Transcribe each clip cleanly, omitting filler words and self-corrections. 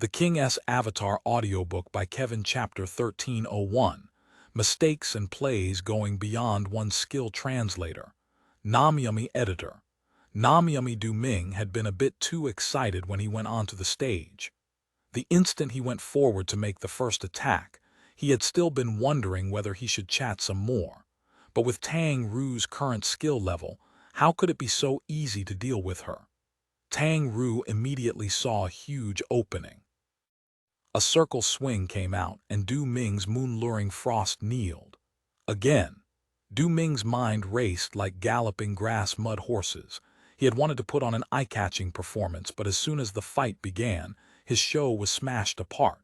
The King's Avatar audiobook by Kevin Chapter 1301. Mistakes and Plays Going Beyond One's Skill Translator. Namyami Editor. Namyami Du-Ming had been a bit too excited when he went onto the stage. The instant he went forward to make the first attack, he had still been wondering whether he should chat some more. But with Tang Ru's current skill level, how could it be so easy to deal with her? Tang Ru immediately saw a huge opening. A circle swing came out, and Du Ming's moon-luring frost kneeled. Again, Du Ming's mind raced like galloping grass-mud horses. He had wanted to put on an eye-catching performance, but as soon as the fight began, his show was smashed apart.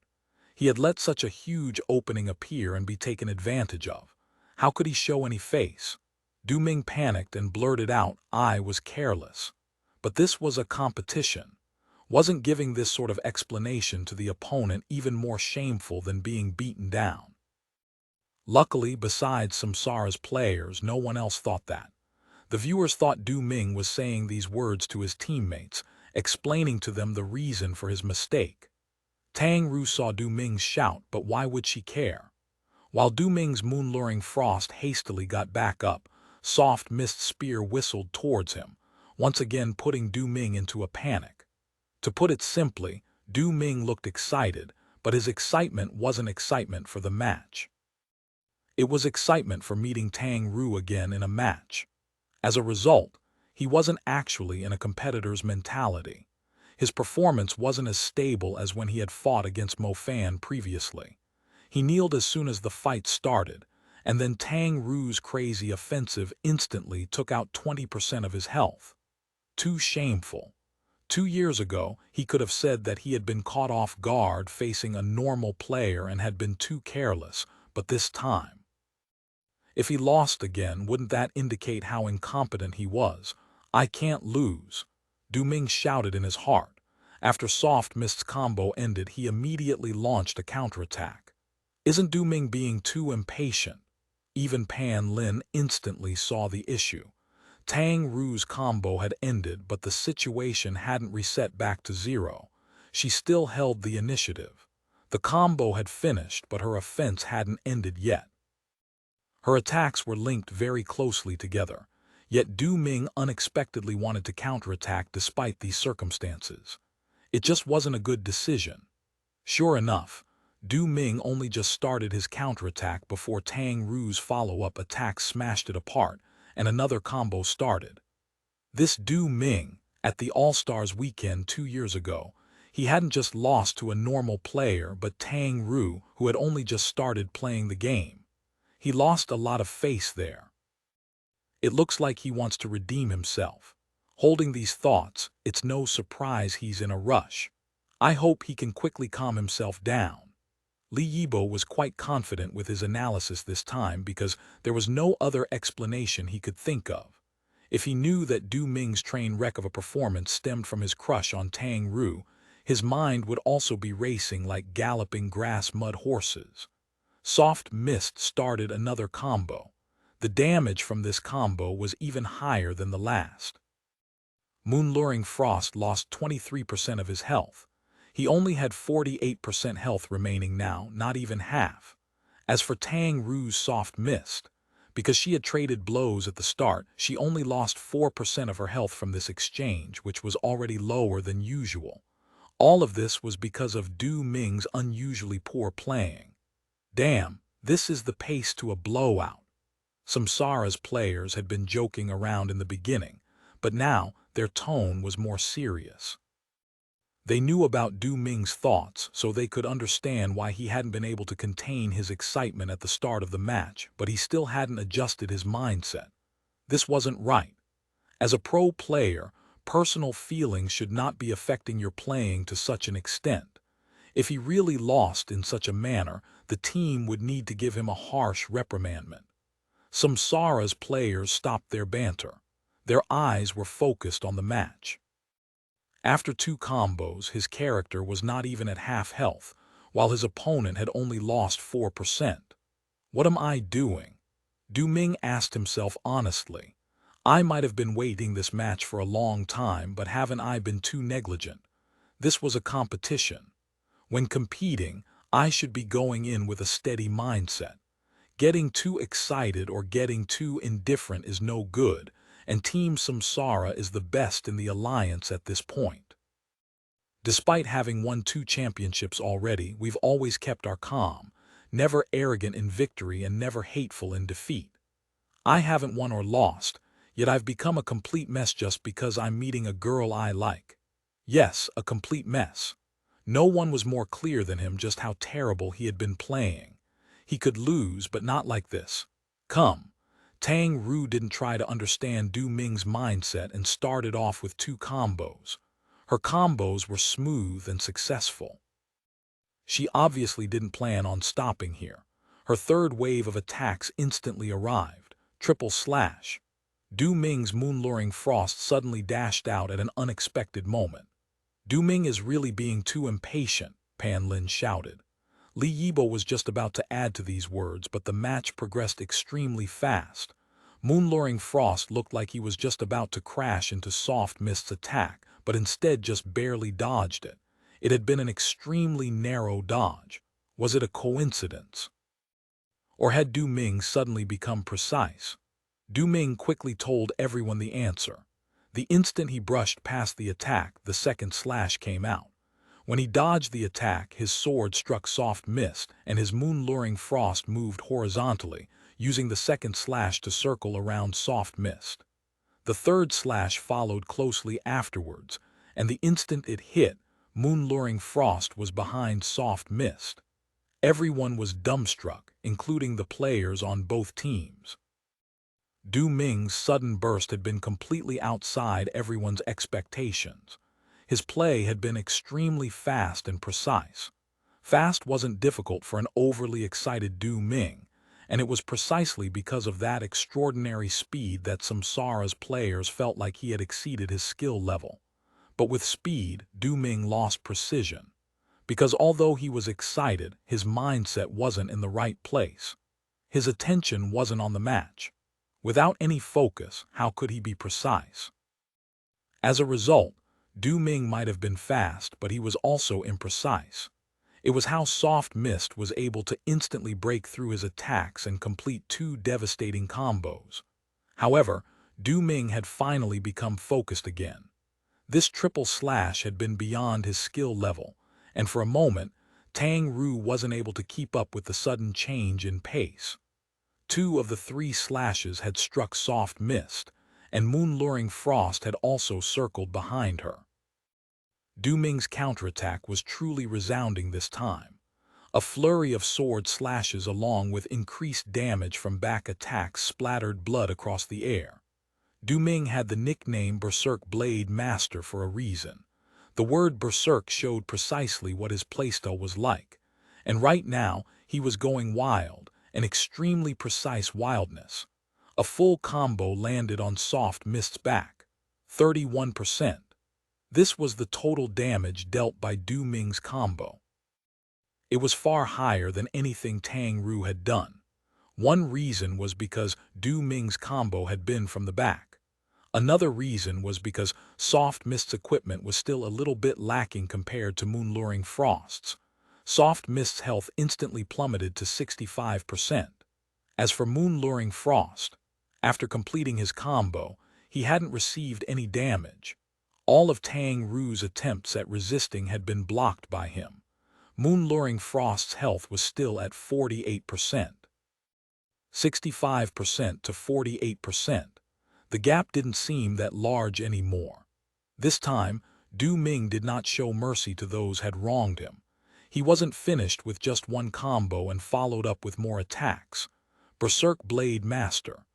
He had let such a huge opening appear and be taken advantage of. How could he show any face? Du Ming panicked and blurted out, "I was careless." But this was a competition. Wasn't giving this sort of explanation to the opponent even more shameful than being beaten down? Luckily, besides Samsara's players, no one else thought that. The viewers thought Du Ming was saying these words to his teammates, explaining to them the reason for his mistake. Tang Ru saw Du Ming's shout, but why would she care? While Du Ming's moon-luring frost hastily got back up, Soft Mist Spear whistled towards him, once again putting Du Ming into a panic. To put it simply, Du Ming looked excited, but his excitement wasn't excitement for the match. It was excitement for meeting Tang Ru again in a match. As a result, he wasn't actually in a competitor's mentality. His performance wasn't as stable as when he had fought against Mo Fan previously. He kneeled as soon as the fight started, and then Tang Ru's crazy offensive instantly took out 20% of his health. Too shameful. 2 years ago, he could have said that he had been caught off guard facing a normal player and had been too careless, but this time. If he lost again, wouldn't that indicate how incompetent he was? "I can't lose," Du Ming shouted in his heart. After Soft Mist's combo ended, he immediately launched a counterattack. Isn't Du Ming being too impatient? Even Pan Lin instantly saw the issue. Tang Ru's combo had ended, but the situation hadn't reset back to zero. She still held the initiative. The combo had finished, but her offense hadn't ended yet. Her attacks were linked very closely together, yet Du Ming unexpectedly wanted to counterattack despite these circumstances. It just wasn't a good decision. Sure enough, Du Ming only just started his counterattack before Tang Ru's follow-up attack smashed it apart, and another combo started. This Du Ming, at the All-Stars weekend 2 years ago, he hadn't just lost to a normal player but Tang Ru, who had only just started playing the game. He lost a lot of face there. It looks like he wants to redeem himself. Holding these thoughts, it's no surprise he's in a rush. I hope he can quickly calm himself down. Li Yibo was quite confident with his analysis this time because there was no other explanation he could think of. If he knew that Du Ming's train wreck of a performance stemmed from his crush on Tang Ru, his mind would also be racing like galloping grass-mud horses. Soft Mist started another combo. The damage from this combo was even higher than the last. Moon-luring Frost lost 23% of his health. He only had 48% health remaining now, not even half. As for Tang Ru's Soft Mist, because she had traded blows at the start, she only lost 4% of her health from this exchange, which was already lower than usual. All of this was because of Du Ming's unusually poor playing. Damn, this is the pace to a blowout. Samsara's players had been joking around in the beginning, but now their tone was more serious. They knew about Du Ming's thoughts, so they could understand why he hadn't been able to contain his excitement at the start of the match, but he still hadn't adjusted his mindset. This wasn't right. As a pro player, personal feelings should not be affecting your playing to such an extent. If he really lost in such a manner, the team would need to give him a harsh reprimandment. Samsara's players stopped their banter. Their eyes were focused on the match. After 2 combos, his character was not even at half health, while his opponent had only lost 4%. What am I doing? Du Ming asked himself honestly. I might have been waiting this match for a long time, but haven't I been too negligent? This was a competition. When competing, I should be going in with a steady mindset. Getting too excited or getting too indifferent is no good, and Team Samsara is the best in the alliance at this point. Despite having won 2 championships already, we've always kept our calm, never arrogant in victory and never hateful in defeat. I haven't won or lost, yet I've become a complete mess just because I'm meeting a girl I like. Yes, a complete mess. No one was more clear than him just how terrible he had been playing. He could lose, but not like this. Come. Tang Ru didn't try to understand Du Ming's mindset and started off with 2 combos. Her combos were smooth and successful. She obviously didn't plan on stopping here. Her third wave of attacks instantly arrived. Triple slash. Du Ming's moon-luring frost suddenly dashed out at an unexpected moment. Du Ming is really being too impatient, Pan Lin shouted. Li Yibo was just about to add to these words, but the match progressed extremely fast. Moon-luring frost looked like he was just about to crash into Soft Mist's attack, but instead just barely dodged it. It had been an extremely narrow dodge. Was it a coincidence? Or had Du Ming suddenly become precise? Du Ming quickly told everyone the answer. The instant he brushed past the attack, the second slash came out. When he dodged the attack, his sword struck Soft Mist, and his moon-luring frost moved horizontally, using the second slash to circle around Soft Mist. The third slash followed closely afterwards, and the instant it hit, moon-luring frost was behind Soft Mist. Everyone was dumbstruck, including the players on both teams. Du Ming's sudden burst had been completely outside everyone's expectations. His play had been extremely fast and precise. Fast wasn't difficult for an overly excited Du Ming, and it was precisely because of that extraordinary speed that Samsara's players felt like he had exceeded his skill level. But with speed, Du Ming lost precision. Because although he was excited, his mindset wasn't in the right place. His attention wasn't on the match. Without any focus, how could he be precise? As a result, Du Ming might have been fast, but he was also imprecise. It was how Soft Mist was able to instantly break through his attacks and complete 2 devastating combos. However, Du Ming had finally become focused again. This triple slash had been beyond his skill level, and for a moment, Tang Ru wasn't able to keep up with the sudden change in pace. 2 of the 3 slashes had struck Soft Mist, and moon-luring frost had also circled behind her. Du Ming's counterattack was truly resounding this time. A flurry of sword slashes along with increased damage from back attacks splattered blood across the air. Du Ming had the nickname Berserk Blade Master for a reason. The word Berserk showed precisely what his playstyle was like, and right now he was going wild, an extremely precise wildness. A full combo landed on Soft Mist's back. 31%. This was the total damage dealt by Du Ming's combo. It was far higher than anything Tang Ru had done. One reason was because Du Ming's combo had been from the back. Another reason was because Soft Mist's equipment was still a little bit lacking compared to moon-luring frost's. Soft Mist's health instantly plummeted to 65%. As for moon-luring frost, after completing his combo, he hadn't received any damage. All of Tang Ru's attempts at resisting had been blocked by him. Moon-luring frost's health was still at 48%. 65% to 48%. The gap didn't seem that large anymore. This time, Du Ming did not show mercy to those had wronged him. He wasn't finished with just one combo and followed up with more attacks. Berserk Blade Master.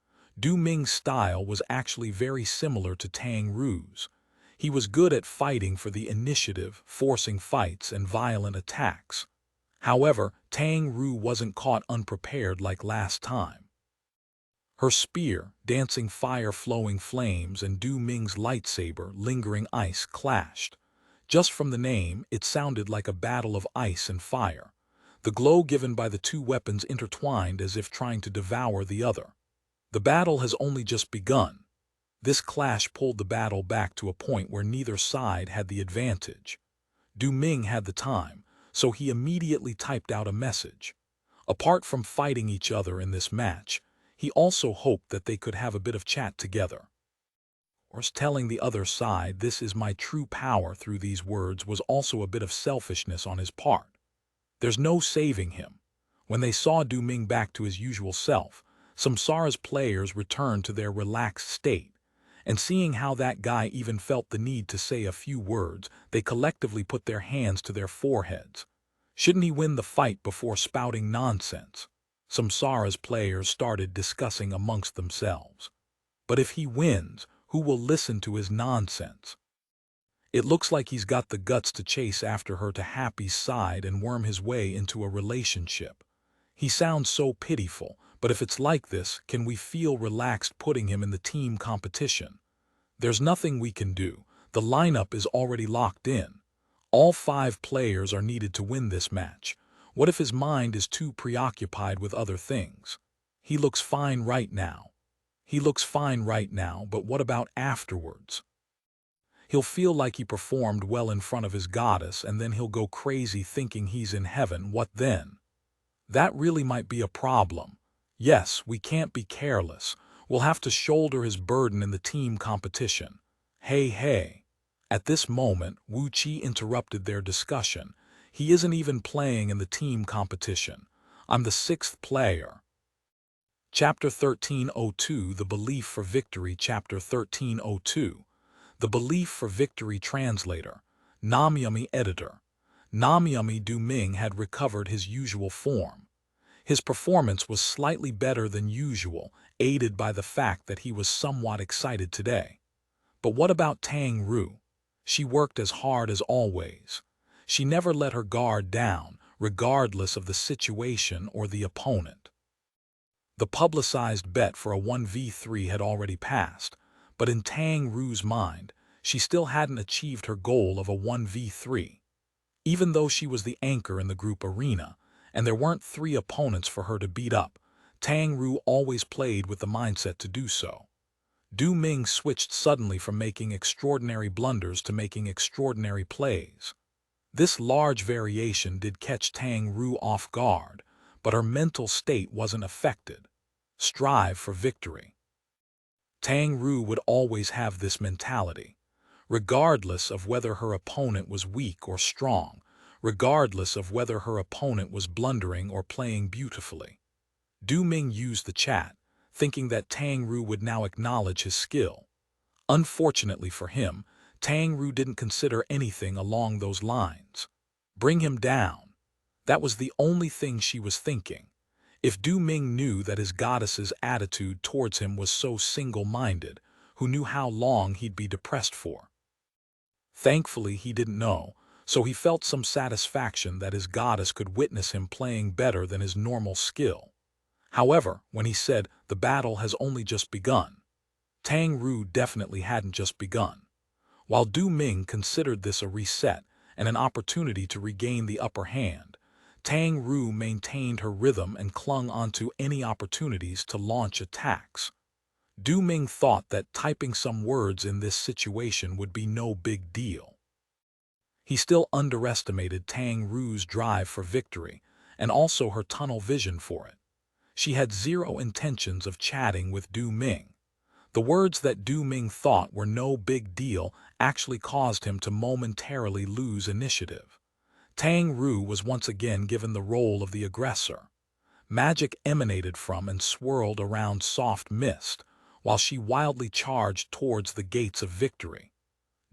Du Ming's style was actually very similar to Tang Ru's. He was good at fighting for the initiative, forcing fights and violent attacks. However, Tang Ru wasn't caught unprepared like last time. Her spear, dancing fire-flowing flames, and Du Ming's lightsaber, lingering ice, clashed. Just from the name, it sounded like a battle of ice and fire. The glow given by the 2 weapons intertwined as if trying to devour the other. The battle has only just begun. This clash pulled the battle back to a point where neither side had the advantage. Du Ming had the time, so he immediately typed out a message. Apart from fighting each other in this match, he also hoped that they could have a bit of chat together. Or telling the other side this is my true power through these words was also a bit of selfishness on his part. There's no saving him. When they saw Du Ming back to his usual self, Samsara's players returned to their relaxed state, and seeing how that guy even felt the need to say a few words, they collectively put their hands to their foreheads. Shouldn't he win the fight before spouting nonsense? Samsara's players started discussing amongst themselves. But if he wins, who will listen to his nonsense? It looks like he's got the guts to chase after her to Happy's side and worm his way into a relationship. He sounds so pitiful, but if it's like this, can we feel relaxed putting him in the team competition? There's nothing we can do. The lineup is already locked in. All 5 players are needed to win this match. What if his mind is too preoccupied with other things? He looks fine right now. But what about afterwards? He'll feel like he performed well in front of his goddess, and then he'll go crazy thinking he's in heaven. What then? That really might be a problem. Yes, we can't be careless. We'll have to shoulder his burden in the team competition. Hey. At this moment, Wu Qi interrupted their discussion. He isn't even playing in the team competition. I'm the 6th player. Chapter 1302, The Belief for Victory. Chapter 1302. The Belief for Victory. Translator. Namyami. Editor. Namyami. Du Ming had recovered his usual form. His performance was slightly better than usual, aided by the fact that he was somewhat excited today. But what about Tang Ru? She worked as hard as always. She never let her guard down, regardless of the situation or the opponent. The publicized bet for a 1v3 had already passed, but in Tang Ru's mind, she still hadn't achieved her goal of a 1v3. Even though she was the anchor in the group arena, and there weren't 3 opponents for her to beat up, Tang Ru always played with the mindset to do so. Du Ming switched suddenly from making extraordinary blunders to making extraordinary plays. This large variation did catch Tang Ru off guard, but her mental state wasn't affected. Strive for victory. Tang Ru would always have this mentality. Regardless of whether her opponent was weak or strong, regardless of whether her opponent was blundering or playing beautifully. Du Ming used the chat, thinking that Tang Ru would now acknowledge his skill. Unfortunately for him, Tang Ru didn't consider anything along those lines. Bring him down. That was the only thing she was thinking. If Du Ming knew that his goddess's attitude towards him was so single-minded, who knew how long he'd be depressed for? Thankfully, he didn't know, so he felt some satisfaction that his goddess could witness him playing better than his normal skill. However, when he said, the battle has only just begun, Tang Ru definitely hadn't just begun. While Du Ming considered this a reset and an opportunity to regain the upper hand, Tang Ru maintained her rhythm and clung onto any opportunities to launch attacks. Du Ming thought that typing some words in this situation would be no big deal. He still underestimated Tang Ru's drive for victory and also her tunnel vision for it. She had zero intentions of chatting with Du Ming. The words that Du Ming thought were no big deal actually caused him to momentarily lose initiative. Tang Ru was once again given the role of the aggressor. Magic emanated from and swirled around soft mist, while she wildly charged towards the gates of victory.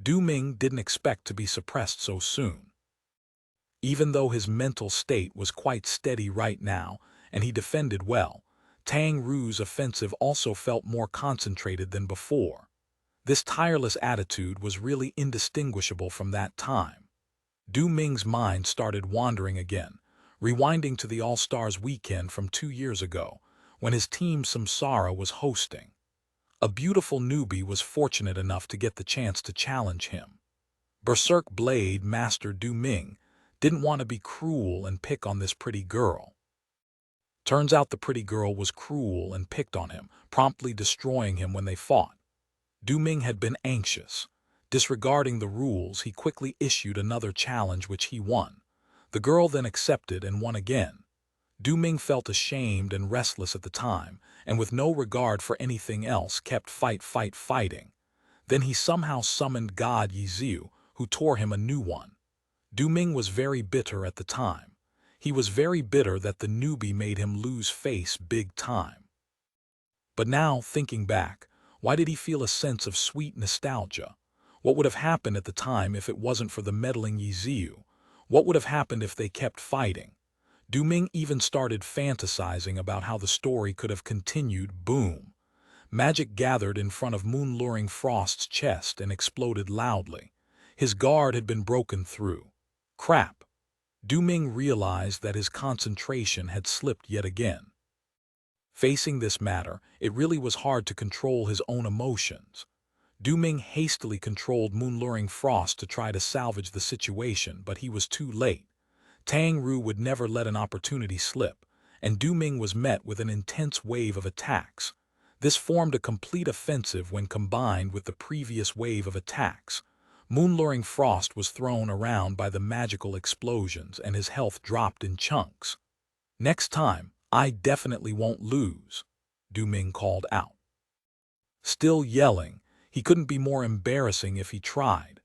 Du Ming didn't expect to be suppressed so soon. Even though his mental state was quite steady right now, and he defended well, Tang Ru's offensive also felt more concentrated than before. This tireless attitude was really indistinguishable from that time. Du Ming's mind started wandering again, rewinding to the All-Stars weekend from 2 years ago, when his team Samsara was hosting. A beautiful newbie was fortunate enough to get the chance to challenge him. Berserk Blade Master Du Ming didn't want to be cruel and pick on this pretty girl. Turns out the pretty girl was cruel and picked on him, promptly destroying him when they fought. Du Ming had been anxious. Disregarding the rules, he quickly issued another challenge which he won. The girl then accepted and won again. Du Ming felt ashamed and restless at the time, and with no regard for anything else kept fighting. Then he somehow summoned God Yiziu, who tore him a new one. Du Ming was very bitter at the time. He was very bitter that the newbie made him lose face big time. But now, thinking back, why did he feel a sense of sweet nostalgia? What would have happened at the time if it wasn't for the meddling Yiziu? What would have happened if they kept fighting? Du Ming even started fantasizing about how the story could have continued. Boom! Magic gathered in front of moon-luring Frost's chest and exploded loudly. His guard had been broken through. Crap! Du Ming realized that his concentration had slipped yet again. Facing this matter, it really was hard to control his own emotions. Du Ming hastily controlled moon-luring Frost to try to salvage the situation, but he was too late. Tang Ru would never let an opportunity slip, and Du Ming was met with an intense wave of attacks. This formed a complete offensive when combined with the previous wave of attacks. Moon-luring Frost was thrown around by the magical explosions and his health dropped in chunks. "Next time, I definitely won't lose," Du Ming called out. Still yelling, he couldn't be more embarrassing if he tried.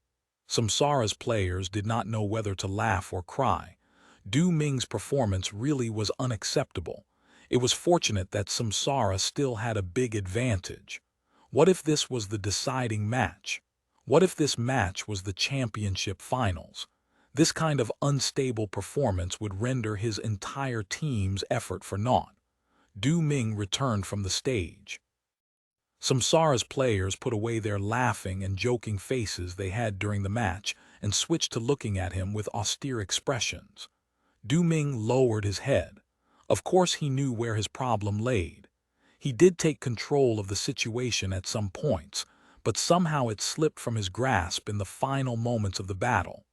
Samsara's players did not know whether to laugh or cry. Du Ming's performance really was unacceptable. It was fortunate that Samsara still had a big advantage. What if this was the deciding match? What if this match was the championship finals? This kind of unstable performance would render his entire team's effort for naught. Du Ming returned from the stage. Samsara's players put away their laughing and joking faces they had during the match and switched to looking at him with austere expressions. Du Ming lowered his head. Of course he knew where his problem laid. He did take control of the situation at some points, but somehow it slipped from his grasp in the final moments of the battle.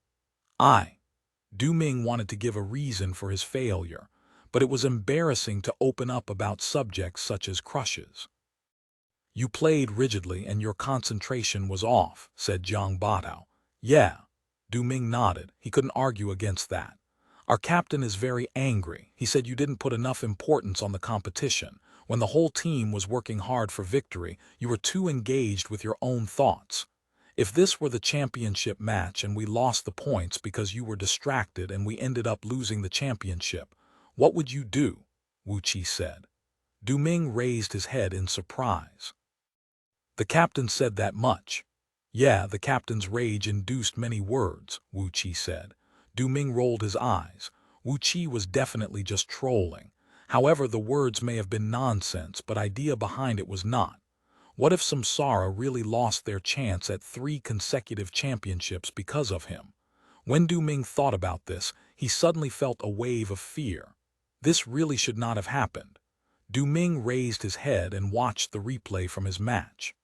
Du Ming wanted to give a reason for his failure, but it was embarrassing to open up about subjects such as crushes. "You played rigidly and your concentration was off," said Zhang Batao. "Yeah." Du Ming nodded. He couldn't argue against that. "Our captain is very angry. He said you didn't put enough importance on the competition. When the whole team was working hard for victory, you were too engaged with your own thoughts. If this were the championship match and we lost the points because you were distracted and we ended up losing the championship, what would you do?" Wu Qi said. Du Ming raised his head in surprise. "The captain said that much." "Yeah, the captain's rage induced many words," Wu Qi said. Du Ming rolled his eyes. Wu Qi was definitely just trolling. However, the words may have been nonsense, but idea behind it was not. What if Samsara really lost their chance at 3 consecutive championships because of him? When Du Ming thought about this, he suddenly felt a wave of fear. This really should not have happened. Du Ming raised his head and watched the replay from his match.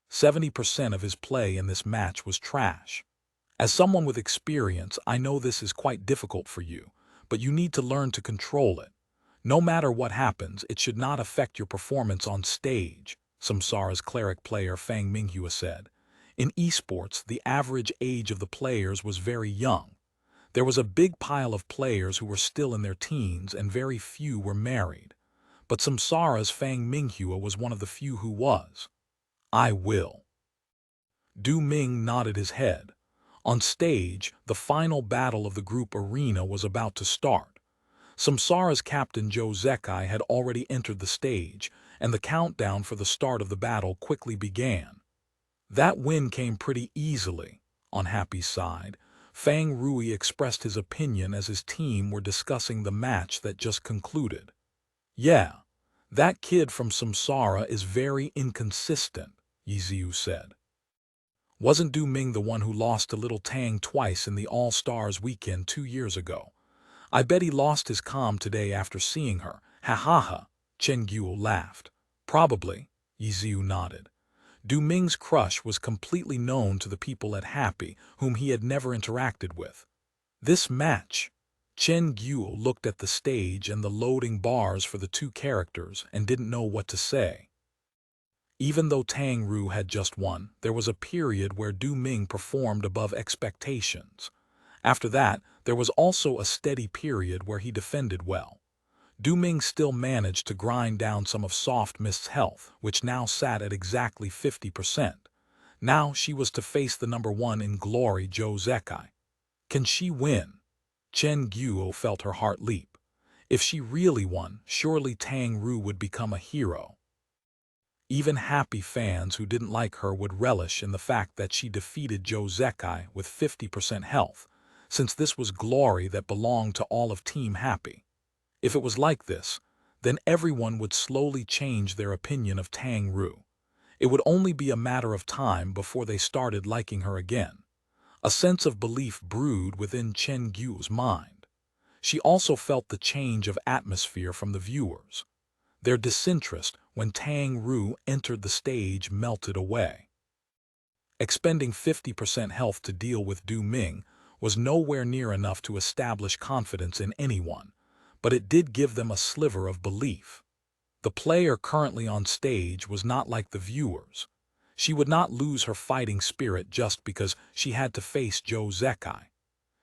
70% of his play in this match was trash. As someone with experience, I know this is quite difficult for you, but you need to learn to control it. No matter what happens, it should not affect your performance on stage, Samsara's cleric player Fang Minghua said. In esports, the average age of the players was very young. There was a big pile of players who were still in their teens and very few were married. But Samsara's Fang Minghua was one of the few who was. "I will." Du Ming nodded his head. On stage, the final battle of the group arena was about to start. Samsara's captain Zhou Zekai had already entered the stage, and the countdown for the start of the battle quickly began. That win came pretty easily. On Happy's side, Fang Rui expressed his opinion as his team were discussing the match that just concluded. "Yeah, that kid from Samsara is very inconsistent," Yiziu said. "Wasn't Du Ming the one who lost to Little Tang twice in the All-Stars weekend 2 years ago? I bet he lost his calm today after seeing her. Ha ha ha," Chen Guo laughed. "Probably," Yiziu nodded. Du Ming's crush was completely known to the people at Happy, whom he had never interacted with. This match, Chen Guo looked at the stage and the loading bars for the 2 characters and didn't know what to say. Even though Tang Ru had just won, there was a period where Du Ming performed above expectations. After that, There was also a steady period where he defended well. Du Ming still managed to grind down some of Soft Mist's health, which now sat at exactly 50%. Now she was to face the number one in glory, Zhou Zekai. Can she win? Chen Guo felt her heart leap. If she really won, surely Tang Ru would become a hero. Even happy fans who didn't like her would relish in the fact that she defeated Zhou Zekai with 50% health, since this was glory that belonged to all of Team Happy. If it was like this, then everyone would slowly change their opinion of Tang Ru. It would only be a matter of time before they started liking her again. A sense of belief brewed within Chen Guo's mind. She also felt the change of atmosphere from the viewers. Their disinterest when Tang Ru entered the stage melted away. Expending 50% health to deal with Du Ming was nowhere near enough to establish confidence in anyone, but it did give them a sliver of belief. The player currently on stage was not like the viewers. She would not lose her fighting spirit just because she had to face Zhou Zekai.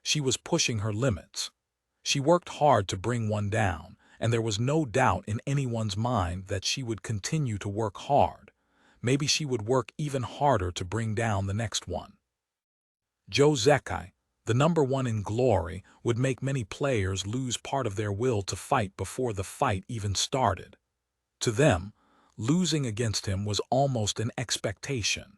She was pushing her limits. She worked hard to bring one down, and there was no doubt in anyone's mind that she would continue to work hard. Maybe she would work even harder to bring down the next one. Zhou Zekai, the number one in glory, would make many players lose part of their will to fight before the fight even started. To them, losing against him was almost an expectation.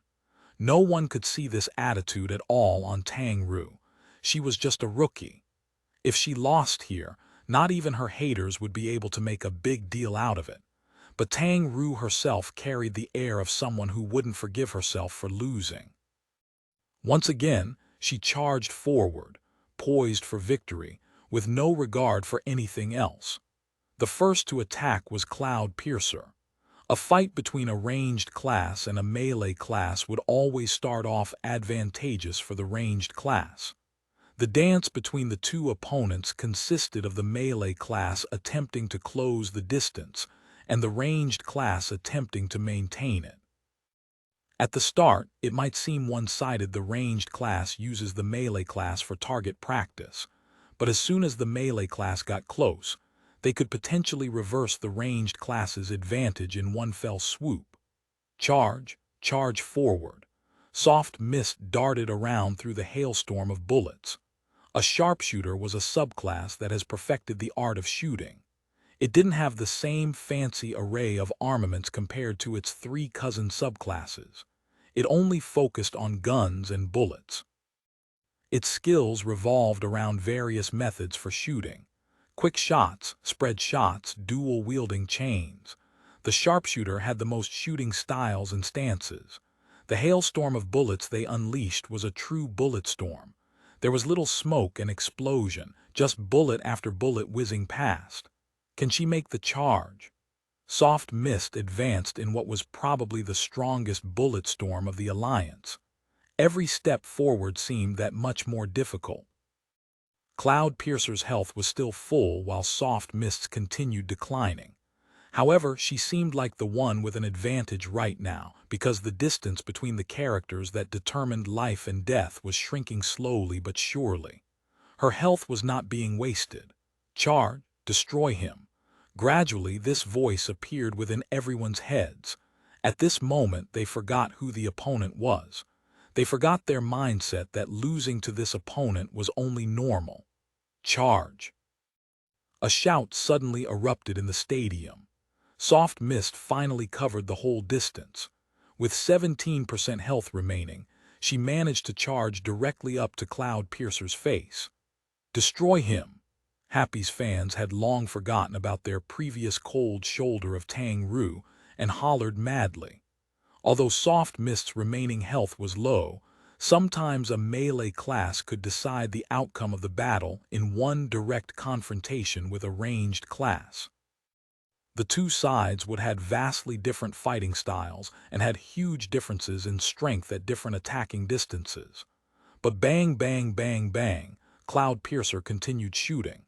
No one could see this attitude at all on Tang Ru. She was just a rookie. If she lost here, not even her haters would be able to make a big deal out of it. But Tang Ru herself carried the air of someone who wouldn't forgive herself for losing. Once again, she charged forward, poised for victory, with no regard for anything else. The first to attack was Cloud Piercer. A fight between a ranged class and a melee class would always start off advantageous for the ranged class. The dance between the two opponents consisted of the melee class attempting to close the distance and the ranged class attempting to maintain it. At the start, it might seem one-sided. The ranged class uses the melee class for target practice, but as soon as the melee class got close, they could potentially reverse the ranged class's advantage in one fell swoop. Charge forward. Soft Mist darted around through the hailstorm of bullets. A sharpshooter was a subclass that has perfected the art of shooting. It didn't have the same fancy array of armaments compared to its three cousin subclasses. It only focused on guns and bullets. Its skills revolved around various methods for shooting. Quick shots, spread shots, dual-wielding chains. The sharpshooter had the most shooting styles and stances. The hailstorm of bullets they unleashed was a true bullet storm. There was little smoke and explosion, just bullet after bullet whizzing past. Can she make the charge? Soft Mist advanced in what was probably the strongest bullet storm of the Alliance. Every step forward seemed that much more difficult. Cloud Piercer's health was still full while Soft Mist's continued declining. However, she seemed like the one with an advantage right now because the distance between the characters that determined life and death was shrinking slowly but surely. Her health was not being wasted. Charge, destroy him. Gradually, this voice appeared within everyone's heads. At this moment, they forgot who the opponent was. They forgot their mindset that losing to this opponent was only normal. Charge. A shout suddenly erupted in the stadium. Soft Mist finally covered the whole distance. With 17% health remaining, she managed to charge directly up to Cloud Piercer's face. Destroy him. Happy's fans had long forgotten about their previous cold shoulder of Tang Ru and hollered madly. Although Soft Mist's remaining health was low, sometimes a melee class could decide the outcome of the battle in one direct confrontation with a ranged class. The two sides would have vastly different fighting styles and had huge differences in strength at different attacking distances. But bang, bang, bang, bang, Cloud Piercer continued shooting.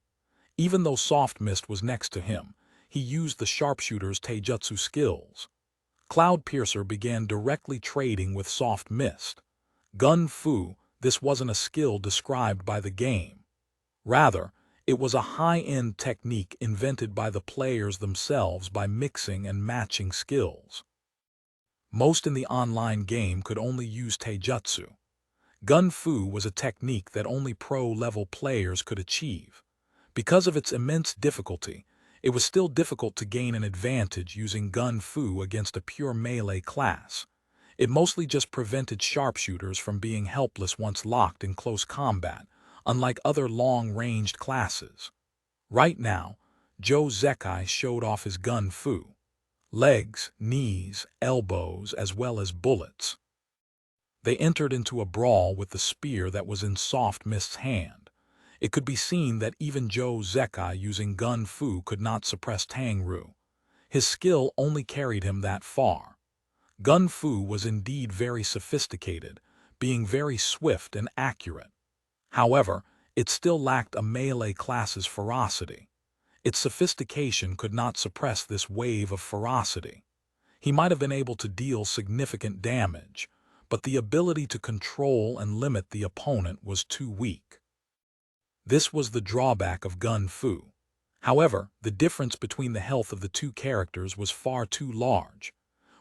Even though Soft Mist was next to him, he used the sharpshooter's taijutsu skills. Cloud Piercer began directly trading with Soft Mist. Gun Fu, this wasn't a skill described by the game. Rather, it was a high-end technique invented by the players themselves by mixing and matching skills. Most in the online game could only use taijutsu. Gun Fu was a technique that only pro-level players could achieve. Because of its immense difficulty, it was still difficult to gain an advantage using Gun Fu against a pure melee class. It mostly just prevented sharpshooters from being helpless once locked in close combat, unlike other long-ranged classes. Right now, Joe Zekai showed off his Gun Fu. Legs, knees, elbows, as well as bullets. They entered into a brawl with the spear that was in Soft Mist's hand. It could be seen that even Joe Zekai using Gun Fu could not suppress Tang Ru. His skill only carried him that far. Gun Fu was indeed very sophisticated, being very swift and accurate. However, it still lacked a melee class's ferocity. Its sophistication could not suppress this wave of ferocity. He might have been able to deal significant damage, but the ability to control and limit the opponent was too weak. This was the drawback of Gun Fu. However, the difference between the health of the two characters was far too large.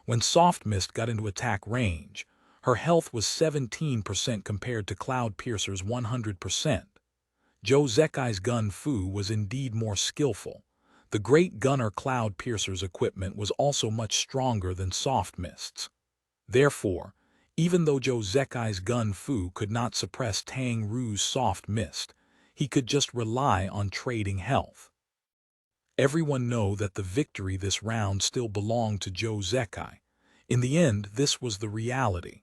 When Soft Mist got into attack range, her health was 17% compared to Cloud Piercer's 100%. Joe Zekai's Gun Fu was indeed more skillful. The Great Gunner Cloud Piercer's equipment was also much stronger than Soft Mist's. Therefore, even though Joe Zekai's Gun Fu could not suppress Tang Ru's Soft Mist, he could just rely on trading health. Everyone knew that the victory this round still belonged to Joe Zekai. In the end, this was the reality.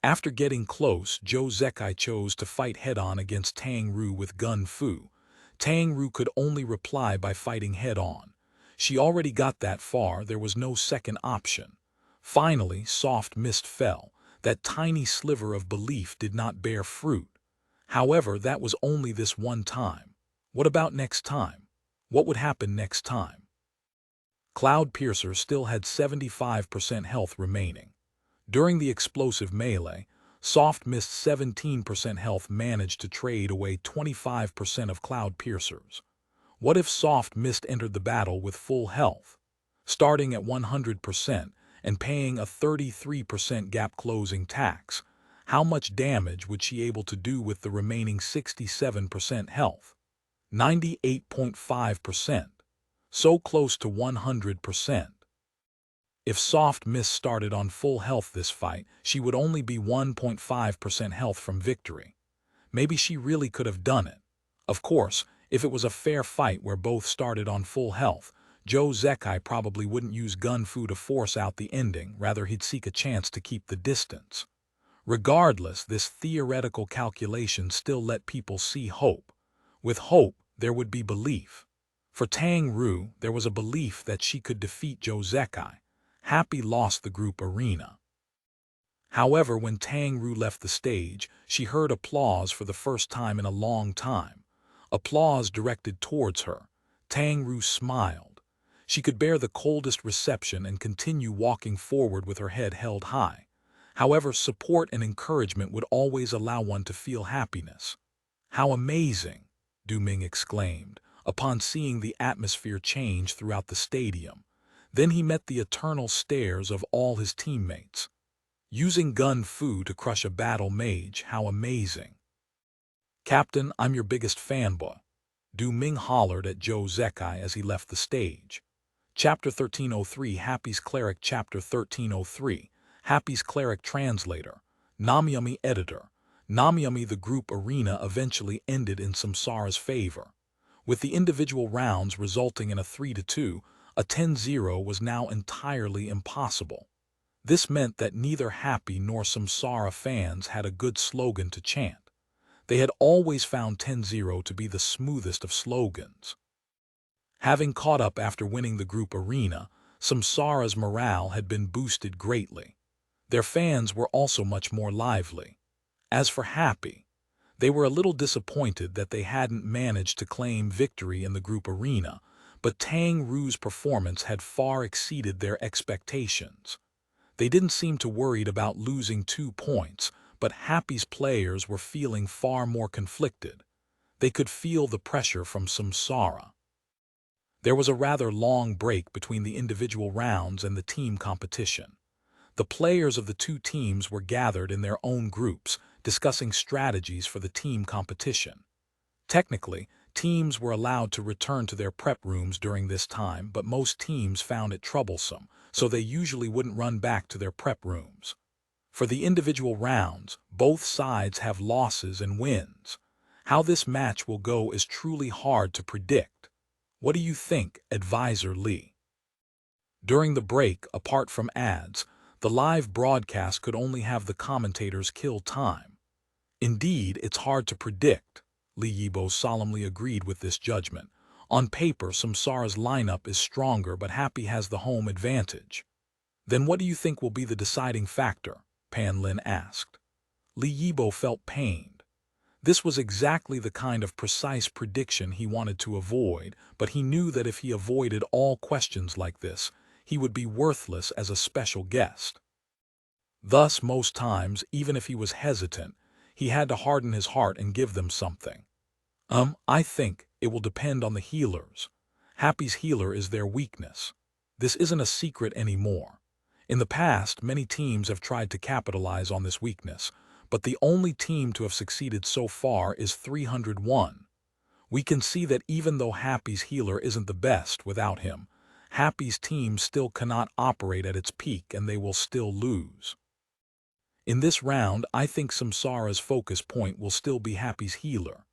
After getting close, Joe Zekai chose to fight head-on against Tang Ru with Gun Fu. Tang Ru could only reply by fighting head-on. She already got that far, there was no second option. Finally, Soft Mist fell. That tiny sliver of belief did not bear fruit. However, that was only this one time. What about next time? What would happen next time? Cloud Piercer still had 75% health remaining. During the explosive melee, Soft Mist's 17% health managed to trade away 25% of Cloud Piercer's. What if Soft Mist entered the battle with full health? Starting at 100% and paying a 33% gap closing tax, how much damage would she be able to do with the remaining 67% health? 98.5%. So close to 100%. If Soft Mist started on full health this fight, she would only be 1.5% health from victory. Maybe she really could have done it. Of course, if it was a fair fight where both started on full health, Joe Zekai probably wouldn't use Gun Fu to force out the ending, rather he'd seek a chance to keep the distance. Regardless, this theoretical calculation still let people see hope. With hope, there would be belief. For Tang Ru, there was a belief that she could defeat Joe Zekai. Happy lost the group arena. However, when Tang Ru left the stage, she heard applause for the first time in a long time. Applause directed towards her. Tang Ru smiled. She could bear the coldest reception and continue walking forward with her head held high. However, support and encouragement would always allow one to feel happiness. "How amazing!" Du Ming exclaimed, upon seeing the atmosphere change throughout the stadium. Then he met the eternal stares of all his teammates. Using Gun Fu to crush a battle mage, how amazing. "Captain, I'm your biggest fanboy," Du Ming hollered at Joe Zekai as he left the stage. Chapter 1303 Happy's Cleric Chapter 1303 Happy's Cleric Translator Namyami Editor Namyami The group arena eventually ended in Samsara's favor. With the individual rounds resulting in a 3-2, a 10-0 was now entirely impossible. This meant that neither Happy nor Samsara fans had a good slogan to chant. They had always found 10-0 to be the smoothest of slogans. Having caught up after winning the group arena, Samsara's morale had been boosted greatly. Their fans were also much more lively. As for Happy, they were a little disappointed that they hadn't managed to claim victory in the group arena, but Tang Ru's performance had far exceeded their expectations. They didn't seem too worried about losing 2 points, but Happy's players were feeling far more conflicted. They could feel the pressure from samsara. There was a rather long break between the individual rounds and the team competition. The players of the two teams were gathered in their own groups, discussing strategies for the team competition. Technically, teams were allowed to return to their prep rooms during this time, but most teams found it troublesome, so they usually wouldn't run back to their prep rooms. For the individual rounds, both sides have losses and wins. How this match will go is truly hard to predict. What do you think, Advisor Lee? During the break, apart from ads, the live broadcast could only have the commentators kill time. Indeed, it's hard to predict. Lee Yibo solemnly agreed with this judgment. On paper, Samsara's lineup is stronger, but Happy has the home advantage. Then what do you think will be the deciding factor? Pan Lin asked. Lee Yibo felt pained. This was exactly the kind of precise prediction he wanted to avoid, but he knew that if he avoided all questions like this, he would be worthless as a special guest. Thus, most times, even if he was hesitant, he had to harden his heart and give them something. I think it will depend on the healers. Happy's healer is their weakness. This isn't a secret anymore. In the past, many teams have tried to capitalize on this weakness, but the only team to have succeeded so far is 301. We can see that even though Happy's healer isn't the best without him, Happy's team still cannot operate at its peak and they will still lose. In this round, I think Samsara's focus point will still be Happy's healer.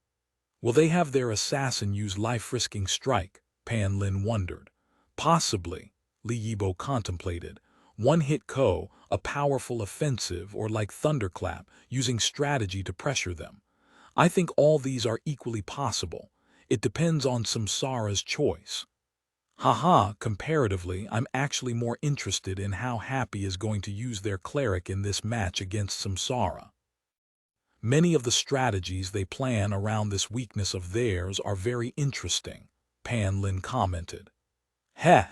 Will they have their assassin use life-risking strike? Pan Lin wondered. Possibly, Lee Yibo contemplated. One-hit KO, a powerful offensive, or like thunderclap, using strategy to pressure them. I think all these are equally possible. It depends on Samsara's choice. Haha, comparatively, I'm actually more interested in how Happy is going to use their cleric in this match against Samsara. Many of the strategies they plan around this weakness of theirs are very interesting, Pan Lin commented. Heh,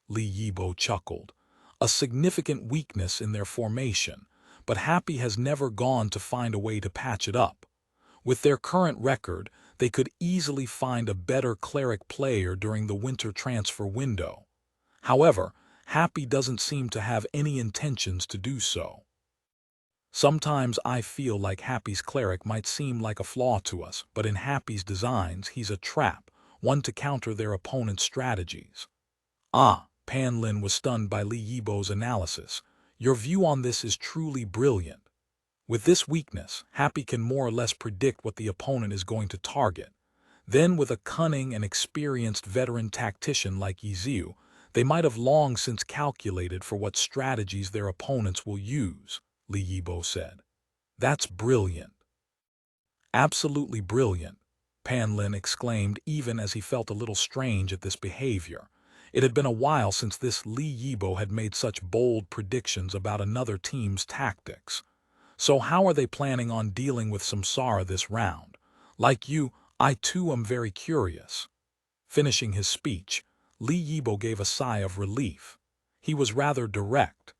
Lee Yibo chuckled. A significant weakness in their formation, but Happy has never gone to find a way to patch it up. With their current record, they could easily find a better cleric player during the winter transfer window. However, Happy doesn't seem to have any intentions to do so. Sometimes I feel like Happy's cleric might seem like a flaw to us, but in Happy's designs he's a trap, one to counter their opponent's strategies. Pan Lin was stunned by Lee Yibo's analysis. Your view on this is truly brilliant. With this weakness, Happy can more or less predict what the opponent is going to target. Then, with a cunning and experienced veteran tactician like Yiziu, they might have long since calculated for what strategies their opponents will use, Lee Yibo said. That's brilliant. Absolutely brilliant, Pan Lin exclaimed even as he felt a little strange at this behavior. It had been a while since this Lee Yibo had made such bold predictions about another team's tactics. So how are they planning on dealing with Samsara this round? Like you, I too am very curious. Finishing his speech, Lee Yibo gave a sigh of relief. He was rather direct.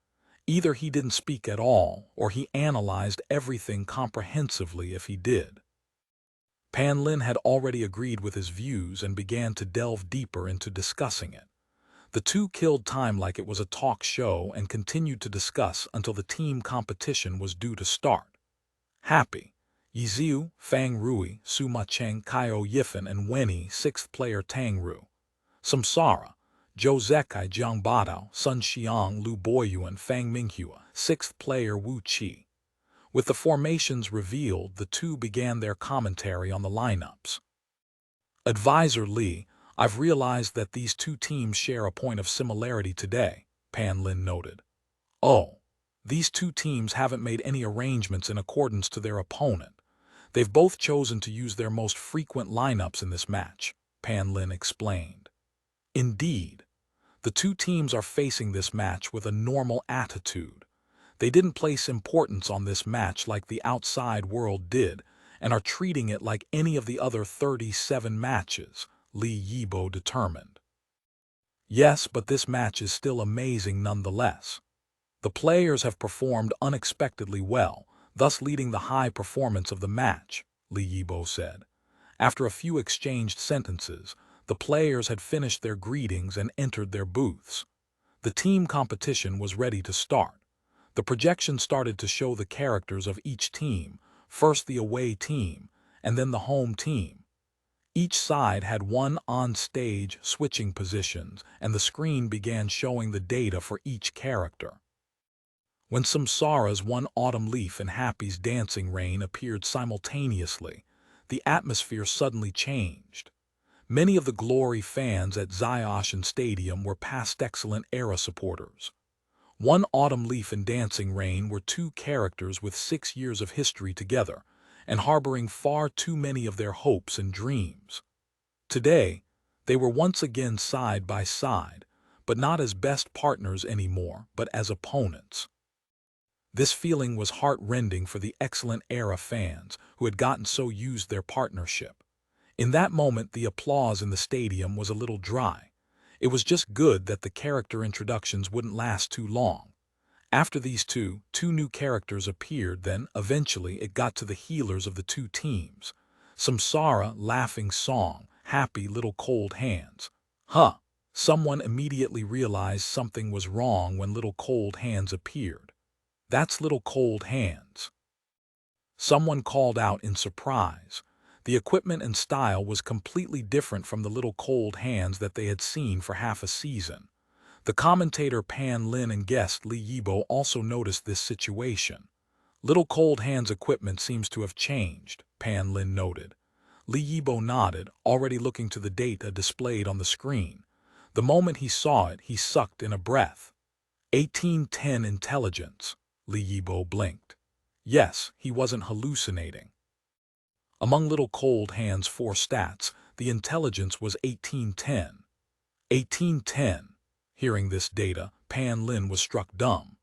Either he didn't speak at all, or he analyzed everything comprehensively if he did. Pan Lin had already agreed with his views and began to delve deeper into discussing it. The two killed time like it was a talk show and continued to discuss until the team competition was due to start. Happy, Yiziu, Fang Rui, Su Macheng, Kaio Yifan, and Wenyi, 6th player Tang Ru. Samsara, Zhou Zekai, Jiang Badao, Sun Xiang, Lu Boyuan, Fang Minghua, 6th player Wu Qi. With the formations revealed, the two began their commentary on the lineups. Advisor Lee, I've realized that these two teams share a point of similarity today, Pan Lin noted. Oh, these two teams haven't made any arrangements in accordance to their opponent. They've both chosen to use their most frequent lineups in this match, Pan Lin explained. Indeed, the two teams are facing this match with a normal attitude. They didn't place importance on this match like the outside world did, and are treating it like any of the other 37 matches, Lee Yibo determined. Yes, but this match is still amazing nonetheless. The players have performed unexpectedly well, thus leading the high performance of the match, Lee Yibo said. After a few exchanged sentences, the players had finished their greetings and entered their booths. The team competition was ready to start. The projection started to show the characters of each team, first the away team, and then the home team. Each side had one on-stage switching positions, and the screen began showing the data for each character. When Samsara's one autumn leaf and Happy's dancing rain appeared simultaneously, the atmosphere suddenly changed. Many of the Glory fans at Zhiaoshan Stadium were past excellent era supporters. One autumn leaf and dancing rain were two characters with 6 years of history together, and harboring far too many of their hopes and dreams. Today, they were once again side by side, but not as best partners anymore, but as opponents. This feeling was heart-rending for the excellent era fans who had gotten so used to their partnership. In that moment, the applause in the stadium was a little dry. It was just good that the character introductions wouldn't last too long. After these two new characters appeared, then, eventually, it got to the healers of the two teams. Samsara, laughing song, happy little cold hands. Huh! Someone immediately realized something was wrong when little cold hands appeared. That's little cold hands. Someone called out in surprise. The equipment and style was completely different from the little cold hands that they had seen for half a season. The commentator Pan Lin and guest Li Yibo also noticed this situation. Little cold hands' equipment seems to have changed, Pan Lin noted. Li Yibo nodded, already looking to the data displayed on the screen. The moment he saw it, he sucked in a breath. 1810 intelligence. Li Yibo blinked. Yes, he wasn't hallucinating. Among little cold hands' 4 stats, the intelligence was 1810. 1810. Hearing this data, Pan Lin was struck dumb.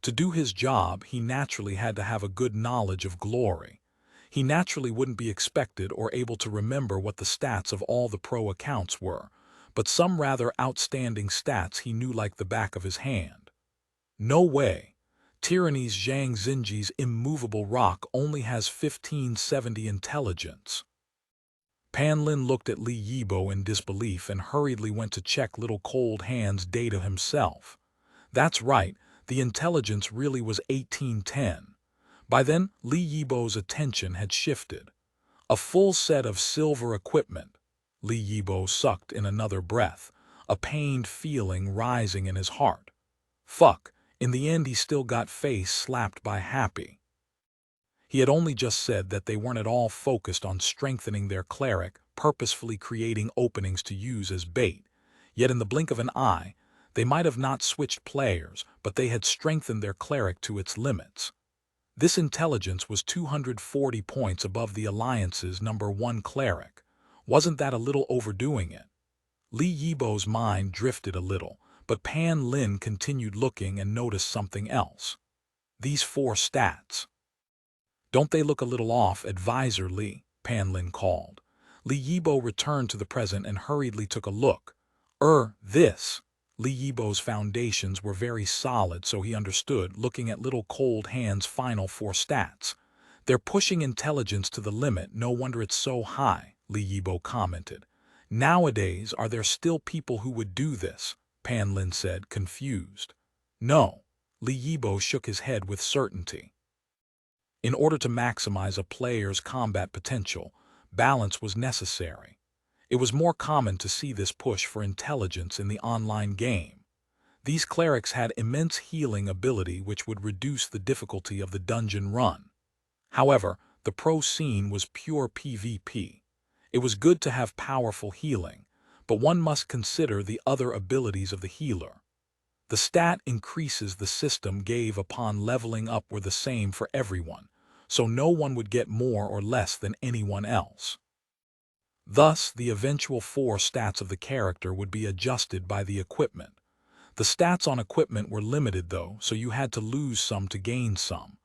To do his job, he naturally had to have a good knowledge of Glory. He naturally wouldn't be expected or able to remember what the stats of all the pro accounts were, but some rather outstanding stats he knew like the back of his hand. No way. Tyranny's Zhang Xinji's immovable rock only has 1570 intelligence. Pan Lin looked at Li Yibo in disbelief and hurriedly went to check little cold hands' data himself. That's right, the intelligence really was 1810. By then, Li Yibo's attention had shifted. A full set of silver equipment. Li Yibo sucked in another breath, a pained feeling rising in his heart. Fuck. In the end, he still got face slapped by Happy. He had only just said that they weren't at all focused on strengthening their cleric, purposefully creating openings to use as bait. Yet in the blink of an eye, they might have not switched players, but they had strengthened their cleric to its limits. This intelligence was 240 points above the Alliance's #1 cleric. Wasn't that a little overdoing it? Li Yibo's mind drifted a little, but Pan Lin continued looking and noticed something else. These 4 stats. Don't they look a little off, Advisor Li? Pan Lin called. Li Yibo returned to the present and hurriedly took a look. This. Li Yibo's foundations were very solid, so he understood, looking at little cold hands' final 4 stats. They're pushing intelligence to the limit, no wonder it's so high, Li Yibo commented. Nowadays, are there still people who would do this? Pan Lin said, confused. No. Li Yibo shook his head with certainty. In order to maximize a player's combat potential, balance was necessary. It was more common to see this push for intelligence in the online game. These clerics had immense healing ability which would reduce the difficulty of the dungeon run. However, the pro scene was pure PvP. It was good to have powerful healing, but one must consider the other abilities of the healer. The stat increases the system gave upon leveling up were the same for everyone, so no one would get more or less than anyone else. Thus, the eventual 4 stats of the character would be adjusted by the equipment. The stats on equipment were limited though, so you had to lose some to gain some.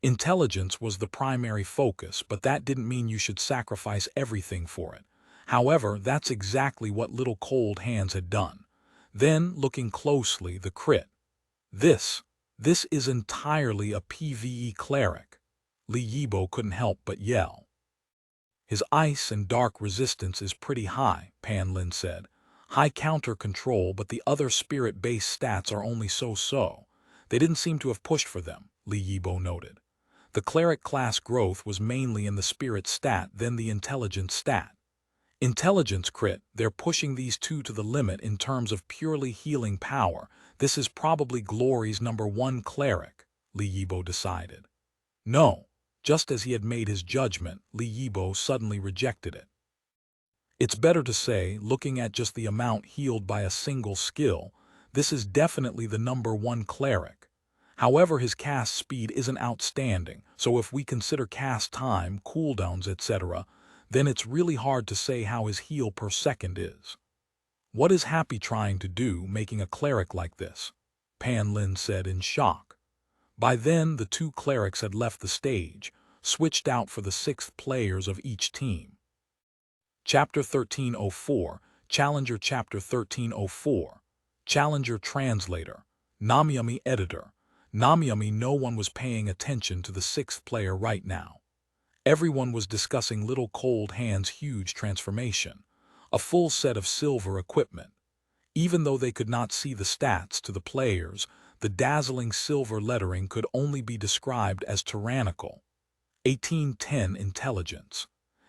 Intelligence was the primary focus, but that didn't mean you should sacrifice everything for it. However, that's exactly what little cold hands had done. Then, looking closely, the crit. This is entirely a PvE cleric. Li Yibo couldn't help but yell. His ice and dark resistance is pretty high, Pan Lin said. High counter control, but the other spirit-based stats are only so-so. They didn't seem to have pushed for them, Li Yibo noted. The cleric class growth was mainly in the spirit stat, then the intelligence stat. Intelligence crit, they're pushing these two to the limit in terms of purely healing power. This is probably Glory's #1 cleric, Li Yibo decided. No, just as he had made his judgment, Li Yibo suddenly rejected it. It's better to say, looking at just the amount healed by a single skill, this is definitely the #1 cleric. However, his cast speed isn't outstanding, so if we consider cast time, cooldowns, etc., then it's really hard to say how his heal per second is. What is Happy trying to do, making a cleric like this? Pan Lin said in shock. By then, the two clerics had left the stage, switched out for the 6th players of each team. Chapter 1304, Challenger. Chapter 1304, Challenger Translator, Namyami Editor. Namyami. No one was paying attention to the 6th player right now. Everyone was discussing Little Cold Hand's huge transformation, a full set of silver equipment. Even though they could not see the stats to the players, the dazzling silver lettering could only be described as tyrannical. 1810 intelligence.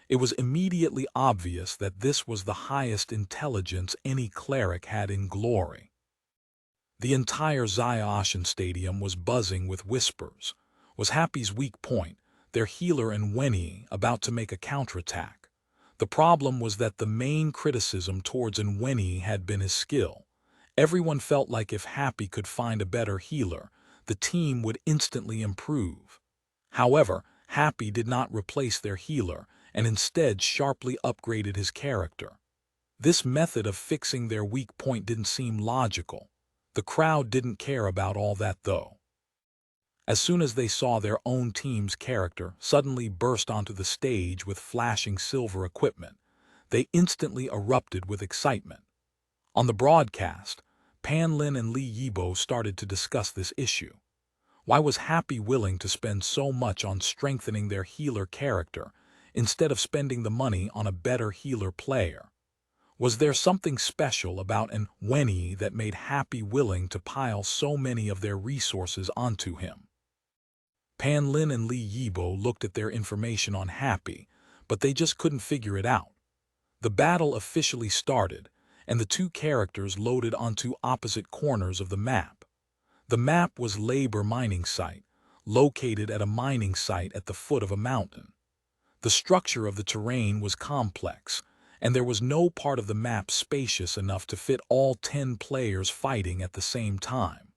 It was immediately obvious that this was the highest intelligence any cleric had in Glory. The entire Xiaoshan Stadium was buzzing with whispers. Was Happy's weak point, their healer and Wenyi about to make a counterattack? The problem was that the main criticism towards Wenyi had been his skill. Everyone felt like if Happy could find a better healer, the team would instantly improve. However, Happy did not replace their healer, and instead sharply upgraded his character. This method of fixing their weak point didn't seem logical. The crowd didn't care about all that though. As soon as they saw their own team's character suddenly burst onto the stage with flashing silver equipment, they instantly erupted with excitement. On the broadcast, Pan Lin and Li Yibo started to discuss this issue. Why was Happy willing to spend so much on strengthening their healer character instead of spending the money on a better healer player? Was there something special about Wenyi that made Happy willing to pile so many of their resources onto him? Pan Lin and Li Yibo looked at their information on Happy, but they just couldn't figure it out. The battle officially started, and the two characters loaded onto opposite corners of the map. The map was Labor Mining Site, located at a mining site at the foot of a mountain. The structure of the terrain was complex, and there was no part of the map spacious enough to fit all 10 players fighting at the same time.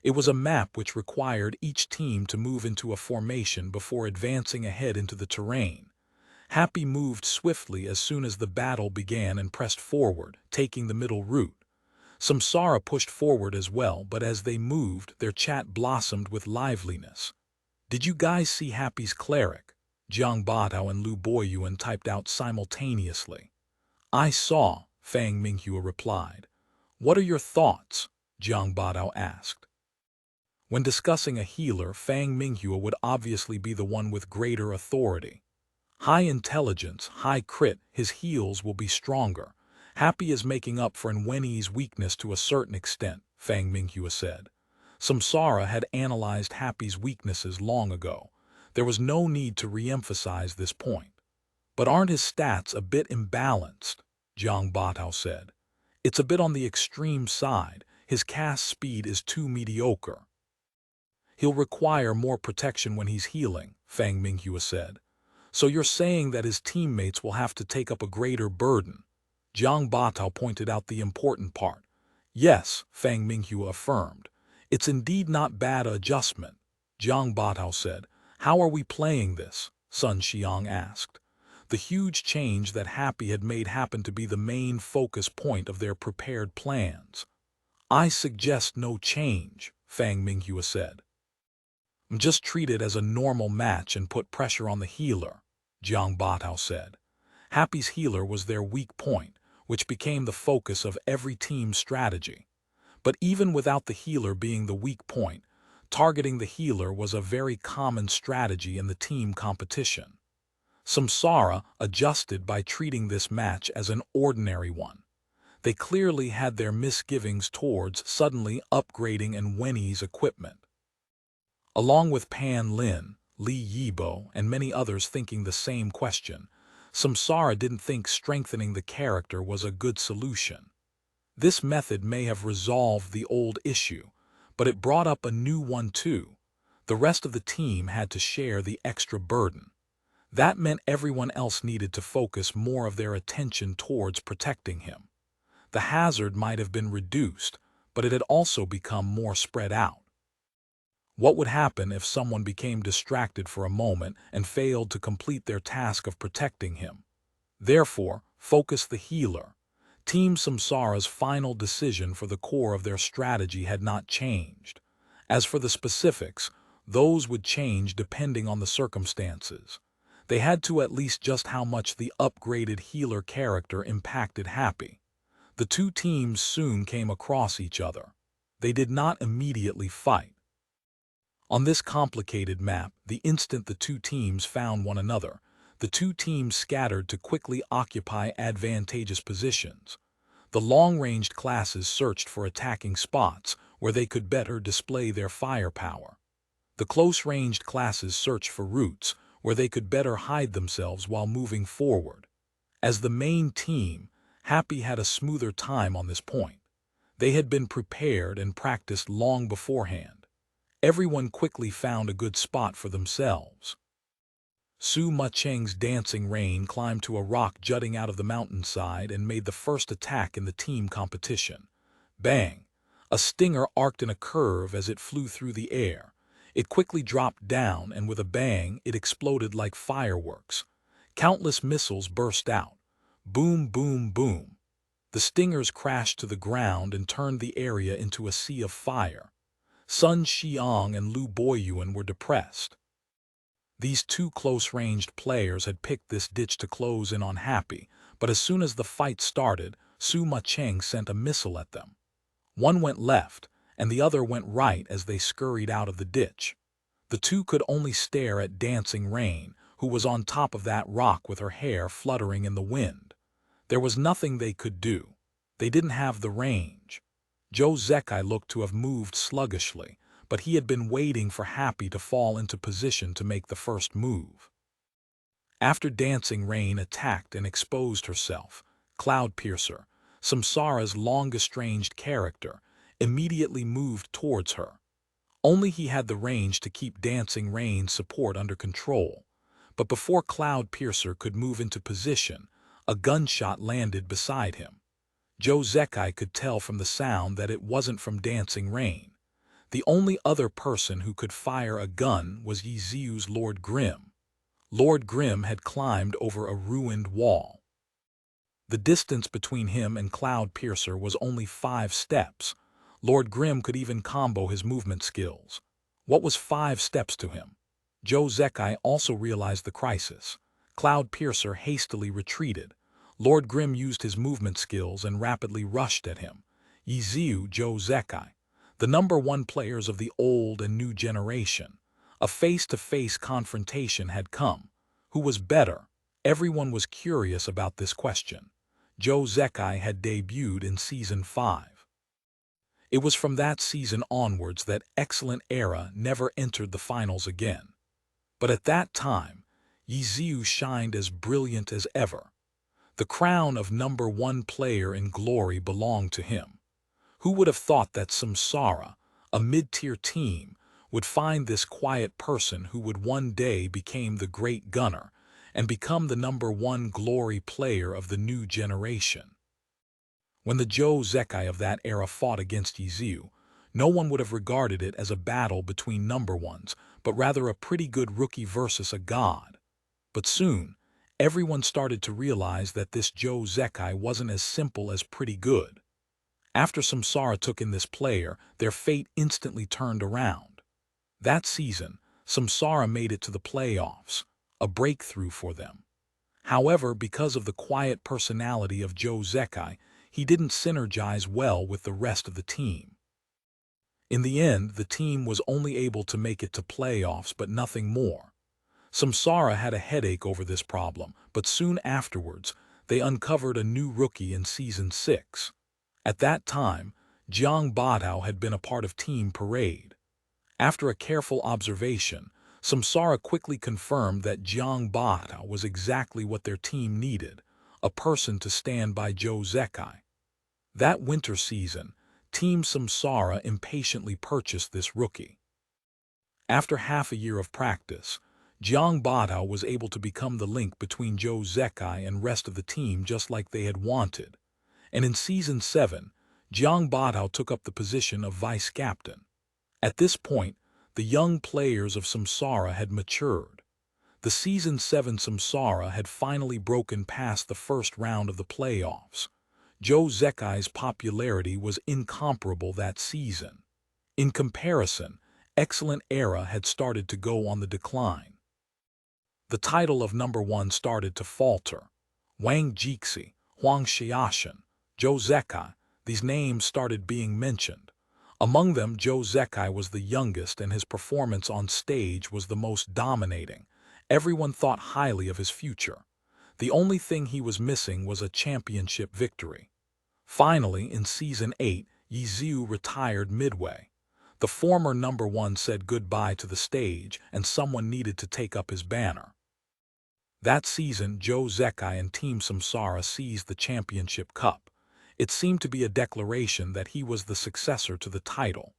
It was a map which required each team to move into a formation before advancing ahead into the terrain. Happy moved swiftly as soon as the battle began and pressed forward, taking the middle route. Samsara pushed forward as well, but as they moved, their chat blossomed with liveliness. "Did you guys see Happy's cleric?" Jiang Batao and Lu Boyuan typed out simultaneously. "I saw," Fang Minghua replied. "What are your thoughts?" Jiang Batao asked. When discussing a healer, Fang Minghua would obviously be the one with greater authority. High intelligence, high crit, his heals will be stronger. Happy is making up for Wenyi's weakness to a certain extent, Fang Minghua said. Samsara had analyzed Happy's weaknesses long ago. There was no need to re-emphasize this point. "But aren't his stats a bit imbalanced?" Jiang Batao said. "It's a bit on the extreme side. His cast speed is too mediocre." "He'll require more protection when he's healing," Fang Minghua said. "So you're saying that his teammates will have to take up a greater burden?" Jiang Batao pointed out the important part. "Yes," Fang Minghua affirmed. "It's indeed not bad adjustment." Jiang Batao said. "How are we playing this?" Sun Xiang asked. The huge change that Happy had made happened to be the main focus point of their prepared plans. "I suggest no change," Fang Minghua said. "Just treat it as a normal match and put pressure on the healer," Jiang Batao said. Happy's healer was their weak point, which became the focus of every team's strategy. But even without the healer being the weak point, targeting the healer was a very common strategy in the team competition. Samsara adjusted by treating this match as an ordinary one. They clearly had their misgivings towards suddenly upgrading and Wenny's equipment. Along with Pan Lin, Li Yibo, and many others thinking the same question, Samsara didn't think strengthening the character was a good solution. This method may have resolved the old issue, but it brought up a new one too. The rest of the team had to share the extra burden. That meant everyone else needed to focus more of their attention towards protecting him. The hazard might have been reduced, but it had also become more spread out. What would happen if someone became distracted for a moment and failed to complete their task of protecting him? Therefore, focus the healer. Team Samsara's final decision for the core of their strategy had not changed. As for the specifics, those would change depending on the circumstances. They had to at least just how much the upgraded healer character impacted Happy. The two teams soon came across each other. They did not immediately fight. On this complicated map, the instant the two teams found one another, the two teams scattered to quickly occupy advantageous positions. The long-ranged classes searched for attacking spots where they could better display their firepower. The close-ranged classes searched for routes where they could better hide themselves while moving forward. As the main team, Happy had a smoother time on this point. They had been prepared and practiced long beforehand. Everyone quickly found a good spot for themselves. Su Macheng's dancing rain climbed to a rock jutting out of the mountainside and made the first attack in the team competition. Bang! A stinger arced in a curve as it flew through the air. It quickly dropped down, and with a bang, it exploded like fireworks. Countless missiles burst out. Boom, boom, boom. The stingers crashed to the ground and turned the area into a sea of fire. Sun Xiang and Lu Boyuan were depressed. These two close-ranged players had picked this ditch to close in on Happy, but as soon as the fight started, Su Macheng sent a missile at them. One went left, and the other went right as they scurried out of the ditch. The two could only stare at Dancing Rain, who was on top of that rock with her hair fluttering in the wind. There was nothing they could do. They didn't have the range. Joe Zekai looked to have moved sluggishly, but he had been waiting for Happy to fall into position to make the first move. After Dancing Rain attacked and exposed herself, Cloudpiercer, Samsara's longest-ranged character, immediately moved towards her. Only he had the range to keep Dancing Rain's support under control. But before Cloudpiercer could move into position, a gunshot landed beside him. Joe Zekai could tell from the sound that it wasn't from Dancing Rain. The only other person who could fire a gun was Yiziu's Lord Grim. Lord Grim had climbed over a ruined wall. The distance between him and Cloudpiercer was only 5 steps. Lord Grim could even combo his movement skills. What was 5 steps to him? Joe Zekai also realized the crisis. Cloudpiercer hastily retreated. Lord Grim used his movement skills and rapidly rushed at him. Yiziu, Joe Zekai, the #1 players of the old and new generation. A face-to-face confrontation had come. Who was better? Everyone was curious about this question. Joe Zekai had debuted in Season 5. It was from that season onwards that Excellent Era never entered the finals again. But at that time, Yiziu shined as brilliant as ever. The crown of #1 player in glory belonged to him. Who would have thought that Samsara, a mid-tier team, would find this quiet person who would one day become the great gunner and become the #1 glory player of the new generation? When the Joe Zekai of that era fought against Yiziu, no one would have regarded it as a battle between #1s, but rather a pretty good rookie versus a god. But soon, everyone started to realize that this Joe Zekai wasn't as simple as pretty good. After Samsara took in this player, their fate instantly turned around. That season, Samsara made it to the playoffs, a breakthrough for them. However, because of the quiet personality of Joe Zekai, he didn't synergize well with the rest of the team. In the end, the team was only able to make it to playoffs but nothing more. Samsara had a headache over this problem, but soon afterwards, they uncovered a new rookie in Season 6. At that time, Jiang Badao had been a part of Team Parade. After a careful observation, Samsara quickly confirmed that Jiang Badao was exactly what their team needed, a person to stand by Zhou Zekai. That winter season, Team Samsara impatiently purchased this rookie. After half a year of practice, Jiang Badao was able to become the link between Zhou Zekai and rest of the team just like they had wanted. And in Season 7, Jiang Badao took up the position of vice-captain. At this point, the young players of Samsara had matured. The Season 7 Samsara had finally broken past the first round of the playoffs. Zhou Zekai's popularity was incomparable that season. In comparison, Excellent Era had started to go on the decline. The title of number 1 started to falter. Wang Jixi, Huang Xiaoshan, Zhou Zekai, these names started being mentioned. Among them, Zhou Zekai was the youngest and his performance on stage was the most dominating. Everyone thought highly of his future. The only thing he was missing was a championship victory. Finally, in Season 8, Yiziu retired midway. The former number 1 said goodbye to the stage and someone needed to take up his banner. That season, Zhou Zekai and Team Samsara seized the championship cup. It seemed to be a declaration that he was the successor to the title.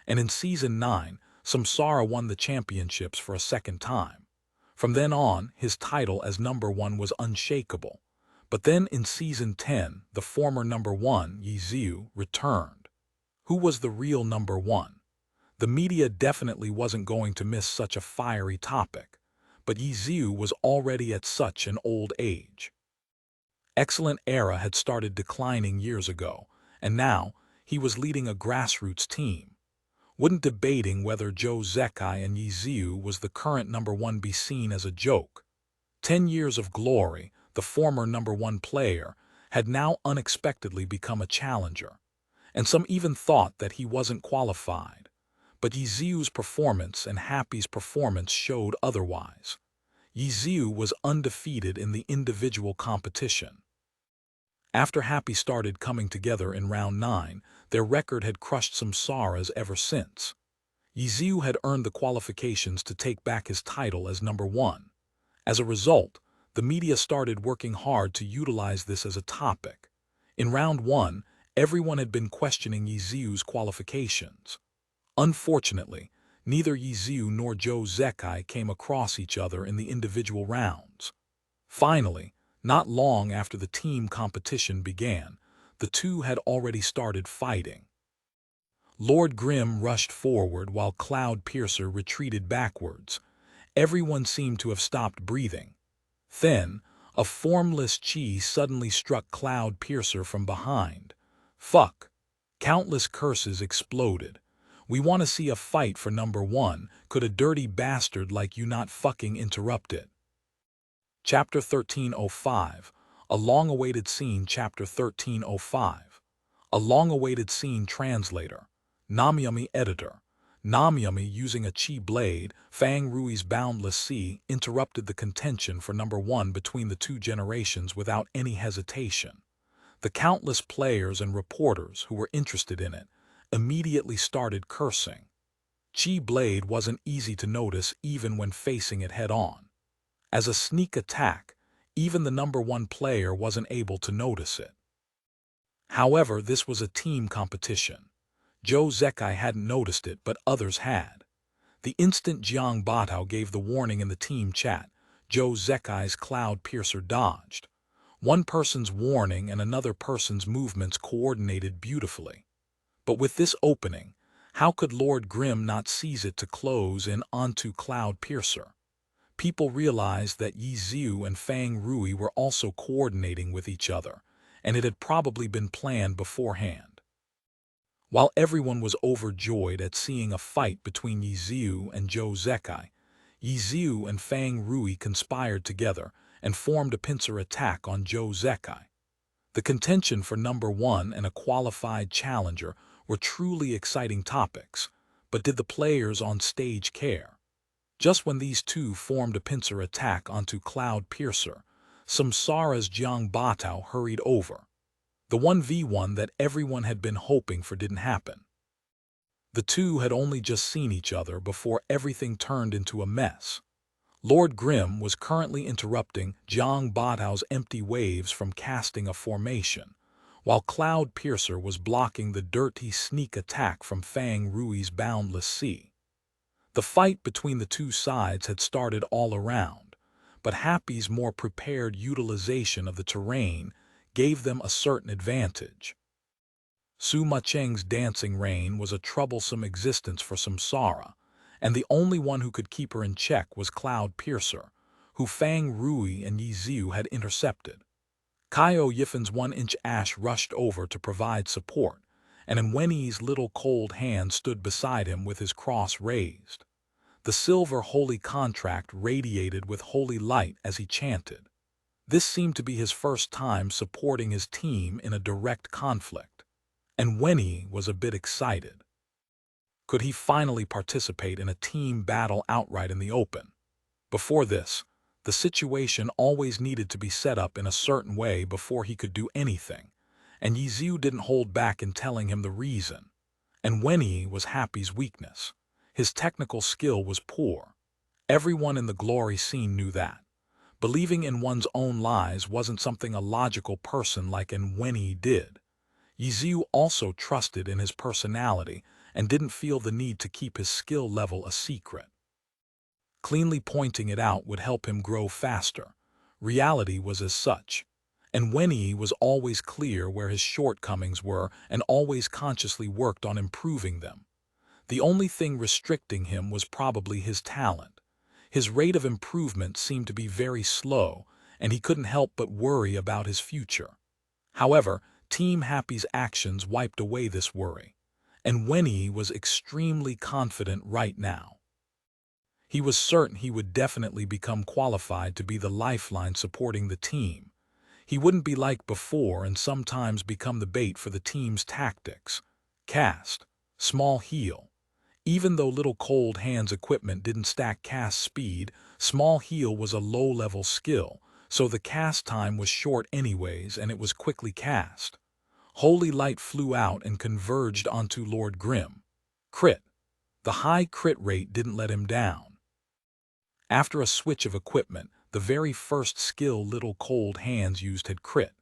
And in Season 9, Samsara won the championships for a second time. From then on, his title as number 1 was unshakable. But then in Season 10, the former number 1, Yiziu, returned. Who was the real number 1? The media definitely wasn't going to miss such a fiery topic. But Yiziu was already at such an old age. Excellent Era had started declining years ago, and now he was leading a grassroots team. Wouldn't debating whether Zhou Zekai and Yiziu was the current number 1 be seen as a joke? 10 years of glory, the former number 1 player, had now unexpectedly become a challenger, and some even thought that he wasn't qualified. But Yiziu's performance and Happy's performance showed otherwise. Yiziu was undefeated in the individual competition. After Happy started coming together in round 9, their record had crushed Samsara's ever since. Yiziu had earned the qualifications to take back his title as number 1. As a result, the media started working hard to utilize this as a topic. In round 1, everyone had been questioning Yiziu's qualifications. Unfortunately, neither Yiziu nor Zhou Zekai came across each other in the individual rounds. Finally, not long after the team competition began, the two had already started fighting. Lord Grimm rushed forward while Cloud Piercer retreated backwards. Everyone seemed to have stopped breathing. Then, a formless chi suddenly struck Cloud Piercer from behind. Fuck! Countless curses exploded. We want to see a fight for number 1. Could a dirty bastard like you not fucking interrupt it? Chapter 1305. A long-awaited scene. Chapter 1305. A long-awaited scene. Translator. Namyami Editor. Namyami, using a chi blade, Fang Rui's boundless sea, interrupted the contention for number 1 between the two generations without any hesitation. The countless players and reporters who were interested in it immediately started cursing. Chi blade wasn't easy to notice even when facing it head-on. As a sneak attack, even the number 1 player wasn't able to notice it. However, this was a team competition. Zhou Zekai hadn't noticed it, but others had. The instant Jiang Badao gave the warning in the team chat, Zhou Zekai's Cloud Piercer dodged. One person's warning and another person's movements coordinated beautifully. But with this opening, how could Lord Grimm not seize it to close in onto Cloud Piercer? People realized that Yiziu and Fang Rui were also coordinating with each other, and it had probably been planned beforehand. While everyone was overjoyed at seeing a fight between Yiziu and Zhou Zekai, Yiziu and Fang Rui conspired together and formed a pincer attack on Zhou Zekai. The contention for number 1 and a qualified challenger were truly exciting topics, but did the players on stage care? Just when these two formed a pincer attack onto Cloud Piercer, Samsara's Jiang Batao hurried over. The 1v1 that everyone had been hoping for didn't happen. The two had only just seen each other before everything turned into a mess. Lord Grimm was currently interrupting Jiang Batao's empty waves from casting a formation, while Cloud Piercer was blocking the dirty sneak attack from Fang Rui's boundless sea. The fight between the two sides had started all around, but Happy's more prepared utilization of the terrain gave them a certain advantage. Su Macheng's dancing rain was a troublesome existence for Samsara, and the only one who could keep her in check was Cloud Piercer, who Fang Rui and Yi Ziu had intercepted. Kaio Yifen's 1-inch ash rushed over to provide support, and Nweni's little cold hand stood beside him with his cross raised. The silver holy contract radiated with holy light as he chanted. This seemed to be his first time supporting his team in a direct conflict, and Nweni was a bit excited. Could he finally participate in a team battle outright in the open? Before this, the situation always needed to be set up in a certain way before he could do anything, and Yi Ziu didn't hold back in telling him the reason. And Nweni was Happy's weakness. His technical skill was poor. Everyone in the glory scene knew that. Believing in one's own lies wasn't something a logical person like Nweni did. Yi Ziu also trusted in his personality and didn't feel the need to keep his skill level a secret. Cleanly pointing it out would help him grow faster. Reality was as such. And Nweni was always clear where his shortcomings were and always consciously worked on improving them. The only thing restricting him was probably his talent. His rate of improvement seemed to be very slow, and he couldn't help but worry about his future. However, Team Happy's actions wiped away this worry, and Nweni was extremely confident right now. He was certain he would definitely become qualified to be the lifeline supporting the team. He wouldn't be like before and sometimes become the bait for the team's tactics. Cast, small heal. Even though Little Cold Hand's equipment didn't stack cast speed, small heal was a low-level skill, so the cast time was short anyways and it was quickly cast. Holy Light flew out and converged onto Lord Grimm. Crit. The high crit rate didn't let him down. After a switch of equipment, the very first skill Little Cold Hands used had crit.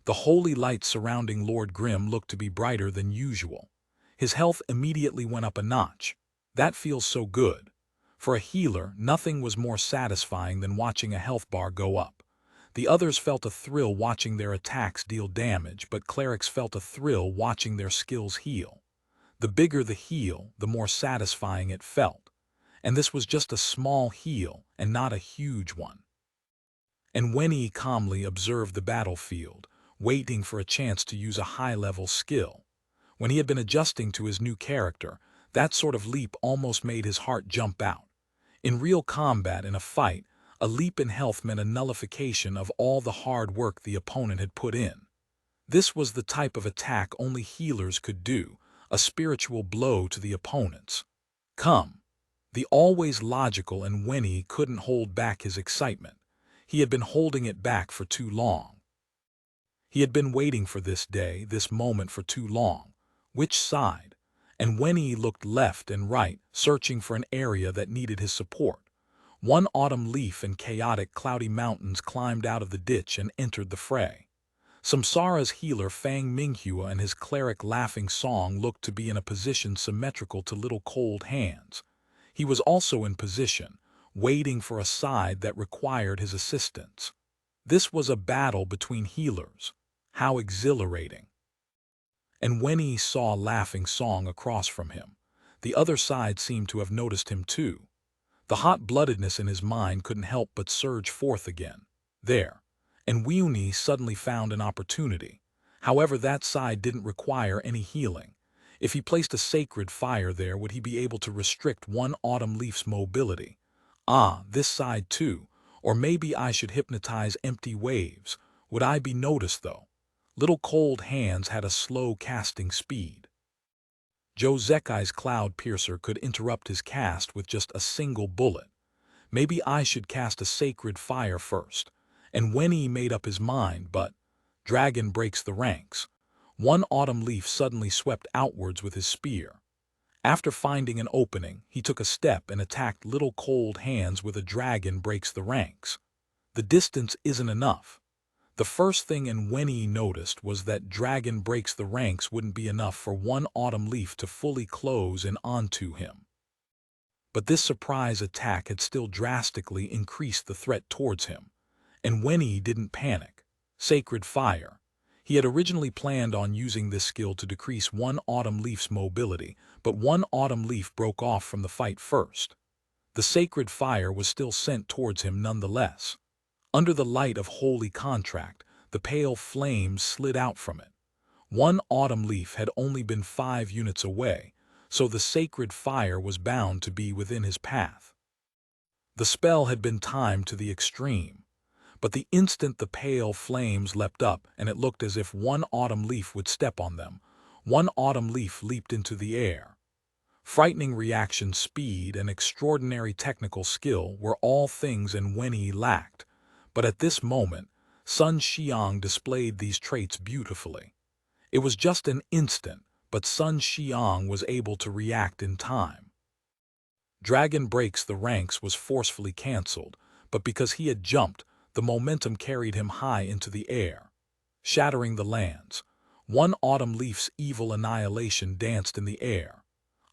The holy light surrounding Lord Grimm looked to be brighter than usual. His health immediately went up a notch. That feels so good. For a healer, nothing was more satisfying than watching a health bar go up. The others felt a thrill watching their attacks deal damage, but clerics felt a thrill watching their skills heal. The bigger the heal, the more satisfying it felt. And this was just a small heal and not a huge one. And Nweni calmly observed the battlefield, waiting for a chance to use a high-level skill. When he had been adjusting to his new character, that sort of leap almost made his heart jump out. In real combat in a fight, a leap in health meant a nullification of all the hard work the opponent had put in. This was the type of attack only healers could do, a spiritual blow to the opponents. Come. The always logical and Nweni couldn't hold back his excitement. He had been holding it back for too long. He had been waiting for this day, this moment for too long. Which side? And Nweni looked left and right, searching for an area that needed his support. One autumn leaf and chaotic cloudy mountains climbed out of the ditch and entered the fray. Samsara's healer Fang Minghua and his cleric Laughing Song looked to be in a position symmetrical to Little Cold Hands. He was also in position, waiting for a side that required his assistance. This was a battle between healers. How exhilarating. And when he saw Laughing Song across from him, the other side seemed to have noticed him too. The hot-bloodedness in his mind couldn't help but surge forth again. There. And Wiuni suddenly found an opportunity. However, that side didn't require any healing. If he placed a sacred fire there, would he be able to restrict one autumn leaf's mobility? Ah, this side too. Or maybe I should hypnotize empty waves. Would I be noticed, though? Little Cold Hands had a slow casting speed. Joe Zekai's Cloud Piercer could interrupt his cast with just a single bullet. Maybe I should cast a sacred fire first. And Wen-Yi made up his mind, but Dragon breaks the ranks. One autumn leaf suddenly swept outwards with his spear. After finding an opening, he took a step and attacked Little Cold Hands with a Dragon breaks the ranks. The distance isn't enough. The first thing Wen-Yi noticed was that Dragon breaks the ranks wouldn't be enough for one autumn leaf to fully close in onto him. But this surprise attack had still drastically increased the threat towards him. And Wen-Yi didn't panic. Sacred Fire. He had originally planned on using this skill to decrease one autumn leaf's mobility, but one autumn leaf broke off from the fight first. The Sacred Fire was still sent towards him nonetheless. Under the light of holy contract, the pale flames slid out from it. One autumn leaf had only been 5 units away, so the Sacred Fire was bound to be within his path. The spell had been timed to the extreme. But the instant the pale flames leapt up and it looked as if one autumn leaf would step on them, one autumn leaf leaped into the air. Frightening reaction speed and extraordinary technical skill were all things Wen-Yi lacked, but at this moment, Sun Xiang displayed these traits beautifully. It was just an instant, but Sun Xiang was able to react in time. Dragon breaks the ranks was forcefully cancelled, but because he had jumped, the momentum carried him high into the air, shattering the lands. One autumn leaf's evil annihilation danced in the air.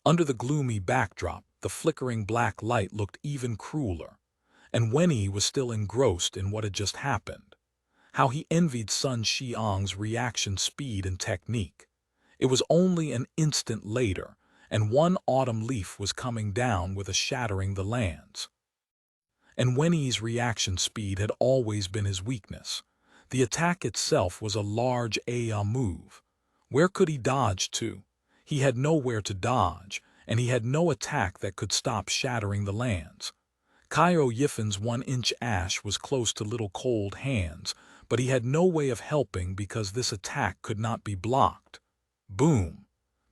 Under the gloomy backdrop, the flickering black light looked even crueler, and Wen-Yi was still engrossed in what had just happened. How he envied Sun Xiang's reaction speed and technique. It was only an instant later, and one autumn leaf was coming down with a shattering the lands. And Wen-Yi's reaction speed had always been his weakness. The attack itself was a large AI move. Where could he dodge to? He had nowhere to dodge, and he had no attack that could stop shattering the lands. Caio Yifen's 1-inch ash was close to Little Cold Hands, but he had no way of helping because this attack could not be blocked. Boom!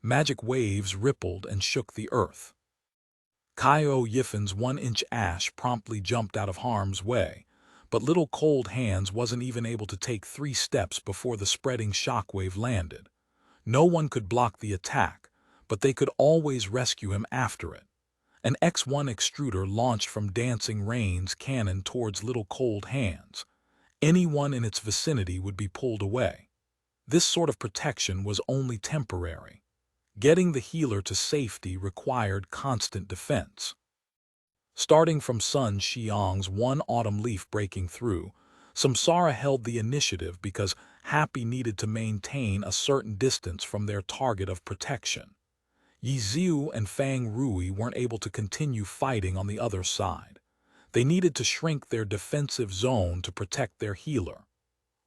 Magic waves rippled and shook the earth. Caio Yifen's 1-inch ash promptly jumped out of harm's way, but Little Cold Hands wasn't even able to take 3 steps before the spreading shockwave landed. No one could block the attack, but they could always rescue him after it. An X1 extruder launched from Dancing Rain's cannon towards Little Cold Hands. Anyone in its vicinity would be pulled away. This sort of protection was only temporary. Getting the healer to safety required constant defense. Starting from Sun Xiang's one autumn leaf breaking through, Samsara held the initiative because Happy needed to maintain a certain distance from their target of protection. Yiziu and Fang Rui weren't able to continue fighting on the other side. They needed to shrink their defensive zone to protect their healer.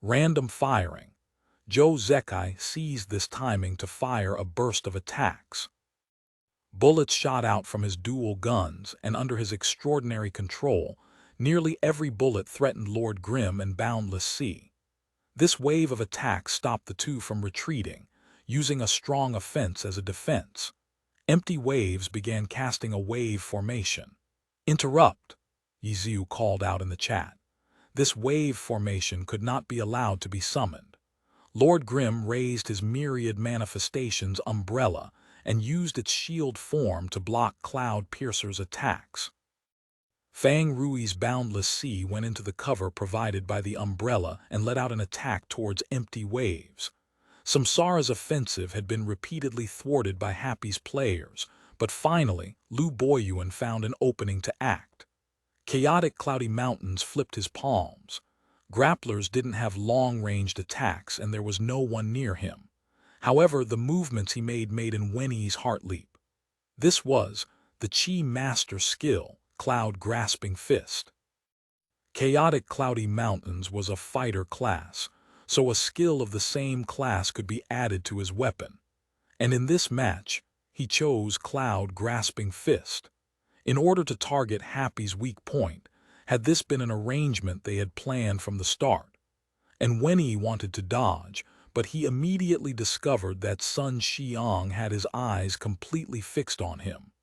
Random firing. Zhou Zekai seized this timing to fire a burst of attacks. Bullets shot out from his dual guns, and under his extraordinary control, nearly every bullet threatened Lord Grimm and Boundless Sea. This wave of attacks stopped the two from retreating, using a strong offense as a defense. Empty waves began casting a wave formation. "Interrupt," Yiziu called out in the chat. This wave formation could not be allowed to be summoned. Lord Grimm raised his myriad manifestations umbrella and used its shield form to block Cloud Piercer's attacks. Fang Rui's Boundless Sea went into the cover provided by the umbrella and let out an attack towards empty waves. Samsara's offensive had been repeatedly thwarted by Happy's players, but finally, Lu Boyuan found an opening to act. Chaotic Cloudy Mountains flipped his palms. Grapplers didn't have long-ranged attacks, and there was no one near him. However, the movements he made in Wen-Yi's heart leap. This was the Chi Master skill, Cloud Grasping Fist. Chaotic Cloudy Mountains was a fighter class, so a skill of the same class could be added to his weapon. And in this match, he chose Cloud Grasping Fist. In order to target Happy's weak point, had this been an arrangement they had planned from the start. And Wen-Yi wanted to dodge, but he immediately discovered that Sun Xiang had his eyes completely fixed on him.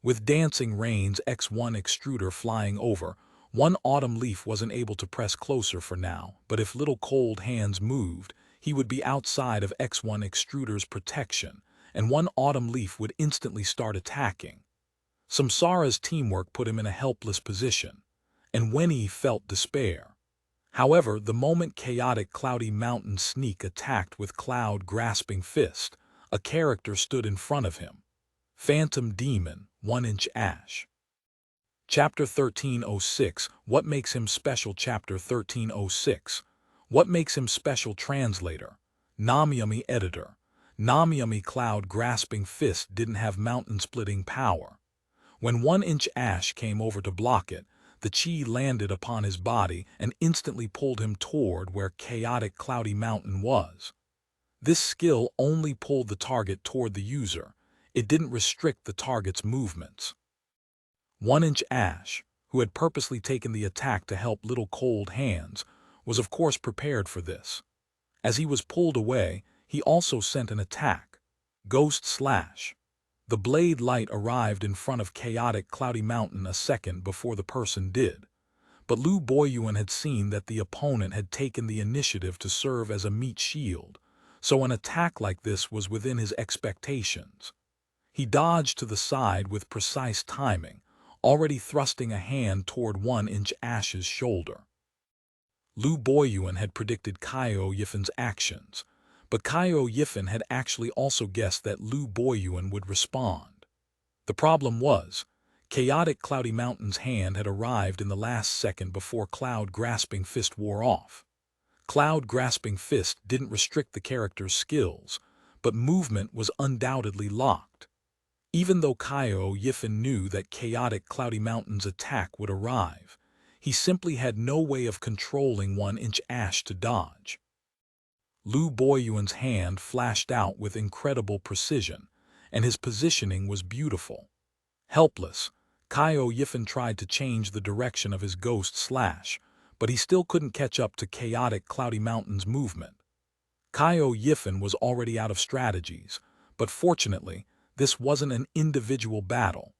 With Dancing Rain's X1 extruder flying over, one autumn leaf wasn't able to press closer for now, but if Little Cold Hands moved, he would be outside of X1 extruder's protection, and one autumn leaf would instantly start attacking. Samsara's teamwork put him in a helpless position, and Wenny felt despair. However, the moment chaotic Cloudy Mountain Sneak attacked with cloud-grasping fist, a character stood in front of him. Phantom Demon, 1-inch Ash. Chapter 1306, What Makes Him Special? Chapter 1306, What Makes Him Special? Translator. Namiyami Editor. Namiyami Cloud-Grasping Fist didn't have mountain-splitting power. When 1-inch Ash came over to block it, the chi landed upon his body and instantly pulled him toward where chaotic Cloudy Mountain was. This skill only pulled the target toward the user. It didn't restrict the target's movements. 1-inch Ash, who had purposely taken the attack to help Little Cold Hands, was of course prepared for this. As he was pulled away, he also sent an attack. Ghost Slash. The blade light arrived in front of chaotic Cloudy Mountain a second before the person did. But Lu Boyuan had seen that the opponent had taken the initiative to serve as a meat shield, so an attack like this was within his expectations. He dodged to the side with precise timing, already thrusting a hand toward 1-inch Ash's shoulder. Lu Boyuan had predicted Kaio Yifen's actions, but Kaio Yifen had actually also guessed that Lu Boyuan would respond. The problem was, chaotic Cloudy Mountain's hand had arrived in the last second before Cloud-Grasping Fist wore off. Cloud-Grasping Fist didn't restrict the character's skills, but movement was undoubtedly locked. Even though Kaio Yifen knew that chaotic Cloudy Mountain's attack would arrive, he simply had no way of controlling 1-inch Ash to dodge. Lu Boyuan's hand flashed out with incredible precision, and his positioning was beautiful. Helpless, Kaio Yifen tried to change the direction of his Ghost Slash, but he still couldn't catch up to chaotic Cloudy Mountain's movement. Kaio Yifen was already out of strategies, but fortunately, this wasn't an individual battle.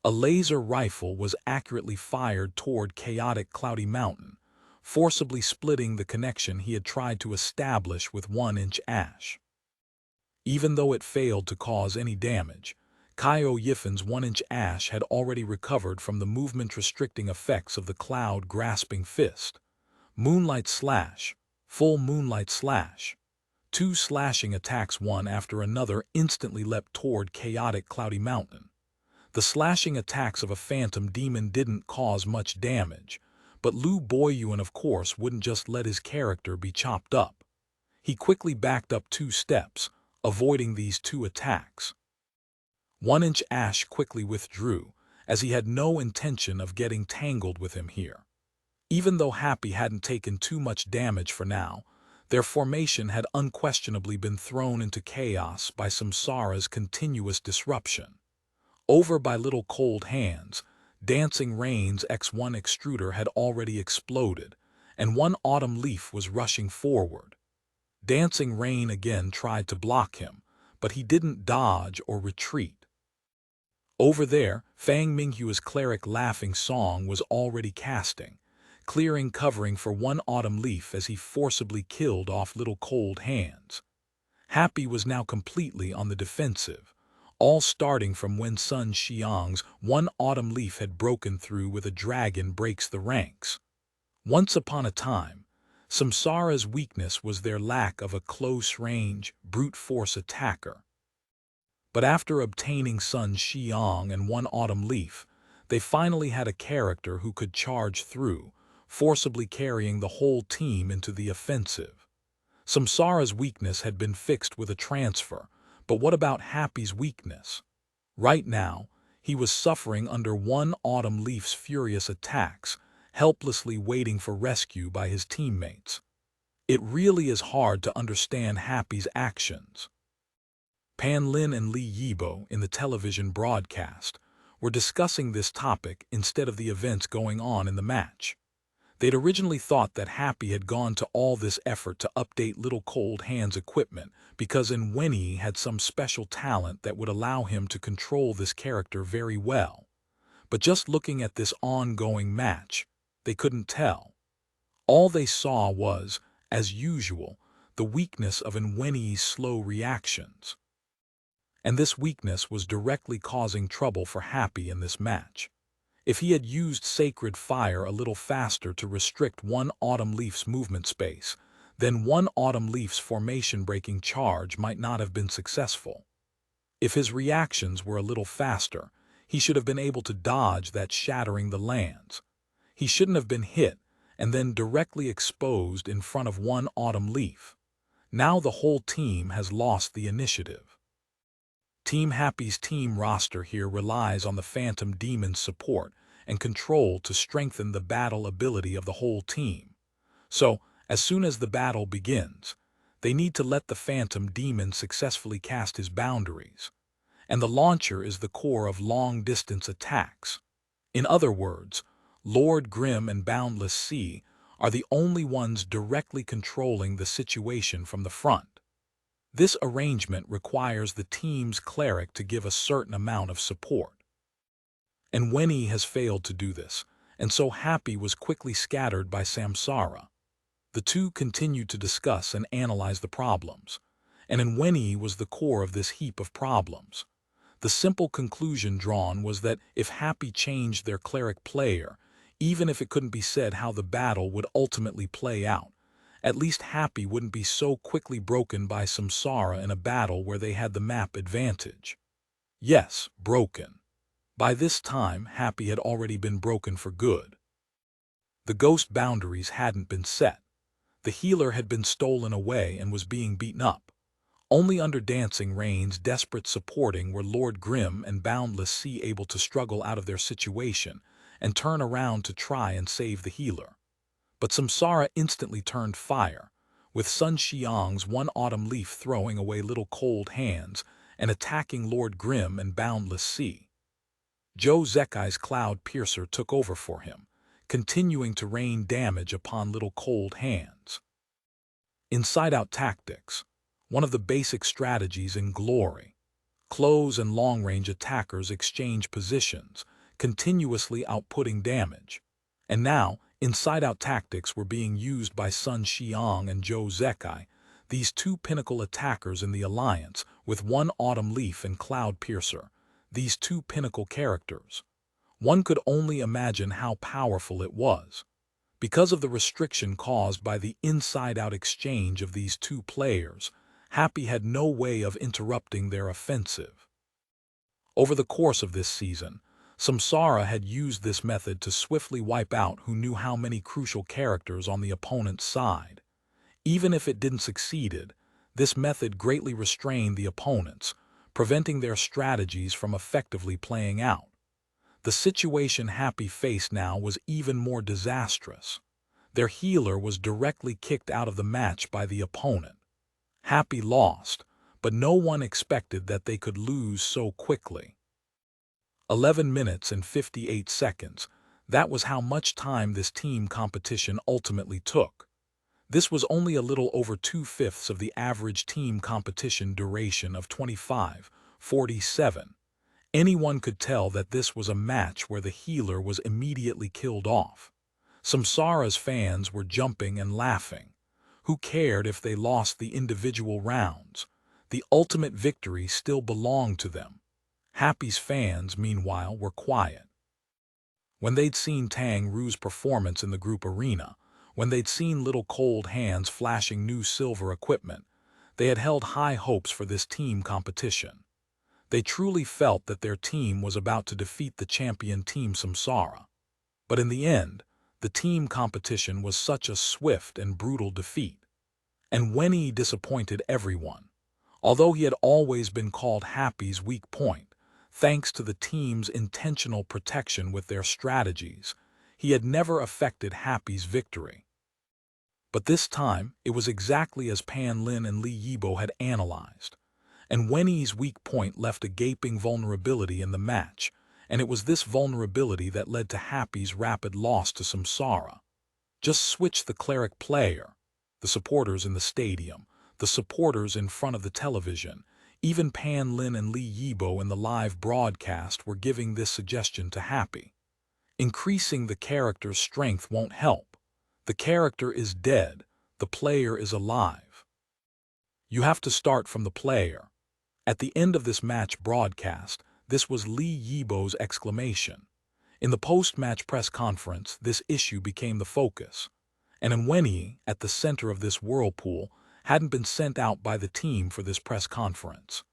A laser rifle was accurately fired toward chaotic Cloudy Mountain, forcibly splitting the connection he had tried to establish with 1-inch Ash. Even though it failed to cause any damage, Kaio Yifen's 1-inch Ash had already recovered from the movement-restricting effects of the Cloud-Grasping Fist. Moonlight Slash, Full Moonlight Slash. Two slashing attacks one after another instantly leapt toward chaotic Cloudy Mountain. The slashing attacks of a phantom demon didn't cause much damage, but Lu Boyuan of course wouldn't just let his character be chopped up. He quickly backed up 2 steps, avoiding these 2 attacks. 1-inch Ash quickly withdrew, as he had no intention of getting tangled with him here. Even though Happy hadn't taken too much damage for now, their formation had unquestionably been thrown into chaos by Samsara's continuous disruption. Over by Little Cold Hands, Dancing Rain's X1 extruder had already exploded, and one autumn leaf was rushing forward. Dancing Rain again tried to block him, but he didn't dodge or retreat. Over there, Fang Minghua's cleric Laughing Song was already casting, clearing covering for one autumn leaf as he forcibly killed off Little Cold Hands. Happy was now completely on the defensive, all starting from when Sun Xiang's one autumn leaf had broken through with a dragon breaks the ranks. Once upon a time, Samsara's weakness was their lack of a close-range, brute-force attacker. But after obtaining Sun Xiang and one autumn leaf, they finally had a character who could charge through, forcibly carrying the whole team into the offensive. Samsara's weakness had been fixed with a transfer, but what about Happy's weakness? Right now, he was suffering under one autumn leaf's furious attacks, helplessly waiting for rescue by his teammates. It really is hard to understand Happy's actions. Pan Lin and Li Yibo in the television broadcast were discussing this topic instead of the events going on in the match. They'd originally thought that Happy had gone to all this effort to update Little Cold Hand's equipment because Wenyi had some special talent that would allow him to control this character very well. But just looking at this ongoing match, they couldn't tell. All they saw was, as usual, the weakness of Wenyi's slow reactions. And this weakness was directly causing trouble for Happy in this match. If he had used Sacred Fire a little faster to restrict one autumn leaf's movement space, then one autumn leaf's formation-breaking charge might not have been successful. If his reactions were a little faster, he should have been able to dodge that shattering the lands. He shouldn't have been hit and then directly exposed in front of one autumn leaf. Now the whole team has lost the initiative. Team Happy's team roster here relies on the Phantom Demon's support and control to strengthen the battle ability of the whole team. So, as soon as the battle begins, they need to let the Phantom Demon successfully cast his boundaries. And the launcher is the core of long-distance attacks. In other words, Lord Grim and Boundless Sea are the only ones directly controlling the situation from the front. This arrangement requires the team's cleric to give a certain amount of support. And Wenyi has failed to do this, and so Happy was quickly scattered by Samsara. The two continued to discuss and analyze the problems, and Wenyi was the core of this heap of problems. The simple conclusion drawn was that if Happy changed their cleric player, even if it couldn't be said how the battle would ultimately play out, at least Happy wouldn't be so quickly broken by Samsara in a battle where they had the map advantage. Yes, broken. By this time, Happy had already been broken for good. The ghost boundaries hadn't been set. The healer had been stolen away and was being beaten up. Only under Dancing Rain's desperate supporting were Lord Grim and Boundless Sea able to struggle out of their situation and turn around to try and save the healer. But Samsara instantly turned fire, with Sun Xiang's one autumn leaf throwing away Little Cold Hands and attacking Lord Grim and Boundless Sea. Zhou Zekai's Cloud Piercer took over for him, continuing to rain damage upon Little Cold Hands. Inside-out tactics, one of the basic strategies in Glory. Close and long-range attackers exchange positions, continuously outputting damage. And now, inside-out tactics were being used by Sun Xiang and Zhou Zekai, these two pinnacle attackers in the alliance, with one autumn leaf and Cloud Piercer, these two pinnacle characters. One could only imagine how powerful it was. Because of the restriction caused by the inside-out exchange of these two players, Happy had no way of interrupting their offensive. Over the course of this season, Samsara had used this method to swiftly wipe out who knew how many crucial characters on the opponent's side. Even if it didn't succeed, this method greatly restrained the opponents, preventing their strategies from effectively playing out. The situation Happy faced now was even more disastrous. Their healer was directly kicked out of the match by the opponent. Happy lost, but no one expected that they could lose so quickly. 11 minutes and 58 seconds, that was how much time this team competition ultimately took. This was only a little over 2/5 of the average team competition duration of 25:47. Anyone could tell that this was a match where the healer was immediately killed off. Samsara's fans were jumping and laughing. Who cared if they lost the individual rounds? The ultimate victory still belonged to them. Happy's fans, meanwhile, were quiet. When they'd seen Tang Ru's performance in the group arena, when they'd seen Little Cold Hands flashing new silver equipment, they had held high hopes for this team competition. They truly felt that their team was about to defeat the champion Team Samsara. But in the end, the team competition was such a swift and brutal defeat. And Wenyi disappointed everyone. Although he had always been called Happy's weak point, thanks to the team's intentional protection with their strategies, he had never affected Happy's victory. But this time, it was exactly as Pan Lin and Li Yibo had analyzed. And Wenyi's weak point left a gaping vulnerability in the match, and it was this vulnerability that led to Happy's rapid loss to Samsara. Just switch the cleric player. The supporters in the stadium, the supporters in front of the television, even Pan Lin and Li Yibo in the live broadcast were giving this suggestion to Happy. Increasing the character's strength won't help. The character is dead, the player is alive. You have to start from the player. At the end of this match broadcast, this was Li Yibo's exclamation. In the post-match press conference, this issue became the focus. And Nwenyi, at the center of this whirlpool, hadn't been sent out by the team for this press conference.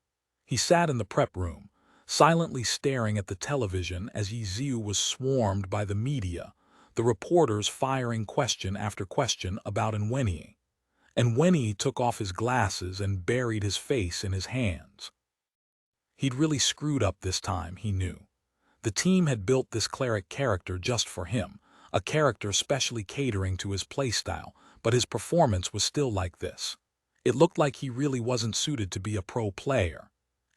He sat in the prep room, silently staring at the television as Yiziu was swarmed by the media, the reporters firing question after question about Nwenyi. Nwenyi took off his glasses and buried his face in his hands. He'd really screwed up this time, he knew. The team had built this cleric character just for him, a character specially catering to his playstyle, but his performance was still like this. It looked like he really wasn't suited to be a pro player.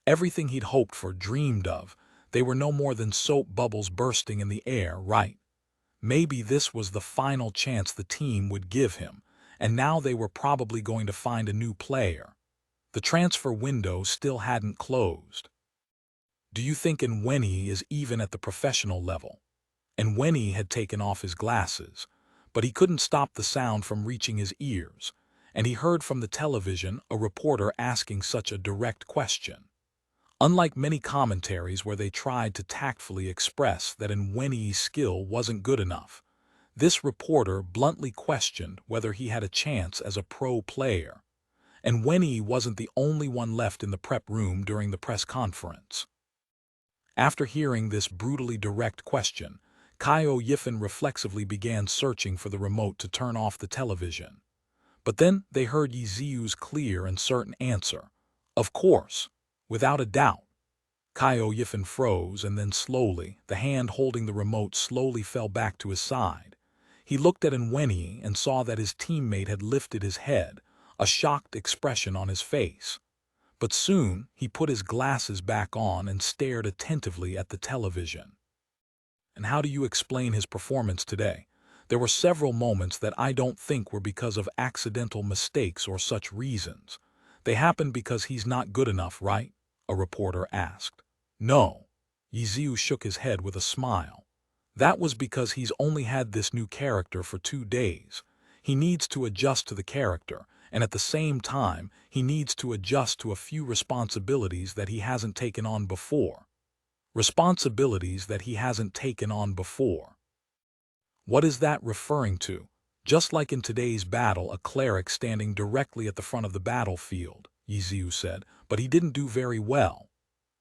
Everything he'd hoped for, dreamed of, they were no more than soap bubbles bursting in the air, right? Maybe this was the final chance the team would give him, and now they were probably going to find a new player. The transfer window still hadn't closed. Do you think Nwenyi is even at the professional level? Nwenyi had taken off his glasses, but he couldn't stop the sound from reaching his ears, and he heard from the television a reporter asking such a direct question. Unlike many commentaries where they tried to tactfully express that Nwenyi's skill wasn't good enough, this reporter bluntly questioned whether he had a chance as a pro player. Nwenyi wasn't the only one left in the prep room during the press conference. After hearing this brutally direct question, Kaio Yifan reflexively began searching for the remote to turn off the television. But then they heard Yiziu's clear and certain answer. Of course, without a doubt. Kaio Yifan froze, and then slowly, the hand holding the remote slowly fell back to his side. He looked at Nwenyi and saw that his teammate had lifted his head, a shocked expression on his face. But soon, he put his glasses back on and stared attentively at the television. And how do you explain his performance today? There were several moments that I don't think were because of accidental mistakes or such reasons. They happened because he's not good enough, right? A reporter asked. No. Yiziu shook his head with a smile. That was because he's only had this new character for 2 days. He needs to adjust to the character, and at the same time, he needs to adjust to a few responsibilities that he hasn't taken on before. Responsibilities that he hasn't taken on before. What is that referring to? Just like in today's battle, a cleric standing directly at the front of the battlefield, Yiziu said, but he didn't do very well.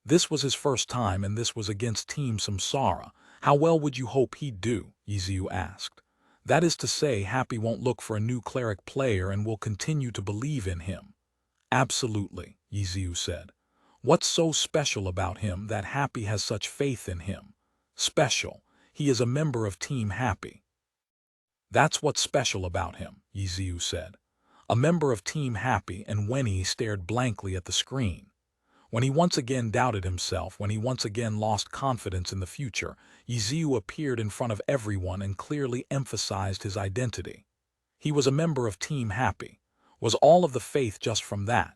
This was his first time, and this was against Team Samsara. How well would you hope he'd do? Yiziu asked. That is to say, Happy won't look for a new cleric player and will continue to believe in him. Absolutely, Yiziu said. What's so special about him that Happy has such faith in him? Special. He is a member of Team Happy. That's what's special about him, Yiziu said. A member of Team Happy, and Nwenyi stared blankly at the screen. When he once again doubted himself, when he once again lost confidence in the future, Yiziu appeared in front of everyone and clearly emphasized his identity. He was a member of Team Happy. Was all of the faith just from that?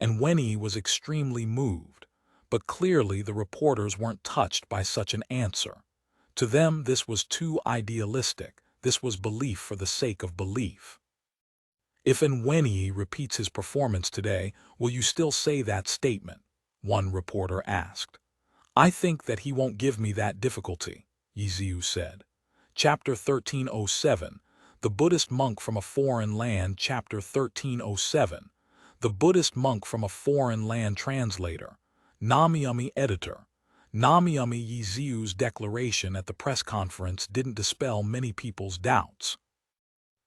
And Nwenyi was extremely moved. But clearly the reporters weren't touched by such an answer. To them, this was too idealistic. This was belief for the sake of belief. If Nwenyi repeats his performance today, will you still say that statement? One reporter asked. I think that he won't give me that difficulty, Yiziu said. Chapter 1307, The Buddhist Monk from a Foreign Land. Chapter 1307, The Buddhist Monk from a Foreign Land. Translator. Namiyami Editor. Namiyami. Yiziu's declaration at the press conference didn't dispel many people's doubts.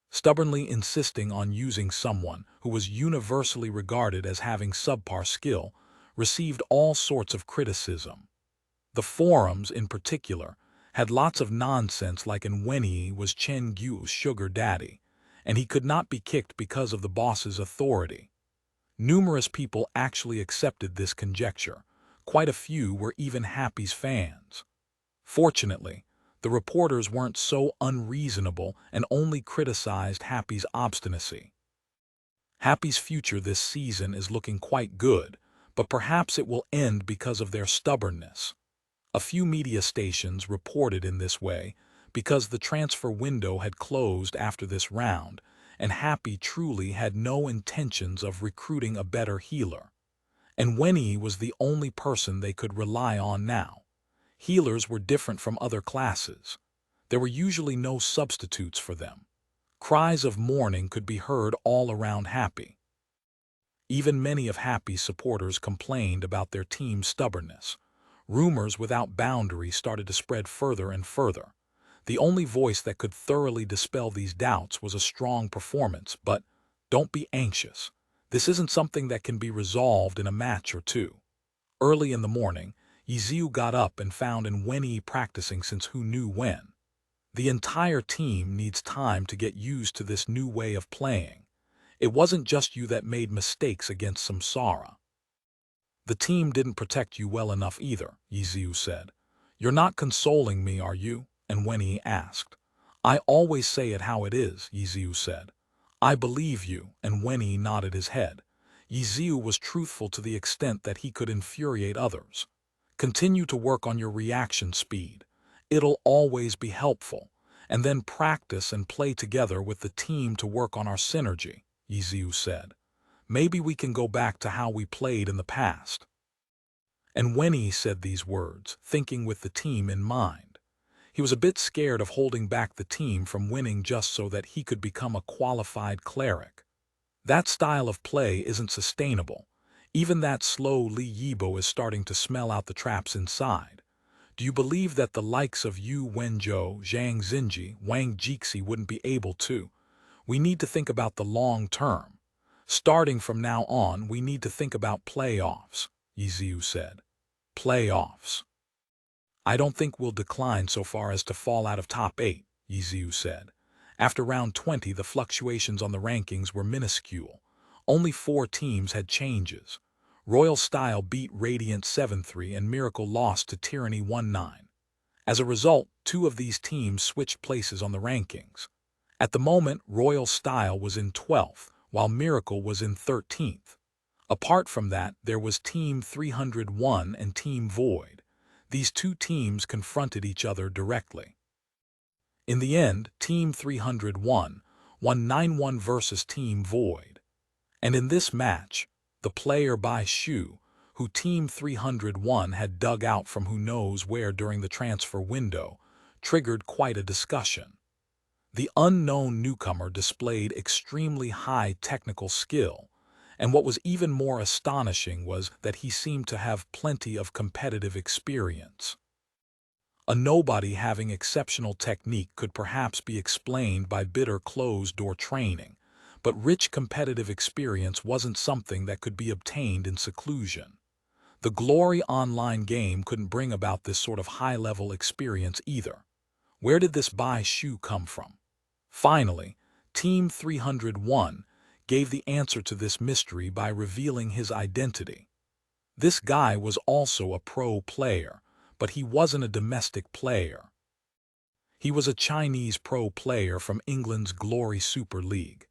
Stubbornly insisting on using someone who was universally regarded as having subpar skill, received all sorts of criticism. The forums, in particular, had lots of nonsense like Nwenyi was Chen Gu's sugar daddy, and he could not be kicked because of the boss's authority. Numerous people actually accepted this conjecture. Quite a few were even Happy's fans. Fortunately, The reporters weren't so unreasonable and only criticized Happy's obstinacy. Happy's future this season is looking quite good, but perhaps it will end because of their stubbornness. A few media stations reported in this way because the transfer window had closed after this round, and Happy truly had no intentions of recruiting a better healer. And Wenyi was the only person they could rely on now. Healers were different from other classes. There were usually no substitutes for them. Cries of mourning could be heard all around Happy. Even many of Happy's supporters complained about their team's stubbornness. Rumors without boundary started to spread further and further. The only voice that could thoroughly dispel these doubts was a strong performance, but don't be anxious. This isn't something that can be resolved in a match or two. Early in the morning, Yiziu got up and found Wenyi practicing since who knew when. The entire team needs time to get used to this new way of playing. It wasn't just you that made mistakes against Samsara. The team didn't protect you well enough either, Yiziu said. You're not consoling me, are you? And Wenyi asked. I always say it how it is, Yiziu said. I believe you, and Wenyi nodded his head. Yiziu was truthful to the extent that he could infuriate others. Continue to work on your reaction speed. It'll always be helpful. And then practice and play together with the team to work on our synergy, Yiziu said. Maybe we can go back to how we played in the past. And Wenyi said these words, thinking with the team in mind. He was a bit scared of holding back the team from winning just so that he could become a qualified cleric. That style of play isn't sustainable. Even that slow Li Yibo is starting to smell out the traps inside. Do you believe that the likes of Yu Wenzhou, Zhang Xinji, Wang Jixi wouldn't be able to? We need to think about the long term. Starting from now on, we need to think about playoffs, Yiziu said. Playoffs. I don't think we'll decline so far as to fall out of top 8, Yiziu said. After round 20, the fluctuations on the rankings were minuscule. Only 4 teams had changes. Royal Style beat Radiant 7-3 and Miracle lost to Tyranny 1-9. As a result, 2 of these teams switched places on the rankings. At the moment, Royal Style was in 12th, while Miracle was in 13th. Apart from that, there was Team 301 and Team Void. These 2 teams confronted each other directly. In the end, Team 301 won 9-1 versus Team Void. And in this match, the player Bai Shu, who Team 301 had dug out from who knows where during the transfer window, triggered quite a discussion. The unknown newcomer displayed extremely high technical skill, and what was even more astonishing was that he seemed to have plenty of competitive experience. A nobody having exceptional technique could perhaps be explained by bitter closed-door training, but rich competitive experience wasn't something that could be obtained in seclusion. The Glory online game couldn't bring about this sort of high-level experience either. Where did this Bai Shu come from? Finally, Team 301 gave the answer to this mystery by revealing his identity. This guy was also a pro player, but he wasn't a domestic player. He was a Chinese pro player from England's Glory Super League.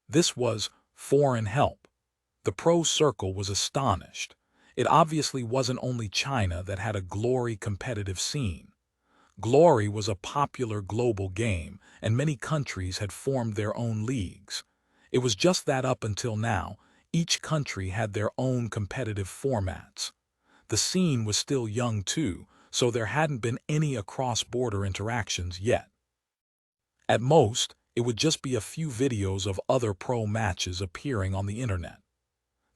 This was foreign help. The pro circle was astonished. It obviously wasn't only China that had a Glory competitive scene. Glory was a popular global game, and many countries had formed their own leagues. It was just that up until now, each country had their own competitive formats. The scene was still young too, so there hadn't been any across-border interactions yet. At most, it would just be a few videos of other pro matches appearing on the internet.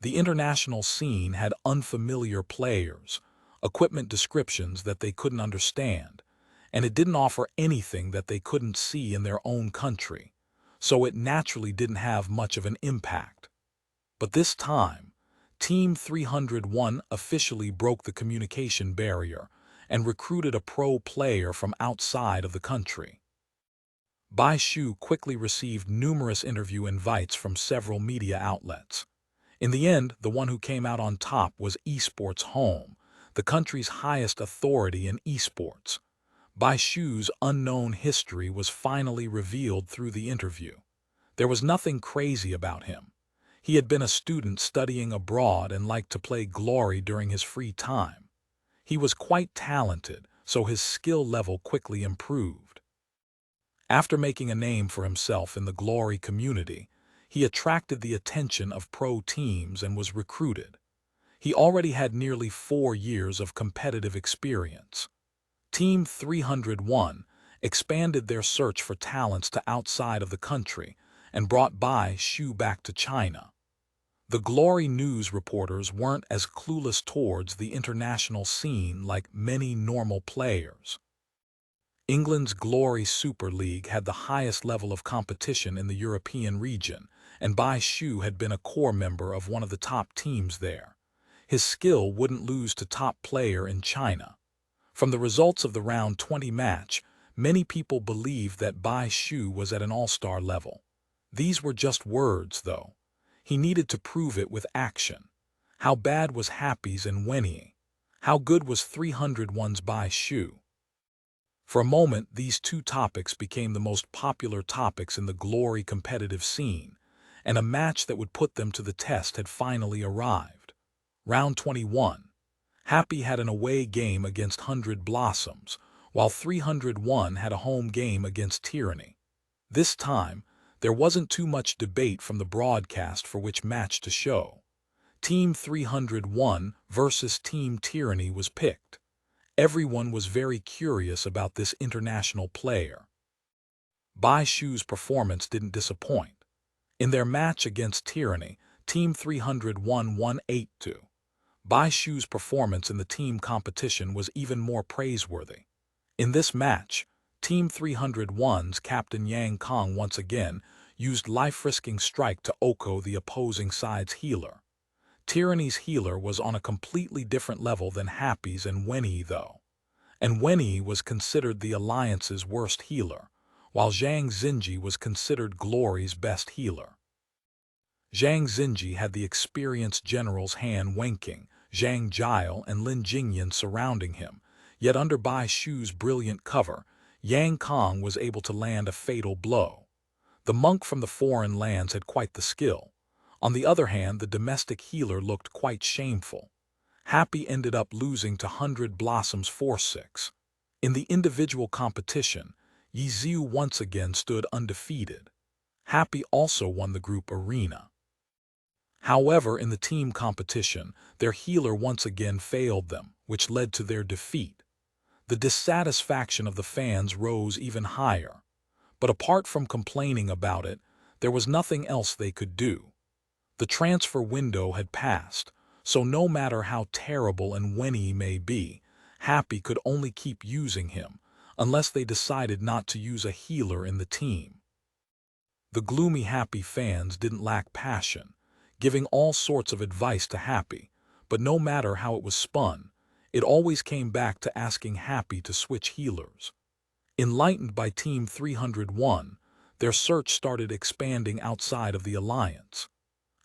The international scene had unfamiliar players, equipment descriptions that they couldn't understand, and it didn't offer anything that they couldn't see in their own country, so it naturally didn't have much of an impact. But this time, Team 301 officially broke the communication barrier and recruited a pro player from outside of the country. Bai Shu quickly received numerous interview invites from several media outlets. In the end, the one who came out on top was Esports Home, the country's highest authority in esports. Bai Shu's unknown history was finally revealed through the interview. There was nothing crazy about him. He had been a student studying abroad and liked to play glory during his free time. He was quite talented, so his skill level quickly improved. After making a name for himself in the glory community, he attracted the attention of pro teams and was recruited. He already had nearly 4 years of competitive experience. Team 301 expanded their search for talents to outside of the country and brought Bai Shu back to China. The Glory News reporters weren't as clueless towards the international scene like many normal players. England's Glory Super League had the highest level of competition in the European region, and Bai Shu had been a core member of one of the top teams there. His skill wouldn't lose to top player in China. From the results of the round 20 match, many people believed that Bai Shu was at an all-star level. These were just words, though. He needed to prove it with action. How bad was Happy's and Wenyi? How good was 301's Bai Shu? For a moment, these two topics became the most popular topics in the Glory competitive scene, and a match that would put them to the test had finally arrived. Round 21. Happy had an away game against 100 Blossoms, while 301 had a home game against Tyranny. This time, there wasn't too much debate from the broadcast for which match to show. Team 301 versus Team Tyranny was picked. Everyone was very curious about this international player. Bai Shu's performance didn't disappoint. In their match against Tyranny, Team 301 won 8-2. Bai Shu's performance in the team competition was even more praiseworthy. In this match, Team 301's captain Yang Kong once again used life-risking strike to OHKO the opposing side's healer. Tyranny's healer was on a completely different level than Happy's and Wenyi, though. And Wenyi was considered the Alliance's worst healer, while Zhang Xinji was considered Glory's best healer. Zhang Xinji had the experienced generals Han Wenqing, Zhang Jiao, and Lin Jingyan surrounding him, yet under Bai Shu's brilliant cover, Yang Kong was able to land a fatal blow. The monk from the foreign lands had quite the skill. On the other hand, the domestic healer looked quite shameful. Happy ended up losing to 100 Blossoms 4-6. In the individual competition, Yi Ziu once again stood undefeated. Happy also won the group arena. However, in the team competition, their healer once again failed them, which led to their defeat. The dissatisfaction of the fans rose even higher. But apart from complaining about it, there was nothing else they could do. The transfer window had passed, so no matter how terrible and Wenyi may be, Happy could only keep using him, unless they decided not to use a healer in the team. The gloomy Happy fans didn't lack passion, giving all sorts of advice to Happy, but no matter how it was spun, it always came back to asking Happy to switch healers. Enlightened by Team 301, their search started expanding outside of the Alliance.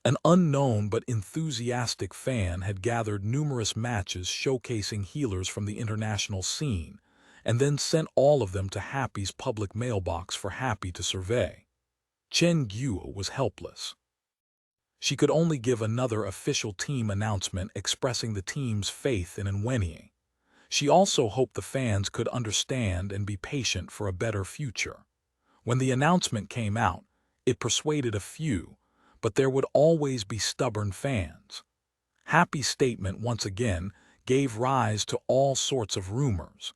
An unknown but enthusiastic fan had gathered numerous matches showcasing healers from the international scene, and then sent all of them to Happy's public mailbox for Happy to survey. Chen Guo was helpless. She could only give another official team announcement expressing the team's faith in Wenyi. She also hoped the fans could understand and be patient for a better future. When the announcement came out, it persuaded a few, but there would always be stubborn fans. Happy's statement once again gave rise to all sorts of rumors.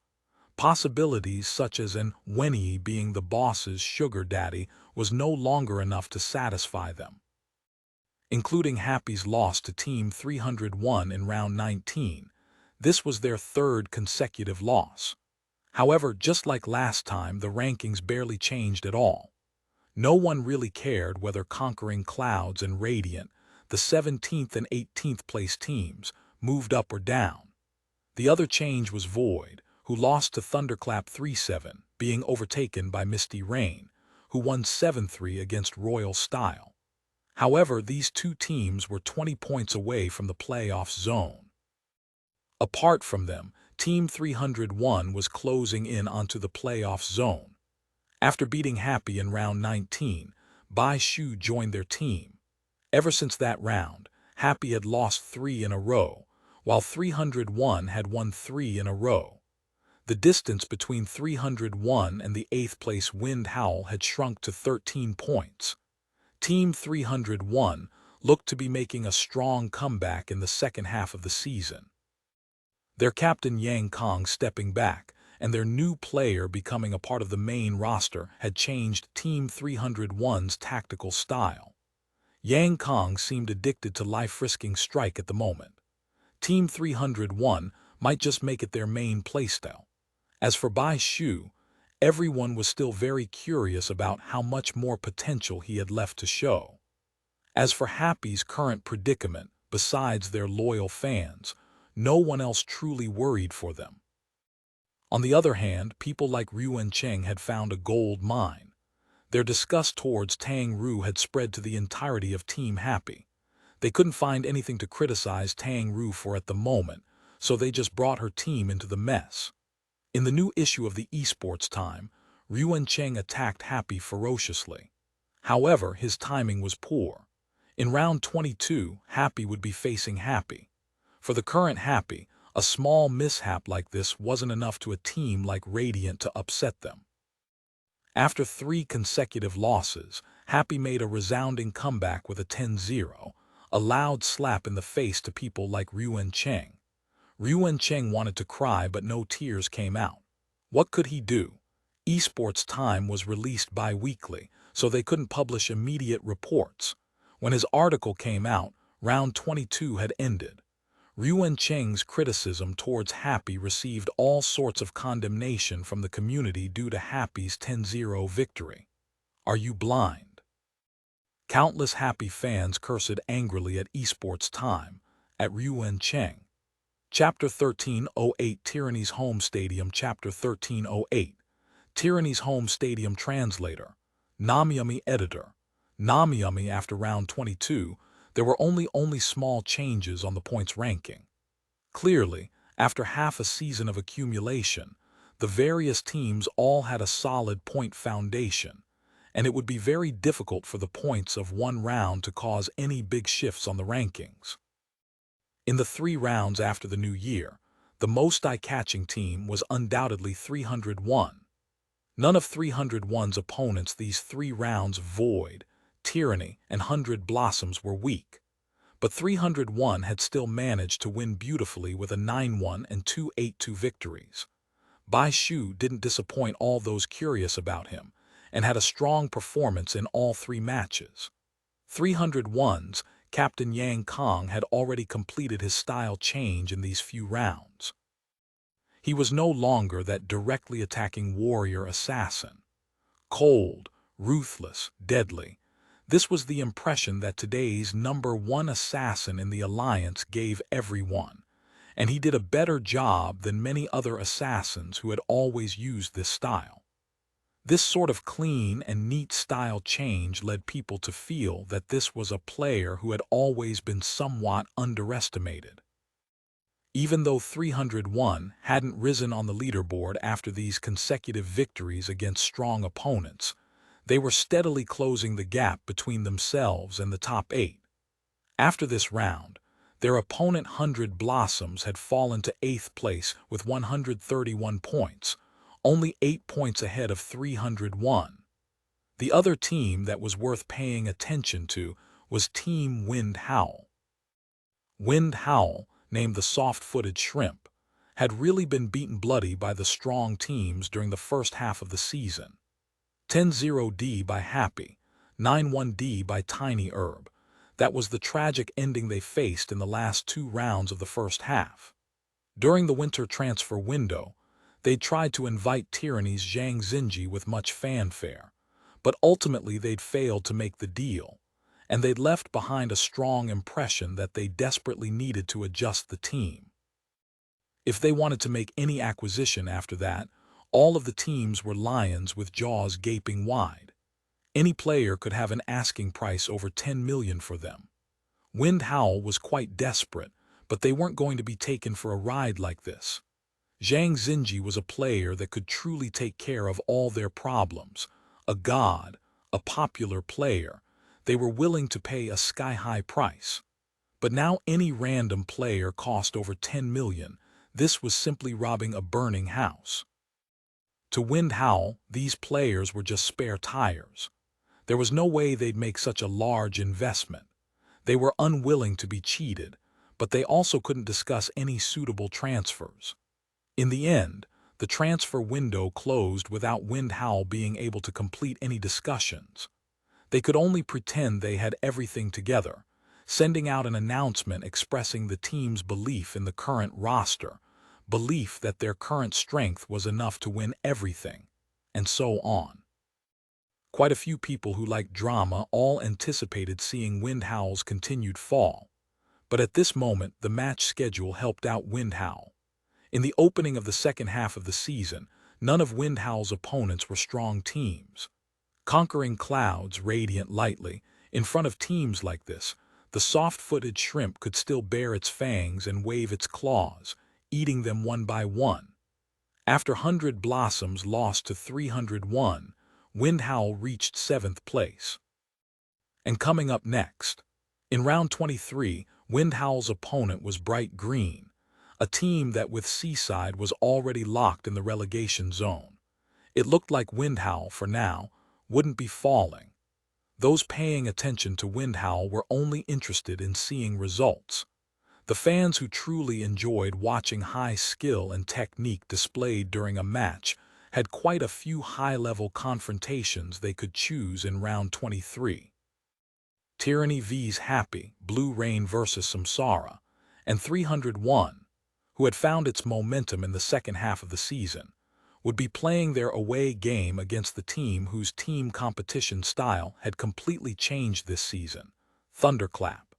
Possibilities such as Wenyi being the boss's sugar daddy was no longer enough to satisfy them. Including Happy's loss to Team 301 in round 19, this was their third consecutive loss. However, just like last time, the rankings barely changed at all. No one really cared whether Conquering Clouds and Radiant, the 17th and 18th place teams, moved up or down. The other change was Void, who lost to Thunderclap 3-7, being overtaken by Misty Rain, who won 7-3 against Royal Style. However, these two teams were 20 points away from the playoff zone. Apart from them, Team 301 was closing in onto the playoff zone. After beating Happy in round 19, Bai Shu joined their team. Ever since that round, Happy had lost 3 in a row, while 301 had won 3 in a row. The distance between 301 and the 8th place Wind Howl had shrunk to 13 points. Team 301 looked to be making a strong comeback in the second half of the season. Their captain Yang Kong stepping back and their new player becoming a part of the main roster had changed Team 301's tactical style. Yang Kong seemed addicted to life-risking strike at the moment. Team 301 might just make it their main playstyle. As for Bai Shu, everyone was still very curious about how much more potential he had left to show. As for Happy's current predicament, besides their loyal fans, no one else truly worried for them. On the other hand, people like Ryu and Cheng had found a gold mine. Their disgust towards Tang Ru had spread to the entirety of Team Happy. They couldn't find anything to criticize Tang Ru for at the moment, so they just brought her team into the mess. In the new issue of the Esports Time, Ryu and Cheng attacked Happy ferociously. However, his timing was poor. In round 22, Happy would be facing Happy. For the current Happy, a small mishap like this wasn't enough to a team like Radiant to upset them. After 3 consecutive losses, Happy made a resounding comeback with a 10-0, a loud slap in the face to people like Ryu and Cheng. Ryu and Cheng wanted to cry, but no tears came out. What could he do? Esports Time was released bi-weekly, so they couldn't publish immediate reports. When his article came out, round 22 had ended. Ryu and Cheng's criticism towards Happy received all sorts of condemnation from the community due to Happy's 10-0 victory. Are you blind? Countless Happy fans cursed angrily at Esports Time, at Ryu and Cheng. Chapter 1308 Tyranny's Home Stadium Chapter 1308 Tyranny's Home Stadium Translator Namiyami Editor Namiyami After round 22, there were only small changes on the points ranking. Clearly, after half a season of accumulation, the various teams all had a solid point foundation, and it would be very difficult for the points of one round to cause any big shifts on the rankings. In the 3 rounds after the new year, the most eye-catching team was undoubtedly 301. None of 301's opponents these 3 rounds, Void, Tyranny, and 100 Blossoms, were weak. But 301 had still managed to win beautifully with a 9-1 and 2 8-2 victories. Bai Shu didn't disappoint all those curious about him, and had a strong performance in all 3 matches. 301's Captain Yang Kong had already completed his style change in these few rounds. He was no longer that directly attacking warrior assassin. Cold, ruthless, deadly. This was the impression that today's #1 assassin in the Alliance gave everyone, and he did a better job than many other assassins who had always used this style. This sort of clean and neat style change led people to feel that this was a player who had always been somewhat underestimated. Even though 301 hadn't risen on the leaderboard after these consecutive victories against strong opponents, they were steadily closing the gap between themselves and the top 8. After this round, their opponent 100 Blossoms had fallen to 8th place with 131 points, only 8 points ahead of 301. The other team that was worth paying attention to was Team Wind Howl. Wind Howl, named the soft-footed shrimp, had really been beaten bloody by the strong teams during the first half of the season. 10-0D by Happy, 9-1D by Tiny Herb. That was the tragic ending they faced in the last 2 rounds of the first half. During the winter transfer window, they tried to invite Tyranny's Zhang Xinji with much fanfare, but ultimately they'd failed to make the deal, and they'd left behind a strong impression that they desperately needed to adjust the team. If they wanted to make any acquisition after that, all of the teams were lions with jaws gaping wide. Any player could have an asking price over 10 million for them. Wind Howl was quite desperate, but they weren't going to be taken for a ride like this. Zhang Xinji was a player that could truly take care of all their problems. A god, a popular player. They were willing to pay a sky-high price. But now any random player cost over 10 million. This was simply robbing a burning house. To Wind Howl, these players were just spare tires. There was no way they'd make such a large investment. They were unwilling to be cheated, but they also couldn't discuss any suitable transfers. In the end, the transfer window closed without Wind Howl being able to complete any discussions. They could only pretend they had everything together, sending out an announcement expressing the team's belief in the current roster, belief that their current strength was enough to win everything, and so on. Quite a few people who liked drama all anticipated seeing Wind Howl's continued fall. But at this moment, the match schedule helped out Wind Howl. In the opening of the second half of the season, none of Wind Howl's opponents were strong teams. Conquering clouds radiant lightly, in front of teams like this, the soft-footed shrimp could still bare its fangs and wave its claws, eating them one by one. After 100 Blossoms lost to 301, Wind Howl reached 7th place. And coming up next, in round 23, Wind Howl's opponent was Bright Green, a team that with Seaside was already locked in the relegation zone. It looked like Wind Howl, for now, wouldn't be falling. Those paying attention to Wind Howl were only interested in seeing results. The fans who truly enjoyed watching high skill and technique displayed during a match had quite a few high-level confrontations they could choose in round 23. Tyranny vs Happy, Blue Rain vs Samsara, and 301, who had found its momentum in the second half of the season, would be playing their away game against the team whose team competition style had completely changed this season, Thunderclap.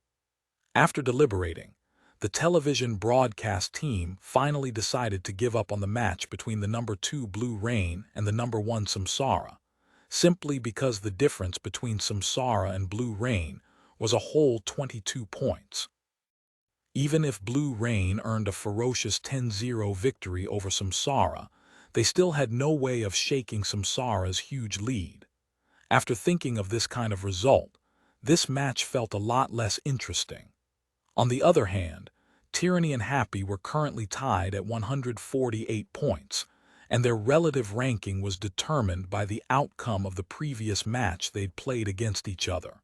After deliberating, the television broadcast team finally decided to give up on the match between the number 2 Blue Rain and the number 1 Samsara, simply because the difference between Samsara and Blue Rain was a whole 22 points. Even if Blue Rain earned a ferocious 10-0 victory over Samsara, they still had no way of shaking Samsara's huge lead. After thinking of this kind of result, this match felt a lot less interesting. On the other hand, Tyranny and Happy were currently tied at 148 points, and their relative ranking was determined by the outcome of the previous match they'd played against each other.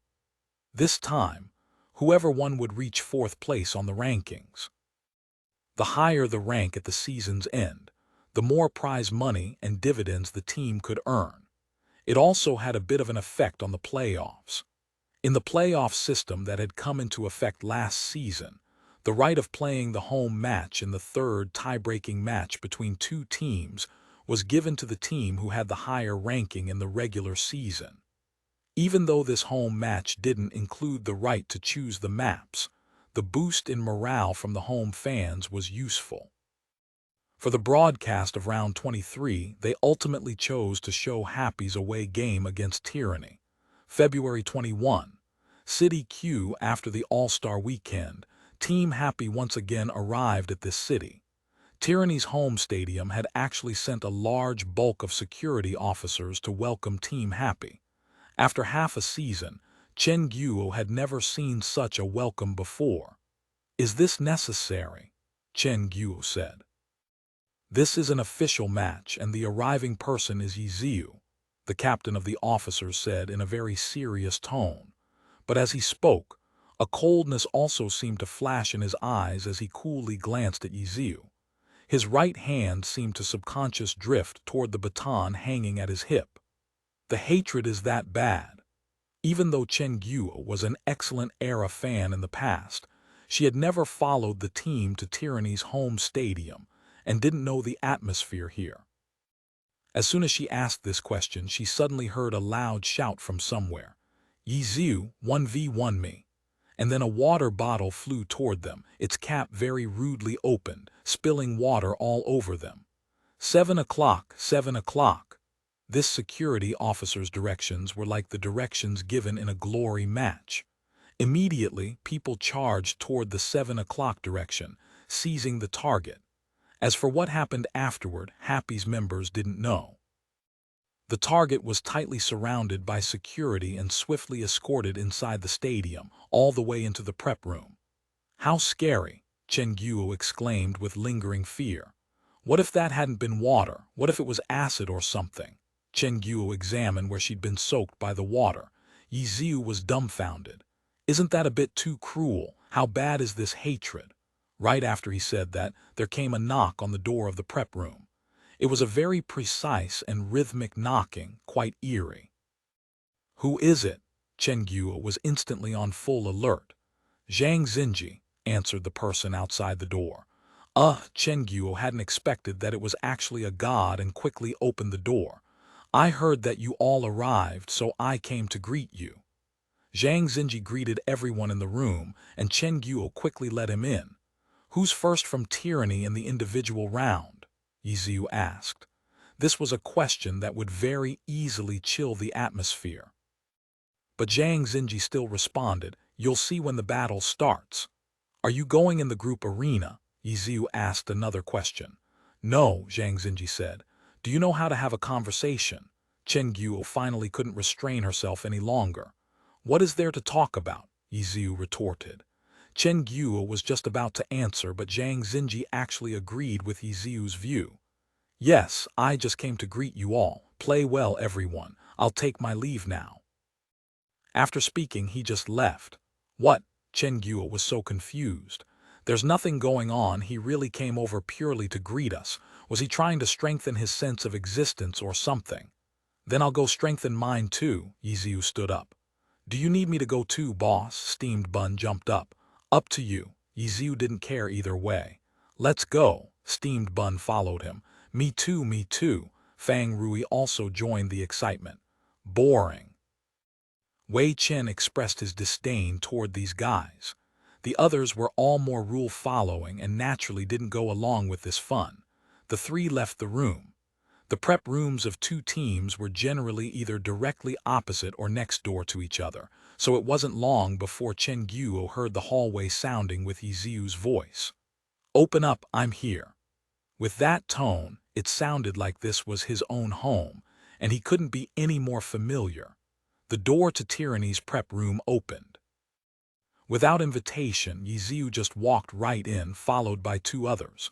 This time, whoever won would reach 4th place on the rankings. The higher the rank at the season's end, the more prize money and dividends the team could earn. It also had a bit of an effect on the playoffs. In the playoff system that had come into effect last season, the right of playing the home match in the third tie-breaking match between two teams was given to the team who had the higher ranking in the regular season. Even though this home match didn't include the right to choose the maps, the boost in morale from the home fans was useful. For the broadcast of round 23, they ultimately chose to show Happy's away game against Tyranny. February 21, City Q. After the All-Star Weekend, Team Happy once again arrived at this city. Tyranny's home stadium had actually sent a large bulk of security officers to welcome Team Happy. After half a season, Chen Guo had never seen such a welcome before. "Is this necessary?" Chen Guo said. "This is an official match, and the arriving person is Yiziu," the captain of the officers said in a very serious tone. But as he spoke, a coldness also seemed to flash in his eyes as he coolly glanced at Yiziu. His right hand seemed to subconscious drift toward the baton hanging at his hip. The hatred is that bad. Even though Chen Guo was an excellent era fan in the past, she had never followed the team to Tyranny's home stadium and didn't know the atmosphere here. As soon as she asked this question, she suddenly heard a loud shout from somewhere. "Yiziu, 1v1 me." And then a water bottle flew toward them, its cap very rudely opened, spilling water all over them. 7 o'clock, 7 o'clock. This security officer's directions were like the directions given in a glory match. Immediately, people charged toward the 7 o'clock direction, seizing the target. As for what happened afterward, Happy's members didn't know. The target was tightly surrounded by security and swiftly escorted inside the stadium, all the way into the prep room. "How scary," Chen Guo exclaimed with lingering fear. "What if that hadn't been water? What if it was acid or something?" Chen Guo examined where she'd been soaked by the water. Yi Ziu was dumbfounded. "Isn't that a bit too cruel? How bad is this hatred?" Right after he said that, there came a knock on the door of the prep room. It was a very precise and rhythmic knocking, quite eerie. "Who is it?" Chen Guo was instantly on full alert. "Zhang Xinji," answered the person outside the door. Chen Guo hadn't expected that it was actually a god and quickly opened the door. "I heard that you all arrived, so I came to greet you." Zhang Xinji greeted everyone in the room, and Chen Guo quickly let him in. "Who's first from tyranny in the individual round?" Yi Ziu asked. This was a question that would very easily chill the atmosphere. But Zhang Xinji still responded, "You'll see when the battle starts." "Are you going in the group arena?" Yi Ziu asked another question. "No," Zhang Xinji said. "Do you know how to have a conversation?" Chen Guo finally couldn't restrain herself any longer. "What is there to talk about?" Yi Ziu retorted. Chen Guo was just about to answer, but Zhang Xinji actually agreed with Yi Ziu's view. "Yes, I just came to greet you all. Play well, everyone. I'll take my leave now." After speaking, he just left. "What?" Chen Guo was so confused. "There's nothing going on. He really came over purely to greet us. Was he trying to strengthen his sense of existence or something?" "Then I'll go strengthen mine too." Yi Ziu stood up. "Do you need me to go too, boss?" Steamed Bun jumped up. "Up to you." Yi Ziu didn't care either way. "Let's go." Steamed Bun followed him. Me too, me too." Fang Rui also joined the excitement. "Boring." Wei Chen expressed his disdain toward these guys. The others were all more rule-following and naturally didn't go along with this fun. The three left the room. The prep rooms of two teams were generally either directly opposite or next door to each other, so it wasn't long before Chen Guo heard the hallway sounding with Yi Ziu's voice. "Open up, I'm here." With that tone, it sounded like this was his own home, and he couldn't be any more familiar. The door to Tyranny's prep room opened. Without invitation, Yi Ziu just walked right in, followed by two others.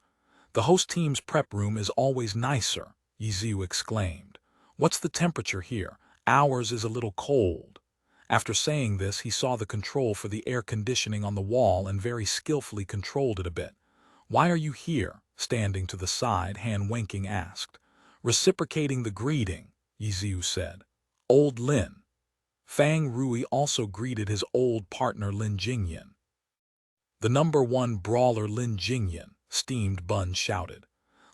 "The host team's prep room is always nicer," Yi Ziu exclaimed. "What's the temperature here? Ours is a little cold." After saying this, he saw the control for the air conditioning on the wall and very skillfully controlled it a bit. "Why are you here?" Standing to the side, Han Wenking asked. "Reciprocating the greeting," Yi Ziu said. "Old Lin." Fang Rui also greeted his old partner Lin Jingyan. "The #1 brawler Lin Jingyan," Steamed Bun shouted.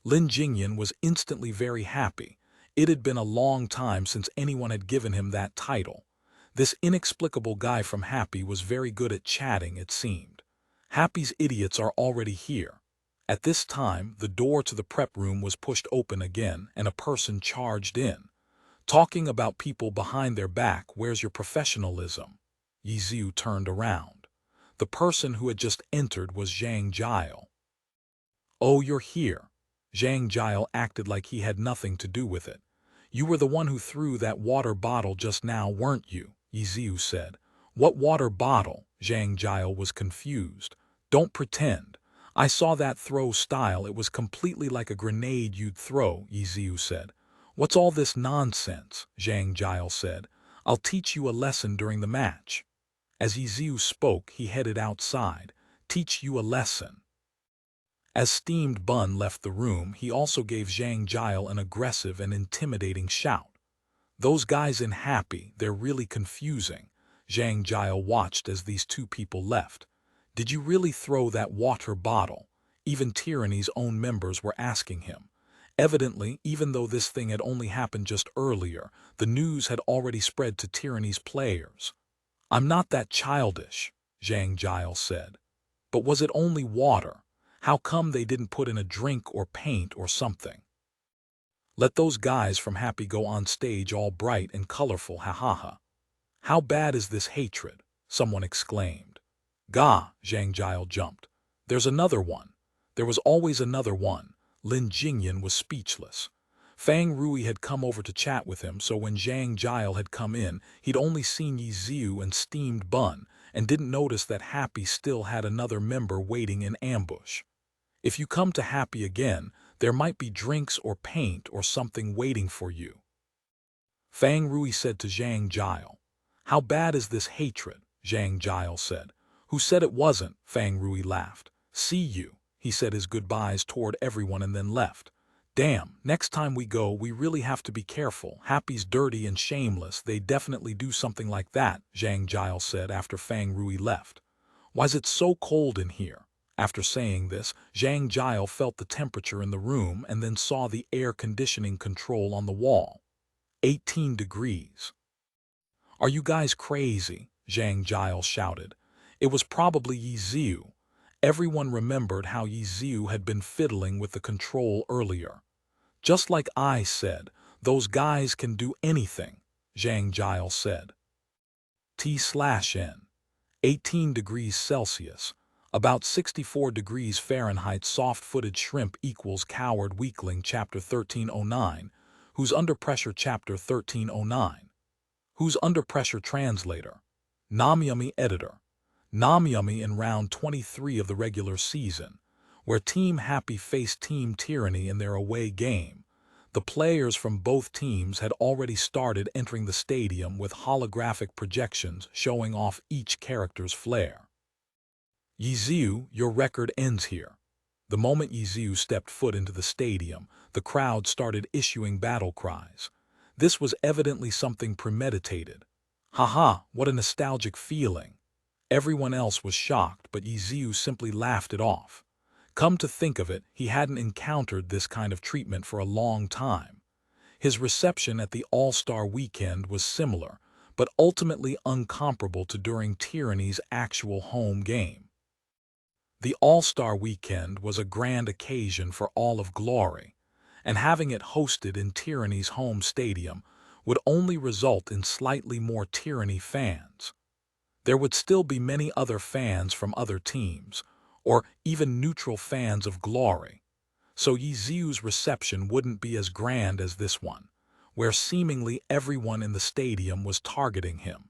Lin Jingyan was instantly very happy. It had been a long time since anyone had given him that title. This inexplicable guy from Happy was very good at chatting, it seemed. Happy's idiots are already here. At this time, the door to the prep room was pushed open again, and a person charged in. "Talking about people behind their back, where's your professionalism?" Yi Ziu turned around. The person who had just entered was Zhang Jiao. "Oh, you're here." Zhang Jiao acted like he had nothing to do with it. "You were the one who threw that water bottle just now, weren't you?" Yi Ziu said. "What water bottle?" Zhang Jiao was confused. "Don't pretend. I saw that throw style. It was completely like a grenade you'd throw," Yi Ziu said. "What's all this nonsense?" Zhang Jiao said. "I'll teach you a lesson during the match." As Yi Ziu spoke, he headed outside. "Teach you a lesson." As Steamed Bun left the room, he also gave Zhang Jiao an aggressive and intimidating shout. "Those guys in Happy, they're really confusing." Zhang Jiao watched as these two people left. "Did you really throw that water bottle?" Even Tyranny's own members were asking him. Evidently, even though this thing had only happened just earlier, the news had already spread to Tyranny's players. "I'm not that childish," Zhang Jiao said. "But was it only water? How come they didn't put in a drink or paint or something?" "Let those guys from Happy go on stage all bright and colorful, ha ha ha." "How bad is this hatred?" someone exclaimed. "Gah," Zhang Jiao jumped. "There's another one. There was always another one. Lin Jingyan was speechless. Fang Rui had come over to chat with him, so when Zhang Jiao had come in, he'd only seen Yi Ziu and steamed bun, and didn't notice that Happy still had another member waiting in ambush. If you come to Happy again, there might be drinks or paint or something waiting for you. Fang Rui said to Zhang Jiao. How bad is this hatred? Zhang Jiao said. Who said it wasn't? Fang Rui laughed. See you. He said his goodbyes toward everyone and then left. Damn, next time we go, we really have to be careful. Happy's dirty and shameless. They definitely do something like that, Zhang Jiao said after Fang Rui left. Why's it so cold in here? After saying this, Zhang Jiao felt the temperature in the room and then saw the air conditioning control on the wall. 18 degrees. Are you guys crazy? Zhang Jiao shouted. It was probably Yi Ziu. Everyone remembered how Yi Ziu had been fiddling with the control earlier. Just like I said, those guys can do anything, Zhang Jiao said. T/N. 18 degrees Celsius. About 64 degrees Fahrenheit. Soft-footed shrimp equals coward weakling. Chapter 1309. Who's under pressure? Chapter 1309. Who's under pressure? Translator. Namyami editor. Namyami in round 23 of the regular season, where Team Happy faced Team Tyranny in their away game. The players from both teams had already started entering the stadium with holographic projections showing off each character's flair. Yi Ziu, your record ends here. The moment Yi Ziu stepped foot into the stadium, the crowd started issuing battle cries. This was evidently something premeditated. Haha, what a nostalgic feeling. Everyone else was shocked, but Yi Ziu simply laughed it off. Come to think of it, he hadn't encountered this kind of treatment for a long time. His reception at the All-Star Weekend was similar, but ultimately incomparable to during Tyranny's actual home game. The All-Star Weekend was a grand occasion for all of Glory, and having it hosted in Tyranny's home stadium would only result in slightly more Tyranny fans. There would still be many other fans from other teams, or even neutral fans of Glory, so Yi Ziu's reception wouldn't be as grand as this one, where seemingly everyone in the stadium was targeting him.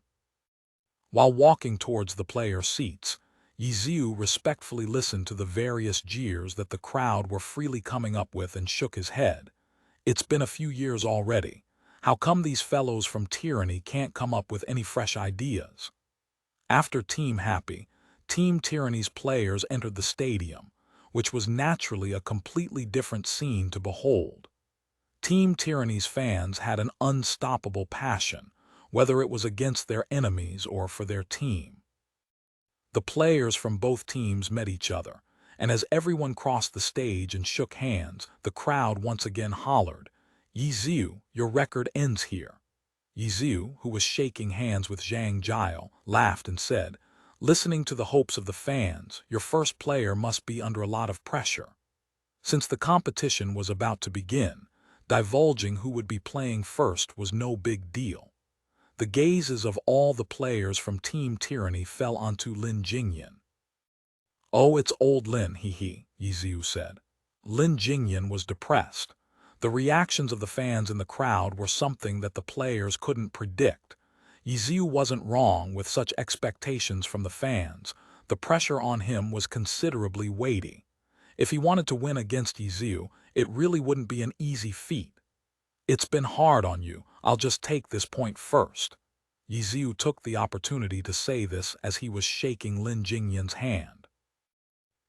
While walking towards the player seats, Yi Ziu respectfully listened to the various jeers that the crowd were freely coming up with and shook his head. It's been a few years already. How come these fellows from Tyranny can't come up with any fresh ideas? After Team Happy, Team Tyranny's players entered the stadium, which was naturally a completely different scene to behold. Team Tyranny's fans had an unstoppable passion, whether it was against their enemies or for their team. The players from both teams met each other, and as everyone crossed the stage and shook hands, the crowd once again hollered, Yi Ziu, your record ends here. Yi Ziu, who was shaking hands with Zhang Jiao, laughed and said, listening to the hopes of the fans, your first player must be under a lot of pressure. Since the competition was about to begin, divulging who would be playing first was no big deal. The gazes of all the players from Team Tyranny fell onto Lin Jingyan. Oh, it's old Lin, Yi Ziu said. Lin Jingyan was depressed. The reactions of the fans in the crowd were something that the players couldn't predict. Yi Ziu wasn't wrong with such expectations from the fans. The pressure on him was considerably weighty. If he wanted to win against Yi Ziu, it really wouldn't be an easy feat. It's been hard on you, I'll just take this point first. Yi Ziu took the opportunity to say this as he was shaking Lin Jingyan's hand.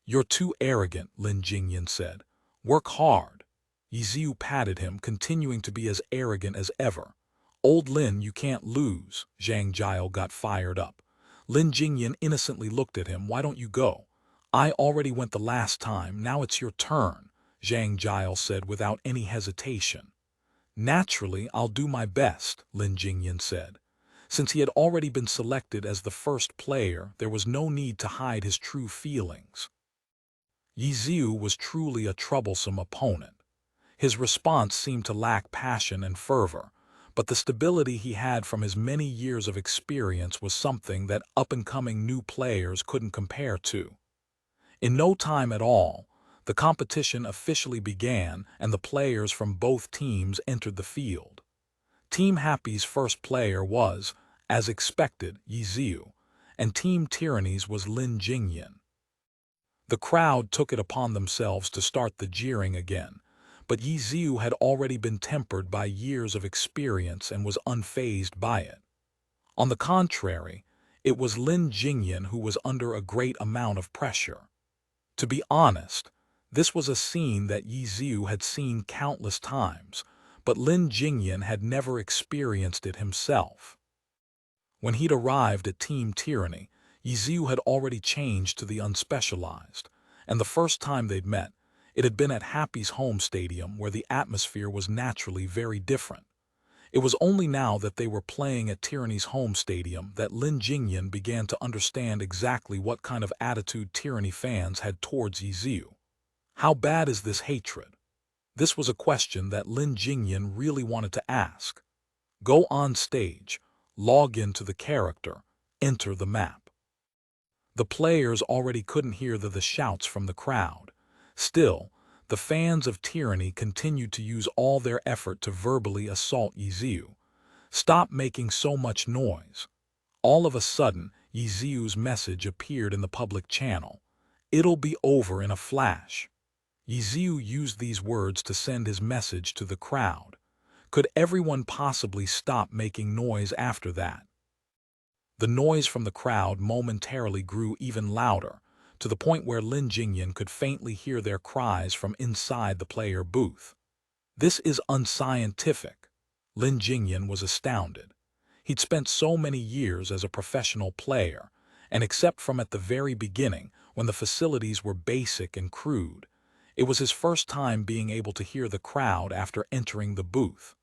You're too arrogant, Lin Jingyan said. Work hard. Yi Ziu patted him, continuing to be as arrogant as ever. Old Lin, you can't lose. Zhang Jiao got fired up. Lin Jingyan innocently looked at him. Why don't you go? I already went the last time, now it's your turn, Zhang Jiao said without any hesitation. Naturally, I'll do my best, Lin Jingyan said. Since he had already been selected as the first player, there was no need to hide his true feelings. Yi Ziu was truly a troublesome opponent. His response seemed to lack passion and fervor, but the stability he had from his many years of experience was something that up-and-coming new players couldn't compare to. In no time at all, The competition officially began and the players from both teams entered the field. Team Happy's first player was, as expected, Yiziu, and Team Tyranny's was Lin Jingyan. The crowd took it upon themselves to start the jeering again, but Yiziu had already been tempered by years of experience and was unfazed by it. On the contrary, it was Lin Jingyan who was under a great amount of pressure. To be honest, this was a scene that Yiziu had seen countless times, but Lin Jingyan had never experienced it himself. When he'd arrived at Team Tyranny, Yiziu had already changed to the unspecialized, and the first time they'd met, it had been at Happy's home stadium where the atmosphere was naturally very different. It was only now that they were playing at Tyranny's home stadium that Lin Jingyan began to understand exactly what kind of attitude Tyranny fans had towards Yiziu. How bad is this hatred? This was a question that Lin Jingyan really wanted to ask. Go on stage, log into the character, enter the map. The players already couldn't hear the shouts from the crowd. Still, the fans of Tyranny continued to use all their effort to verbally assault Yiziu. Stop making so much noise. All of a sudden, Yiziu's message appeared in the public channel. It'll be over in a flash. Yiziu used these words to send his message to the crowd. Could everyone possibly stop making noise after that? The noise from the crowd momentarily grew even louder, to the point where Lin Jingyan could faintly hear their cries from inside the player booth. This is unscientific. Lin Jingyan was astounded. He'd spent so many years as a professional player, and except from at the very beginning, when the facilities were basic and crude, it was his first time being able to hear the crowd after entering the booth.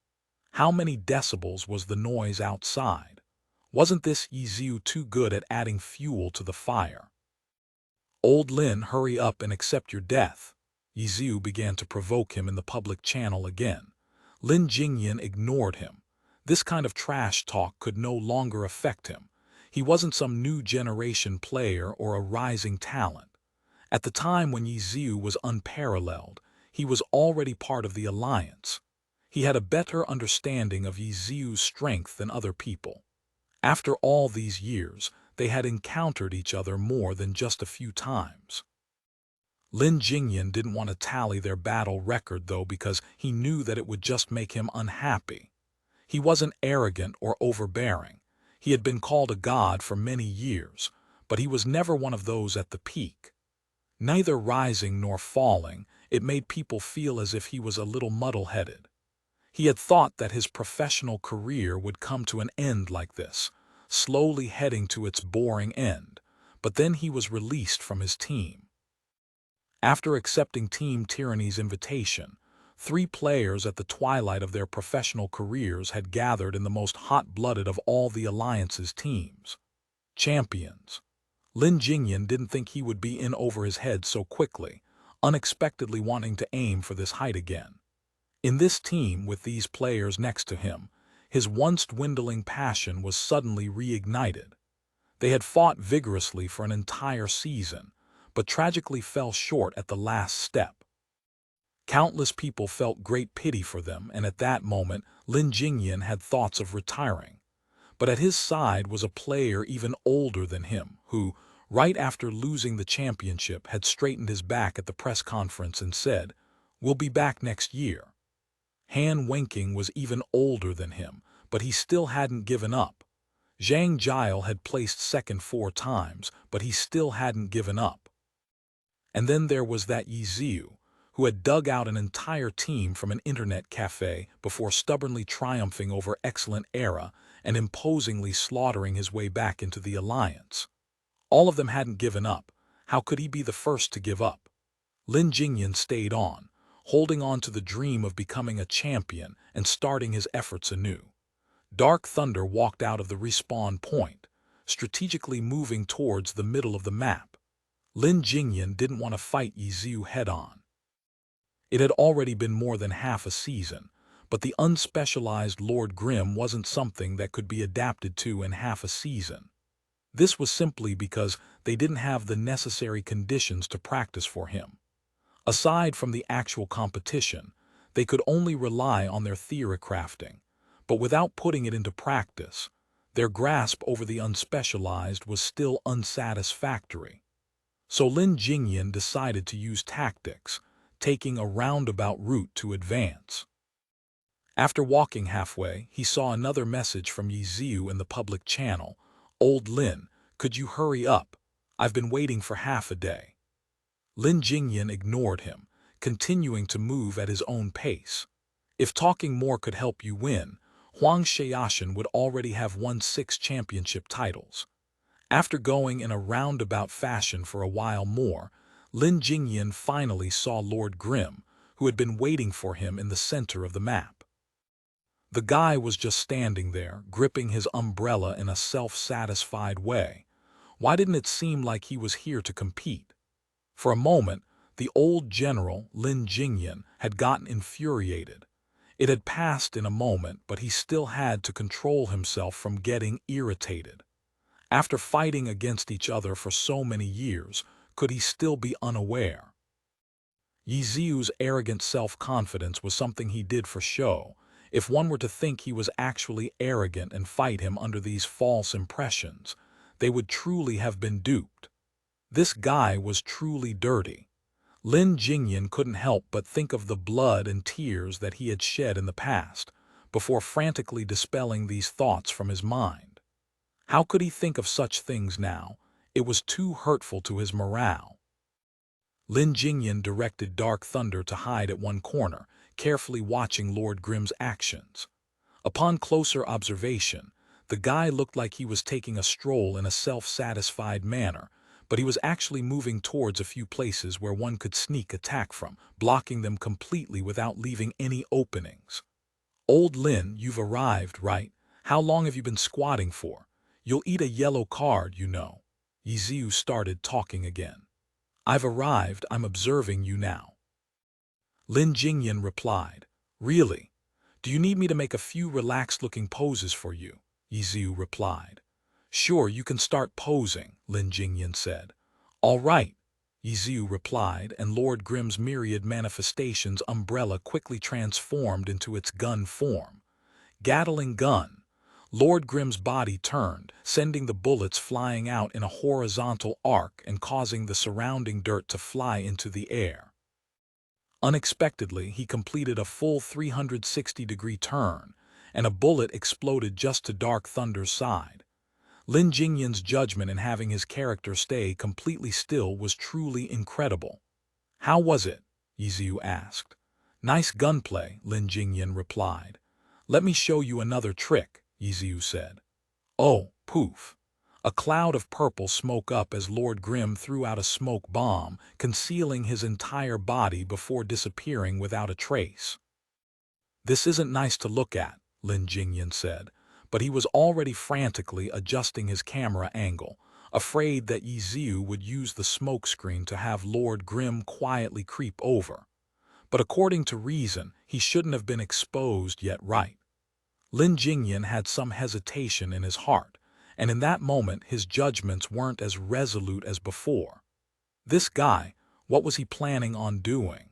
How many decibels was the noise outside? Wasn't this Yiziu too good at adding fuel to the fire? Old Lin, hurry up and accept your death. Yiziu began to provoke him in the public channel again. Lin Jingyan ignored him. This kind of trash talk could no longer affect him. He wasn't some new generation player or a rising talent. At the time when Yiziu was unparalleled, he was already part of the alliance. He had a better understanding of Yiziu's strength than other people. After all these years, they had encountered each other more than just a few times. Lin Jingyan didn't want to tally their battle record, though, because he knew that it would just make him unhappy. He wasn't arrogant or overbearing. He had been called a god for many years, but he was never one of those at the peak. Neither rising nor falling, it made people feel as if he was a little muddle-headed. He had thought that his professional career would come to an end like this, slowly heading to its boring end, but then he was released from his team. After accepting Team Tyranny's invitation, 3 players at the twilight of their professional careers had gathered in the most hot-blooded of all the Alliance's teams. Champions. Lin Jingyan didn't think he would be in over his head so quickly, unexpectedly wanting to aim for this height again. In this team, with these players next to him, his once dwindling passion was suddenly reignited. They had fought vigorously for an entire season, but tragically fell short at the last step. Countless people felt great pity for them, and at that moment, Lin Jingyan had thoughts of retiring. But at his side was a player even older than him, who, right after losing the championship, had straightened his back at the press conference and said, "We'll be back next year." Han Wenqing was even older than him, but he still hadn't given up. Zhang Jiao had placed second 4 times, but he still hadn't given up. And then there was that Yiziu, who had dug out an entire team from an internet cafe before stubbornly triumphing over Excellent Era and imposingly slaughtering his way back into the alliance. All of them hadn't given up. How could he be the first to give up? Lin Jingyan stayed on, holding on to the dream of becoming a champion and starting his efforts anew. Dark Thunder walked out of the respawn point, strategically moving towards the middle of the map. Lin Jingyan didn't want to fight Yiziu head-on. It had already been more than half a season, but the unspecialized Lord Grimm wasn't something that could be adapted to in half a season. This was simply because they didn't have the necessary conditions to practice for him. Aside from the actual competition, they could only rely on their theory crafting, but without putting it into practice, their grasp over the unspecialized was still unsatisfactory. So Lin Jingyan decided to use tactics, taking a roundabout route to advance. After walking halfway, he saw another message from Yi Ziu in the public channel. "Old Lin, could you hurry up? I've been waiting for half a day." Lin Jingyan ignored him, continuing to move at his own pace. If talking more could help you win, Huang Xiaoshan would already have won 6 championship titles. After going in a roundabout fashion for a while more, Lin Jingyan finally saw Lord Grimm, who had been waiting for him in the center of the map. The guy was just standing there, gripping his umbrella in a self-satisfied way. Why didn't it seem like he was here to compete? For a moment, the old general, Lin Jingyan, had gotten infuriated. It had passed in a moment, but he still had to control himself from getting irritated. After fighting against each other for so many years, could he still be unaware? Yi Ziu's arrogant self-confidence was something he did for show. If one were to think he was actually arrogant and fight him under these false impressions, they would truly have been duped. This guy was truly dirty. Lin Jingyan couldn't help but think of the blood and tears that he had shed in the past, before frantically dispelling these thoughts from his mind. How could he think of such things now? It was too hurtful to his morale. Lin Jingyan directed Dark Thunder to hide at one corner, carefully watching Lord Grimm's actions. Upon closer observation, the guy looked like he was taking a stroll in a self-satisfied manner, but he was actually moving towards a few places where one could sneak attack from, blocking them completely without leaving any openings. "Old Lin, you've arrived, right? How long have you been squatting for? You'll eat a yellow card, you know." Yi Ziu started talking again. "I've arrived, I'm observing you now." Lin Jingyan replied. "Really? Do you need me to make a few relaxed-looking poses for you?" Yi Ziu replied. "Sure, you can start posing," Lin Jingyan said. "All right," Yi Ziu replied, and Lord Grimm's myriad manifestations umbrella quickly transformed into its gun form. Gatling gun. Lord Grimm's body turned, sending the bullets flying out in a horizontal arc and causing the surrounding dirt to fly into the air. Unexpectedly, he completed a full 360-degree turn, and a bullet exploded just to Dark Thunder's side. Lin Jingyan's judgment in having his character stay completely still was truly incredible. "How was it?" Yi Ziu asked. "Nice gunplay," Lin Jingyan replied. "Let me show you another trick," Yi Ziu said. Oh, poof! A cloud of purple smoke up as Lord Grimm threw out a smoke bomb, concealing his entire body before disappearing without a trace. "This isn't nice to look at," Lin Jingyan said, but he was already frantically adjusting his camera angle, afraid that Yi Ziu would use the smoke screen to have Lord Grimm quietly creep over. But according to reason, he shouldn't have been exposed yet, right? Lin Jingyan had some hesitation in his heart, and in that moment his judgments weren't as resolute as before. This guy, what was he planning on doing?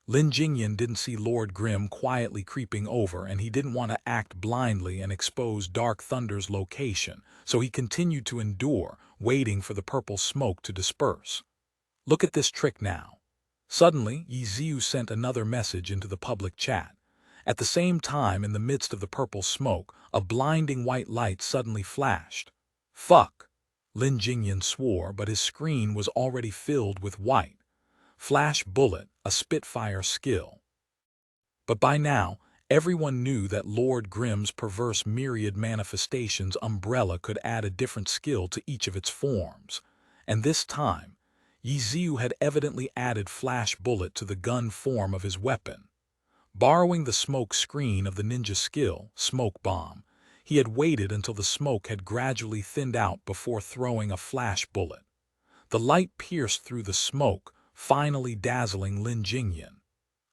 Lin Jingyan didn't see Lord Grimm quietly creeping over, and he didn't want to act blindly and expose Dark Thunder's location, so he continued to endure, waiting for the purple smoke to disperse. "Look at this trick now." Suddenly, Yi Ziu sent another message into the public chat. At the same time, in the midst of the purple smoke, a blinding white light suddenly flashed. "Fuck!" Lin Jingyan swore, but his screen was already filled with white. Flash bullet, a Spitfire skill. But by now, everyone knew that Lord Grimm's perverse myriad manifestations umbrella could add a different skill to each of its forms. And this time, Yi Ziu had evidently added Flash bullet to the gun form of his weapon. Borrowing the smoke screen of the ninja skill, Smoke Bomb, he had waited until the smoke had gradually thinned out before throwing a flash bullet. The light pierced through the smoke, finally dazzling Lin Jingyan.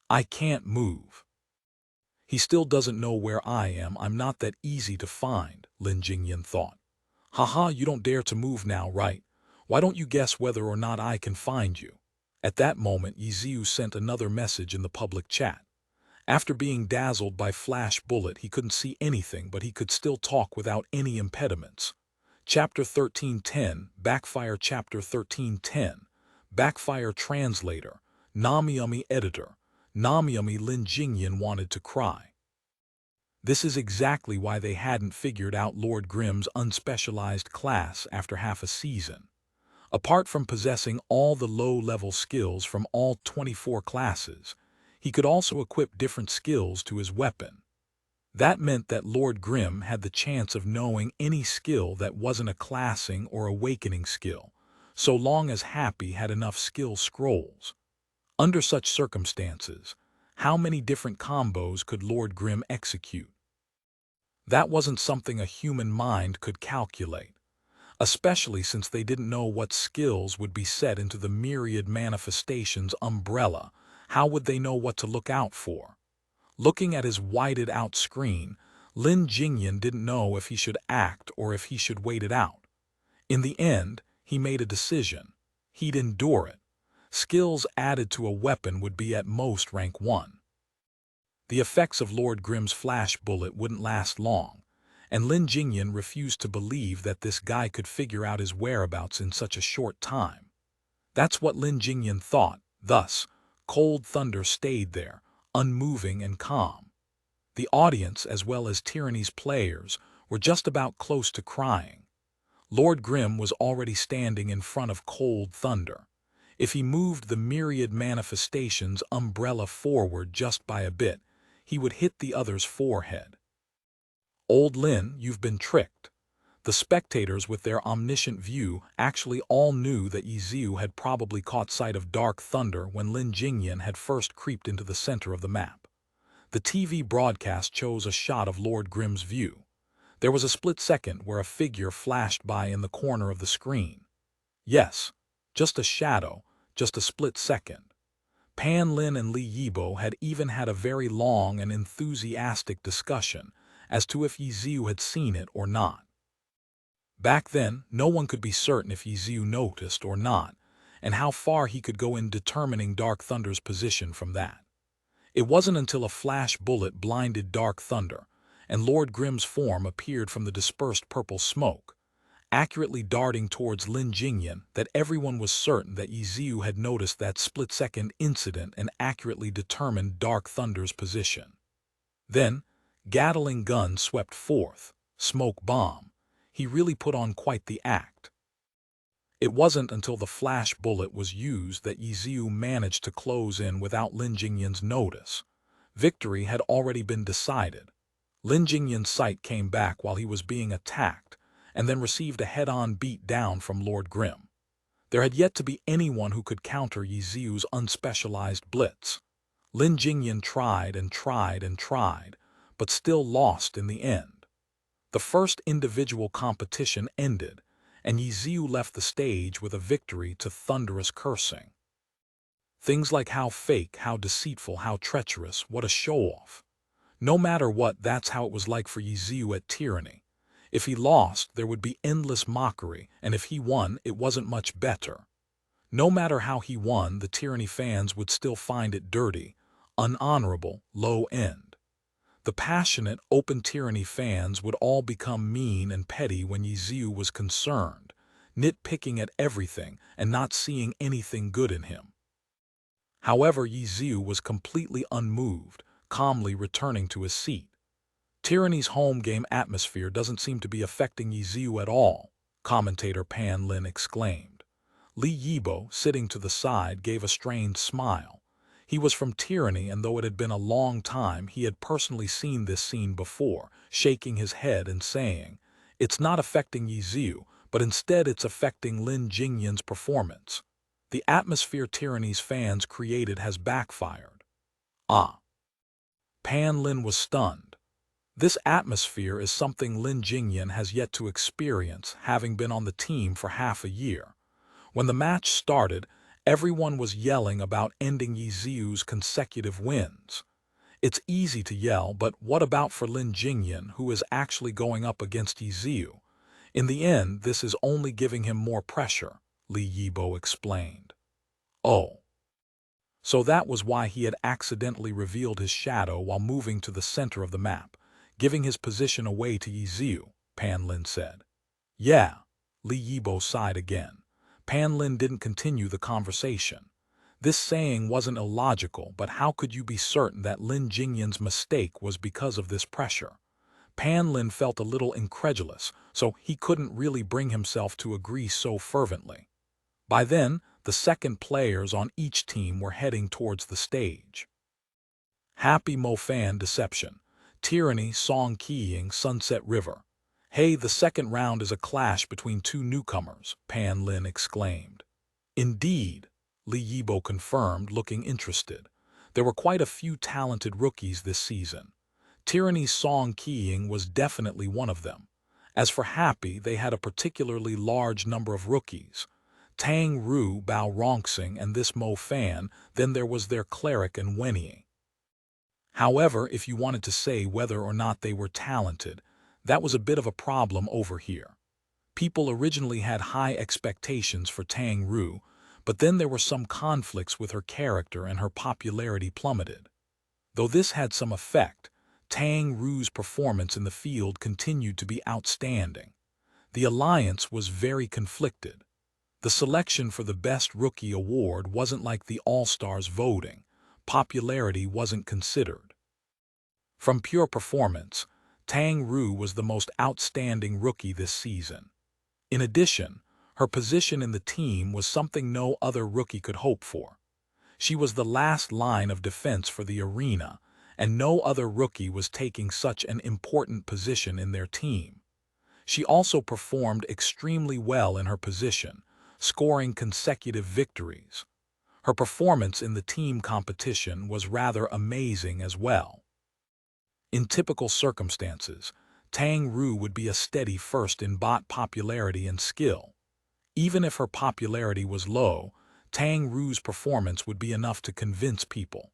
"I can't move." "He still doesn't know where I am. I'm not that easy to find," Lin Jingyan thought. "Haha, you don't dare to move now, right? Why don't you guess whether or not I can find you?" At that moment, Yiziu sent another message in the public chat. After being dazzled by Flash Bullet, he couldn't see anything, but he could still talk without any impediments. Chapter 1310, Backfire. Chapter 1310, Backfire. Translator, Namiyami. Editor, Namiyami. Lin Jingyan wanted to cry. This is exactly why they hadn't figured out Lord Grimm's unspecialized class after half a season. Apart from possessing all the low-level skills from all 24 classes, he could also equip different skills to his weapon. That meant that Lord Grimm had the chance of knowing any skill that wasn't a classing or awakening skill, so long as Happy had enough skill scrolls. Under such circumstances, how many different combos could Lord Grimm execute? That wasn't something a human mind could calculate, especially since they didn't know what skills would be set into the myriad manifestations umbrella. How would they know what to look out for? Looking at his whited-out screen, Lin Jingyan didn't know if he should act or if he should wait it out. In the end, he made a decision. He'd endure it. Skills added to a weapon would be at most rank 1. The effects of Lord Grimm's Flash Bullet wouldn't last long, and Lin Jingyan refused to believe that this guy could figure out his whereabouts in such a short time. That's what Lin Jingyan thought. Thus, Cold Thunder stayed there, unmoving and calm. The audience, as well as Tyranny's players, were just about close to crying. Lord Grimm was already standing in front of Cold Thunder. If he moved the myriad manifestations umbrella forward just by a bit, he would hit the other's forehead. Old Lin, you've been tricked. The spectators, with their omniscient view, actually all knew that Yiziu had probably caught sight of Dark Thunder when Lin Jingyan had first creeped into the center of the map. The TV broadcast chose a shot of Lord Grimm's view. There was a split second where a figure flashed by in the corner of the screen. Yes, just a shadow, just a split second. Pan Lin and Li Yibo had even had a very long and enthusiastic discussion as to if Yiziu had seen it or not. Back then, no one could be certain if Yiziu noticed or not, and how far he could go in determining Dark Thunder's position from that. It wasn't until a flash bullet blinded Dark Thunder, and Lord Grimm's form appeared from the dispersed purple smoke, accurately darting towards Lin Jingyan, that everyone was certain that Yiziu had noticed that split-second incident and accurately determined Dark Thunder's position. Then, Gatling gun swept forth, smoke bomb. He really put on quite the act. It wasn't until the flash bullet was used that Yiziu managed to close in without Lin Jingyan's notice. Victory had already been decided. Lin Jingyan's sight came back while he was being attacked, and then received a head-on beat down from Lord Grimm. There had yet to be anyone who could counter Yiziu's unspecialized blitz. Lin Jingyan tried and tried and tried, but still lost in the end. The first individual competition ended, and Yiziu left the stage with a victory to thunderous cursing. Things like how fake, how deceitful, how treacherous, what a show-off. No matter what, that's how it was like for Yiziu at Tyranny. If he lost, there would be endless mockery, and if he won, it wasn't much better. No matter how he won, the Tyranny fans would still find it dirty, unhonorable, low-end. The passionate, open Tyranny fans would all become mean and petty when Yiziu was concerned, nitpicking at everything and not seeing anything good in him. However, Yiziu was completely unmoved, calmly returning to his seat. Tyranny's home game atmosphere doesn't seem to be affecting Yiziu at all, commentator Pan Lin exclaimed. Li Yibo, sitting to the side, gave a strained smile. He was from Tyranny, and though it had been a long time, he had personally seen this scene before, shaking his head and saying, "It's not affecting Yiziu, but instead it's affecting Lin Jingyan's performance. The atmosphere Tyranny's fans created has backfired." Ah. Pan Lin was stunned. This atmosphere is something Lin Jingyan has yet to experience, having been on the team for half a year. When the match started, everyone was yelling about ending Yiziu's consecutive wins. It's easy to yell, but what about for Lin Jingyan, who is actually going up against Yiziu? In the end, this is only giving him more pressure, Li Yibo explained. Oh. So that was why he had accidentally revealed his shadow while moving to the center of the map, giving his position away to Yi Ziu, Pan Lin said. Yeah, Li Yibo sighed again. Pan Lin didn't continue the conversation. This saying wasn't illogical, but how could you be certain that Lin Jingyan's mistake was because of this pressure? Pan Lin felt a little incredulous, so he couldn't really bring himself to agree so fervently. By then, the second players on each team were heading towards the stage. Happy Mo Fan Deception, Tyranny Song Qiying Sunset River. Hey, the second round is a clash between two newcomers, Pan Lin exclaimed. Indeed, Li Yibo confirmed, looking interested. There were quite a few talented rookies this season. Tyranny's Song Qiying was definitely one of them. As for Happy, they had a particularly large number of rookies. Tang Ru, Bao Rongxing, and this Mo Fan, then there was their cleric and Wenyi. However, if you wanted to say whether or not they were talented, that was a bit of a problem over here. People originally had high expectations for Tang Ru, but then there were some conflicts with her character and her popularity plummeted. Though this had some effect, Tang Ru's performance in the field continued to be outstanding. The alliance was very conflicted. The selection for the Best Rookie award wasn't like the All-Stars voting. Popularity wasn't considered. From pure performance, Tang Ru was the most outstanding rookie this season. In addition, her position in the team was something no other rookie could hope for. She was the last line of defense for the arena, and no other rookie was taking such an important position in their team. She also performed extremely well in her position, scoring consecutive victories. Her performance in the team competition was rather amazing as well. In typical circumstances, Tang Ru would be a steady first in bot popularity and skill. Even if her popularity was low, Tang Ru's performance would be enough to convince people.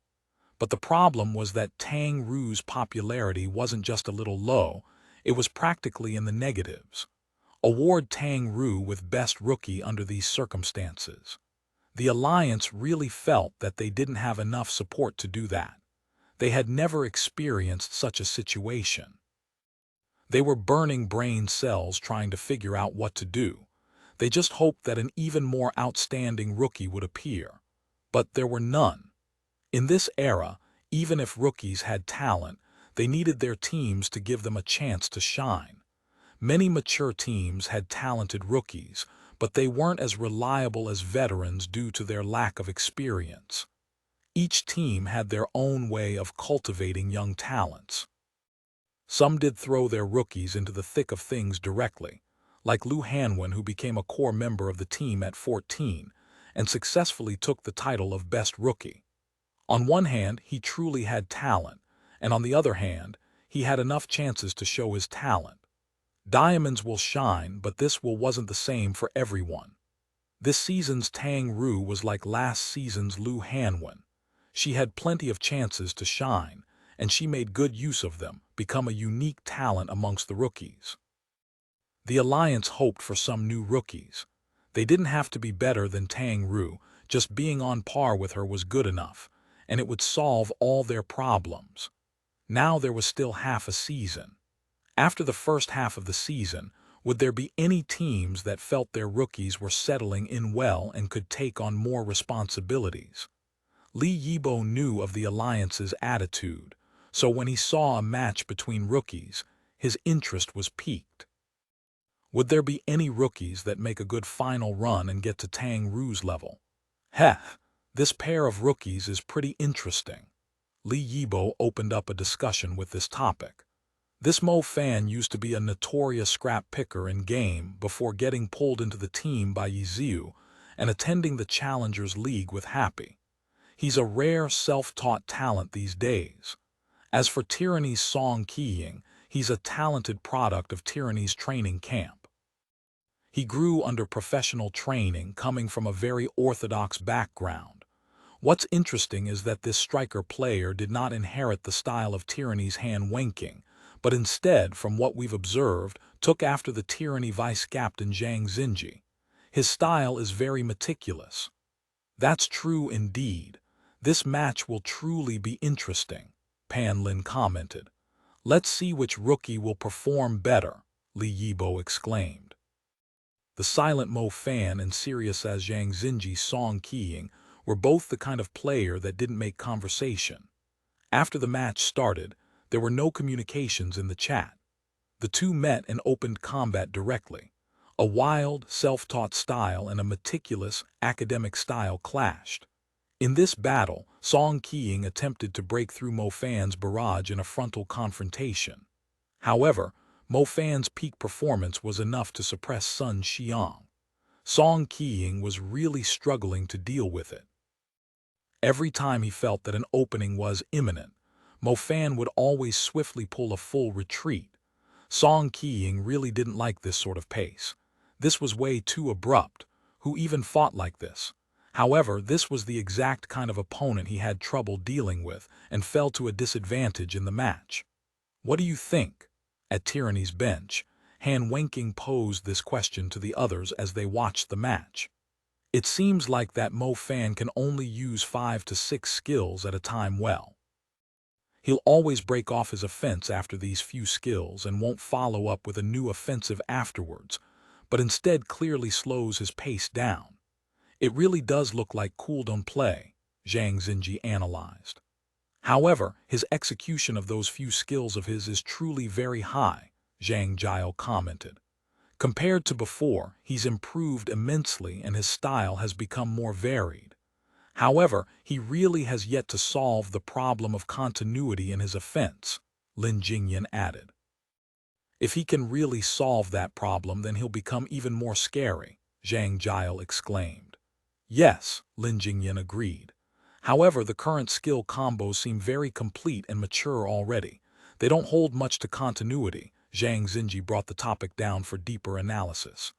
But the problem was that Tang Ru's popularity wasn't just a little low, it was practically in the negatives. Award Tang Ru with Best Rookie under these circumstances. The Alliance really felt that they didn't have enough support to do that. They had never experienced such a situation. They were burning brain cells trying to figure out what to do. They just hoped that an even more outstanding rookie would appear. But there were none. In this era, even if rookies had talent, they needed their teams to give them a chance to shine. Many mature teams had talented rookies, but they weren't as reliable as veterans due to their lack of experience. Each team had their own way of cultivating young talents. Some did throw their rookies into the thick of things directly, like Lu Hanwen, who became a core member of the team at 14 and successfully took the title of Best Rookie. On one hand, he truly had talent, and on the other hand, he had enough chances to show his talent. Diamonds will shine, but this wasn't the same for everyone. This season's Tang Ru was like last season's Lu Hanwen. She had plenty of chances to shine, and she made good use of them, become a unique talent amongst the rookies. The Alliance hoped for some new rookies. They didn't have to be better than Tang Ru, just being on par with her was good enough, and it would solve all their problems. Now there was still half a season. After the first half of the season, would there be any teams that felt their rookies were settling in well and could take on more responsibilities? Li Yibo knew of the Alliance's attitude, so when he saw a match between rookies, his interest was piqued. Would there be any rookies that make a good final run and get to Tang Ru's level? Heh, this pair of rookies is pretty interesting. Li Yibo opened up a discussion with this topic. This Mo Fan used to be a notorious scrap picker in game before getting pulled into the team by Yi Ziu and attending the Challengers League with Happy. He's a rare self-taught talent these days. As for Tyranny's Song Qiying, he's a talented product of Tyranny's training camp. He grew under professional training, coming from a very orthodox background. What's interesting is that this striker player did not inherit the style of Tyranny's hand wanking, but instead, from what we've observed, took after the Tyranny vice-captain Zhang Xinji. His style is very meticulous. That's true indeed. This match will truly be interesting, Pan Lin commented. Let's see which rookie will perform better, Li Yibo exclaimed. The silent Mo Fan and serious as Zhang Xinji Song Qiying were both the kind of player that didn't make conversation. After the match started, there were no communications in the chat. The two met and opened combat directly. A wild, self-taught style and a meticulous, academic style clashed. In this battle, Song Qiying attempted to break through Mo Fan's barrage in a frontal confrontation. However, Mo Fan's peak performance was enough to suppress Sun Xiang. Song Qiying was really struggling to deal with it. Every time he felt that an opening was imminent, Mo Fan would always swiftly pull a full retreat. Song Qiying really didn't like this sort of pace. This was way too abrupt. Who even fought like this? However, this was the exact kind of opponent he had trouble dealing with and fell to a disadvantage in the match. What do you think? At Tyranny's bench, Han Wenqing posed this question to the others as they watched the match. It seems like that Mo Fan can only use 5 to 6 skills at a time well. He'll always break off his offense after these few skills and won't follow up with a new offensive afterwards, but instead clearly slows his pace down. It really does look like cooldown play, Zhang Xinji analyzed. However, his execution of those few skills of his is truly very high, Zhang Jiao commented. Compared to before, he's improved immensely and his style has become more varied. However, he really has yet to solve the problem of continuity in his offense, Lin Jingyan added. If he can really solve that problem, then he'll become even more scary, Zhang Jiao exclaimed. Yes, Lin Jingyan agreed. However, the current skill combos seem very complete and mature already. They don't hold much to continuity. Zhang Xinji brought the topic down for deeper analysis.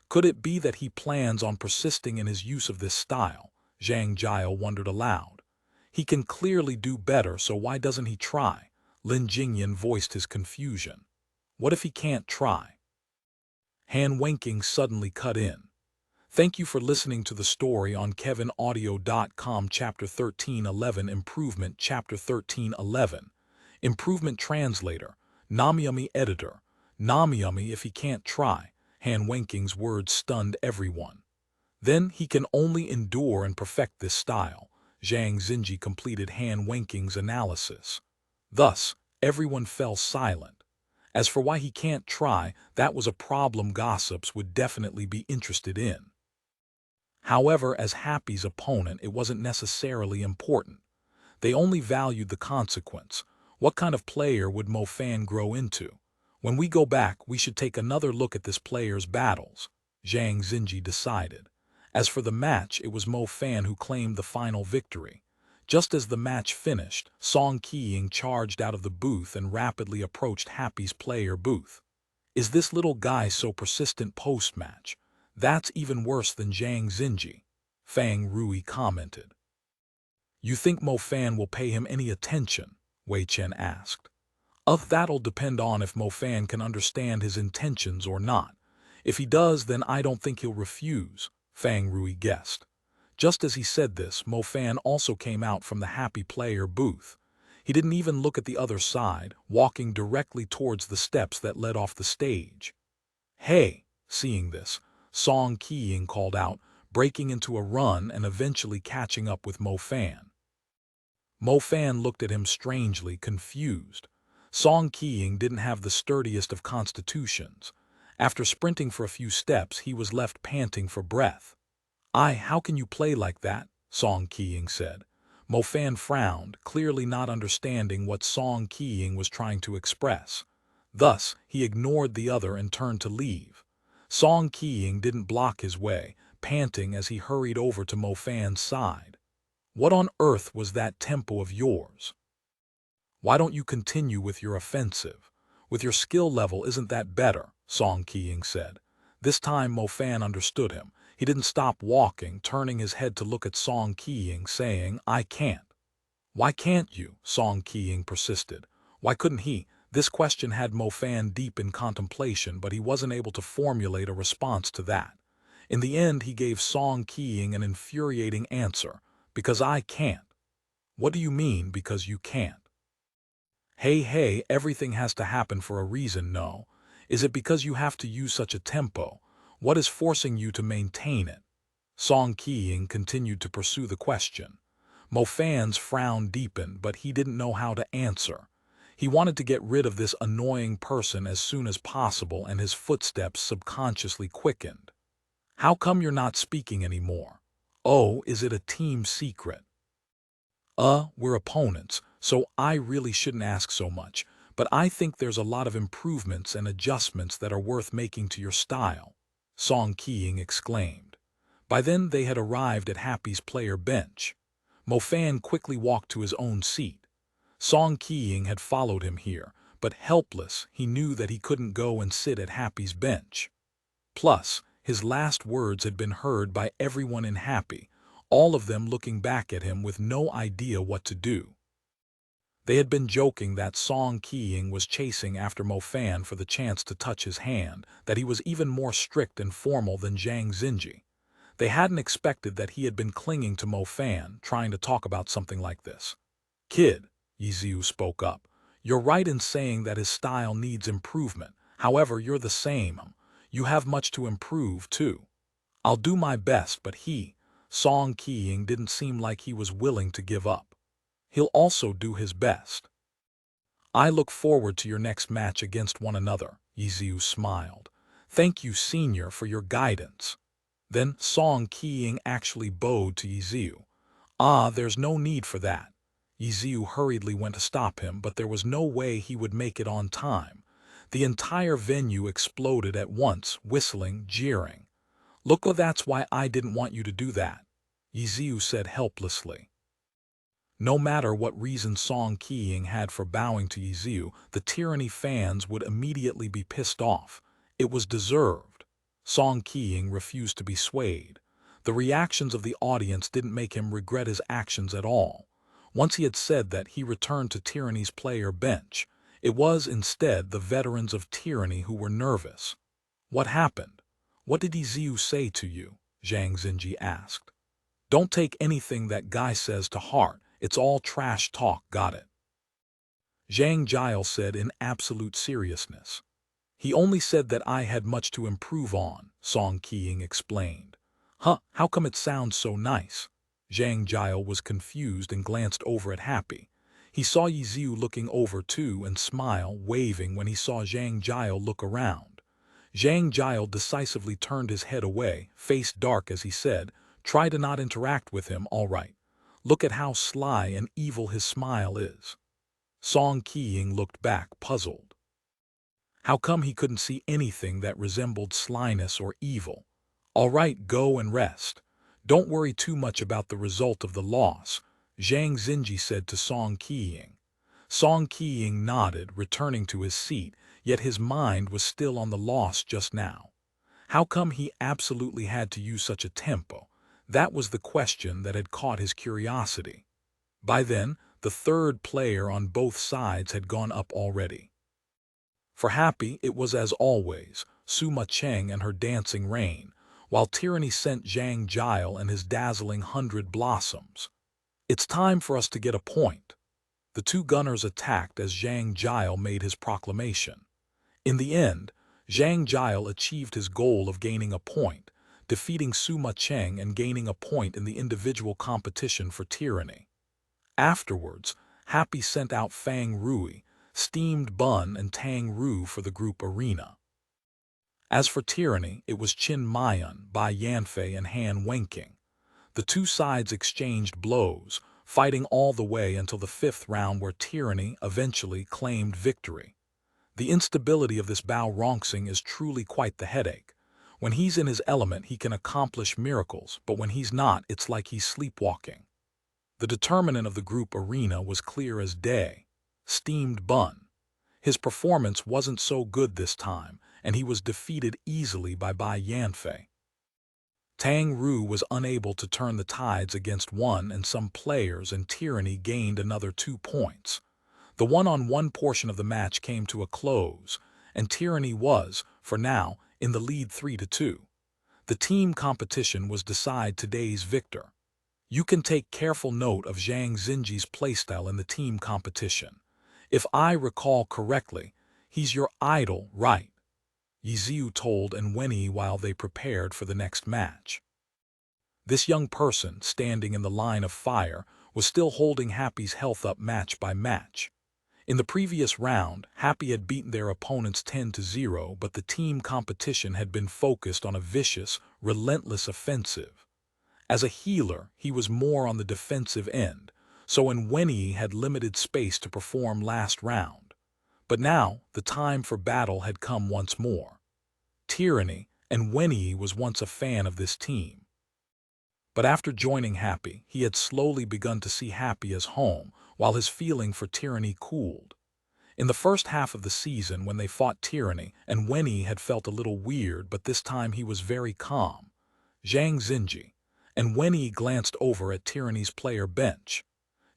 Could it be that he plans on persisting in his use of this style? Zhang Jiao wondered aloud. He can clearly do better, so why doesn't he try? Lin Jingyan voiced his confusion. What if he can't try? Han Wenqing suddenly cut in. Thank you for listening to the story on KevinAudio.com Chapter 1311 Improvement Chapter 1311 Improvement Translator Namyami Editor Namyami if he can't try. Han Wenqing's words stunned everyone. Then he can only endure and perfect this style. Zhang Xinji completed Han Wenqing's analysis. Thus, everyone fell silent. As for why he can't try, that was a problem gossips would definitely be interested in. However, as Happy's opponent, it wasn't necessarily important. They only valued the consequence. What kind of player would Mo Fan grow into? When we go back, we should take another look at this player's battles, Zhang Xinji decided. As for the match, it was Mo Fan who claimed the final victory. Just as the match finished, Song Qiying charged out of the booth and rapidly approached Happy's player booth. Is this little guy so persistent post-match? That's even worse than Zhang Xinji, Fang Rui commented. You think Mo Fan will pay him any attention? Wei Chen asked. That'll depend on if Mo Fan can understand his intentions or not. If he does, then I don't think he'll refuse, Fang Rui guessed. Just as he said this, Mo Fan also came out from the Happy Player booth. He didn't even look at the other side, walking directly towards the steps that led off the stage. Hey! Seeing this, Song Qiying called out, breaking into a run and eventually catching up with Mo Fan. Mo Fan looked at him strangely, confused. Song Qiying didn't have the sturdiest of constitutions. After sprinting for a few steps, he was left panting for breath. How can you play like that? Song Qiying said. Mo Fan frowned, clearly not understanding what Song Qiying was trying to express. Thus, he ignored the other and turned to leave. Song Qiying didn't block his way, panting as he hurried over to Mo Fan's side. What on earth was that tempo of yours? Why don't you continue with your offensive? With your skill level, isn't that better? Song Qiying said. This time Mo Fan understood him. He didn't stop walking, turning his head to look at Song Qiying, saying, I can't. Why can't you? Song Qiying persisted. Why couldn't he? This question had Mo Fan deep in contemplation, but he wasn't able to formulate a response to that. In the end, he gave Song Qiying an infuriating answer. Because I can't. What do you mean because you can't? Hey, everything has to happen for a reason, no. Is it because you have to use such a tempo? What is forcing you to maintain it? Song Qiying continued to pursue the question. Mo Fan's frown deepened, but he didn't know how to answer. He wanted to get rid of this annoying person as soon as possible, and his footsteps subconsciously quickened. How come you're not speaking anymore? Oh, is it a team secret? We're opponents, so I really shouldn't ask so much, but I think there's a lot of improvements and adjustments that are worth making to your style, Song Qiying exclaimed. By then they had arrived at Happy's player bench. Mo Fan quickly walked to his own seat. Song Qiying had followed him here, but helpless, he knew that he couldn't go and sit at Happy's bench. Plus, his last words had been heard by everyone in Happy, all of them looking back at him with no idea what to do. They had been joking that Song Qiying was chasing after Mo Fan for the chance to touch his hand, that he was even more strict and formal than Zhang Xinji. They hadn't expected that he had been clinging to Mo Fan, trying to talk about something like this. Kid, Yiziu spoke up, you're right in saying that his style needs improvement. However, you're the same. You have much to improve, too. I'll do my best, but Song Qiying didn't seem like he was willing to give up. He'll also do his best. I look forward to your next match against one another, Yiziu smiled. Thank you, Senior, for your guidance. Then Song Qiying actually bowed to Yiziu. There's no need for that. Yiziu hurriedly went to stop him, but there was no way he would make it on time. The entire venue exploded at once, whistling, jeering. Look, that's why I didn't want you to do that, Yiziu said helplessly. No matter what reason Song Qiying had for bowing to Yiziu, the Tyranny fans would immediately be pissed off. It was deserved. Song Qiying refused to be swayed. The reactions of the audience didn't make him regret his actions at all. Once he had said that, he returned to Tyranny's player bench. It was instead the veterans of Tyranny who were nervous. What happened? What did Yiziu say to you? Zhang Xinji asked. Don't take anything that guy says to heart. It's all trash talk, got it? Zhang Jiao said in absolute seriousness. He only said that I had much to improve on, Song Qiying explained. How come it sounds so nice? Zhang Jiao was confused and glanced over at Happy. He saw Yiziu looking over too and smile, waving when he saw Zhang Jiao look around. Zhang Jiao decisively turned his head away, face dark as he said, try to not interact with him, all right. Look at how sly and evil his smile is. Song Qiying looked back, puzzled. How come he couldn't see anything that resembled slyness or evil? All right, go and rest. Don't worry too much about the result of the loss, Zhang Xinji said to Song Qiying. Song Qiying nodded, returning to his seat, yet his mind was still on the loss just now. How come he absolutely had to use such a tempo? That was the question that had caught his curiosity. By then, the third player on both sides had gone up already. For Happy, it was as always, Suma Cheng and her dancing rain, while Tyranny sent Zhang Jiao and his dazzling 100 blossoms. It's time for us to get a point. The two gunners attacked as Zhang Jiao made his proclamation. In the end, Zhang Jiao achieved his goal of gaining a point, defeating Suma Cheng and gaining a point in the individual competition for Tyranny. Afterwards, Happy sent out Fang Rui, Steamed Bun and Tang Ru for the group arena. As for Tyranny, it was Qin Maiyun, Bai Yanfei and Han Wenqing. The two sides exchanged blows, fighting all the way until the fifth round where Tyranny eventually claimed victory. The instability of this Bao Rongxing is truly quite the headache. When he's in his element, he can accomplish miracles, but when he's not, it's like he's sleepwalking. The determinant of the group arena was clear as day. Steamed Bun. His performance wasn't so good this time, and he was defeated easily by Bai Yanfei. Tang Ru was unable to turn the tides against one and some players, and Tyranny gained another 2 points. The one-on-one portion of the match came to a close, and Tyranny was, for now, in the lead 3-2. The team competition was decide today's victor. You can take careful note of Zhang Xinji's playstyle in the team competition. If I recall correctly, he's your idol, right? Yiziu told Enwenyi while they prepared for the next match. This young person, standing in the line of fire, was still holding Happy's health up match by match. In the previous round, Happy had beaten their opponents 10-0, but the team competition had been focused on a vicious, relentless offensive. As a healer, he was more on the defensive end, so Enwenyi had limited space to perform last round. But now, the time for battle had come once more. Tyranny, Enwenyi was once a fan of this team. But after joining Happy, he had slowly begun to see Happy as home, while his feeling for Tyranny cooled. In the first half of the season when they fought Tyranny, Enwenyi had felt a little weird, but this time he was very calm. Zhang Xinji. Enwenyi glanced over at Tyranny's player bench.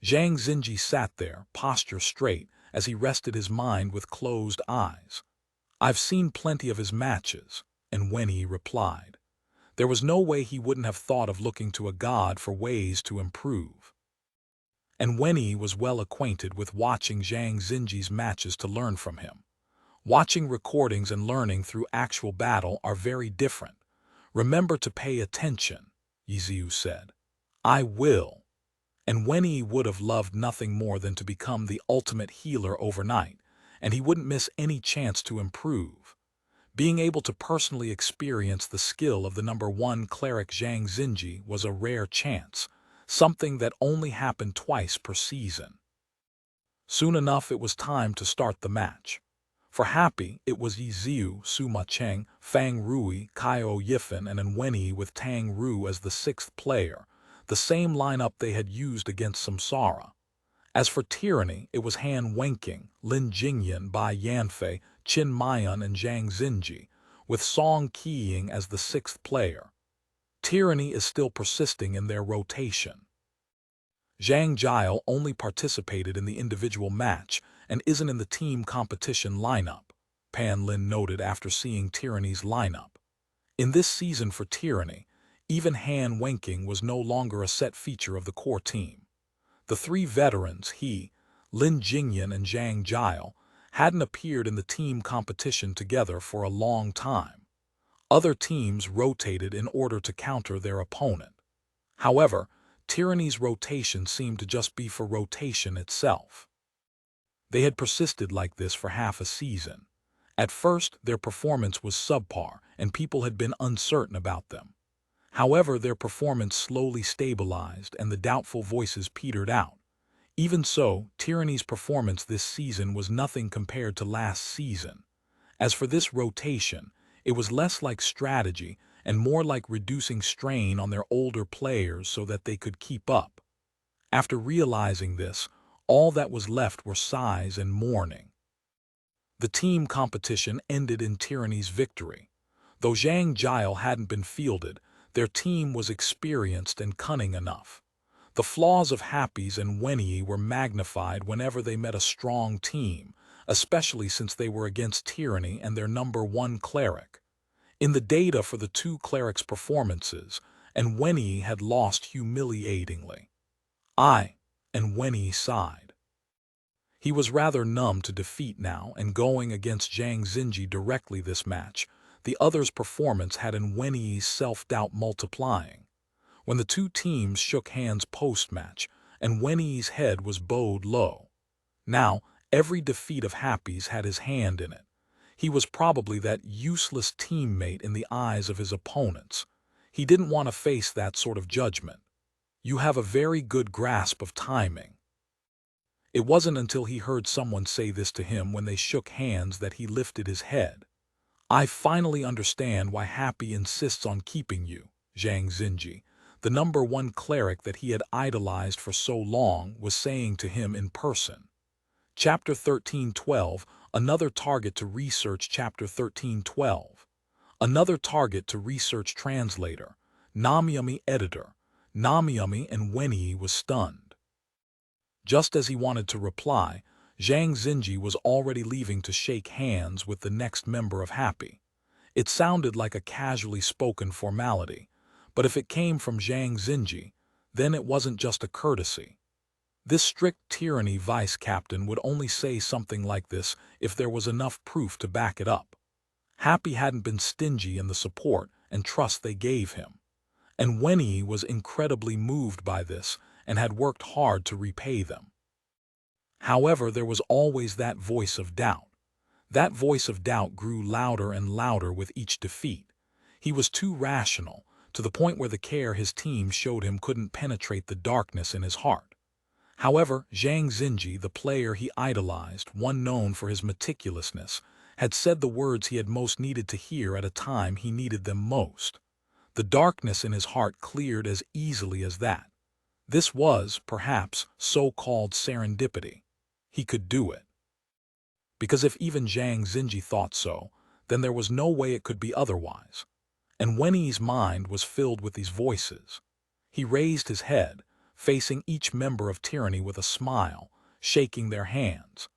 Zhang Xinji sat there, posture straight, as he rested his mind with closed eyes. "I've seen plenty of his matches," Enwenyi replied. There was no way he wouldn't have thought of looking to a god for ways to improve. Enwenyi was well acquainted with watching Zhang Xinji's matches to learn from him. Watching recordings and learning through actual battle are very different. "Remember to pay attention," Yiziu said. "I will." Enwenyi would have loved nothing more than to become the ultimate healer overnight, and he wouldn't miss any chance to improve. Being able to personally experience the skill of the #1 cleric Zhang Xinji was a rare chance, something that only happened twice per season. Soon enough it was time to start the match. For Happy, it was Yiziu, Suma Cheng, Fang Rui, Kaio Yifan, and Enwenyi with Tang Ru as the sixth player, the same lineup they had used against Samsara. As for Tyranny, it was Han Wenqing, Lin Jingyan, Bai Yanfei, Qin Mayan, and Zhang Xinji, with Song Qiying as the sixth player. Tyranny is still persisting in their rotation. Zhang Jiao only participated in the individual match and isn't in the team competition lineup, Pan Lin noted after seeing Tyranny's lineup. In this season for Tyranny, even Han Wenqing was no longer a set feature of the core team. The three veterans, he, Lin Jingyan, and Zhang Jiao, hadn't appeared in the team competition together for a long time. Other teams rotated in order to counter their opponent. However, Tyranny's rotation seemed to just be for rotation itself. They had persisted like this for half a season. At first, their performance was subpar, and people had been uncertain about them. However, their performance slowly stabilized and the doubtful voices petered out. Even so, Tyranny's performance this season was nothing compared to last season. As for this rotation, it was less like strategy and more like reducing strain on their older players so that they could keep up. After realizing this, all that was left were sighs and mourning. The team competition ended in Tyranny's victory. Though Zhang Jiao hadn't been fielded, their team was experienced and cunning enough. The flaws of Happy's and Enwenyi were magnified whenever they met a strong team, especially since they were against Tyranny and their #1 cleric. In the data for the two clerics' performances, Enwenyi had lost humiliatingly. Enwenyi sighed. He was rather numb to defeat now, and going against Zhang Xinji directly this match, the other's performance had Enwenyi's self-doubt multiplying. When the two teams shook hands post-match, Enwenyi's head was bowed low. Now, every defeat of Happy's had his hand in it. He was probably that useless teammate in the eyes of his opponents. He didn't want to face that sort of judgment. "You have a very good grasp of timing." It wasn't until he heard someone say this to him when they shook hands that he lifted his head. "I finally understand why Happy insists on keeping you," Zhang Xinji, the #1 cleric that he had idolized for so long, was saying to him in person. Chapter 13:12, another target to research. Chapter 13:12. Another target to research. Translator. Namiyami. Editor. Namiyami. And Enwenyi was stunned. Just as he wanted to reply, Zhang Xinji was already leaving to shake hands with the next member of Happy. It sounded like a casually spoken formality, but if it came from Zhang Xinji, then it wasn't just a courtesy. This strict tyranny vice captain would only say something like this if there was enough proof to back it up. Happy hadn't been stingy in the support and trust they gave him, and Weni was incredibly moved by this and had worked hard to repay them. However, there was always that voice of doubt. That voice of doubt grew louder and louder with each defeat. He was too rational, to the point where the care his team showed him couldn't penetrate the darkness in his heart. However, Zhang Xinji, the player he idolized, one known for his meticulousness, had said the words he had most needed to hear at a time he needed them most. The darkness in his heart cleared as easily as that. This was, perhaps, so-called serendipity. He could do it. Because if even Zhang Xinji thought so, then there was no way it could be otherwise. And Wenyi's mind was filled with these voices. He raised his head, facing each member of Tyranny with a smile, shaking their hands.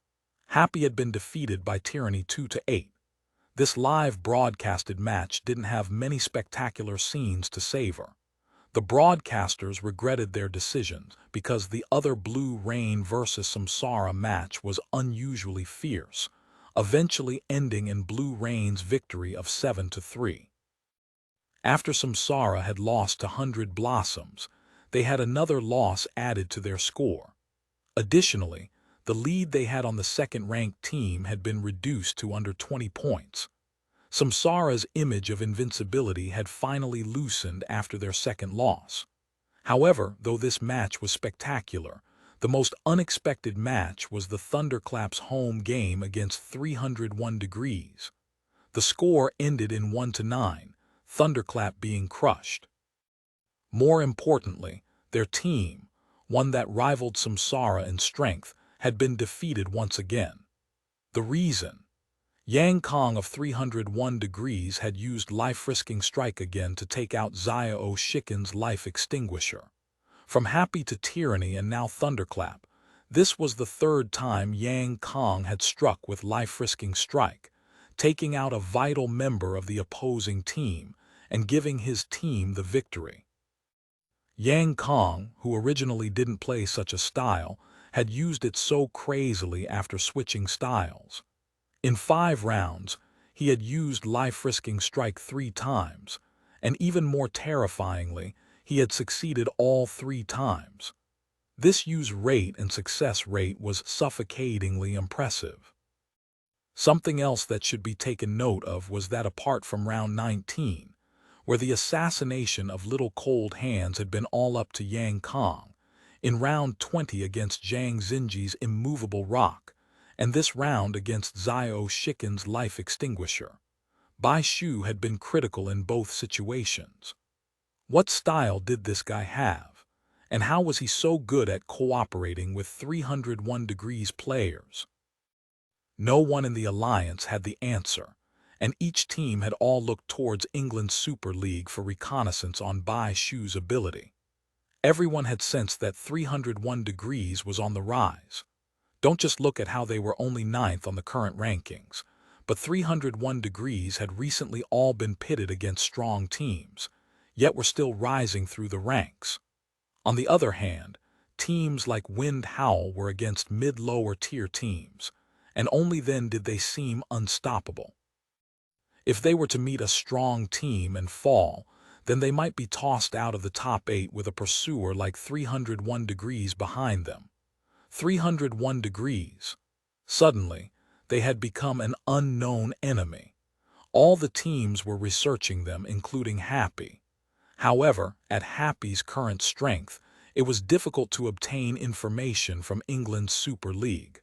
Happy had been defeated by Tyranny 2-8. This live broadcasted match didn't have many spectacular scenes to savor. The broadcasters regretted their decisions because the other Blue Rain versus Samsara match was unusually fierce, eventually ending in Blue Rain's victory of 7-3. After Samsara had lost to 100 Blossoms, they had another loss added to their score. Additionally, the lead they had on the second-ranked team had been reduced to under 20 points. Samsara's image of invincibility had finally loosened after their second loss. However, though this match was spectacular, the most unexpected match was the Thunderclap's home game against 301 Degrees. The score ended in 1-9, Thunderclap being crushed. More importantly, their team, one that rivaled Samsara in strength, had been defeated once again. The reason? Yang Kong of 301 Degrees had used life-risking strike again to take out Xiao Shiken's life extinguisher. From Happy to Tyranny and now Thunderclap, this was the third time Yang Kong had struck with life-risking strike, taking out a vital member of the opposing team and giving his team the victory. Yang Kong, who originally didn't play such a style, had used it so crazily after switching styles. In 5 rounds, he had used life-risking strike 3 times, and even more terrifyingly, he had succeeded all 3 times. This use rate and success rate was suffocatingly impressive. Something else that should be taken note of was that apart from round 19, where the assassination of Little Cold Hands had been all up to Yang Kong, in round 20 against Zhang Xinji's immovable rock, and this round against Xiao Shiken's life extinguisher, Bai Shu had been critical in both situations. What style did this guy have? And how was he so good at cooperating with 301 Degrees players? No one in the alliance had the answer, and each team had all looked towards England's Super League for reconnaissance on Bai Shu's ability. Everyone had sensed that 301 Degrees was on the rise. Don't just look at how they were only 9th on the current rankings, but 301 Degrees had recently all been pitted against strong teams, yet were still rising through the ranks. On the other hand, teams like Wind Howl were against mid-lower tier teams, and only then did they seem unstoppable. If they were to meet a strong team and fall, then they might be tossed out of the top 8 with a pursuer like 301 Degrees behind them. 301 Degrees. Suddenly, they had become an unknown enemy. All the teams were researching them, including Happy. However, at Happy's current strength, it was difficult to obtain information from England's Super League.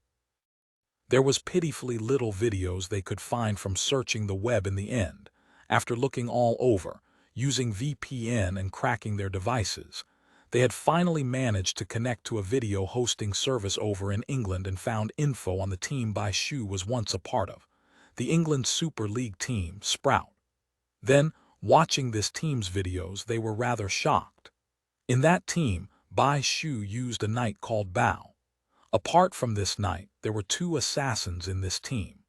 There was pitifully little videos they could find from searching the web in the end. After looking all over, using VPN and cracking their devices, they had finally managed to connect to a video hosting service over in England and found info on the team Bai Shu was once a part of, the England Super League team, Sprout. Then, watching this team's videos, they were rather shocked. In that team, Bai Shu used a knight called Bao. Apart from this knight, there were 2 assassins in this team.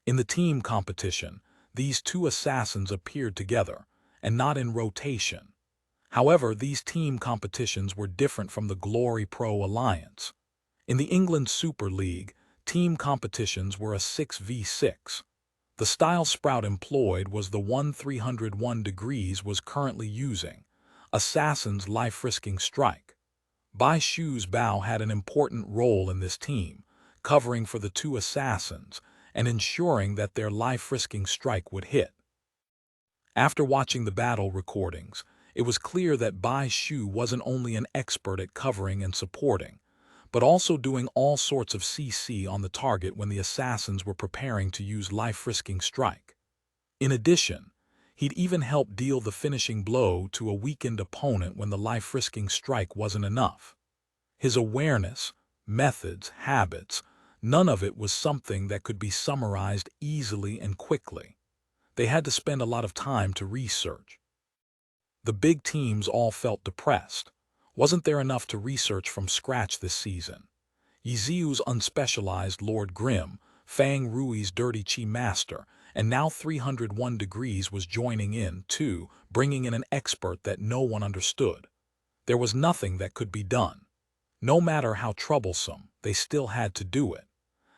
In the team competition, these 2 assassins appeared together, and not in rotation. However, these team competitions were different from the Glory Pro Alliance. In the England Super League, team competitions were a 6v6. The style Sprout employed was the one 301 degrees was currently using, Assassin's life-risking strike. Bai Shu's Bao had an important role in this team, covering for the two assassins and ensuring that their life-risking strike would hit. After watching the battle recordings, it was clear that Bai Shu wasn't only an expert at covering and supporting, but also doing all sorts of CC on the target when the assassins were preparing to use life-risking strike. In addition, he'd even helped deal the finishing blow to a weakened opponent when the life-risking strike wasn't enough. His awareness, methods, habits, none of it was something that could be summarized easily and quickly. They had to spend a lot of time to research. The big teams all felt depressed. Wasn't there enough to research from scratch this season? Yiziu's unspecialized Lord Grimm, Fang Rui's Dirty Chi Master, and now 301 degrees was joining in, too, bringing in an expert that no one understood. There was nothing that could be done. No matter how troublesome, they still had to do it.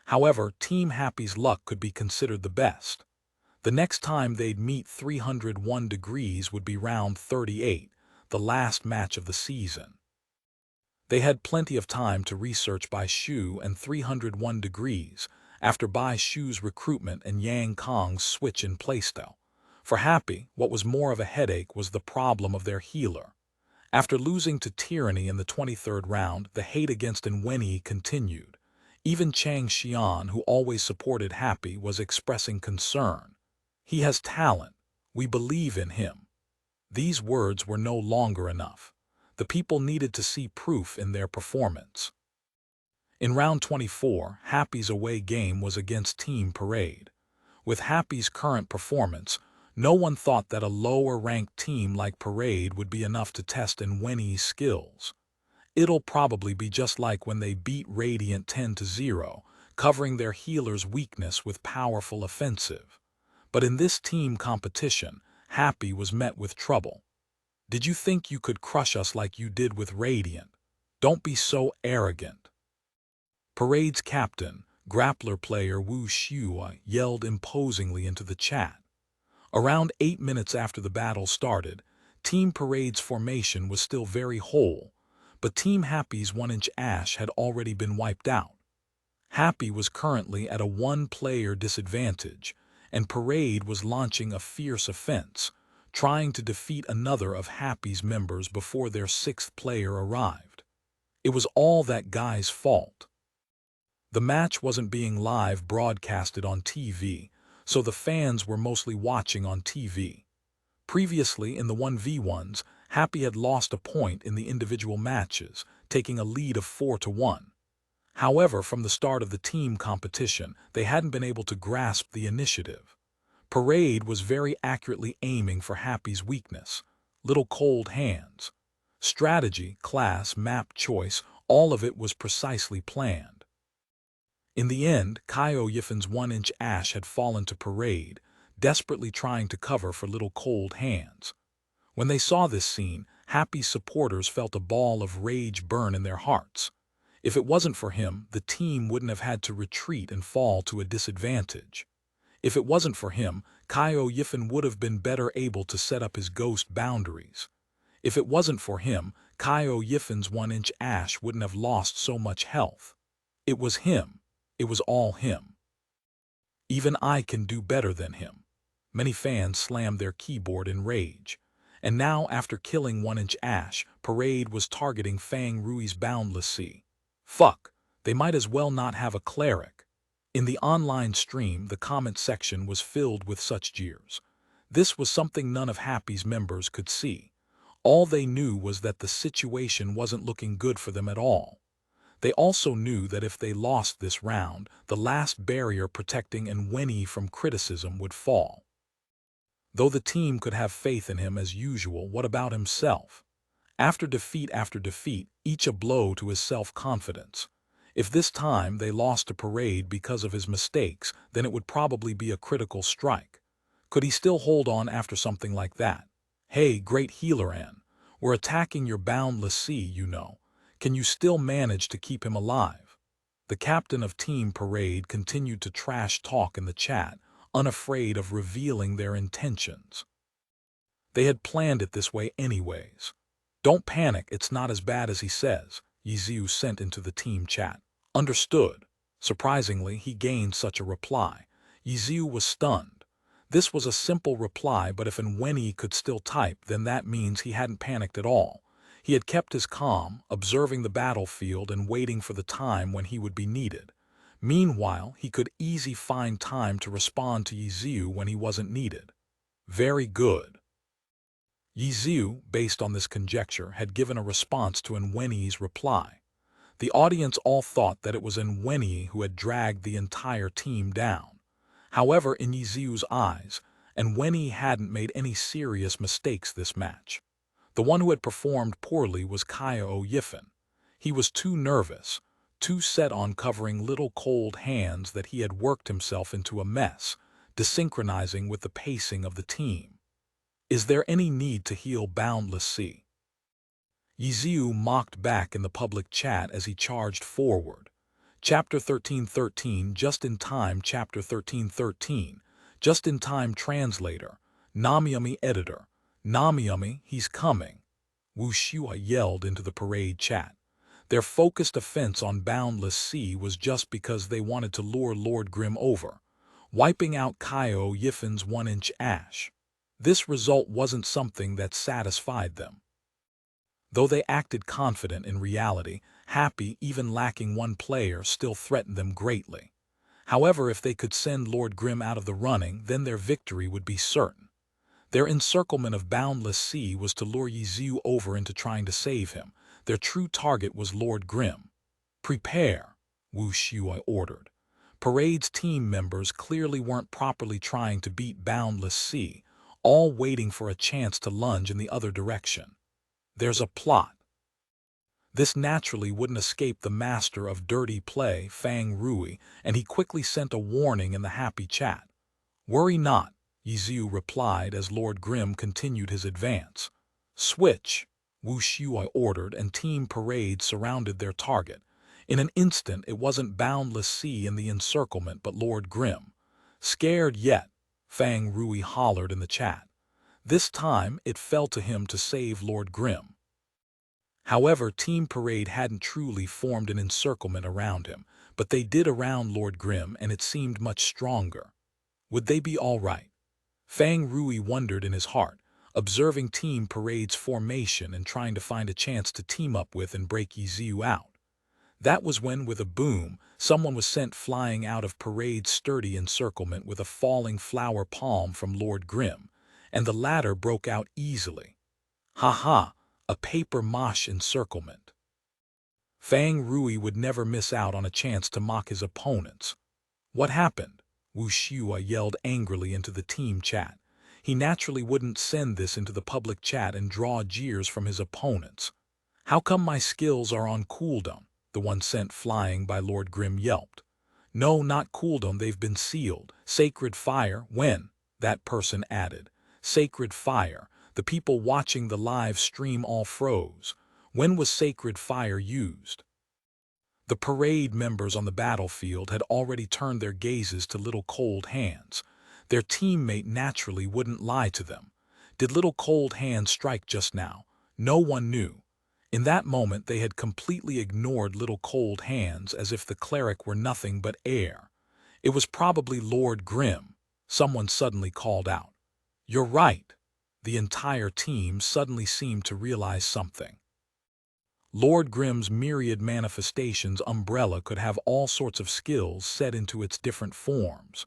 However, Team Happy's luck could be considered the best. The next time they'd meet 301 degrees would be round 38, the last match of the season. They had plenty of time to research Bai Shu and 301 degrees after Bai Shu's recruitment and Yang Kong's switch in playstyle. For Happy, what was more of a headache was the problem of their healer. After losing to Tyranny in the 23rd round, the hate against Wenyi continued. Even Chang Xian, who always supported Happy, was expressing concern. He has talent. We believe in him. These words were no longer enough. The people needed to see proof in their performance. In round 24, Happy's away game was against Team Parade. With Happy's current performance, no one thought that a lower-ranked team like Parade would be enough to test Wenyi's skills. It'll probably be just like when they beat Radiant 10-0, covering their healer's weakness with powerful offensive. But in this team competition, Happy was met with trouble. Did you think you could crush us like you did with Radiant? Don't be so arrogant. Parade's captain, grappler player Wu Xiu, yelled imposingly into the chat. Around 8 minutes after the battle started, Team Parade's formation was still very whole, but Team Happy's 1-inch Ash had already been wiped out. Happy was currently at a one-player disadvantage, and Parade was launching a fierce offense, trying to defeat another of Happy's members before their 6th player arrived. It was all that guy's fault. The match wasn't being live broadcasted on TV, so the fans were mostly watching on TV. Previously, in the 1v1s, Happy had lost a point in the individual matches, taking a lead of 4-1. However, from the start of the team competition, they hadn't been able to grasp the initiative. Parade was very accurately aiming for Happy's weakness, little cold hands. Strategy, class, map choice, all of it was precisely planned. In the end, Kaio Yifen's 1-inch Ash had fallen to Parade, desperately trying to cover for little cold hands. When they saw this scene, Happy's supporters felt a ball of rage burn in their hearts. If it wasn't for him, the team wouldn't have had to retreat and fall to a disadvantage. If it wasn't for him, Kaio Yifen would have been better able to set up his ghost boundaries. If it wasn't for him, Kaio Yifen's 1-inch Ash wouldn't have lost so much health. It was him. It was all him. Even I can do better than him. Many fans slammed their keyboard in rage. And now, after killing 1-inch Ash, Parade was targeting Fang Rui's Boundless Sea. Fuck, they might as well not have a cleric. In the online stream, the comment section was filled with such jeers. This was something none of Happy's members could see. All they knew was that the situation wasn't looking good for them at all. They also knew that if they lost this round, the last barrier protecting Wenyi from criticism would fall. Though the team could have faith in him as usual, what about himself? After defeat, each a blow to his self-confidence. If this time they lost to Parade because of his mistakes, then it would probably be a critical strike. Could he still hold on after something like that? Hey, great healer Ann, We're attacking your boundless sea, you know. Can you still manage to keep him alive?" The captain of Team Parade continued to trash talk in the chat, unafraid of revealing their intentions. They had planned it this way anyways. "Don't panic, it's not as bad as he says," Yiziu sent into the team chat. "Understood." Surprisingly, he gained such a reply. Yiziu was stunned. This was a simple reply, but if Nwenyi could still type, then that means he hadn't panicked at all. He had kept his calm, observing the battlefield and waiting for the time when he would be needed. Meanwhile, he could easily find time to respond to Yiziu when he wasn't needed. Very good. Yiziu, based on this conjecture, had given a response to Nwenyi's reply. The audience all thought that it was Nwenyi who had dragged the entire team down. However, in Yiziu's eyes, Nwenyi hadn't made any serious mistakes this match. The one who had performed poorly was Kaio Yifan. He was too nervous, too set on covering little cold hands that he had worked himself into a mess, desynchronizing with the pacing of the team. "Is there any need to heal Boundless Sea?" Yiziu mocked back in the public chat as he charged forward. Chapter 1313, just in time. Chapter 1313, just in time. Translator, Namiyami editor, Namiyami, he's coming. Wu Shua yelled into the parade chat. Their focused offense on Boundless Sea was just because they wanted to lure Lord Grim over, wiping out Kaio Yifan's 1-inch ash. This result wasn't something that satisfied them. Though they acted confident, in reality, Happy, even lacking one player, still threatened them greatly. However, if they could send Lord Grim out of the running, then their victory would be certain. Their encirclement of Boundless Sea was to lure Yiziu over into trying to save him. Their true target was Lord Grim. "Prepare," Wu Shua ordered. Parade's team members clearly weren't properly trying to beat Boundless Sea, all waiting for a chance to lunge in the other direction. "There's a plot." This naturally wouldn't escape the master of dirty play, Fang Rui, and he quickly sent a warning in the happy chat. "Worry not," Yiziu replied as Lord Grim continued his advance. "Switch," Wu Shua ordered, and Team Parade surrounded their target. In an instant, it wasn't Boundless Sea in the encirclement but Lord Grim. "Scared yet?" Fang Rui hollered in the chat. This time, it fell to him to save Lord Grim. However, Team Parade hadn't truly formed an encirclement around him, but they did around Lord Grim, and it seemed much stronger. Would they be all right? Fang Rui wondered in his heart, observing Team Parade's formation and trying to find a chance to team up with and break Yiziu out. That was when, with a boom, someone was sent flying out of Parade's sturdy encirclement with a falling flower palm from Lord Grim, and the latter broke out easily. "Ha ha! A paper mache encirclement." Fang Rui would never miss out on a chance to mock his opponents. "What happened?" Wu Shua yelled angrily into the team chat. He naturally wouldn't send this into the public chat and draw jeers from his opponents. "How come my skills are on cooldown?" the one sent flying by Lord Grim yelped. "No, not cooldown, they've been sealed. Sacred fire, when?" that person added. "Sacred fire." The people watching the live stream all froze. When was sacred fire used? The parade members on the battlefield had already turned their gazes to Little Cold Hands. Their teammate naturally wouldn't lie to them. Did Little Cold Hands strike just now? No one knew. In that moment, they had completely ignored Little Cold Hands as if the cleric were nothing but air. It was probably Lord Grim. Someone suddenly called out. "You're right." The entire team suddenly seemed to realize something. Lord Grim's myriad manifestations umbrella could have all sorts of skills set into its different forms.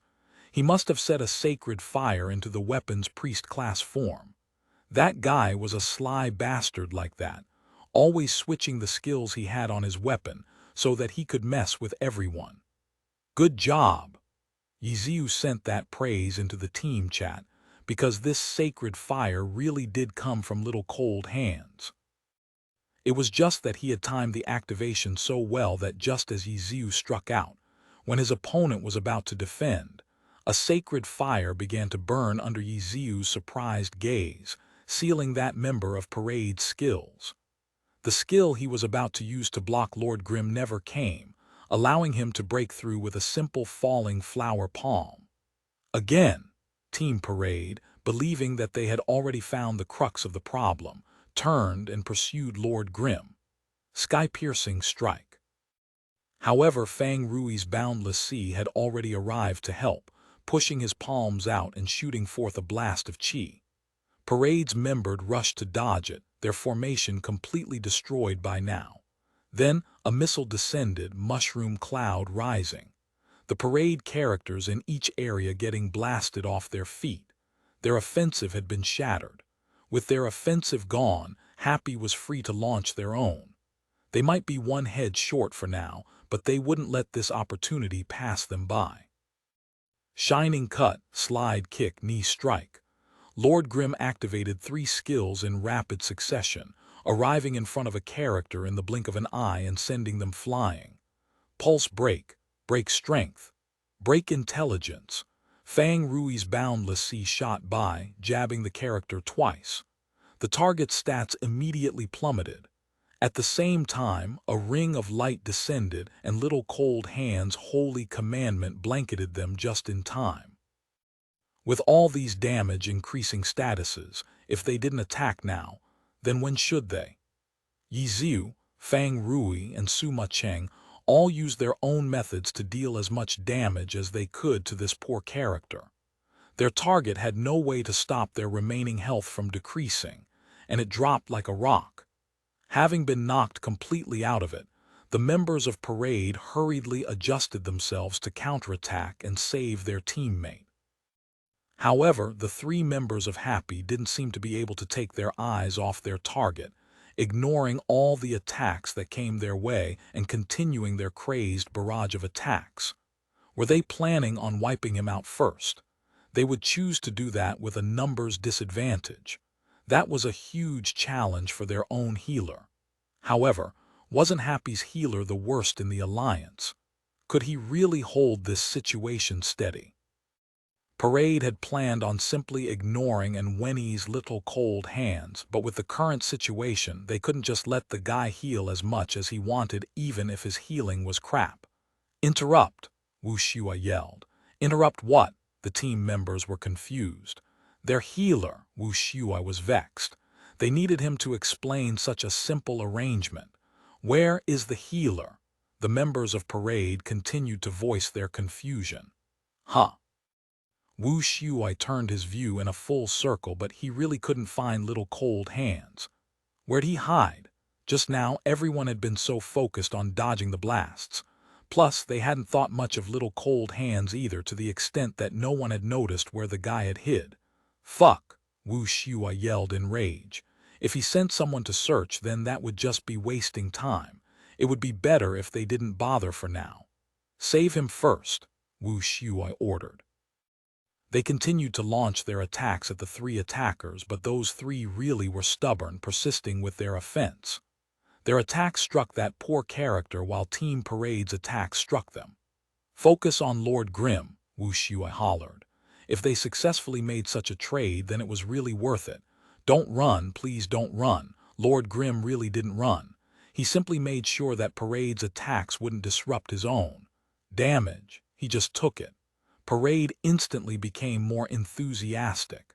He must have set a sacred fire into the weapon's priest class form. That guy was a sly bastard like that, always switching the skills he had on his weapon so that he could mess with everyone. "Good job." Yiziu sent that praise into the team chat, because this sacred fire really did come from Little Cold Hands. It was just that he had timed the activation so well that just as Yiziu struck out, when his opponent was about to defend, a sacred fire began to burn under Yiziu's surprised gaze, sealing that member of Parade's skills. The skill he was about to use to block Lord Grim never came, allowing him to break through with a simple falling flower palm. Again, Team Parade, believing that they had already found the crux of the problem, turned and pursued Lord Grim. Sky-piercing strike. However, Fang Rui's boundless sea had already arrived to help, pushing his palms out and shooting forth a blast of chi. Parade's members rushed to dodge it, their formation completely destroyed by now. Then, a missile descended, mushroom cloud rising. The Parade characters in each area getting blasted off their feet. Their offensive had been shattered. With their offensive gone, Happy was free to launch their own. They might be one head short for now, but they wouldn't let this opportunity pass them by. Shining cut, slide kick, knee strike. Lord Grim activated 3 skills in rapid succession, arriving in front of a character in the blink of an eye and sending them flying. Pulse break, break strength, break intelligence. Fang Rui's boundless sea shot by, jabbing the character twice. The target's stats immediately plummeted. At the same time, a ring of light descended and Little Cold Hand's holy commandment blanketed them just in time. With all these damage-increasing statuses, if they didn't attack now, then when should they? Yi Xiu, Fang Rui, and Suma Cheng all used their own methods to deal as much damage as they could to this poor character. Their target had no way to stop their remaining health from decreasing, and it dropped like a rock. Having been knocked completely out of it, the members of Parade hurriedly adjusted themselves to counterattack and save their teammate. However, the 3 members of Happy didn't seem to be able to take their eyes off their target, ignoring all the attacks that came their way and continuing their crazed barrage of attacks. Were they planning on wiping him out first? They would choose to do that with a numbers disadvantage. That was a huge challenge for their own healer. However, wasn't Happy's healer the worst in the alliance? Could he really hold this situation steady? Parade had planned on simply ignoring and Wenny's Little Cold Hands, but with the current situation, they couldn't just let the guy heal as much as he wanted even if his healing was crap. Interrupt, Wu Shua yelled. Interrupt what? The team members were confused. Their healer, Wu Shua, was vexed. They needed him to explain such a simple arrangement. Where is the healer? The members of Parade continued to voice their confusion. Huh. Wu Shuai turned his view in a full circle, but he really couldn't find Little Cold Hands. Where'd he hide? Just now, everyone had been so focused on dodging the blasts. Plus, they hadn't thought much of Little Cold Hands either, to the extent that no one had noticed where the guy had hid. Fuck, Wu Shuai yelled in rage. If he sent someone to search, then that would just be wasting time. It would be better if they didn't bother for now. Save him first, Wu Shuai ordered. They continued to launch their attacks at the 3 attackers, but those 3 really were stubborn, persisting with their offense. Their attack struck that poor character while Team Parade's attack struck them. Focus on Lord Grim, Wu Shuai hollered. If they successfully made such a trade, then it was really worth it. Don't run, please don't run. Lord Grim really didn't run. He simply made sure that Parade's attacks wouldn't disrupt his own. Damage, he just took it. Parade instantly became more enthusiastic.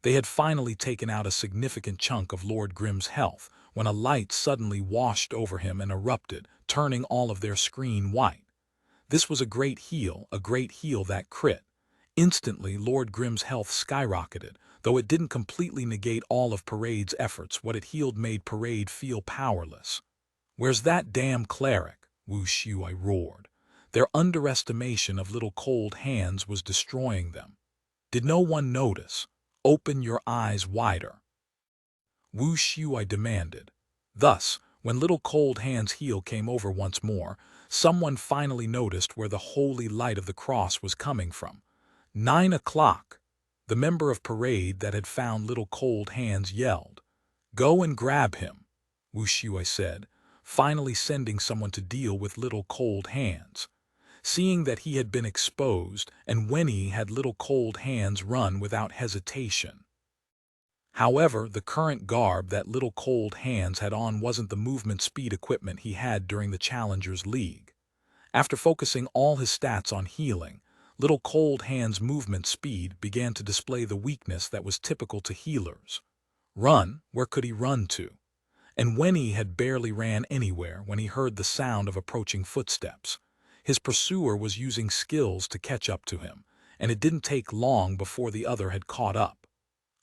They had finally taken out a significant chunk of Lord Grim's health when a light suddenly washed over him and erupted, turning all of their screen white. This was a great heal that crit. Instantly, Lord Grim's health skyrocketed. Though it didn't completely negate all of Parade's efforts, what it healed made Parade feel powerless. Where's that damn cleric? Wu Shuai roared. Their underestimation of Little Cold Hands was destroying them. Did no one notice? Open your eyes wider, Wu Shuai demanded. Thus, when Little Cold Hand's heel came over once more, someone finally noticed where the holy light of the cross was coming from. 9 o'clock. The member of Parade that had found Little Cold Hands yelled. Go and grab him, Wu Shuai said, finally sending someone to deal with Little Cold Hands. Seeing that he had been exposed, and Wenny had Little Cold Hands run without hesitation. However, the current garb that Little Cold Hands had on wasn't the movement speed equipment he had during the Challengers League. After focusing all his stats on healing, Little Cold Hands' movement speed began to display the weakness that was typical to healers. Run, where could he run to? And when he had barely ran anywhere when he heard the sound of approaching footsteps. His pursuer was using skills to catch up to him, and it didn't take long before the other had caught up.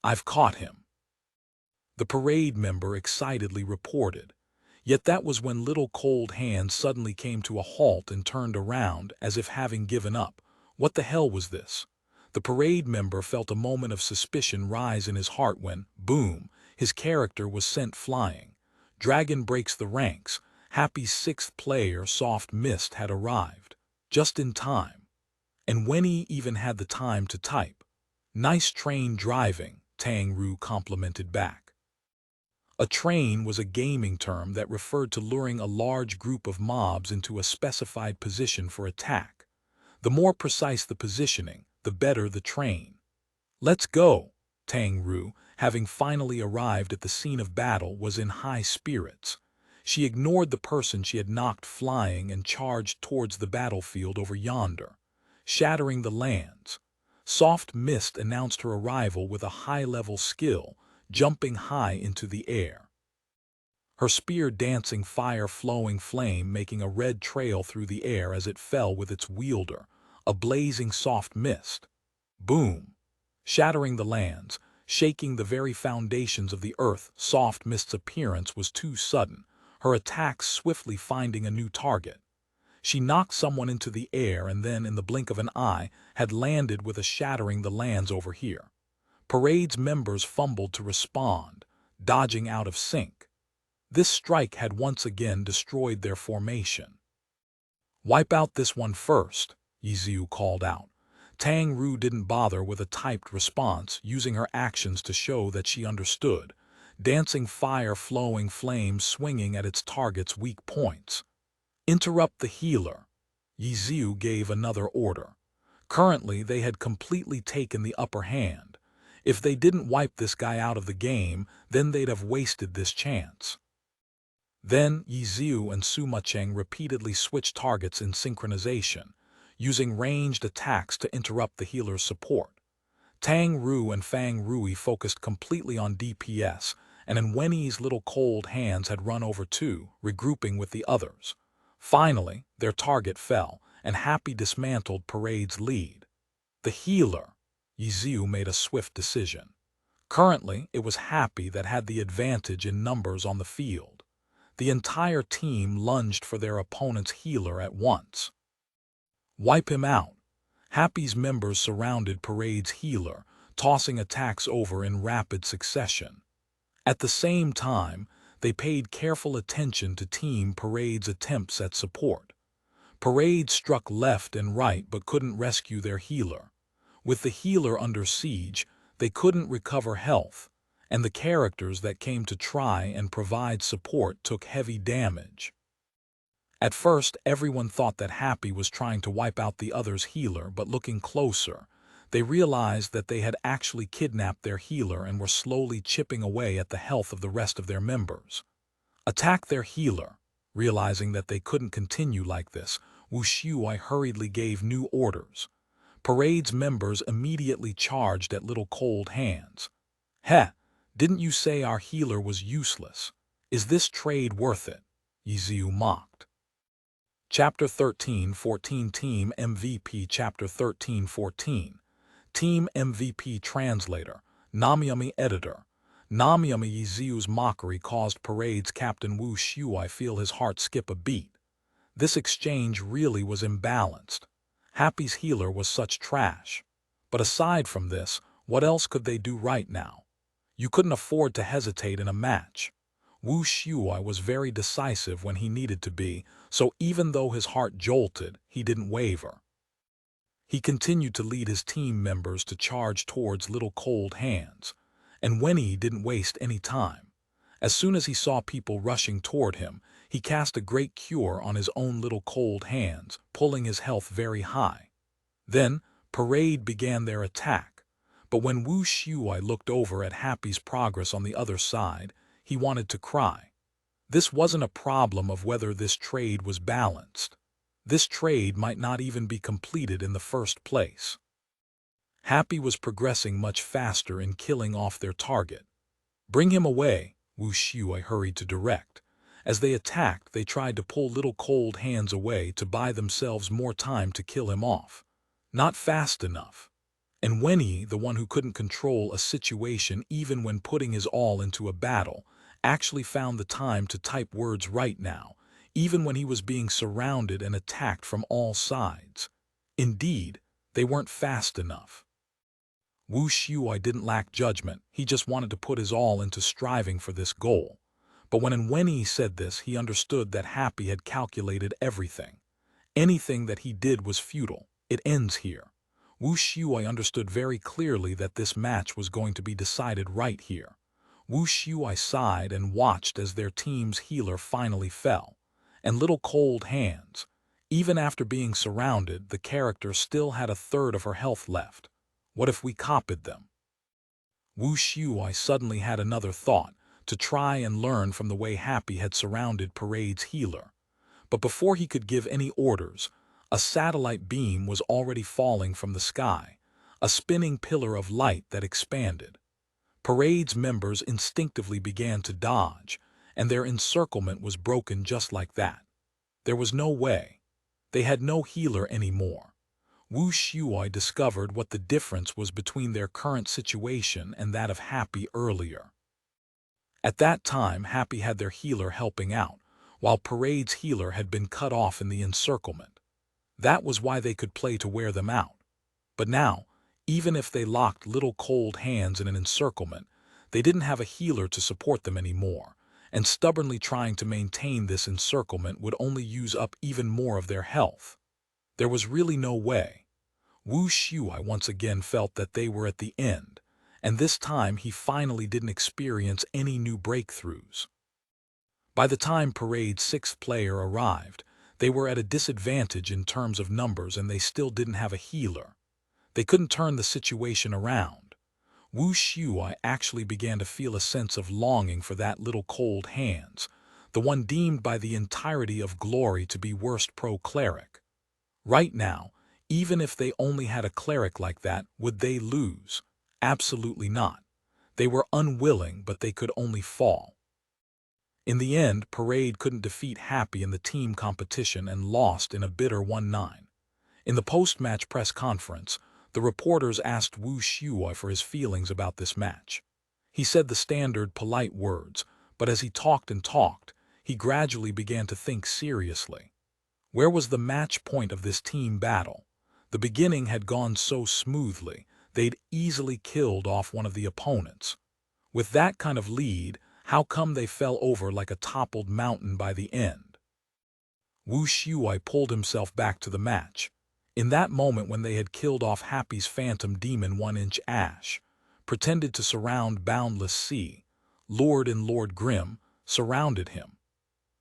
"I've caught him," the parade member excitedly reported. Yet that was when Little Cold Hands suddenly came to a halt and turned around as if having given up. What the hell was this? The parade member felt a moment of suspicion rise in his heart when, boom, his character was sent flying. Dragon breaks the ranks. Happy's sixth player, Soft Mist, had arrived. Just in time. And when he even had the time to type. "Nice train driving," Tang Ru complimented back. A train was a gaming term that referred to luring a large group of mobs into a specified position for attack. The more precise the positioning, the better the train. "Let's go!" Tang Ru, having finally arrived at the scene of battle, was in high spirits. She ignored the person she had knocked flying and charged towards the battlefield over yonder, shattering the lands. Soft Mist announced her arrival with a high-level skill, jumping high into the air. Her spear dancing fire flowing flame making a red trail through the air as it fell with its wielder, a blazing Soft Mist. Boom! Shattering the lands, shaking the very foundations of the earth. Soft Mist's appearance was too sudden, her attacks swiftly finding a new target. She knocked someone into the air and then, in the blink of an eye, had landed with a shattering the lands over here. Parade's members fumbled to respond, dodging out of sync. This strike had once again destroyed their formation. "Wipe out this one first," Yiziu called out. Tang Ru didn't bother with a typed response, using her actions to show that she understood, dancing fire flowing flames swinging at its target's weak points. "Interrupt the healer," Yiziu gave another order. Currently, they had completely taken the upper hand. If they didn't wipe this guy out of the game, then they'd have wasted this chance. Then Yiziu and Sima Cheng repeatedly switched targets in synchronization, using ranged attacks to interrupt the healer's support. Tang Ru and Fang Rui focused completely on DPS, and Wenyi's Little Cold Hands had run over too, regrouping with the others. Finally, their target fell, and Happy dismantled Parade's lead. The healer, Yiziu made a swift decision. Currently, it was Happy that had the advantage in numbers on the field. The entire team lunged for their opponent's healer at once. "Wipe him out." Happy's members surrounded Parade's healer, tossing attacks over in rapid succession. At the same time, they paid careful attention to Team Parade's attempts at support. Parade struck left and right but couldn't rescue their healer. With the healer under siege, they couldn't recover health, and the characters that came to try and provide support took heavy damage. At first, everyone thought that Happy was trying to wipe out the other's healer, but looking closer, they realized that they had actually kidnapped their healer and were slowly chipping away at the health of the rest of their members. "Attack their healer." Realizing that they couldn't continue like this, Wu Shuai hurriedly gave new orders. Parade's members immediately charged at Little Cold Hands. "Heh, didn't you say our healer was useless? Is this trade worth it?" Yiziu mocked. Chapter 13-14 Team MVP Chapter 13-14 Team MVP Translator, Namyami Editor. Namyami. Yiziu's mockery caused Parade's captain Wu Shuai feel his heart skip a beat. This exchange really was imbalanced. Happy's healer was such trash. But aside from this, what else could they do right now? You couldn't afford to hesitate in a match. Wu Shuai was very decisive when he needed to be, so even though his heart jolted, he didn't waver. He continued to lead his team members to charge towards Little Cold Hands, and Wenyi didn't waste any time. As soon as he saw people rushing toward him, he cast a great cure on his own Little Cold Hands, pulling his health very high. Then, Parade began their attack. But when Wu Shuai looked over at Happy's progress on the other side, he wanted to cry. This wasn't a problem of whether this trade was balanced. This trade might not even be completed in the first place. Happy was progressing much faster in killing off their target. "Bring him away," Wu Shuai hurried to direct. As they attacked, they tried to pull little cold hands away to buy themselves more time to kill him off. Not fast enough. And Wenyi, the one who couldn't control a situation even when putting his all into a battle, actually found the time to type words right now, even when he was being surrounded and attacked from all sides. Indeed, they weren't fast enough. Wu Shuai didn't lack judgment, he just wanted to put his all into striving for this goal. But when Wenyi said this, he understood that Happy had calculated everything. Anything that he did was futile. It ends here. Wu Shuai understood very clearly that this match was going to be decided right here. Wu Shuai sighed and watched as their team's healer finally fell. And little cold hands. Even after being surrounded, the character still had a third of her health left. What if we copied them? Wu Shuai suddenly had another thought, to try and learn from the way Happy had surrounded Parade's healer. But before he could give any orders, a satellite beam was already falling from the sky, a spinning pillar of light that expanded. Parade's members instinctively began to dodge, and their encirclement was broken just like that. There was no way. They had no healer anymore. Wu Shuai discovered what the difference was between their current situation and that of Happy earlier. At that time, Happy had their healer helping out, while Parade's healer had been cut off in the encirclement. That was why they could play to wear them out. But now, even if they locked little cold hands in an encirclement, they didn't have a healer to support them anymore, and stubbornly trying to maintain this encirclement would only use up even more of their health. There was really no way. Wu Shuai once again felt that they were at the end, and this time he finally didn't experience any new breakthroughs. By the time Parade's sixth player arrived, they were at a disadvantage in terms of numbers and they still didn't have a healer. They couldn't turn the situation around. Wu Shuai actually began to feel a sense of longing for that little cold hands, the one deemed by the entirety of Glory to be worst pro-cleric. Right now, even if they only had a cleric like that, would they lose? Absolutely not. They were unwilling, but they could only fall. In the end, Parade couldn't defeat Happy in the team competition and lost in a bitter 1-9. In the post-match press conference, the reporters asked Wu Shuai for his feelings about this match. He said the standard polite words, but as he talked and talked, he gradually began to think seriously. Where was the match point of this team battle? The beginning had gone so smoothly, they'd easily killed off one of the opponents. With that kind of lead, how come they fell over like a toppled mountain by the end? Wu Shuai pulled himself back to the match. In that moment when they had killed off Happy's phantom demon 1-inch Ash, pretended to surround Boundless Sea, Lord and Lord Grim surrounded him.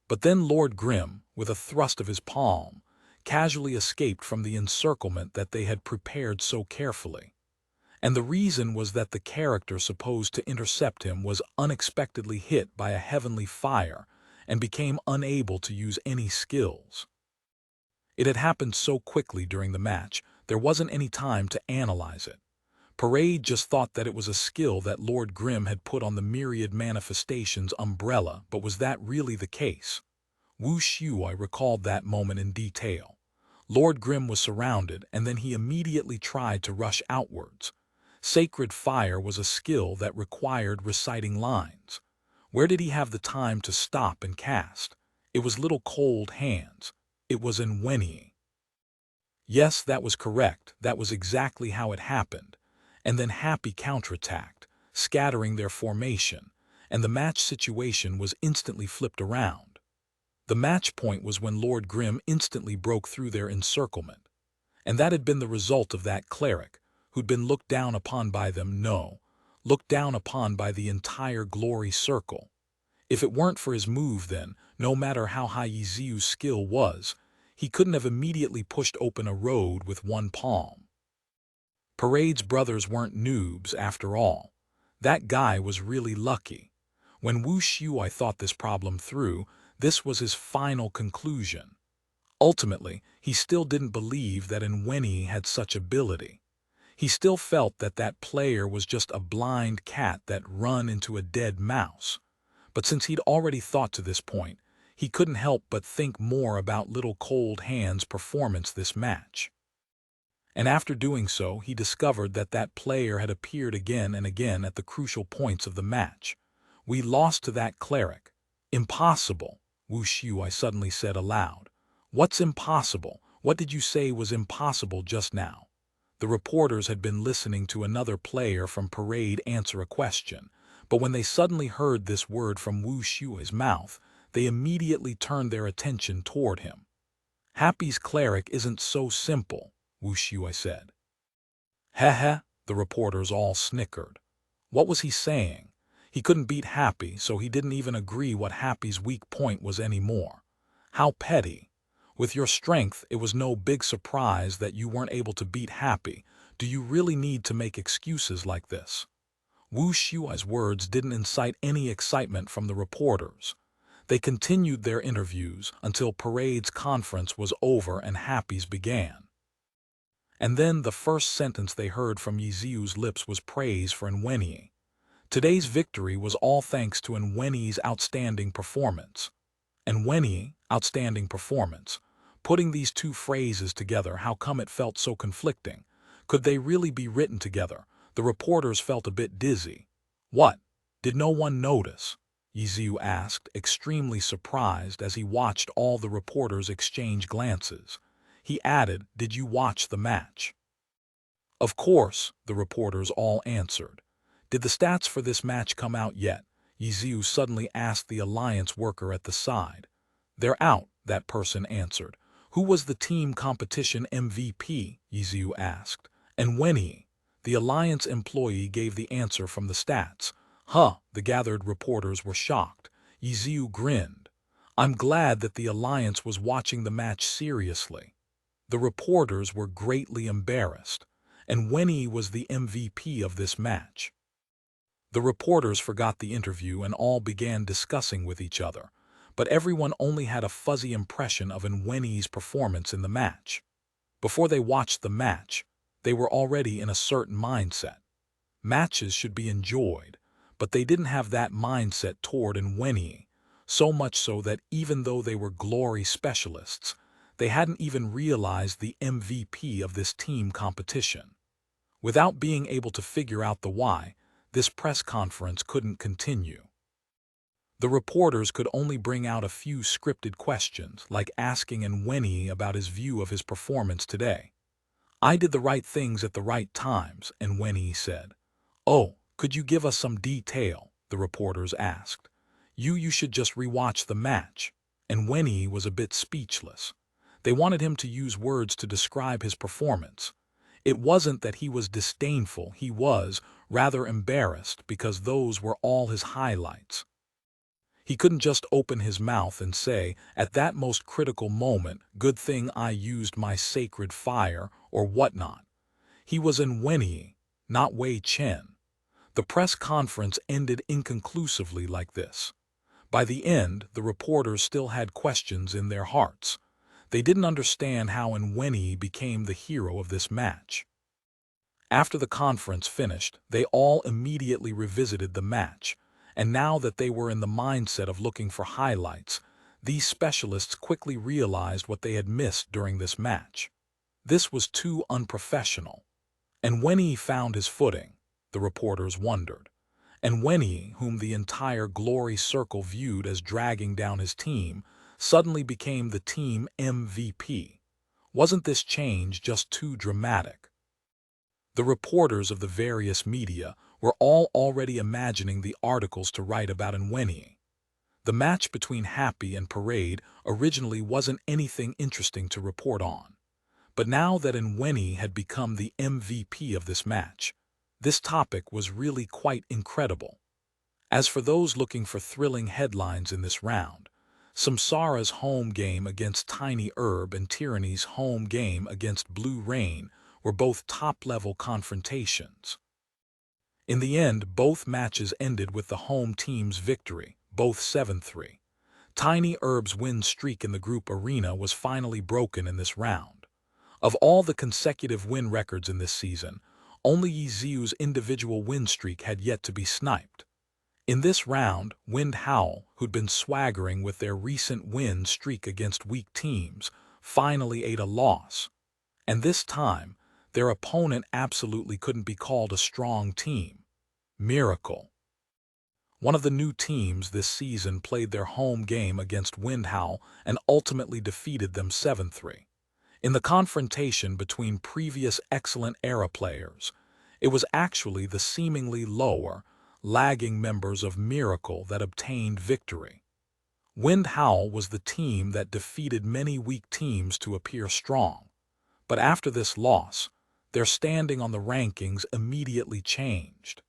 But then Lord Grim, with a thrust of his palm, casually escaped from the encirclement that they had prepared so carefully. And the reason was that the character supposed to intercept him was unexpectedly hit by a heavenly fire and became unable to use any skills. It had happened so quickly during the match, there wasn't any time to analyze it. Parade just thought that it was a skill that Lord Grim had put on the myriad manifestations umbrella, but was that really the case? Wu Shuai recalled that moment in detail. Lord Grim was surrounded, and then he immediately tried to rush outwards. Sacred Fire was a skill that required reciting lines. Where did he have the time to stop and cast? It was little cold hands. It was in Wenyi. Yes, that was correct. That was exactly how it happened. And then Happy counterattacked, scattering their formation, and the match situation was instantly flipped around. The match point was when Lord Grim instantly broke through their encirclement. And that had been the result of that cleric, who'd been looked down upon by them, looked down upon by the entire Glory Circle. If it weren't for his move then, no matter how high Yiziu's skill was, he couldn't have immediately pushed open a road with one palm. Parade's brothers weren't noobs after all. That guy was really lucky. When Wu Shuai thought this problem through, this was his final conclusion. Ultimately, he still didn't believe that Wenyi had such ability. He still felt that that player was just a blind cat that run into a dead mouse. But since he'd already thought to this point, he couldn't help but think more about Little Cold Hand's performance this match. And after doing so, he discovered that that player had appeared again and again at the crucial points of the match. We lost to that cleric. Impossible, Wu Shuai suddenly said aloud. What's impossible? What did you say was impossible just now? The reporters had been listening to another player from Parade answer a question, but when they suddenly heard this word from Wu Shuai's mouth, they immediately turned their attention toward him. Happy's cleric isn't so simple, Wu Shuai said. Heh, the reporters all snickered. What was he saying? He couldn't beat Happy, so he didn't even agree what Happy's weak point was anymore. How petty. With your strength, it was no big surprise that you weren't able to beat Happy. Do you really need to make excuses like this? Wu Shuai's words didn't incite any excitement from the reporters. They continued their interviews until Parade's conference was over and Happy's began. And then the first sentence they heard from Yiziu's lips was praise for Wenyi. Today's victory was all thanks to Wenyi's outstanding performance. Wenyi, outstanding performance. Putting these two phrases together, how come it felt so conflicting? Could they really be written together? The reporters felt a bit dizzy. What? Did no one notice? Yiziu asked, extremely surprised as he watched all the reporters exchange glances. He added, did you watch the match? Of course, the reporters all answered. Did the stats for this match come out yet? Yiziu suddenly asked the alliance worker at the side. They're out, that person answered. Who was the team competition MVP? Yiziu asked. Wenyi. The alliance employee gave the answer from the stats. The gathered reporters were shocked. Yiziu grinned. I'm glad that the alliance was watching the match seriously. The reporters were greatly embarrassed, and Wenyi was the MVP of this match. The reporters forgot the interview and all began discussing with each other, but everyone only had a fuzzy impression of Wenyi's performance in the match. Before they watched the match, they were already in a certain mindset. Matches should be enjoyed, but they didn't have that mindset toward Wenyi, so much so that even though they were glory specialists, they hadn't even realized the MVP of this team competition. Without being able to figure out the why, this press conference couldn't continue. The reporters could only bring out a few scripted questions, like asking Wenyi about his view of his performance today. I did the right things at the right times, Wenyi said. Oh, could you give us some detail? The reporters asked. You should just rewatch the match. Wenyi was a bit speechless. They wanted him to use words to describe his performance. It wasn't that he was disdainful, he was rather embarrassed because those were all his highlights. He couldn't just open his mouth and say, at that most critical moment, good thing I used my sacred fire, or whatnot. He was Wenyi, not Wei Chen. The press conference ended inconclusively like this. By the end, the reporters still had questions in their hearts. They didn't understand how Wenyi became the hero of this match. After the conference finished, they all immediately revisited the match, and now that they were in the mindset of looking for highlights, these specialists quickly realized what they had missed during this match. This was too unprofessional. Wenyi found his footing, the reporters wondered. Wenyi, whom the entire glory circle viewed as dragging down his team, suddenly became the team MVP. Wasn't this change just too dramatic? The reporters of the various media were all already imagining the articles to write about Wenyi. The match between Happy and Parade originally wasn't anything interesting to report on. But now that Wenyi had become the MVP of this match, this topic was really quite incredible. As for those looking for thrilling headlines in this round, Samsara's home game against Tiny Herb and Tyranny's home game against Blue Rain were both top-level confrontations. In the end, both matches ended with the home team's victory, both 7-3. Tiny Herb's win streak in the group arena was finally broken in this round. Of all the consecutive win records in this season, only Yi Xiu's individual win streak had yet to be sniped. In this round, Wind Howl, who'd been swaggering with their recent win streak against weak teams, finally ate a loss. And this time, their opponent absolutely couldn't be called a strong team. Miracle. One of the new teams this season played their home game against Wind Howl and ultimately defeated them 7-3. In the confrontation between previous excellent era players, it was actually the seemingly lower, lagging members of Miracle that obtained victory. Wind Howl was the team that defeated many weak teams to appear strong. But after this loss, their standing on the rankings immediately changed.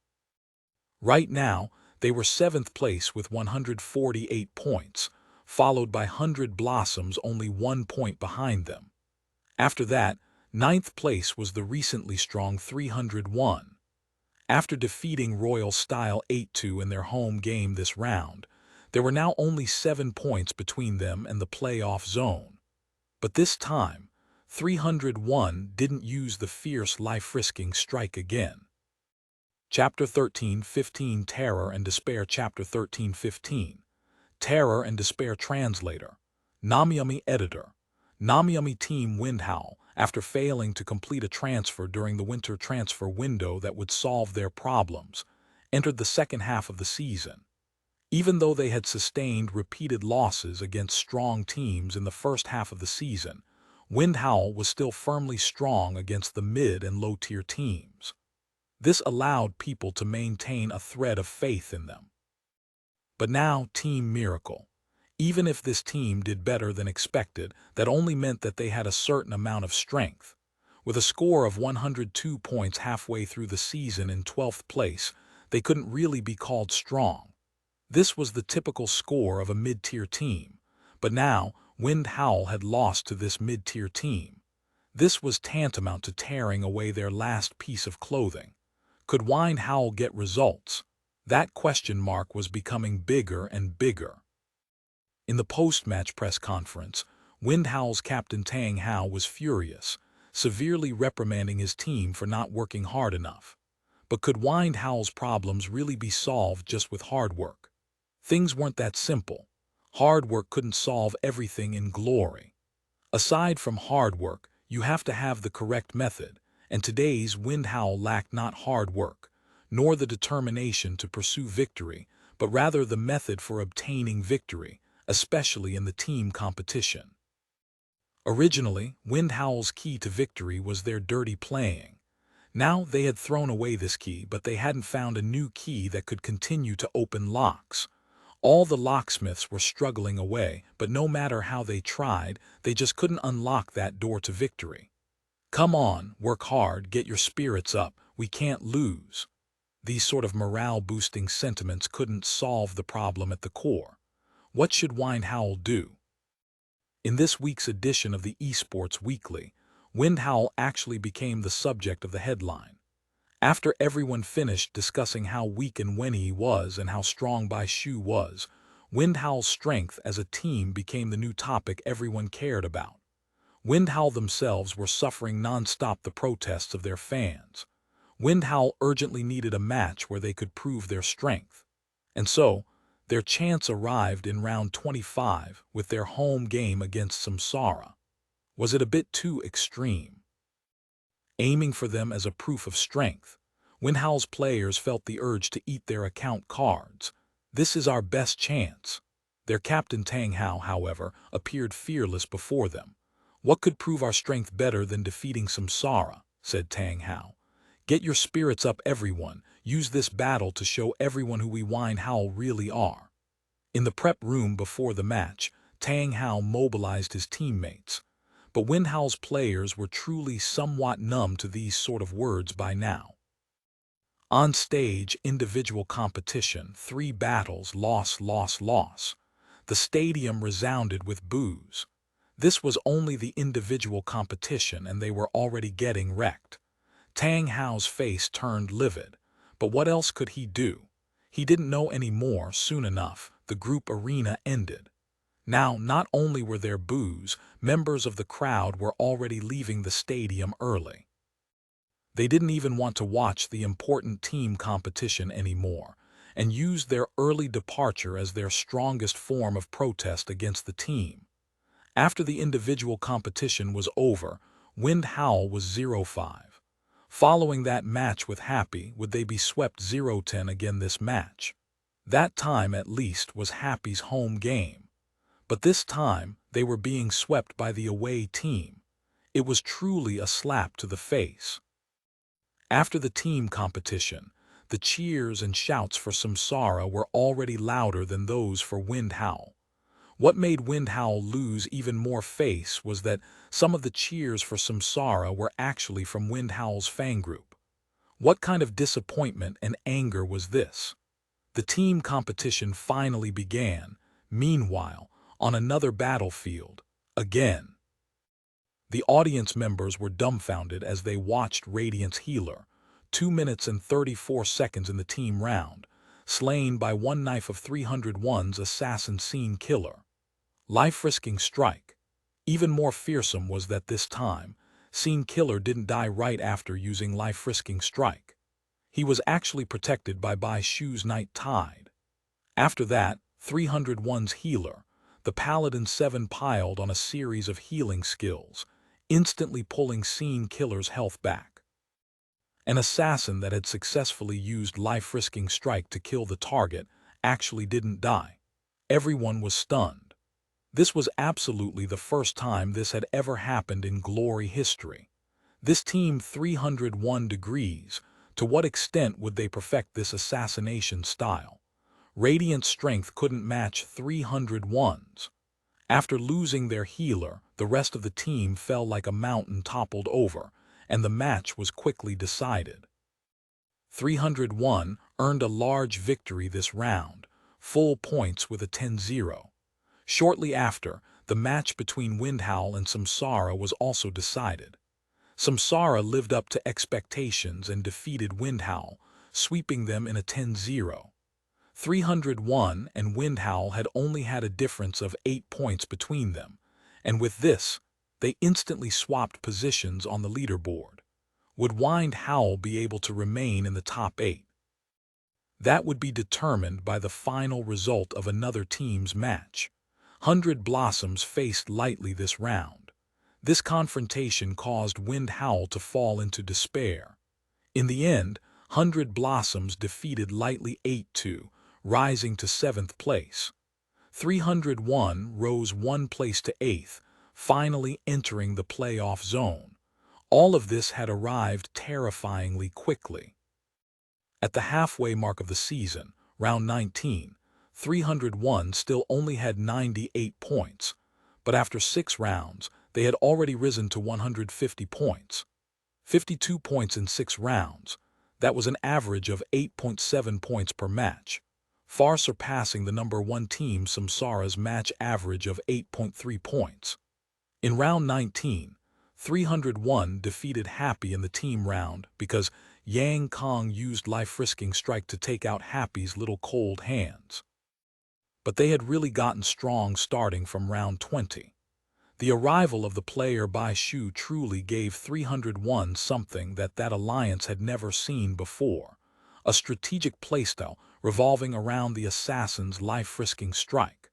Right now, they were 7th place with 148 points, followed by 100 Blossoms only 1 point behind them. After that, 9th place was the recently strong 301. After defeating Royal Style 8-2 in their home game this round, there were now only 7 points between them and the playoff zone. But this time, 301 didn't use the fierce life-risking strike again. Chapter 13-15 Terror and Despair. Chapter 13-15 Terror and Despair. Translator, Namiyami. Editor, Namiyami. Team Wind Howl, after failing to complete a transfer during the winter transfer window that would solve their problems, entered the second half of the season. Even though they had sustained repeated losses against strong teams in the first half of the season, Wind Howl was still firmly strong against the mid- and low-tier teams. This allowed people to maintain a thread of faith in them. But now Team Miracle. Even if this team did better than expected, that only meant that they had a certain amount of strength. With a score of 102 points halfway through the season in 12th place, they couldn't really be called strong. This was the typical score of a mid-tier team. But now, Wind Howl had lost to this mid-tier team. This was tantamount to tearing away their last piece of clothing. Could Wind Howl get results? That question mark was becoming bigger and bigger. In the post-match press conference, Wind Howl's captain Tang Hao was furious, severely reprimanding his team for not working hard enough. But could Wind Howl's problems really be solved just with hard work? Things weren't that simple. Hard work couldn't solve everything in glory. Aside from hard work, you have to have the correct method, and today's Wind Howl lacked not hard work, nor the determination to pursue victory, but rather the method for obtaining victory, especially in the team competition. Originally, Wind Howl's key to victory was their dirty playing. Now they had thrown away this key, but they hadn't found a new key that could continue to open locks. All the locksmiths were struggling away, but no matter how they tried, they just couldn't unlock that door to victory. Come on, work hard, get your spirits up, we can't lose. These sort of morale-boosting sentiments couldn't solve the problem at the core. What should Wind Howl do? In this week's edition of the Esports Weekly, Wind Howl actually became the subject of the headline. After everyone finished discussing how weak and Wenyi was and how strong Bai Shu was, Wind Howl's strength as a team became the new topic everyone cared about. Wind Howl themselves were suffering non-stop the protests of their fans. Wind Howl urgently needed a match where they could prove their strength. And so, their chance arrived in round 25 with their home game against Samsara. Was it a bit too extreme? Aiming for them as a proof of strength, Wind Howl's players felt the urge to eat their account cards. This is our best chance. Their captain Tang Hao, however, appeared fearless before them. What could prove our strength better than defeating Samsara, said Tang Hao. Get your spirits up, everyone. Use this battle to show everyone who we Wind Howl really are. In the prep room before the match, Tang Hao mobilized his teammates. But Wind Howl's players were truly somewhat numb to these sort of words by now. On stage, individual competition, 3 battles, loss, loss, loss. The stadium resounded with boos. This was only the individual competition, and they were already getting wrecked. Tang Hao's face turned livid. But what else could he do? He didn't know any more. Soon enough, the group arena ended. Now, not only were there boos, members of the crowd were already leaving the stadium early. They didn't even want to watch the important team competition anymore, and used their early departure as their strongest form of protest against the team. After the individual competition was over, Wind Howl was 0-5. Following that match with Happy, would they be swept 0-10 again this match? That time, at least, was Happy's home game. But this time, they were being swept by the away team. It was truly a slap to the face. After the team competition, the cheers and shouts for Samsara were already louder than those for Wind Howl. What made Wind Howl lose even more face was that some of the cheers for Samsara were actually from Wind Howl's fan group. What kind of disappointment and anger was this? The team competition finally began. Meanwhile, on another battlefield, again. The audience members were dumbfounded as they watched Radiant's healer, 2 minutes and 34 seconds in the team round, slain by one knife of 301's assassin scene killer. Life-risking strike. Even more fearsome was that this time, Scene Killer didn't die right after using life-risking strike. He was actually protected by Bai Shu's Night Tide. After that, 301's healer, the Paladin 7 piled on a series of healing skills, instantly pulling Scene Killer's health back. An assassin that had successfully used life-risking strike to kill the target actually didn't die. Everyone was stunned. This was absolutely the first time this had ever happened in Glory history. This team 301 degrees, to what extent would they perfect this assassination style? Radiant strength couldn't match 301's. After losing their healer, the rest of the team fell like a mountain toppled over, and the match was quickly decided. 301 earned a large victory this round, full points with a 10-0. Shortly after, the match between Wind Howl and Samsara was also decided. Samsara lived up to expectations and defeated Wind Howl, sweeping them in a 10-0. 301 and Wind Howl had only had a difference of 8 points between them, and with this, they instantly swapped positions on the leaderboard. Would Wind Howl be able to remain in the top 8? That would be determined by the final result of another team's match. 100 Blossoms faced lightly this round. This confrontation caused Wind Howl to fall into despair. In the end, 100 Blossoms defeated lightly 8-2, rising to 7th place. 301 rose 1 place to 8th, finally entering the playoff zone. All of this had arrived terrifyingly quickly. At the halfway mark of the season, round 19, 301 still only had 98 points, but after 6 rounds, they had already risen to 150 points. 52 points in 6 rounds. That was an average of 8.7 points per match, far surpassing the number 1 team Samsara's match average of 8.3 points. In round 19, 301 defeated Happy in the team round because Yang Kong used life-risking strike to take out Happy's little cold hands. But they had really gotten strong starting from round 20. The arrival of the player Bai Shu truly gave 301 something that alliance had never seen before, a strategic playstyle revolving around the assassin's life-risking strike.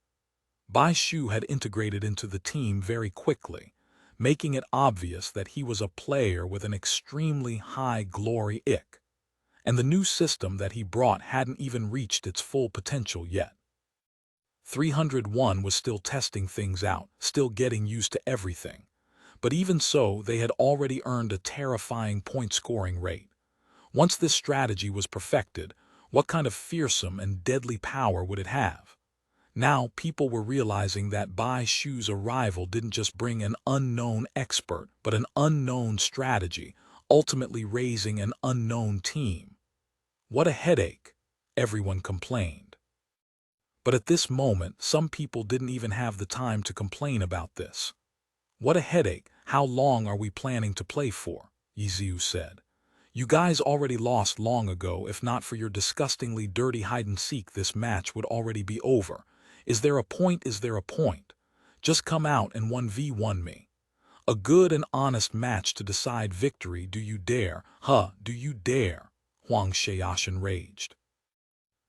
Bai Shu had integrated into the team very quickly, making it obvious that he was a player with an extremely high glory ick, and the new system that he brought hadn't even reached its full potential yet. 301 was still testing things out, still getting used to everything. But even so, they had already earned a terrifying point-scoring rate. Once this strategy was perfected, what kind of fearsome and deadly power would it have? Now people were realizing that Bai Shu's arrival didn't just bring an unknown expert, but an unknown strategy, ultimately raising an unknown team. What a headache, everyone complained. But at this moment, some people didn't even have the time to complain about this. What a headache. How long are we planning to play for? Yiziu said. You guys already lost long ago. If not for your disgustingly dirty hide-and-seek, this match would already be over. Is there a point? Is there a point? Just come out and 1v1 me. A good and honest match to decide victory. Do you dare? Do you dare? Huang Xiaoshan raged.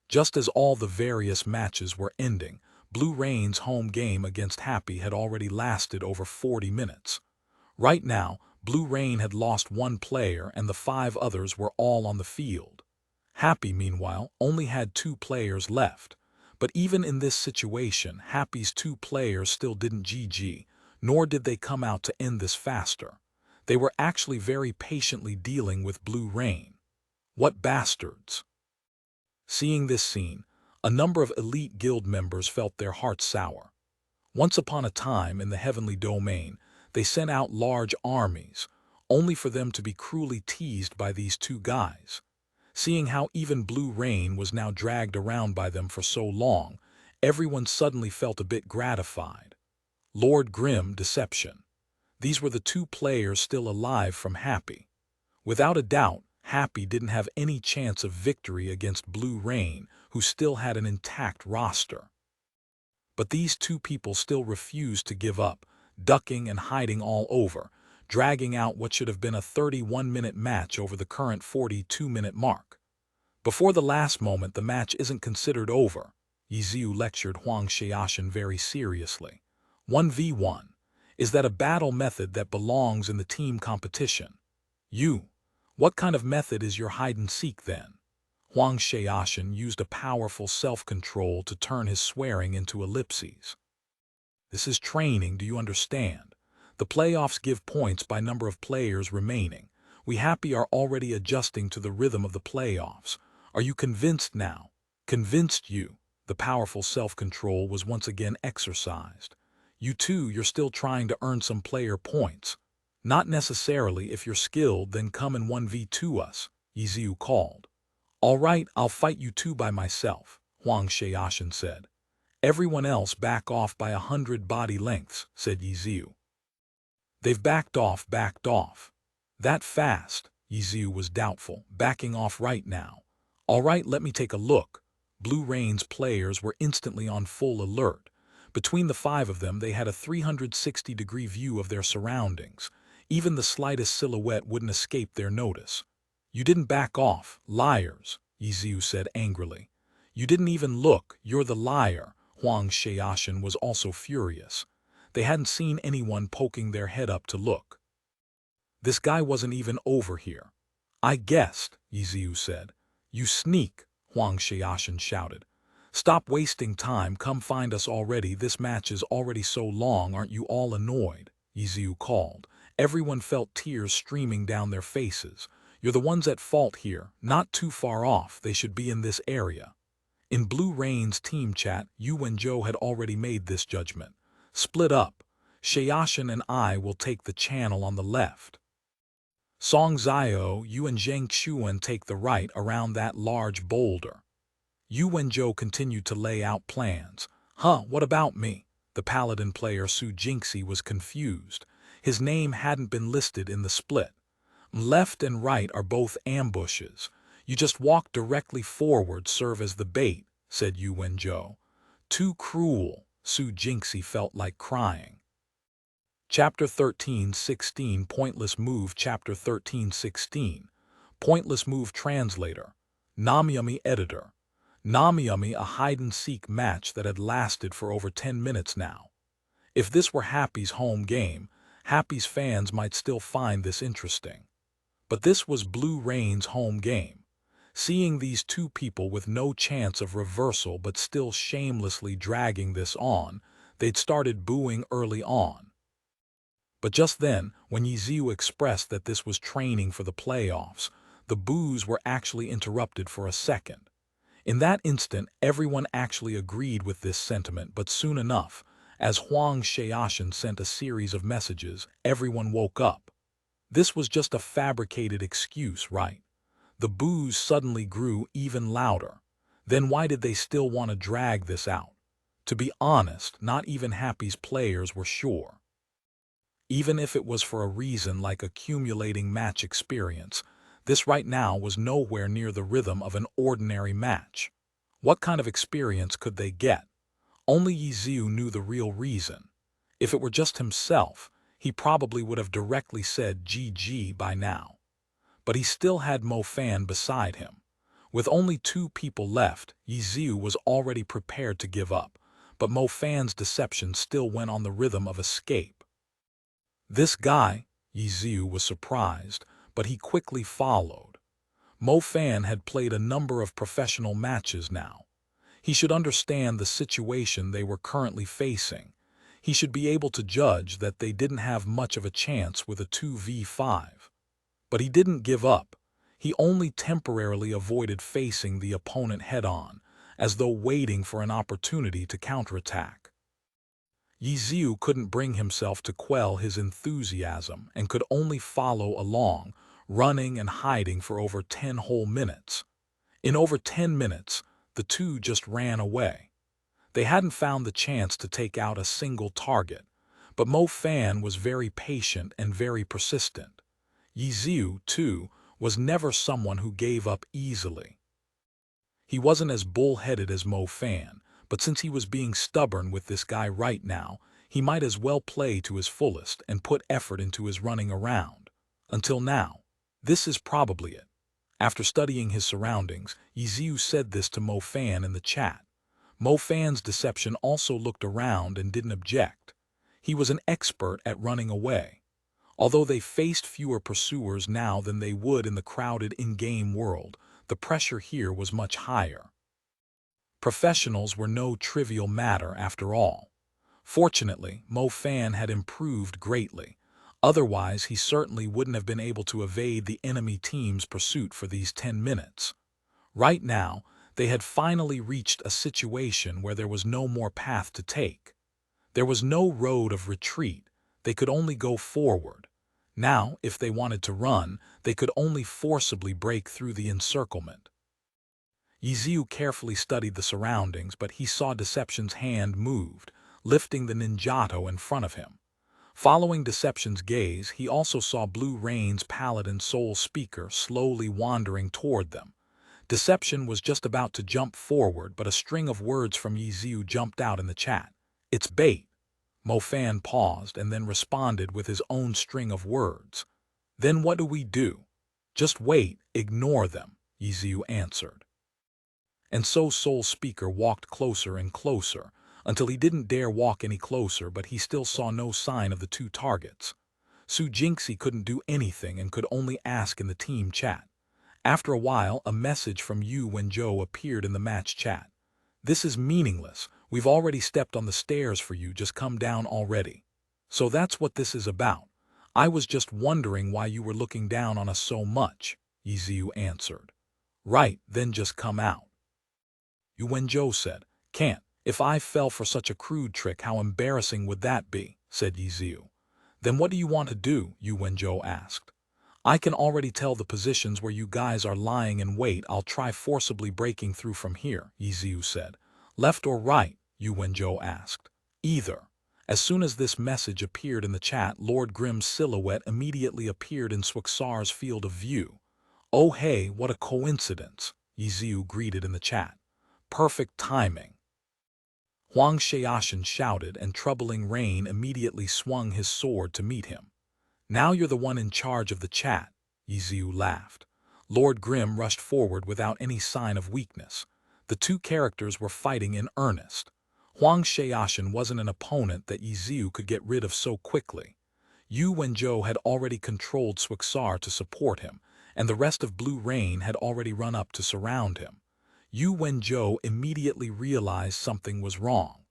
Just as all the various matches were ending, Blue Rain's home game against Happy had already lasted over 40 minutes. Right now, Blue Rain had lost one player and the 5 others were all on the field. Happy, meanwhile, only had 2 players left. But even in this situation, Happy's 2 players still didn't GG, nor did they come out to end this faster. They were actually very patiently dealing with Blue Rain. What bastards! Seeing this scene, a number of elite guild members felt their hearts sour. Once upon a time in the heavenly domain, they sent out large armies, only for them to be cruelly teased by these 2 guys. Seeing how even Blue Rain was now dragged around by them for so long, everyone suddenly felt a bit gratified. Lord Grim, Deception. These were the 2 players still alive from Happy. Without a doubt, Happy didn't have any chance of victory against Blue Rain, who still had an intact roster. But these 2 people still refused to give up, ducking and hiding all over, dragging out what should have been a 31-minute match over the current 42-minute mark. Before the last moment, the match isn't considered over, Yiziu lectured Huang Xiaoshan very seriously. 1v1. Is that a battle method that belongs in the team competition? What kind of method is your hide-and-seek then? Huang Xiaoshan used a powerful self-control to turn his swearing into ellipses. This is training, do you understand? The playoffs give points by number of players remaining. We Happy are already adjusting to the rhythm of the playoffs. Are you convinced now? Convinced you. The powerful self-control was once again exercised. You too, you're still trying to earn some player points. Not necessarily. If you're skilled, then come and 1v2 us, Yiziu called. All right, I'll fight you 2 by myself, Huang Xiaoshan said. Everyone else back off by 100 body lengths, said Yiziu. They've backed off. That fast? Yiziu was doubtful. Backing off right now. All right, let me take a look. Blue Rain's players were instantly on full alert. Between the 5 of them, they had a 360-degree view of their surroundings. Even the slightest silhouette wouldn't escape their notice. You didn't back off, liars, Yiziu said angrily. You didn't even look, you're the liar. Huang Xiaoshan was also furious. They hadn't seen anyone poking their head up to look. This guy wasn't even over here. I guessed, Yiziu said. You sneak, Huang Xiaoshan shouted. Stop wasting time, come find us already. This match is already so long, aren't you all annoyed? Yiziu called. Everyone felt tears streaming down their faces. You're the ones at fault here, not too far off. They should be in this area. In Blue Rain's team chat, Yu and Zhou had already made this judgment. Split up. Xiaoshan and I will take the channel on the left. Song Zio, you and Zheng Xuan take the right around that large boulder. Yu and Zhou continued to lay out plans. What about me? The paladin player Su Jinxi was confused. His name hadn't been listed in the split. Left and right are both ambushes. You just walk directly forward, serve as the bait, said Yu and Zhou. Too cruel, Su Jinxi felt like crying. Chapter 13:16 Pointless Move. Chapter 13:16 Pointless Move. Translator. Namyami Editor. Namyami, a hide-and-seek match that had lasted for over 10 minutes now. If this were Happy's home game, Happy's fans might still find this interesting. But this was Blue Rain's home game. Seeing these 2 people with no chance of reversal but still shamelessly dragging this on, they'd started booing early on. But just then, when Yiziu expressed that this was training for the playoffs, the boos were actually interrupted for a second. In that instant, everyone actually agreed with this sentiment, but soon enough, as Huang Xiaoshan sent a series of messages, everyone woke up. This was just a fabricated excuse, right? The boos suddenly grew even louder. Then why did they still want to drag this out? To be honest, not even Happy's players were sure. Even if it was for a reason like accumulating match experience, this right now was nowhere near the rhythm of an ordinary match. What kind of experience could they get? Only Yiziu knew the real reason. If it were just himself, he probably would have directly said GG by now. But he still had Mo Fan beside him. With only 2 people left, Yiziu was already prepared to give up, but Mo Fan's deception still went on the rhythm of escape. This guy, Yiziu was surprised, but he quickly followed. Mo Fan had played a number of professional matches now. He should understand the situation they were currently facing. He should be able to judge that they didn't have much of a chance with a 2v5. But he didn't give up. He only temporarily avoided facing the opponent head-on, as though waiting for an opportunity to counterattack. Yiziu couldn't bring himself to quell his enthusiasm and could only follow along, running and hiding for over 10 whole minutes. In over 10 minutes, the two just ran away. They hadn't found the chance to take out a single target, but Mo Fan was very patient and very persistent. Yiziu, too, was never someone who gave up easily. He wasn't as bull-headed as Mo Fan, but since he was being stubborn with this guy right now, he might as well play to his fullest and put effort into his running around. Until now. This is probably it. After studying his surroundings, Yiziu said this to Mo Fan in the chat. Mo Fan's deception also looked around and didn't object. He was an expert at running away. Although they faced fewer pursuers now than they would in the crowded in-game world, the pressure here was much higher. Professionals were no trivial matter after all. Fortunately, Mo Fan had improved greatly. Otherwise, he certainly wouldn't have been able to evade the enemy team's pursuit for these 10 minutes. Right now, they had finally reached a situation where there was no more path to take. There was no road of retreat. They could only go forward. Now, if they wanted to run, they could only forcibly break through the encirclement. Yiziu carefully studied the surroundings, but he saw Deception's hand moved, lifting the ninjato in front of him. Following Deception's gaze, he also saw Blue Rain's Paladin Soul Speaker slowly wandering toward them. Deception was just about to jump forward, but a string of words from Yiziu jumped out in the chat. "It's bait." Mo Fan paused and then responded with his own string of words. "Then what do we do?" "Just wait, ignore them," Yiziu answered. And so Soul Speaker walked closer and closer, until he didn't dare walk any closer, but he still saw no sign of the 2 targets. Su Jinxie couldn't do anything and could only ask in the team chat. After a while, a message from Yu Wenzhou appeared in the match chat. "This is meaningless. We've already stepped on the stairs for you, just come down already." "So that's what this is about. I was just wondering why you were looking down on us so much," Yiziu answered. "Right, then just come out." Yu Wenzhou said. "Can't. If I fell for such a crude trick, how embarrassing would that be?" said Yiziu. "Then what do you want to do?" Yu Wenzhou asked. "I can already tell the positions where you guys are lying in wait. I'll try forcibly breaking through from here," Yiziu said. "Left or right?" Yu Wenzhou asked. "Either." As soon as this message appeared in the chat, Lord Grimm's silhouette immediately appeared in Swixiar's field of view. "Oh hey, what a coincidence," Yiziu greeted in the chat. "Perfect timing." Huang Xiaoshan shouted, and Troubling Rain immediately swung his sword to meet him. "Now you're the one in charge of the chat," Yiziu laughed. Lord Grimm rushed forward without any sign of weakness. The 2 characters were fighting in earnest. Huang Xiaoshan wasn't an opponent that Yiziu could get rid of so quickly. Yu Wenzhou had already controlled Swixiar to support him, and the rest of Blue Rain had already run up to surround him. Yu Wenzhou immediately realized something was wrong.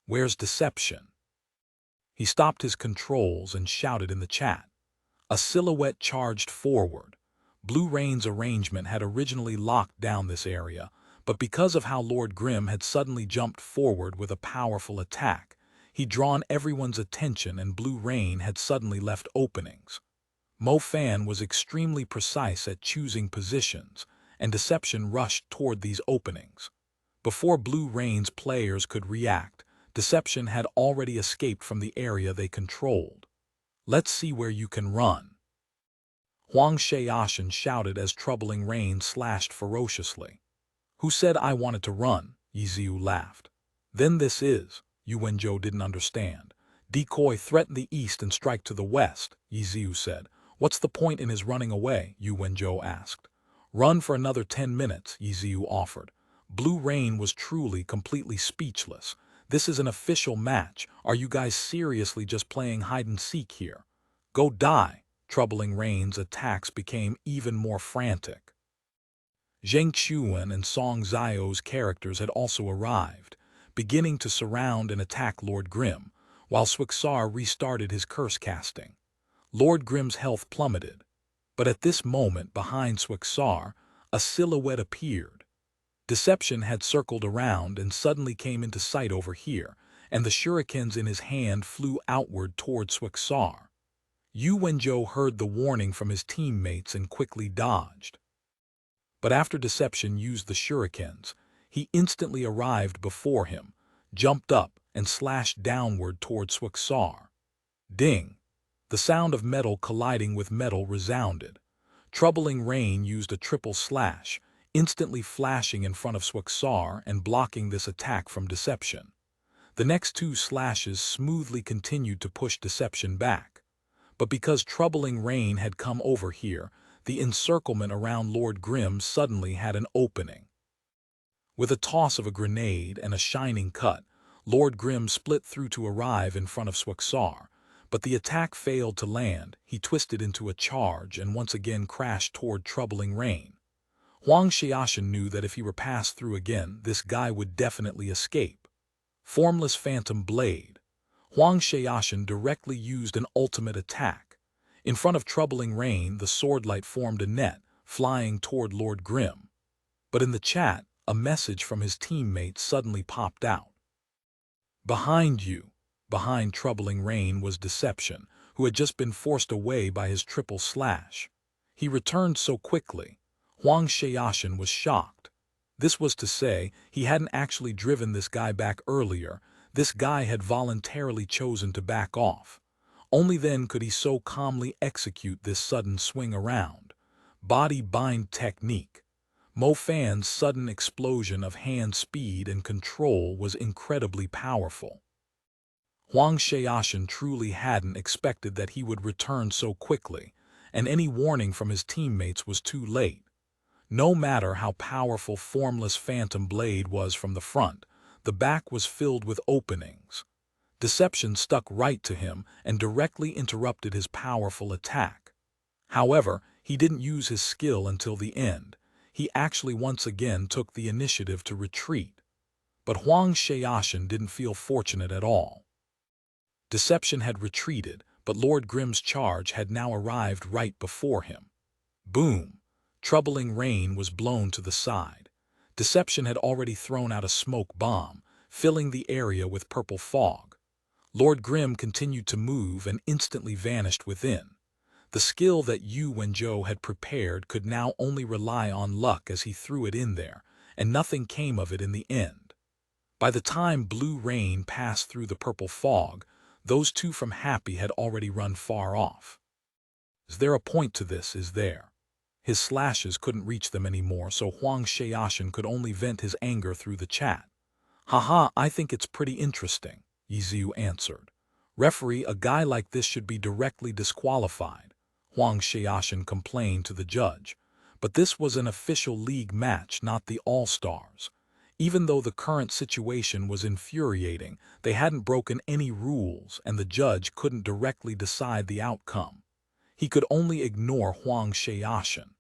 "Where's Deception?" He stopped his controls and shouted in the chat. A silhouette charged forward. Blue Rain's arrangement had originally locked down this area, but because of how Lord Grimm had suddenly jumped forward with a powerful attack, he'd drawn everyone's attention and Blue Rain had suddenly left openings. Mo Fan was extremely precise at choosing positions, and Deception rushed toward these openings. Before Blue Rain's players could react, Deception had already escaped from the area they controlled. Let's see where you can run." Huang Shaoshan shouted as troubling rain slashed ferociously. "Who said I wanted to run?" Yiziu laughed. "Then this is," Yu Wenzhou didn't understand. "Decoy threaten the east and strike to the west," Yiziu said. "What's the point in his running away?" Yu Wenzhou asked. "Run for another 10 minutes," Yiziu offered. Blue Rain was truly completely speechless. "This is an official match. Are you guys seriously just playing hide-and-seek here? Go die." Troubling Rain's attacks became even more frantic. Zheng Xuan and Song Zio's characters had also arrived, beginning to surround and attack Lord Grimm, while Swixar restarted his curse casting. Lord Grimm's health plummeted, but at this moment behind Swixar, a silhouette appeared. Deception had circled around and suddenly came into sight over here, and the shurikens in his hand flew outward toward Swixar. Yu Wenzhou heard the warning from his teammates and quickly dodged. But after Deception used the shurikens, he instantly arrived before him, jumped up, and slashed downward toward Swixar. Ding! The sound of metal colliding with metal resounded. Troubling Rain used a triple slash, instantly flashing in front of Swixar and blocking this attack from Deception. The next two slashes smoothly continued to push Deception back. But because Troubling Rain had come over here, the encirclement around Lord Grimm suddenly had an opening. With a toss of a grenade and a shining cut, Lord Grimm split through to arrive in front of Swixar, but the attack failed to land. He twisted into a charge and once again crashed toward Troubling Rain. Huang Shaoshan knew that if he were passed through again, this guy would definitely escape. Formless Phantom Blade. Huang Shaoshan directly used an ultimate attack. In front of Troubling Rain, the swordlight formed a net, flying toward Lord Grimm. But in the chat, a message from his teammate suddenly popped out. "Behind you." Behind Troubling Rain was Deception, who had just been forced away by his triple slash. He returned so quickly. Huang Shaoshan was shocked. This was to say, he hadn't actually driven this guy back earlier. This guy had voluntarily chosen to back off. Only then could he so calmly execute this sudden swing around. Body bind technique. Mo Fan's sudden explosion of hand speed and control was incredibly powerful. Huang Shaoshan truly hadn't expected that he would return so quickly, and any warning from his teammates was too late. No matter how powerful Formless Phantom Blade was from the front, the back was filled with openings. Deception stuck right to him and directly interrupted his powerful attack. However, he didn't use his skill until the end. He actually once again took the initiative to retreat. But Huang Shaoshan didn't feel fortunate at all. Deception had retreated, but Lord Grimm's charge had now arrived right before him. Boom! Troubling Rain was blown to the side. Deception had already thrown out a smoke bomb, filling the area with purple fog. Lord Grimm continued to move and instantly vanished within. The skill that Yu Wenzhou had prepared could now only rely on luck as he threw it in there, and nothing came of it in the end. By the time Blue Rain passed through the purple fog, those two from Happy had already run far off. Is there a point to this, is there? His slashes couldn't reach them anymore, so Huang Shaoshan could only vent his anger through the chat. "Haha, I think it's pretty interesting," Yiziu answered. "Referee, a guy like this should be directly disqualified," Huang Shaoshan complained to the judge. But this was an official league match, not the All-Stars. Even though the current situation was infuriating, they hadn't broken any rules and the judge couldn't directly decide the outcome. He could only ignore Huang Shaoshan.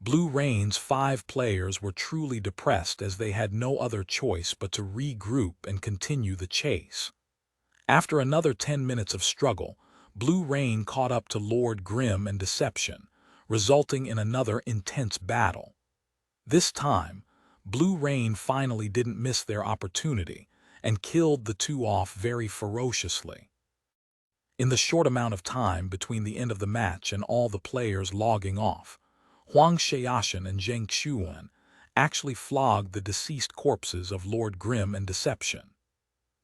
Blue Rain's 5 players were truly depressed as they had no other choice but to regroup and continue the chase. After another 10 minutes of struggle, Blue Rain caught up to Lord Grimm and Deception, resulting in another intense battle. This time, Blue Rain finally didn't miss their opportunity and killed the two off very ferociously. In the short amount of time between the end of the match and all the players logging off, Huang Shaoshan and Zheng Xuan actually flogged the deceased corpses of Lord Grimm and Deception.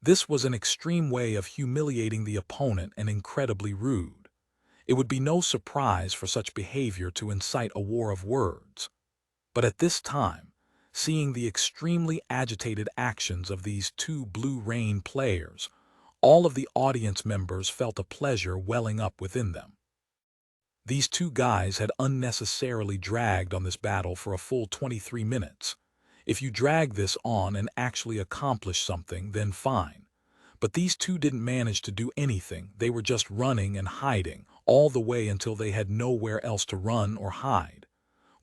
This was an extreme way of humiliating the opponent and incredibly rude. It would be no surprise for such behavior to incite a war of words. But at this time, seeing the extremely agitated actions of these two Blue Rain players, all of the audience members felt a pleasure welling up within them. These two guys had unnecessarily dragged on this battle for a full 23 minutes. If you drag this on and actually accomplish something, then fine. But these two didn't manage to do anything. They were just running and hiding, all the way until they had nowhere else to run or hide.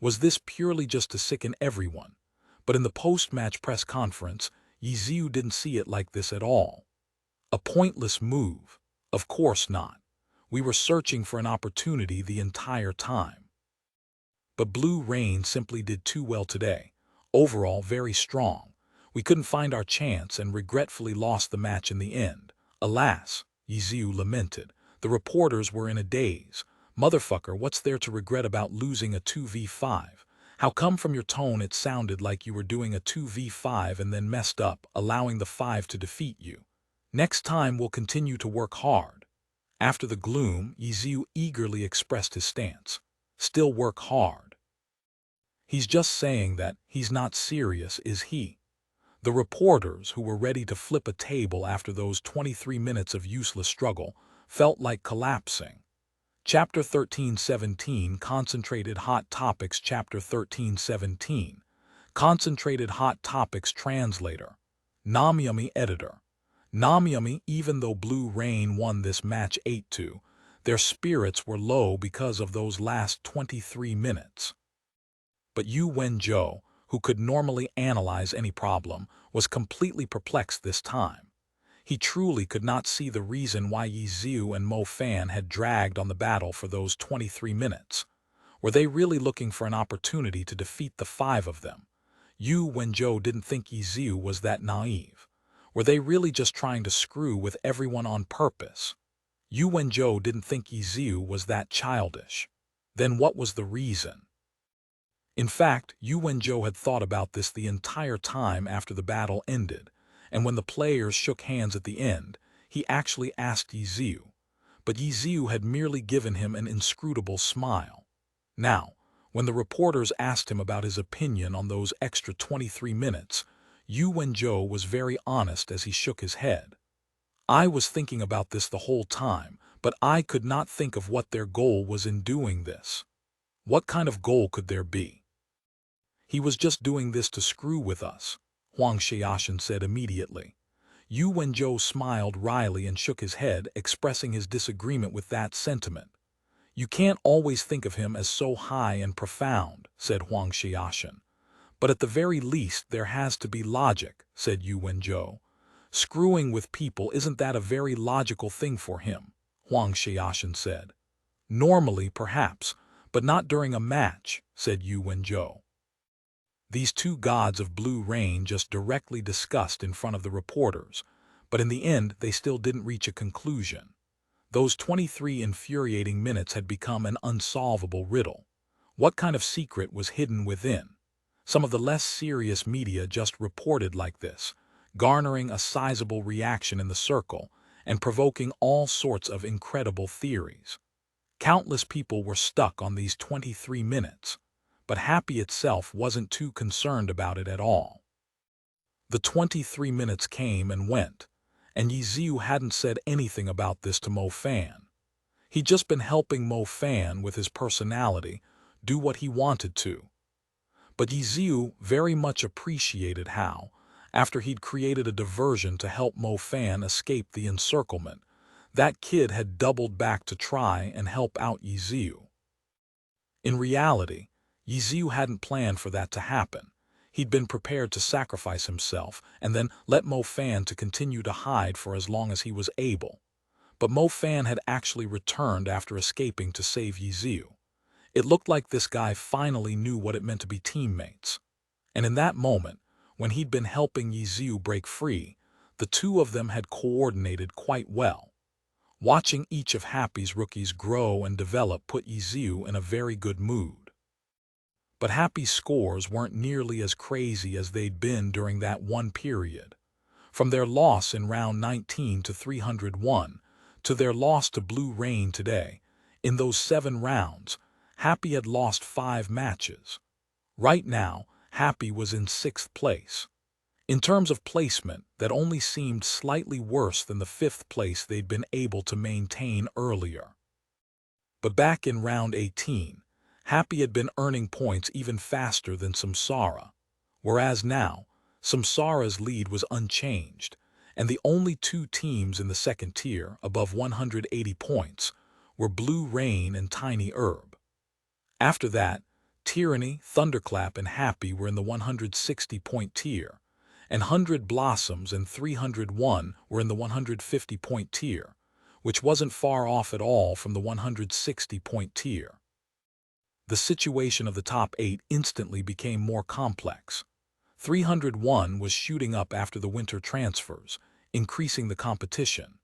Was this purely just to sicken everyone? But in the post-match press conference, Yiziu didn't see it like this at all. A pointless move? Of course not. We were searching for an opportunity the entire time. But Blue Rain simply did too well today. Overall, very strong. We couldn't find our chance and regretfully lost the match in the end. Alas, Yiziu lamented. The reporters were in a daze. Motherfucker, what's there to regret about losing a 2v5? How come from your tone it sounded like you were doing a 2v5 and then messed up, allowing the 5 to defeat you? Next time we'll continue to work hard. After the gloom, Yiziu eagerly expressed his stance. Still work hard. He's just saying that he's not serious, is he? The reporters, who were ready to flip a table after those 23 minutes of useless struggle, felt like collapsing. Chapter 13:17 Concentrated Hot Topics. Chapter 13:17 Concentrated Hot Topics. Translator. Namyami Editor. Namyami. Even though Blue Rain won this match 8-2, their spirits were low because of those last 23 minutes. But Yu Wenzhou, who could normally analyze any problem, was completely perplexed this time. He truly could not see the reason why Yiziu and Mo Fan had dragged on the battle for those 23 minutes. Were they really looking for an opportunity to defeat the 5 of them? Yu Wenzhou didn't think Yiziu was that naive. Were they really just trying to screw with everyone on purpose? Yu Wenzhou didn't think Yiziu was that childish. Then what was the reason? In fact, Yu Wenzhou had thought about this the entire time after the battle ended, and when the players shook hands at the end, he actually asked Yiziu. But Yiziu had merely given him an inscrutable smile. Now, when the reporters asked him about his opinion on those extra 23 minutes, Yu Wenzhou was very honest as he shook his head. I was thinking about this the whole time, but I could not think of what their goal was in doing this. What kind of goal could there be? He was just doing this to screw with us, Huang Xiaoshan said immediately. Yu Wenzhou smiled wryly and shook his head, expressing his disagreement with that sentiment. You can't always think of him as so high and profound, said Huang Xiaoshan. But at the very least there has to be logic, said Yu Wenzhou. Screwing with people, isn't that a very logical thing for him? Huang Xiaoshan said. Normally, perhaps, but not during a match, said Yu Wenzhou. These two gods of Blue Rain just directly discussed in front of the reporters, but in the end they still didn't reach a conclusion. Those 23 infuriating minutes had become an unsolvable riddle. What kind of secret was hidden within? Some of the less serious media just reported like this, garnering a sizable reaction in the circle and provoking all sorts of incredible theories. Countless people were stuck on these 23 minutes. But Happy itself wasn't too concerned about it at all. The 23 minutes came and went, and Yiziu hadn't said anything about this to Mo Fan. He'd just been helping Mo Fan with his personality do what he wanted to. But Yiziu very much appreciated how, after he'd created a diversion to help Mo Fan escape the encirclement, that kid had doubled back to try and help out Yiziu. In reality, Yiziu hadn't planned for that to happen. He'd been prepared to sacrifice himself and then let Mo Fan to continue to hide for as long as he was able. But Mo Fan had actually returned after escaping to save Yiziu. It looked like this guy finally knew what it meant to be teammates. And in that moment, when he'd been helping Yiziu break free, the two of them had coordinated quite well. Watching each of Happy's rookies grow and develop put Yiziu in a very good mood. But Happy's scores weren't nearly as crazy as they'd been during that one period. From their loss in round 19 to 301, to their loss to Blue Rain today, in those 7 rounds, Happy had lost 5 matches. Right now, Happy was in 6th place. In terms of placement, that only seemed slightly worse than the 5th place they'd been able to maintain earlier. But back in round 18, Happy had been earning points even faster than Samsara, whereas now, Samsara's lead was unchanged, and the only 2 teams in the second tier above 180 points were Blue Rain and Tiny Herb. After that, Tyranny, Thunderclap, and Happy were in the 160-point tier, and 100 Blossoms and 301 were in the 150-point tier, which wasn't far off at all from the 160-point tier. The situation of the top 8 instantly became more complex. 301 was shooting up after the winter transfers, increasing the competition.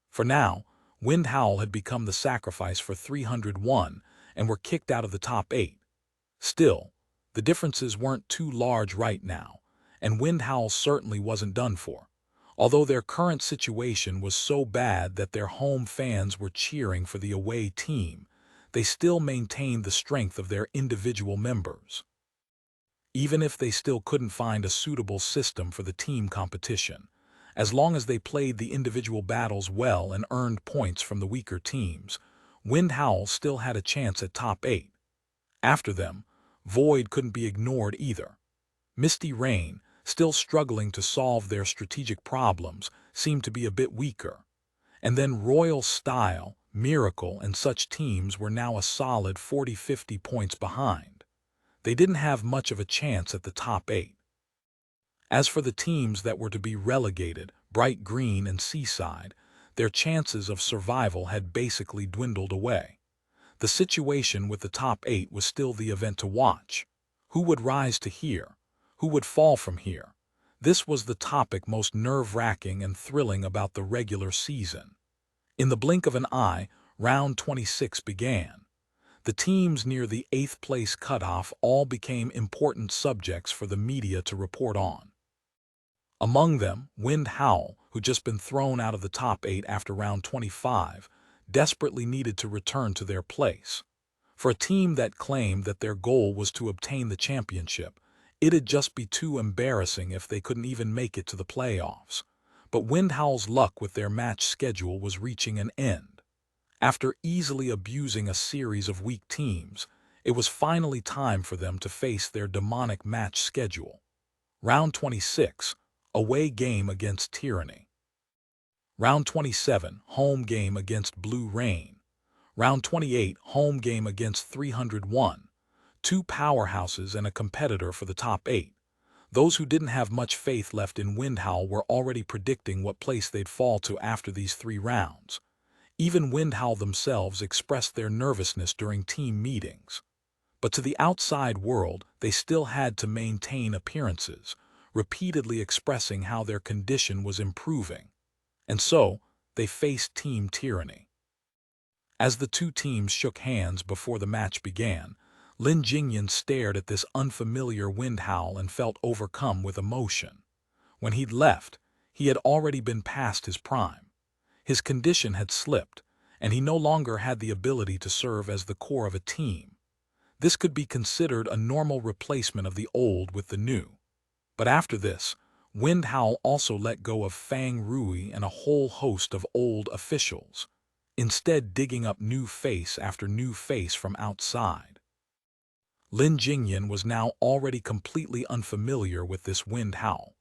For now, Wind Howl had become the sacrifice for 301 and were kicked out of the top 8. Still, the differences weren't too large right now, and Wind Howl certainly wasn't done for. Although their current situation was so bad that their home fans were cheering for the away team, they still maintained the strength of their individual members. Even if they still couldn't find a suitable system for the team competition, as long as they played the individual battles well and earned points from the weaker teams, Wind Howl still had a chance at top 8. After them, Void couldn't be ignored either. Misty Rain, still struggling to solve their strategic problems, seemed to be a bit weaker. And then Royal Style, Miracle, and such teams were now a solid 40-50 points behind. They didn't have much of a chance at the top 8. As for the teams that were to be relegated, Bright Green and Seaside, their chances of survival had basically dwindled away. The situation with the top 8 was still the event to watch. Who would rise to here? Who would fall from here? This was the topic most nerve-wracking and thrilling about the regular season. In the blink of an eye, round 26 began. The teams near the 8th place cutoff all became important subjects for the media to report on. Among them, Wind Howl, who'd just been thrown out of the top 8 after round 25, desperately needed to return to their place. For a team that claimed that their goal was to obtain the championship, it'd just be too embarrassing if they couldn't even make it to the playoffs. But Wind Howl's luck with their match schedule was reaching an end. After easily abusing a series of weak teams, it was finally time for them to face their demonic match schedule. Round 26, away game against Tyranny. Round 27, home game against Blue Rain. Round 28, home game against 301. 2 powerhouses and a competitor for the top 8. Those who didn't have much faith left in Wind Howl were already predicting what place they'd fall to after these 3 rounds. Even Wind Howl themselves expressed their nervousness during team meetings. But to the outside world, they still had to maintain appearances, repeatedly expressing how their condition was improving. And so, they faced Team Tyranny. As the 2 teams shook hands before the match began, Lin Jingyan stared at this unfamiliar Wind Howl and felt overcome with emotion. When he'd left, he had already been past his prime. His condition had slipped, and he no longer had the ability to serve as the core of a team. This could be considered a normal replacement of the old with the new. But after this, Wind Howl also let go of Fang Rui and a whole host of old officials, instead digging up new face after new face from outside. Lin Jingyan was now already completely unfamiliar with this Wind Howl,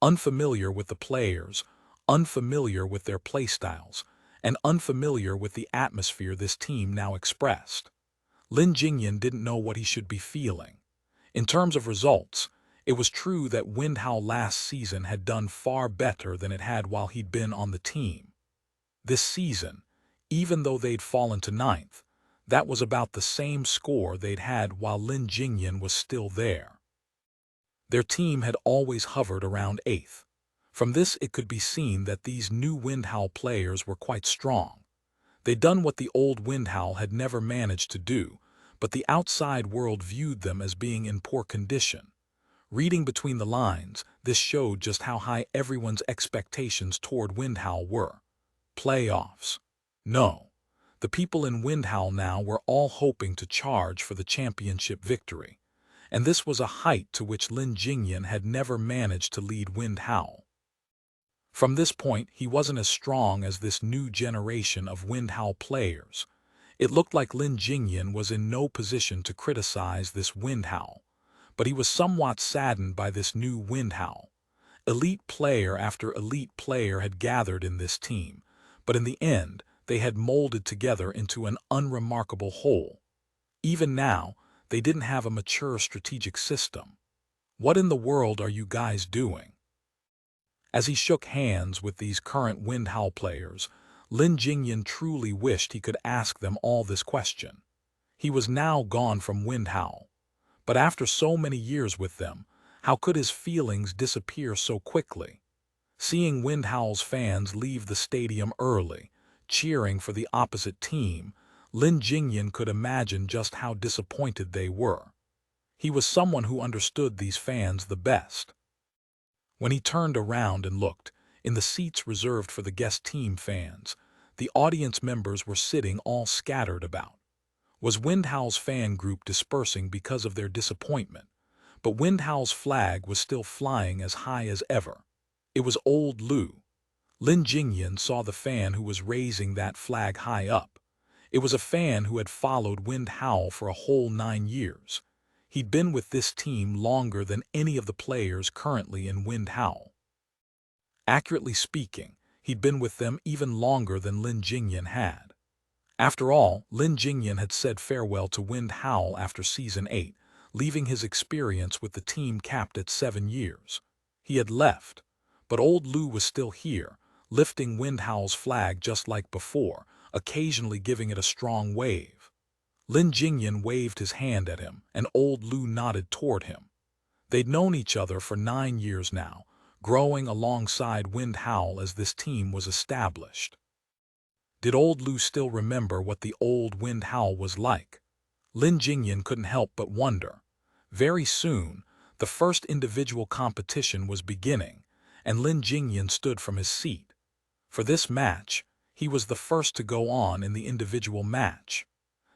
unfamiliar with the players, unfamiliar with their playstyles, and unfamiliar with the atmosphere this team now expressed. Lin Jingyan didn't know what he should be feeling. In terms of results, it was true that Wind Howl last season had done far better than it had while he'd been on the team. This season, even though they'd fallen to 9th, that was about the same score they'd had while Lin Jingyan was still there. Their team had always hovered around 8th. From this it could be seen that these new Wind Howl players were quite strong. They'd done what the old Wind Howl had never managed to do, but the outside world viewed them as being in poor condition. Reading between the lines, this showed just how high everyone's expectations toward Windhowl were. Playoffs. No. The people in Windhowl now were all hoping to charge for the championship victory, and this was a height to which Lin Jingyan had never managed to lead Windhowl. From this point, he wasn't as strong as this new generation of Windhowl players. It looked like Lin Jingyan was in no position to criticize this Windhowl, but he was somewhat saddened by this new Windhowl. Elite player after elite player had gathered in this team, but in the end, they had molded together into an unremarkable whole. Even now, they didn't have a mature strategic system. What in the world are you guys doing? As he shook hands with these current Windhowl players, Lin Jingyan truly wished he could ask them all this question. He was now gone from Windhowl, but after so many years with them, how could his feelings disappear so quickly? Seeing Windhowl's fans leave the stadium early, cheering for the opposite team, Lin Jingyan could imagine just how disappointed they were. He was someone who understood these fans the best. When he turned around and looked, in the seats reserved for the guest team fans, the audience members were sitting all scattered about. Was Windhowl's fan group dispersing because of their disappointment? But Windhowl's flag was still flying as high as ever. It was old Lu. Lin Jingyan saw the fan who was raising that flag high up. It was a fan who had followed Windhowl for a whole 9 years. He'd been with this team longer than any of the players currently in Windhowl. Accurately speaking, he'd been with them even longer than Lin Jingyan had. After all, Lin Jingyan had said farewell to Windhowl after Season 8, leaving his experience with the team capped at 7 years. He had left, but old Lu was still here, lifting Windhowl's flag just like before, occasionally giving it a strong wave. Lin Jingyan waved his hand at him, and old Lu nodded toward him. They'd known each other for 9 years now, growing alongside Windhowl as this team was established. Did old Lu still remember what the old Windhowl was like? Lin Jingyan couldn't help but wonder. Very soon, the first individual competition was beginning, and Lin Jingyan stood from his seat. For this match, he was the first to go on in the individual match.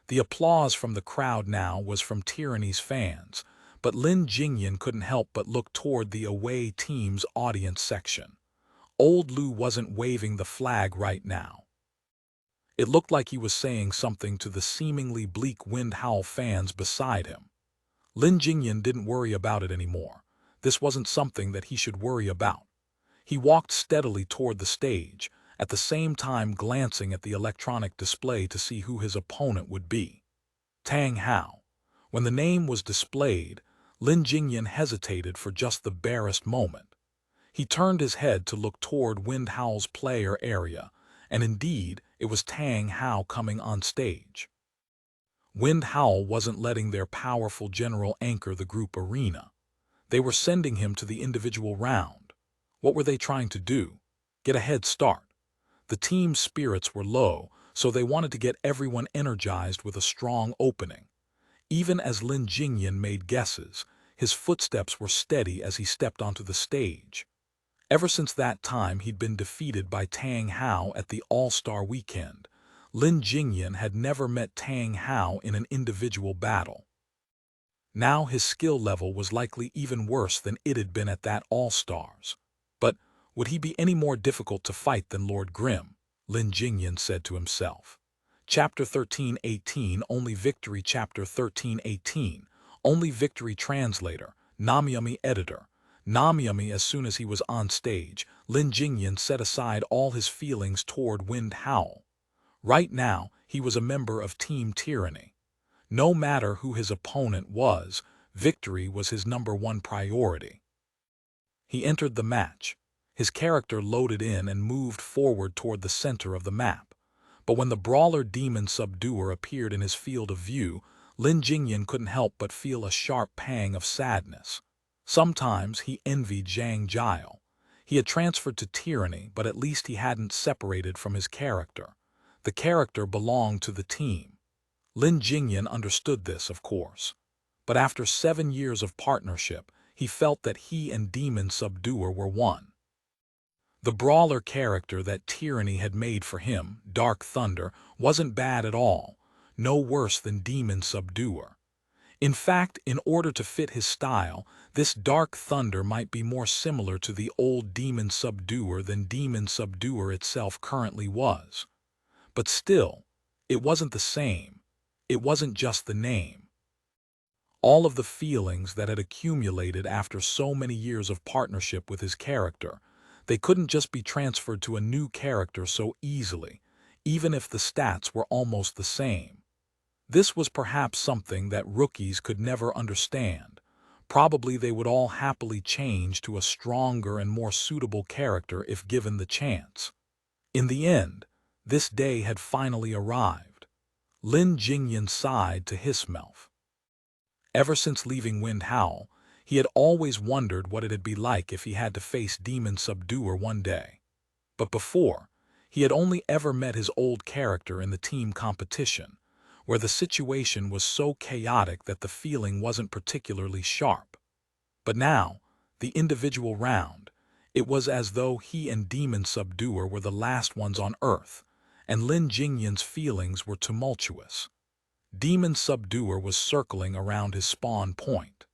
The applause from the crowd now was from Tyranny's fans, but Lin Jingyan couldn't help but look toward the away team's audience section. Old Lu wasn't waving the flag right now. It looked like he was saying something to the seemingly bleak Windhowl fans beside him. Lin Jingyan didn't worry about it anymore. This wasn't something that he should worry about. He walked steadily toward the stage, at the same time glancing at the electronic display to see who his opponent would be. Tang Hao. When the name was displayed, Lin Jingyan hesitated for just the barest moment. He turned his head to look toward Windhowl's player area, and indeed, it was Tang Hao coming on stage. Windhowl wasn't letting their powerful general anchor the group arena. They were sending him to the individual round. What were they trying to do? Get a head start. The team's spirits were low, so they wanted to get everyone energized with a strong opening. Even as Lin Jingyan made guesses, his footsteps were steady as he stepped onto the stage. Ever since that time he'd been defeated by Tang Hao at the All-Star Weekend, Lin Jingyan had never met Tang Hao in an individual battle. Now his skill level was likely even worse than it had been at that All-Stars. But would he be any more difficult to fight than Lord Grimm? Lin Jingyan said to himself. Chapter 13:18 Only Victory. Chapter 13:18 Only Victory. Translator, Namyami. Editor, Namyami. As soon as he was on stage, Lin Jingyan set aside all his feelings toward Windhowl. Right now, he was a member of Team Tyranny. No matter who his opponent was, victory was his #1 priority. He entered the match. His character loaded in and moved forward toward the center of the map. But when the brawler demon subduer appeared in his field of view, Lin Jingyan couldn't help but feel a sharp pang of sadness. Sometimes he envied Zhang Jiao. He had transferred to Tyranny, but at least he hadn't separated from his character. The character belonged to the team. Lin Jingyan understood this, of course. But after 7 years of partnership, he felt that he and Demon Subduer were one. The brawler character that Tyranny had made for him, Dark Thunder, wasn't bad at all, no worse than Demon Subduer. In fact, in order to fit his style, this Dark Thunder might be more similar to the old Demon Subduer than Demon Subduer itself currently was. But still, it wasn't the same. It wasn't just the name. All of the feelings that had accumulated after so many years of partnership with his character, they couldn't just be transferred to a new character so easily, even if the stats were almost the same. This was perhaps something that rookies could never understand. Probably they would all happily change to a stronger and more suitable character if given the chance. In the end, this day had finally arrived. Lin Jingyan sighed to himself. Ever since leaving Wind Howl, he had always wondered what it'd be like if he had to face Demon Subduer one day. But before, he had only ever met his old character in the team competition, where the situation was so chaotic that the feeling wasn't particularly sharp. But now, the individual round, it was as though he and Demon Subduer were the last ones on Earth, and Lin Jingyan's feelings were tumultuous. Demon Subduer was circling around his spawn point.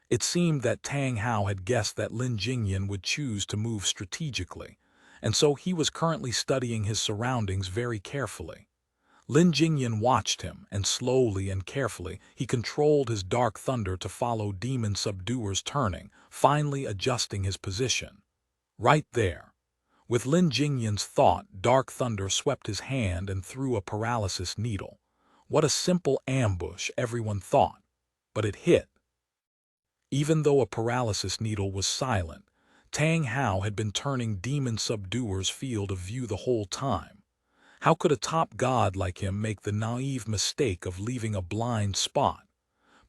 It seemed that Tang Hao had guessed that Lin Jingyan would choose to move strategically, and so he was currently studying his surroundings very carefully. Lin Jingyan watched him, and slowly and carefully he controlled his Dark Thunder to follow Demon Subduer's turning, finally adjusting his position. Right there. With Lin Jingyan's thought, Dark Thunder swept his hand and threw a paralysis needle. What a simple ambush, everyone thought. But it hit. Even though a paralysis needle was silent, Tang Hao had been turning Demon Subduer's field of view the whole time. How could a top god like him make the naive mistake of leaving a blind spot?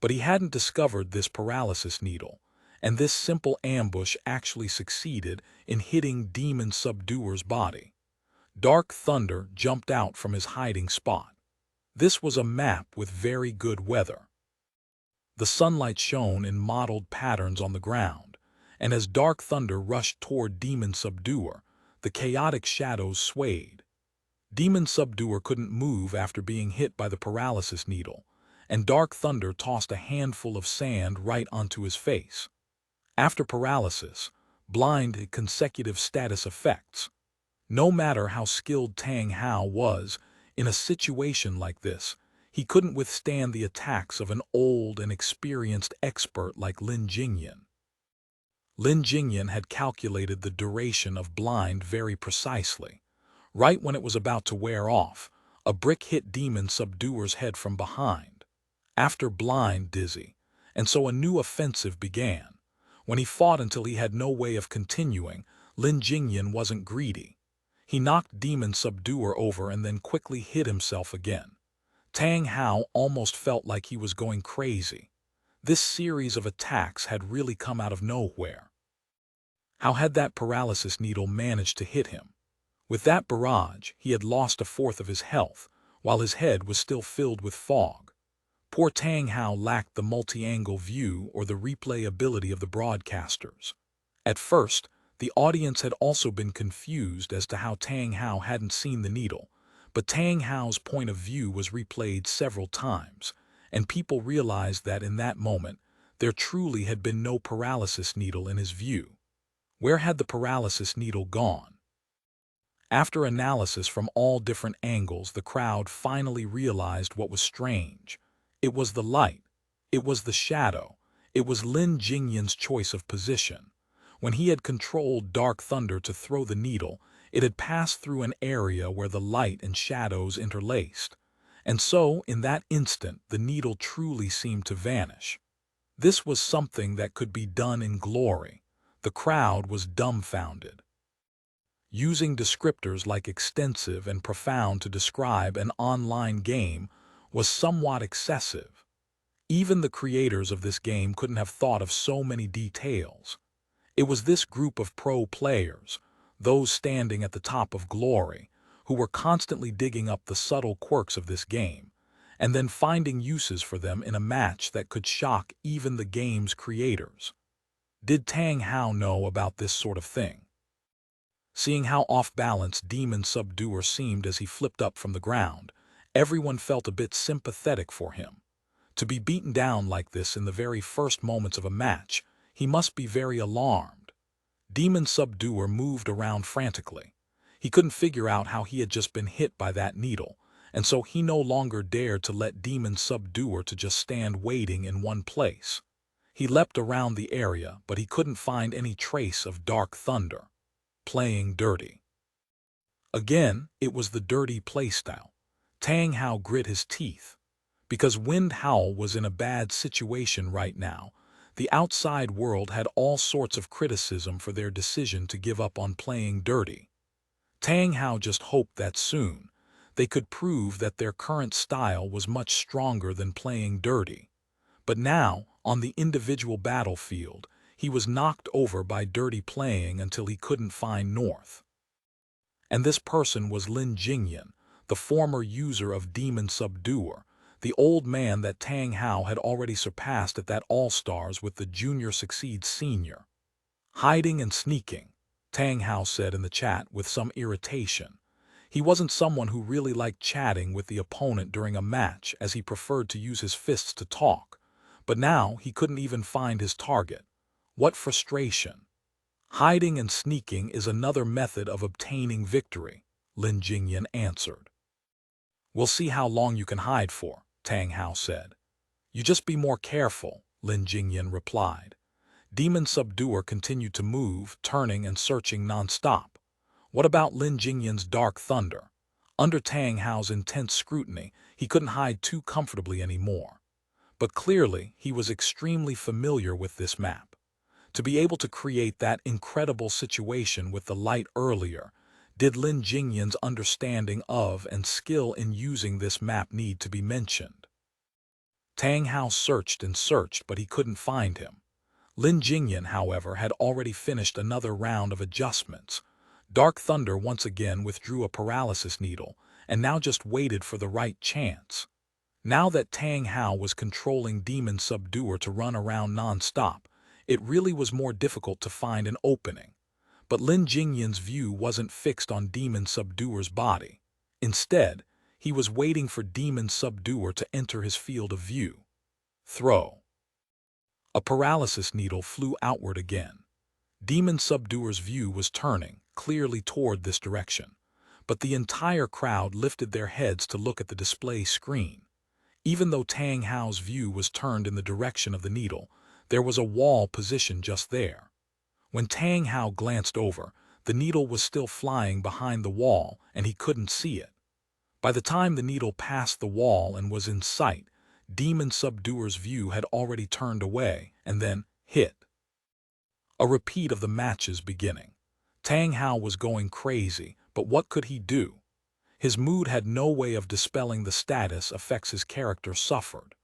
But he hadn't discovered this paralysis needle, and this simple ambush actually succeeded in hitting Demon Subduer's body. Dark Thunder jumped out from his hiding spot. This was a map with very good weather. The sunlight shone in mottled patterns on the ground, and as Dark Thunder rushed toward Demon Subduer, the chaotic shadows swayed. Demon Subduer couldn't move after being hit by the paralysis needle, and Dark Thunder tossed a handful of sand right onto his face. After paralysis, blind consecutive status effects. No matter how skilled Tang Hao was, in a situation like this, he couldn't withstand the attacks of an old and experienced expert like Lin Jingyan. Lin Jingyan had calculated the duration of blind very precisely. Right when it was about to wear off, a brick hit Demon Subduer's head from behind. After blind dizzy, and so a new offensive began. When he fought until he had no way of continuing, Lin Jingyan wasn't greedy. He knocked Demon Subduer over and then quickly hit himself again. Tang Hao almost felt like he was going crazy. This series of attacks had really come out of nowhere. How had that paralysis needle managed to hit him? With that barrage, he had lost a fourth of his health, while his head was still filled with fog. Poor Tang Hao lacked the multi-angle view or the replay ability of the broadcasters. At first, the audience had also been confused as to how Tang Hao hadn't seen the needle, but Tang Hao's point of view was replayed several times, and people realized that in that moment, there truly had been no paralysis needle in his view. Where had the paralysis needle gone? After analysis from all different angles, the crowd finally realized what was strange. It was the light. It was the shadow. It was Lin Jingyan's choice of position. When he had controlled Dark Thunder to throw the needle, it had passed through an area where the light and shadows interlaced. And so, in that instant, the needle truly seemed to vanish. This was something that could be done in glory. The crowd was dumbfounded. Using descriptors like extensive and profound to describe an online game was somewhat excessive. Even the creators of this game couldn't have thought of so many details. It was this group of pro players, those standing at the top of glory, who were constantly digging up the subtle quirks of this game, and then finding uses for them in a match that could shock even the game's creators. Did Tang Hao know about this sort of thing? Seeing how off-balance Demon Subduer seemed as he flipped up from the ground, everyone felt a bit sympathetic for him. To be beaten down like this in the very first moments of a match, he must be very alarmed. Demon Subduer moved around frantically. He couldn't figure out how he had just been hit by that needle, and so he no longer dared to let Demon Subduer to just stand waiting in one place. He leapt around the area, but he couldn't find any trace of Dark Thunder. Playing dirty. Again, it was the dirty playstyle. Tang Hao grit his teeth. Because Wind Howl was in a bad situation right now, the outside world had all sorts of criticism for their decision to give up on playing dirty. Tang Hao just hoped that soon they could prove that their current style was much stronger than playing dirty. But now, on the individual battlefield, he was knocked over by dirty playing until he couldn't find north. And this person was Lin Jingyan, the former user of Demon Subduer, the old man that Tang Hao had already surpassed at that All-Stars with the Junior Succeeds Senior. Hiding and sneaking, Tang Hao said in the chat with some irritation. He wasn't someone who really liked chatting with the opponent during a match, as he preferred to use his fists to talk, but now he couldn't even find his target. What frustration! Hiding and sneaking is another method of obtaining victory, Lin Jingyan answered. We'll see how long you can hide for, Tang Hao said. You just be more careful, Lin Jingyan replied. Demon Subduer continued to move, turning and searching non-stop. What about Lin Jingyan's Dark Thunder? Under Tang Hao's intense scrutiny, he couldn't hide too comfortably anymore. But clearly, he was extremely familiar with this map. To be able to create that incredible situation with the light earlier, did Lin Jingyan's understanding of and skill in using this map need to be mentioned? Tang Hao searched and searched, but he couldn't find him. Lin Jingyan, however, had already finished another round of adjustments. Dark Thunder once again withdrew a paralysis needle, and now just waited for the right chance. Now that Tang Hao was controlling Demon Subduer to run around non-stop, it really was more difficult to find an opening. But Lin Jingyan's view wasn't fixed on Demon Subduer's body. Instead, he was waiting for Demon Subduer to enter his field of view. Throw. A paralysis needle flew outward again. Demon Subduer's view was turning, clearly toward this direction. But the entire crowd lifted their heads to look at the display screen. Even though Tang Hao's view was turned in the direction of the needle, there was a wall positioned just there. When Tang Hao glanced over, the needle was still flying behind the wall, and he couldn't see it. By the time the needle passed the wall and was in sight, Demon Subduer's view had already turned away and then hit. A repeat of the match's beginning. Tang Hao was going crazy, but what could he do? His mood had no way of dispelling the status effects his character suffered.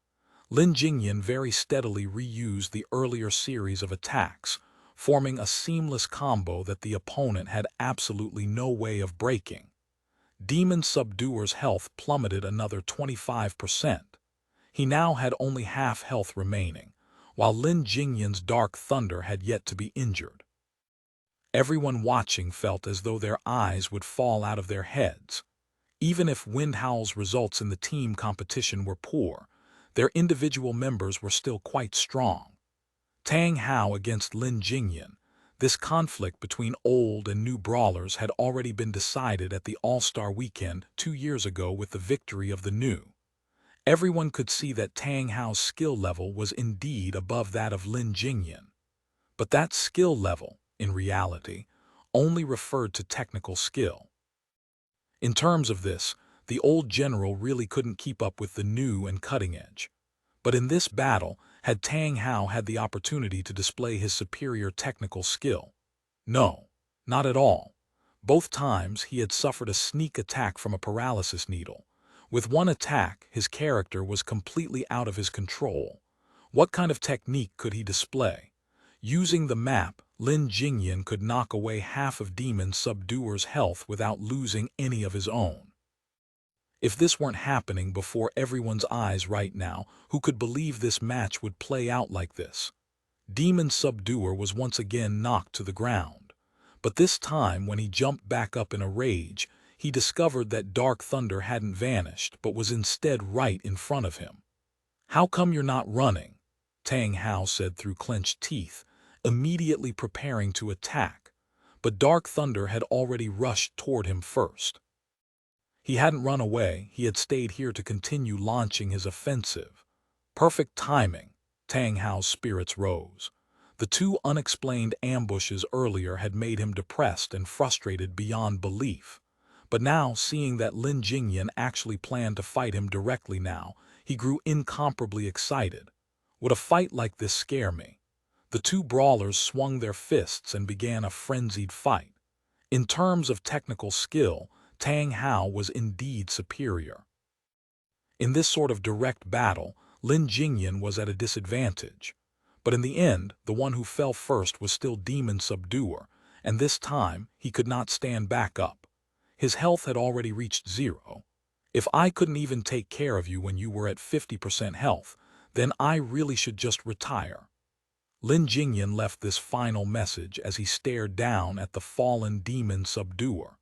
Lin Jingyan very steadily reused the earlier series of attacks, forming a seamless combo that the opponent had absolutely no way of breaking. Demon Subduer's health plummeted another 25%. He now had only half health remaining, while Lin Jingyan's Dark Thunder had yet to be injured. Everyone watching felt as though their eyes would fall out of their heads. Even if Wind Howl's results in the team competition were poor, their individual members were still quite strong. Tang Hao against Lin Jingyan. This conflict between old and new brawlers had already been decided at the All-Star Weekend 2 years ago with the victory of the new. Everyone could see that Tang Hao's skill level was indeed above that of Lin Jingyan. But that skill level, in reality, only referred to technical skill. In terms of this, the old general really couldn't keep up with the new and cutting edge. But in this battle, had Tang Hao had the opportunity to display his superior technical skill? No, not at all. Both times he had suffered a sneak attack from a paralysis needle. With one attack, his character was completely out of his control. What kind of technique could he display? Using the map, Lin Jingyan could knock away half of Demon Subduer's health without losing any of his own. If this weren't happening before everyone's eyes right now, who could believe this match would play out like this? Demon Subduer was once again knocked to the ground. But this time, when he jumped back up in a rage, he discovered that Dark Thunder hadn't vanished, but was instead right in front of him. "How come you're not running?" Tang Hao said through clenched teeth, immediately preparing to attack. But Dark Thunder had already rushed toward him first. He hadn't run away, he had stayed here to continue launching his offensive. Perfect timing. Tang Hao's spirits rose. The two unexplained ambushes earlier had made him depressed and frustrated beyond belief. But now, seeing that Lin Jingyan actually planned to fight him directly now, he grew incomparably excited. Would a fight like this scare me? The two brawlers swung their fists and began a frenzied fight. In terms of technical skill, Tang Hao was indeed superior. In this sort of direct battle, Lin Jingyan was at a disadvantage. But in the end, the one who fell first was still Demon Subduer, and this time he could not stand back up. His health had already reached 0. "If I couldn't even take care of you when you were at 50% health, then I really should just retire." Lin Jingyan left this final message as he stared down at the fallen Demon Subduer.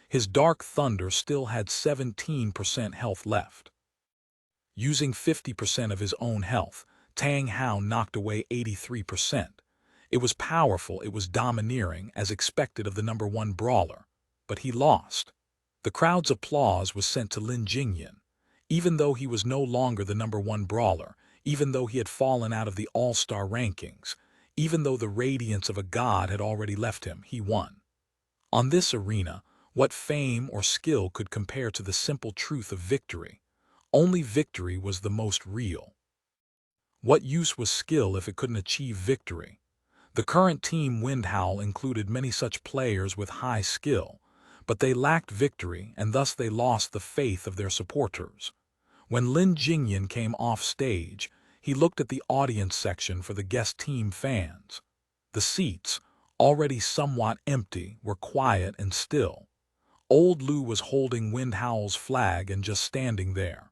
His Dark Thunder still had 17% health left. Using 50% of his own health, Tang Hao knocked away 83%. It was powerful, it was domineering, as expected of the #1 brawler. But he lost. The crowd's applause was sent to Lin Jingyan. Even though he was no longer the #1 brawler, even though he had fallen out of the all-star rankings, even though the radiance of a god had already left him, he won. On this arena, what fame or skill could compare to the simple truth of victory? Only victory was the most real. What use was skill if it couldn't achieve victory? The current Team Windhowl included many such players with high skill, but they lacked victory and thus they lost the faith of their supporters. When Lin Jingyan came off stage, he looked at the audience section for the guest team fans. The seats, already somewhat empty, were quiet and still. Old Lu was holding Windhowl's flag and just standing there.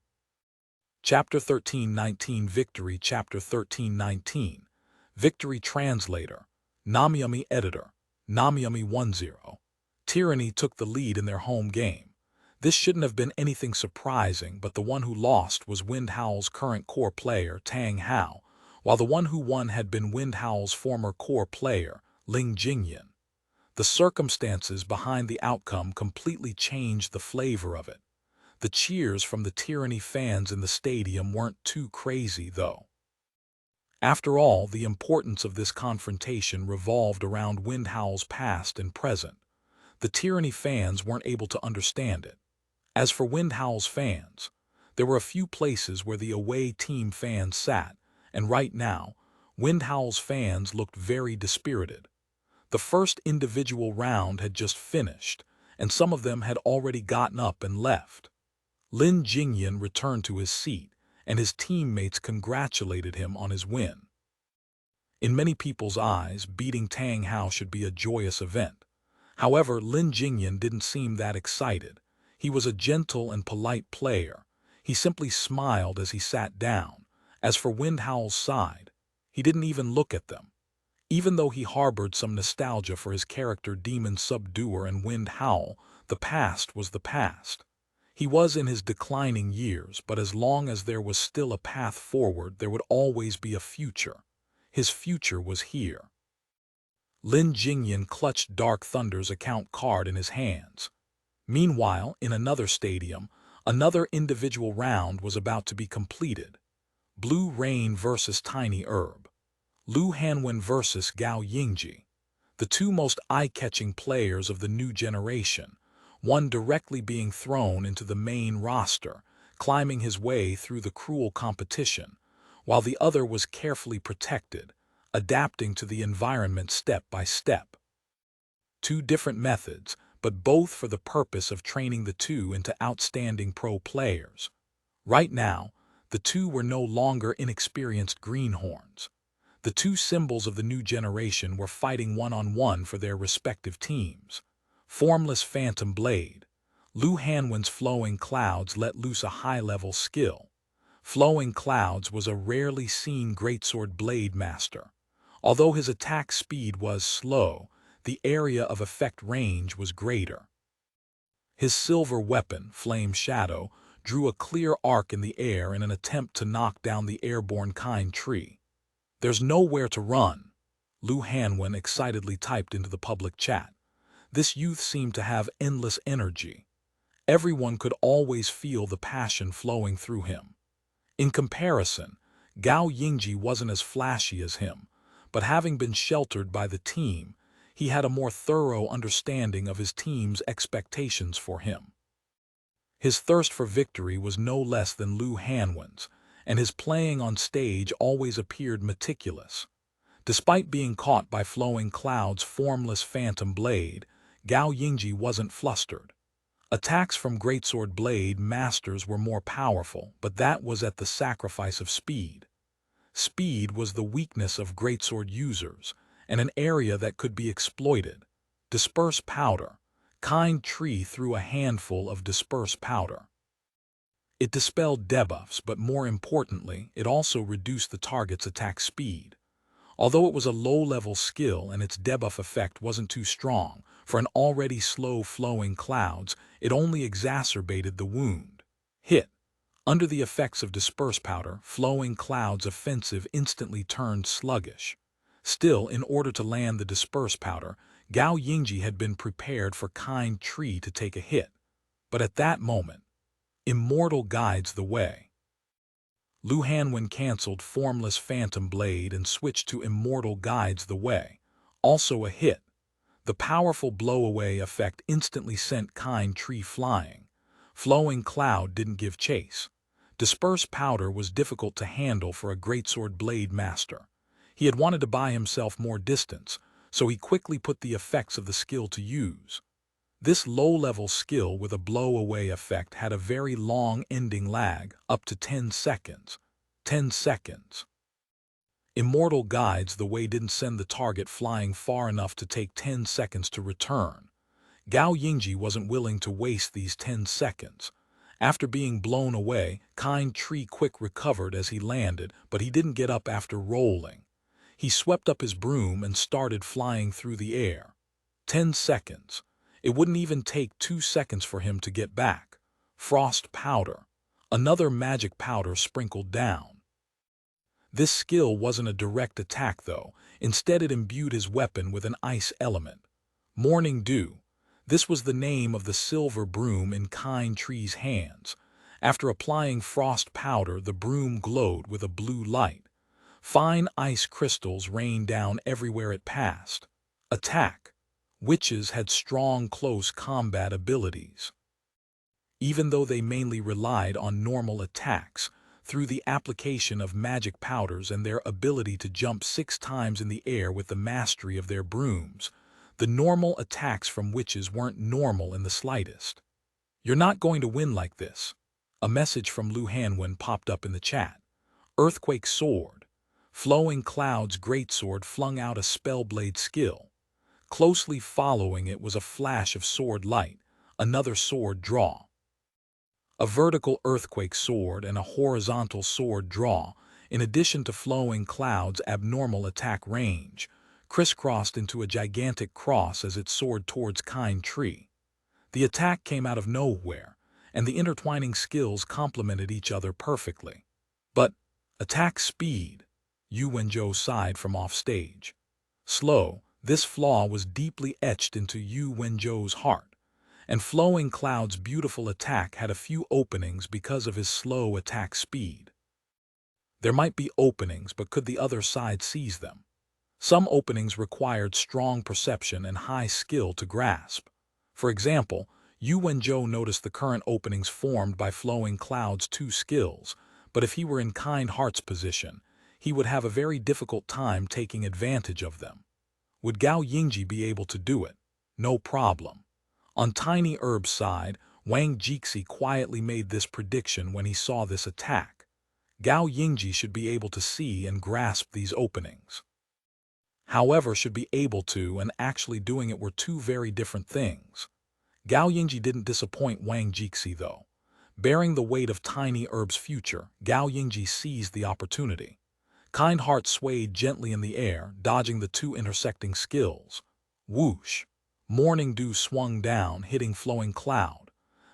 Chapter 1319 Victory Chapter 1319 Victory Translator Namyami Editor Namyami 10. Tyranny took the lead in their home game. This shouldn't have been anything surprising, but the one who lost was Windhowl's current core player, Tang Hao, while the one who won had been Windhowl's former core player, Lin Jingyan. The circumstances behind the outcome completely changed the flavor of it. The cheers from the Tyranny fans in the stadium weren't too crazy, though. After all, the importance of this confrontation revolved around Windhowl's past and present. The Tyranny fans weren't able to understand it. As for Windhowl's fans, there were a few places where the away team fans sat, and right now, Windhowl's fans looked very dispirited. The first individual round had just finished, and some of them had already gotten up and left. Lin Jingyan returned to his seat, and his teammates congratulated him on his win. In many people's eyes, beating Tang Hao should be a joyous event. However, Lin Jingyan didn't seem that excited. He was a gentle and polite player. He simply smiled as he sat down. As for Windhowl's side, he didn't even look at them. Even though he harbored some nostalgia for his character Demon Subduer and Windhowl, the past was the past. He was in his declining years, but as long as there was still a path forward, there would always be a future. His future was here. Lin Jingyan clutched Dark Thunder's account card in his hands. Meanwhile, in another stadium, another individual round was about to be completed. Blue Rain versus Tiny Herb. Lu Hanwen versus Gao Yingji. The two most eye-catching players of the new generation, one directly being thrown into the main roster, climbing his way through the cruel competition, while the other was carefully protected, adapting to the environment step by step. Two different methods, but both for the purpose of training the two into outstanding pro players. Right now, the two were no longer inexperienced greenhorns. The two symbols of the new generation were fighting one-on-one for their respective teams. Formless Phantom Blade. Lu Hanwen's flowing clouds let loose a high-level skill. Flowing clouds was a rarely seen greatsword blade master. Although his attack speed was slow, the area of effect range was greater. His silver weapon, Flame Shadow, drew a clear arc in the air in an attempt to knock down the airborne Kind tree. "There's nowhere to run," Lu Hanwen excitedly typed into the public chat. This youth seemed to have endless energy. Everyone could always feel the passion flowing through him. In comparison, Gao Yingji wasn't as flashy as him, but having been sheltered by the team, he had a more thorough understanding of his team's expectations for him. His thirst for victory was no less than Lu Hanwen's, and his playing on stage always appeared meticulous. Despite being caught by Flowing Cloud's formless phantom blade, Gao Yingji wasn't flustered. Attacks from Greatsword Blade masters were more powerful, but that was at the sacrifice of speed. Speed was the weakness of Greatsword users, and an area that could be exploited. Disperse powder. Kind Tree threw a handful of disperse powder. It dispelled debuffs, but more importantly, it also reduced the target's attack speed. Although it was a low-level skill and its debuff effect wasn't too strong, for an already slow Flowing Clouds, it only exacerbated the wound. Hit. Under the effects of Disperse Powder, Flowing Cloud's offensive instantly turned sluggish. Still, in order to land the Disperse Powder, Gao Yingji had been prepared for Kind Tree to take a hit. But at that moment, Immortal guides the way. Lu Hanwen canceled Formless Phantom Blade and switched to Immortal Guides the Way. Also a hit. The powerful blow-away effect instantly sent Kind Tree flying. Flowing Cloud didn't give chase. Disperse Powder was difficult to handle for a Greatsword Blade master. He had wanted to buy himself more distance, so he quickly put the effects of the skill to use. This low-level skill with a blow-away effect had a very long ending lag, up to 10 seconds. 10 seconds. Immortal Guides the Way didn't send the target flying far enough to take 10 seconds to return. Gao Yingji wasn't willing to waste these 10 seconds. After being blown away, Kind Tree quick recovered as he landed, but he didn't get up after rolling. He swept up his broom and started flying through the air. 10 seconds. It wouldn't even take 2 seconds for him to get back. Frost Powder. Another magic powder sprinkled down. This skill wasn't a direct attack though. Instead it imbued his weapon with an ice element. Morning Dew. This was the name of the silver broom in Kind Tree's hands. After applying frost powder, the broom glowed with a blue light. Fine ice crystals rained down everywhere it passed. Attack. Witches had strong close combat abilities. Even though they mainly relied on normal attacks, through the application of magic powders and their ability to jump 6 times in the air with the mastery of their brooms, the normal attacks from witches weren't normal in the slightest. "You're not going to win like this." A message from Lu Hanwen popped up in the chat. Earthquake Sword. Flowing Cloud's greatsword flung out a spellblade skill. Closely following it was a flash of sword light, another sword draw. A vertical earthquake sword and a horizontal sword draw, in addition to Flowing Cloud's abnormal attack range, crisscrossed into a gigantic cross as it soared towards Kind Tree. The attack came out of nowhere, and the intertwining skills complemented each other perfectly. But attack speed, Yu Wenzhou sighed from offstage. Slow. This flaw was deeply etched into Yu Wenzhou's heart, and Flowing Cloud's beautiful attack had a few openings because of his slow attack speed. There might be openings, but could the other side seize them? Some openings required strong perception and high skill to grasp. For example, Yu Wenzhou noticed the current openings formed by Flowing Cloud's 2 skills, but if he were in Kind Heart's position, he would have a very difficult time taking advantage of them. Would Gao Yingji be able to do it? No problem. On Tiny Herb's side, Wang Jixi quietly made this prediction when he saw this attack. Gao Yingji should be able to see and grasp these openings. However, should be able to and actually doing it were 2 very different things. Gao Yingji didn't disappoint Wang Jixi, though. Bearing the weight of Tiny Herb's future, Gao Yingji seized the opportunity. Kind Heart swayed gently in the air, dodging the two intersecting skills. Whoosh! Morning dew swung down, hitting Flowing Cloud.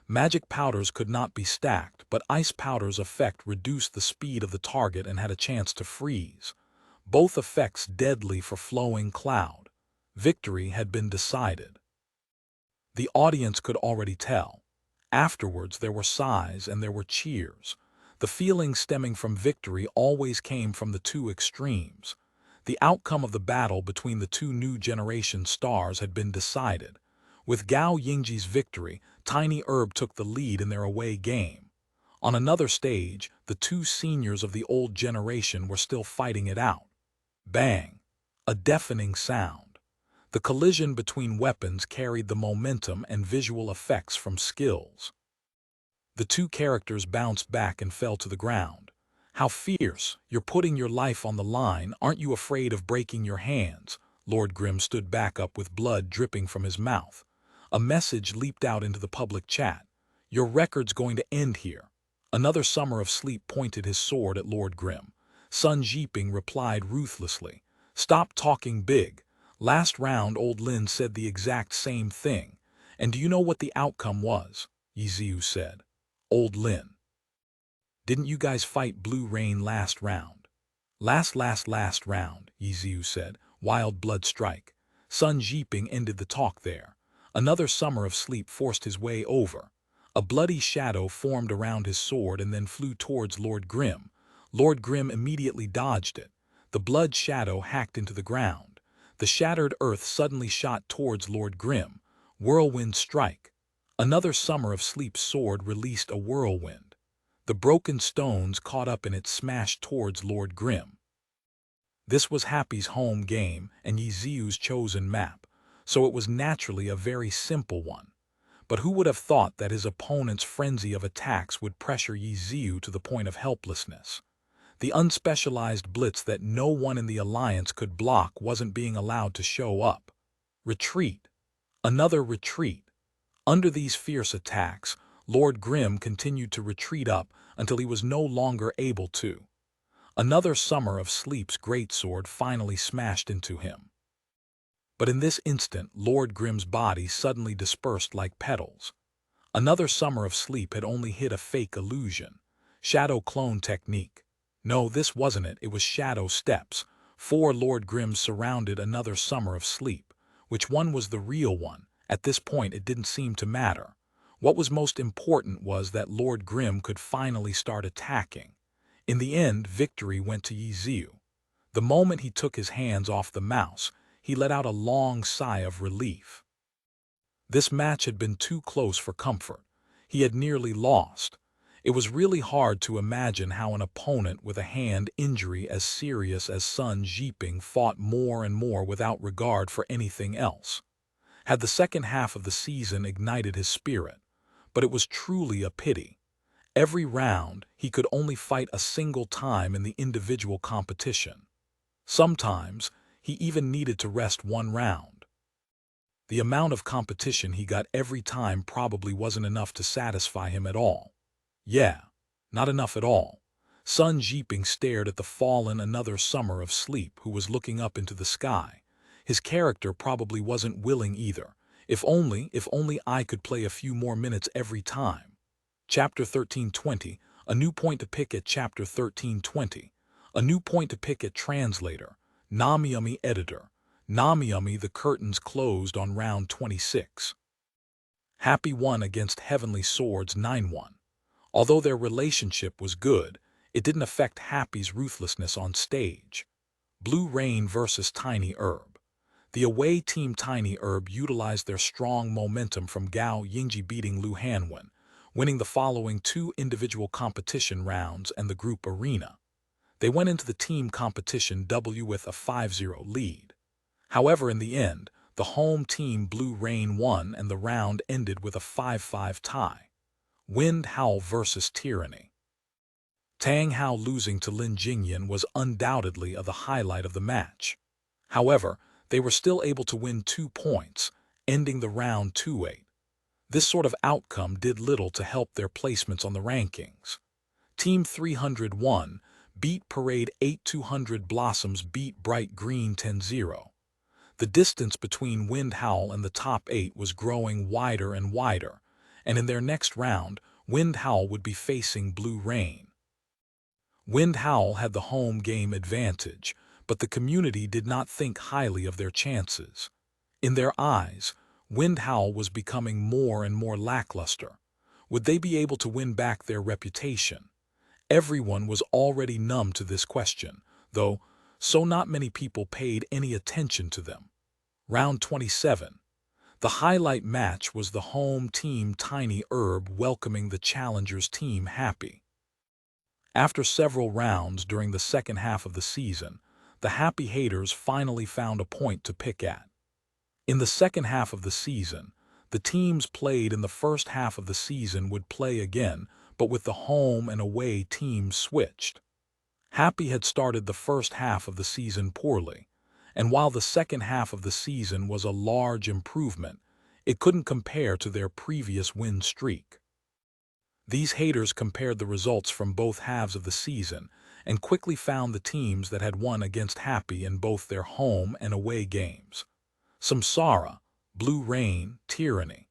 Magic powders could not be stacked, but Ice Powder's effect reduced the speed of the target and had a chance to freeze. Both effects deadly for Flowing Cloud. Victory had been decided. The audience could already tell. Afterwards there were sighs and there were cheers. The feeling stemming from victory always came from the two extremes. The outcome of the battle between the two new generation stars had been decided. With Gao Yingji's victory, Tiny Herb took the lead in their away game. On another stage, the two seniors of the old generation were still fighting it out. Bang! A deafening sound. The collision between weapons carried the momentum and visual effects from skills. The two characters bounced back and fell to the ground. How fierce! You're putting your life on the line. Aren't you afraid of breaking your hands? Lord Grimm stood back up with blood dripping from his mouth. A message leaped out into the public chat. Your record's going to end here. Another Summer of Sleep pointed his sword at Lord Grimm. Sun Jiping replied ruthlessly. Stop talking big. Last round Old Lin said the exact same thing. And do you know what the outcome was? Yiziu said. Old Lin. Didn't you guys fight Blue Rain last round? Last round, Yiziu said. Wild Blood Strike. Sun Jiping ended the talk there. Another Summer of Sleep forced his way over. A bloody shadow formed around his sword and then flew towards Lord Grimm. Lord Grimm immediately dodged it. The blood shadow hacked into the ground. The shattered earth suddenly shot towards Lord Grimm. Whirlwind Strike. Another Summer of Sleep's sword released a whirlwind. The broken stones caught up in it smashed towards Lord Grimm. This was Happy's home game and Yiziu's chosen map, so it was naturally a very simple one. But who would have thought that his opponent's frenzy of attacks would pressure Yiziu to the point of helplessness? The unspecialized blitz that no one in the alliance could block wasn't being allowed to show up. Retreat. Another retreat. Under these fierce attacks, Lord Grimm continued to retreat up until he was no longer able to. Another Summer of Sleep's greatsword finally smashed into him. But in this instant, Lord Grimm's body suddenly dispersed like petals. Another Summer of Sleep had only hit a fake illusion. Shadow clone technique. No, this wasn't it, it was shadow steps. 4 Lord Grimms surrounded another Summer of Sleep. Which one was the real one? At this point it didn't seem to matter. What was most important was that Lord Grimm could finally start attacking. In the end, victory went to Yiziu. The moment he took his hands off the mouse, he let out a long sigh of relief. This match had been too close for comfort. He had nearly lost. It was really hard to imagine how an opponent with a hand injury as serious as Sun Jiping fought more and more without regard for anything else. Had the second half of the season ignited his spirit, but it was truly a pity. Every round, he could only fight a single time in the individual competition. Sometimes, he even needed to rest one round. The amount of competition he got every time probably wasn't enough to satisfy him at all. Yeah, not enough at all. Sun Jiping stared at the fallen another Summer of Sleep who was looking up into the sky. His character probably wasn't willing either. If only I could play a few more minutes every time. Chapter 1320, a new point to pick at Chapter 1320. A new point to pick at Translator. Namiyami Editor. Namiyami the curtains closed on round 26. Happy won against Heavenly Swords 9-1. Although their relationship was good, it didn't affect Happy's ruthlessness on stage. Blue Rain versus Tiny Herb. The away team Tiny Herb utilized their strong momentum from Gao Yingji beating Lu Hanwen, winning the following 2 individual competition rounds and the group arena. They went into the team competition W with a 5-0 lead. However, in the end, the home team Blue Rain won and the round ended with a 5-5 tie. Wind Howl versus Tyranny. Tang Hao losing to Lin Jingyan was undoubtedly the highlight of the match. However, they were still able to win 2 points, ending the round 2-8. This sort of outcome did little to help their placements on the rankings. Team 301 beat Parade 8200 Blossoms beat Bright Green 10-0. The distance between Wind Howl and the top 8 was growing wider and wider, and in their next round, Wind Howl would be facing Blue Rain. Wind Howl had the home game advantage, but the community did not think highly of their chances. In their eyes, Wind Howl was becoming more and more lackluster. Would they be able to win back their reputation? Everyone was already numb to this question, though, so not many people paid any attention to them. Round 27. The highlight match was the home team Tiny Herb welcoming the challengers team Happy. After several rounds during the second half of the season, the Happy haters finally found a point to pick at. In the second half of the season, the teams played in the first half of the season would play again, but with the home and away teams switched. Happy had started the first half of the season poorly, and while the second half of the season was a large improvement, it couldn't compare to their previous win streak. These haters compared the results from both halves of the season and quickly found the teams that had won against Happy in both their home and away games. Samsara, Blue Rain, Tyranny.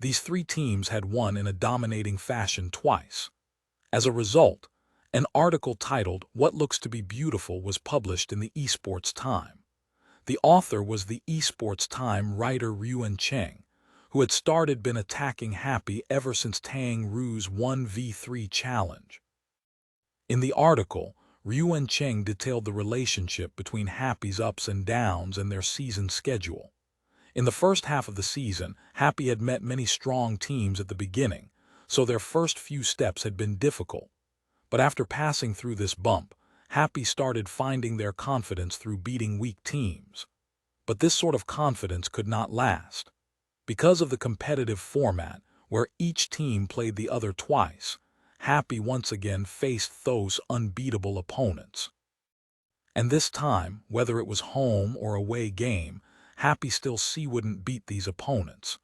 These three teams had won in a dominating fashion twice. As a result, an article titled "What Looks to Be Beautiful" was published in the Esports Time. The author was the Esports Time writer Yuan Cheng, who had been attacking Happy ever since Tang Ru's 1v3 challenge. In the article, Yuan Cheng detailed the relationship between Happy's ups and downs and their season schedule. In the first half of the season, Happy had met many strong teams at the beginning, so their first few steps had been difficult. But after passing through this bump, Happy started finding their confidence through beating weak teams. But this sort of confidence could not last. Because of the competitive format, where each team played the other twice, Happy once again faced those unbeatable opponents. And this time, whether it was home or away game, Happy still wouldn't beat these opponents.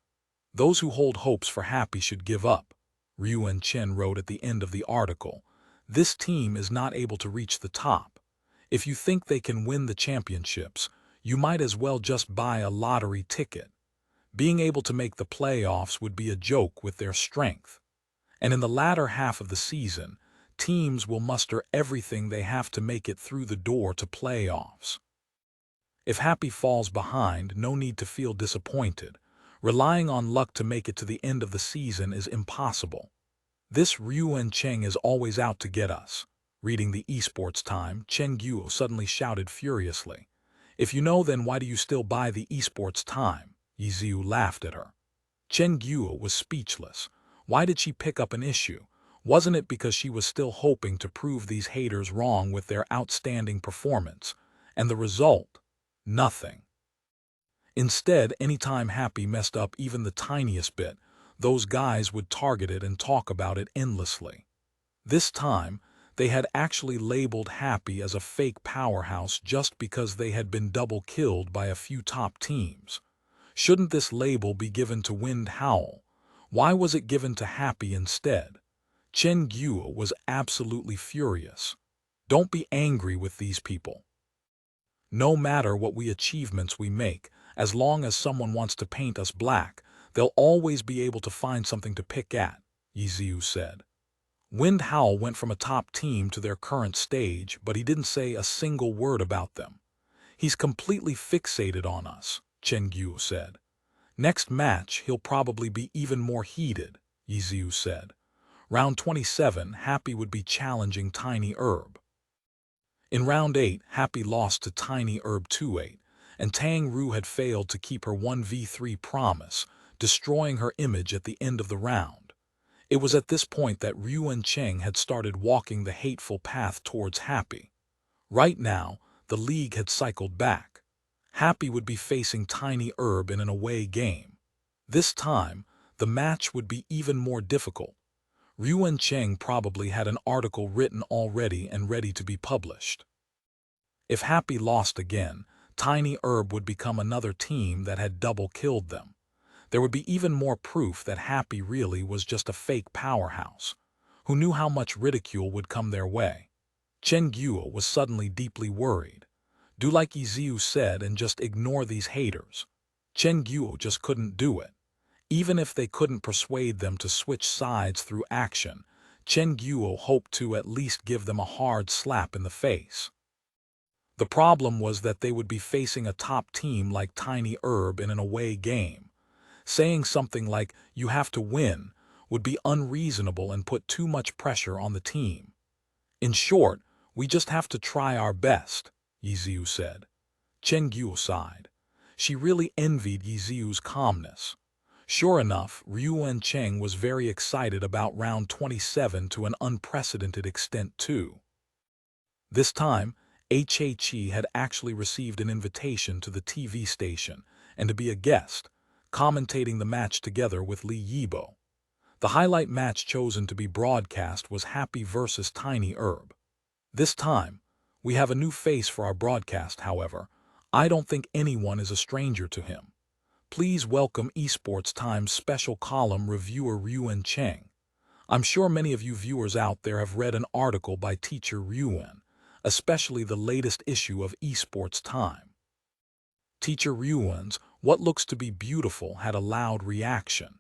Those who hold hopes for Happy should give up, Yuan Chen wrote at the end of the article. This team is not able to reach the top. If you think they can win the championships, you might as well just buy a lottery ticket. Being able to make the playoffs would be a joke with their strength. And in the latter half of the season, teams will muster everything they have to make it through the door to playoffs. If Happy falls behind, no need to feel disappointed. Relying on luck to make it to the end of the season is impossible. This Yuan Cheng is always out to get us. Reading the Esports Time, Chen Guo suddenly shouted furiously. If you know, then why do you still buy the Esports Time? Yiziu laughed at her. Chen Guo was speechless. Why did she pick up an issue? Wasn't it because she was still hoping to prove these haters wrong with their outstanding performance? And the result? Nothing. Instead, anytime Happy messed up even the tiniest bit, those guys would target it and talk about it endlessly. This time, they had actually labeled Happy as a fake powerhouse just because they had been double-killed by a few top teams. Shouldn't this label be given to Wind Howl? Why was it given to Happy instead? Chen Guo was absolutely furious. Don't be angry with these people. No matter what achievements we make, as long as someone wants to paint us black, they'll always be able to find something to pick at, Yiziu said. Wind Howl went from a top team to their current stage, but he didn't say a single word about them. He's completely fixated on us, Chen Guo said. Next match, he'll probably be even more heated, Yiziu said. Round 27, Happy would be challenging Tiny Herb. In round 8, Happy lost to Tiny Herb 2-8, and Tang Ru had failed to keep her 1v3 promise, destroying her image at the end of the round. It was at this point that Yuan Cheng had started walking the hateful path towards Happy. Right now, the league had cycled back. Happy would be facing Tiny Herb in an away game. This time, the match would be even more difficult. Yuan Cheng probably had an article written already and ready to be published. If Happy lost again, Tiny Herb would become another team that had double-killed them. There would be even more proof that Happy really was just a fake powerhouse, who knew how much ridicule would come their way. Chen Guo was suddenly deeply worried. Do like Yiziu said and just ignore these haters. Chen Guo just couldn't do it. Even if they couldn't persuade them to switch sides through action, Chen Guo hoped to at least give them a hard slap in the face. The problem was that they would be facing a top team like Tiny Herb in an away game. Saying something like, "You have to win," would be unreasonable and put too much pressure on the team. In short, we just have to try our best, Yiziu said. Chen Guo sighed. She really envied Yiziu's calmness. Sure enough, Ryuan Cheng was very excited about round 27 to an unprecedented extent too. This time, HHE had actually received an invitation to the TV station and to be a guest, commentating the match together with Li Yibo. The highlight match chosen to be broadcast was Happy vs. Tiny Herb. This time, we have a new face for our broadcast, however. I don't think anyone is a stranger to him. Please welcome Esports Time's special column reviewer Ryuan Cheng. I'm sure many of you viewers out there have read an article by teacher Ryuan, especially the latest issue of Esports Time. Teacher Ryuan's "What Looks to Be Beautiful" had a loud reaction.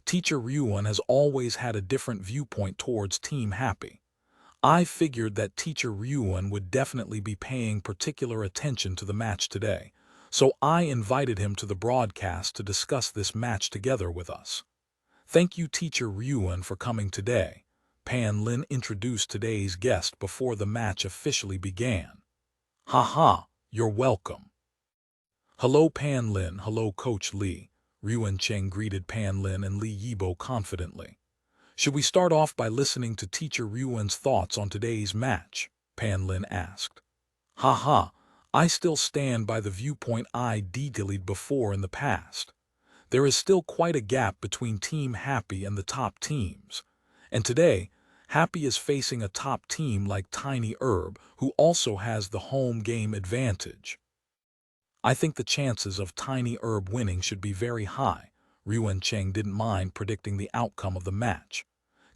Teacher Ryuan has always had a different viewpoint towards Team Happy. I figured that Teacher Ryuan would definitely be paying particular attention to the match today, so I invited him to the broadcast to discuss this match together with us. Thank you, Teacher Ryuan, for coming today. Pan Lin introduced today's guest before the match officially began. Haha, you're welcome. Hello Pan Lin, hello Coach Li. Ryuan Cheng greeted Pan Lin and Li Yibo confidently. Should we start off by listening to Teacher Ryuan's thoughts on today's match? Pan Lin asked. Haha, I still stand by the viewpoint I detailed before in the past. There is still quite a gap between Team Happy and the top teams. And today, Happy is facing a top team like Tiny Herb, who also has the home game advantage. I think the chances of Tiny Herb winning should be very high. Ryuan Cheng didn't mind predicting the outcome of the match.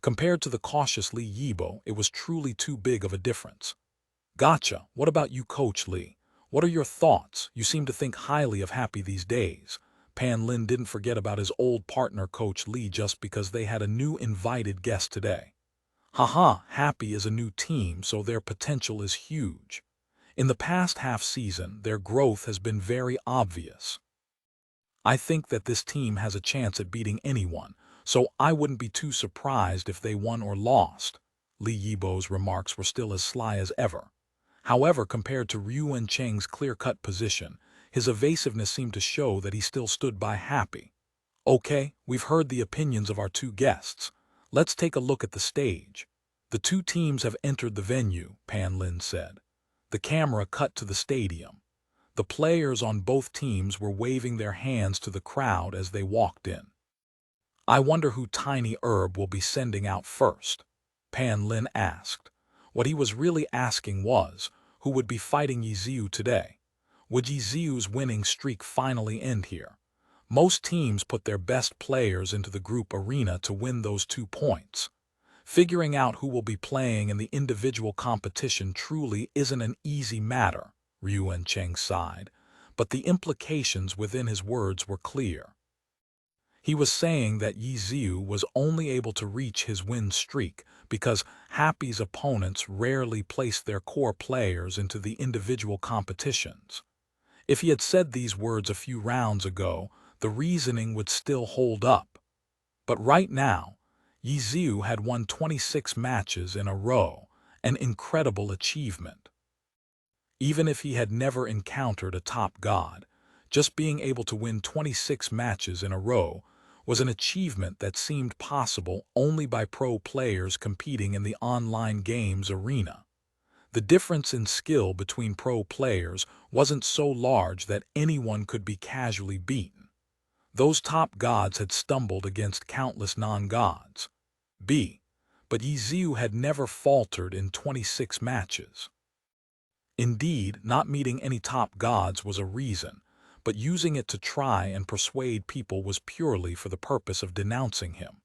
Compared to the cautious Li Yibo, it was truly too big of a difference. Gotcha. What about you, Coach Li? What are your thoughts? You seem to think highly of Happy these days. Pan Lin didn't forget about his old partner Coach Li just because they had a new invited guest today. Haha, Happy is a new team, so their potential is huge. In the past half season, their growth has been very obvious. I think that this team has a chance at beating anyone, so I wouldn't be too surprised if they won or lost. Li Yibo's remarks were still as sly as ever. However, compared to Ryuan Cheng's clear-cut position, his evasiveness seemed to show that he still stood by Happy. Okay, we've heard the opinions of our two guests. Let's take a look at the stage. The two teams have entered the venue, Pan Lin said. The camera cut to the stadium. The players on both teams were waving their hands to the crowd as they walked in. I wonder who Tiny Herb will be sending out first, Pan Lin asked. What he was really asking was, who would be fighting Yiziu today? Would Yiziu's winning streak finally end here? Most teams put their best players into the group arena to win those 2 points. Figuring out who will be playing in the individual competition truly isn't an easy matter, Ryuan Cheng sighed, but the implications within his words were clear. He was saying that Yiziu was only able to reach his win streak because Happy's opponents rarely placed their core players into the individual competitions. If he had said these words a few rounds ago, the reasoning would still hold up. But right now, Yiziu had won 26 matches in a row, an incredible achievement. Even if he had never encountered a top god, just being able to win 26 matches in a row was an achievement that seemed possible only by pro players competing in the online games arena. The difference in skill between pro players wasn't so large that anyone could be casually beaten. Those top gods had stumbled against countless non-gods. But Yiziu had never faltered in 26 matches. Indeed, not meeting any top gods was a reason, but using it to try and persuade people was purely for the purpose of denouncing him.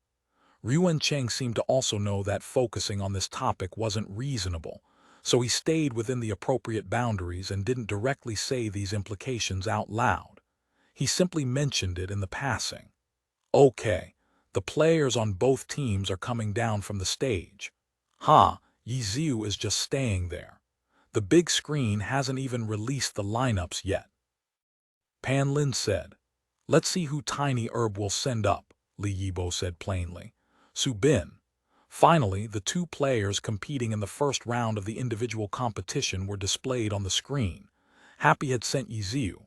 Yuan Cheng seemed to also know that focusing on this topic wasn't reasonable, so he stayed within the appropriate boundaries and didn't directly say these implications out loud. He simply mentioned it in the passing. Okay, the players on both teams are coming down from the stage. Yi Ziu is just staying there. The big screen hasn't even released the lineups yet. Pan Lin said. Let's see who Tiny Herb will send up, Li Yibo said plainly. Su Bin. Finally, the two players competing in the first round of the individual competition were displayed on the screen. Happy had sent Yi Ziu.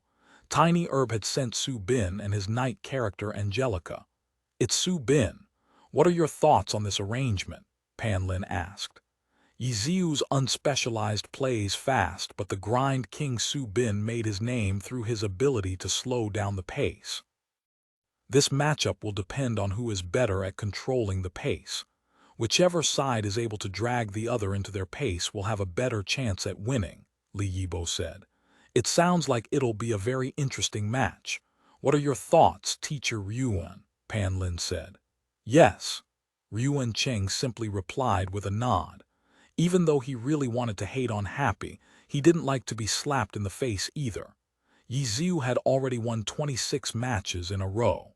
Tiny Herb had sent Su Bin and his knight character Angelica. It's Su Bin. What are your thoughts on this arrangement? Pan Lin asked. Yi Ziu's unspecialized plays fast, but the grind king Su Bin made his name through his ability to slow down the pace. This matchup will depend on who is better at controlling the pace. Whichever side is able to drag the other into their pace will have a better chance at winning, Li Yibo said. It sounds like it'll be a very interesting match. What are your thoughts, Teacher Yuan? Pan Lin said. Yes. Yuan Cheng simply replied with a nod. Even though he really wanted to hate on Happy, he didn't like to be slapped in the face either. Yi Ziu had already won 26 matches in a row.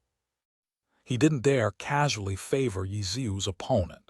He didn't dare casually favor Yi Ziu's opponent.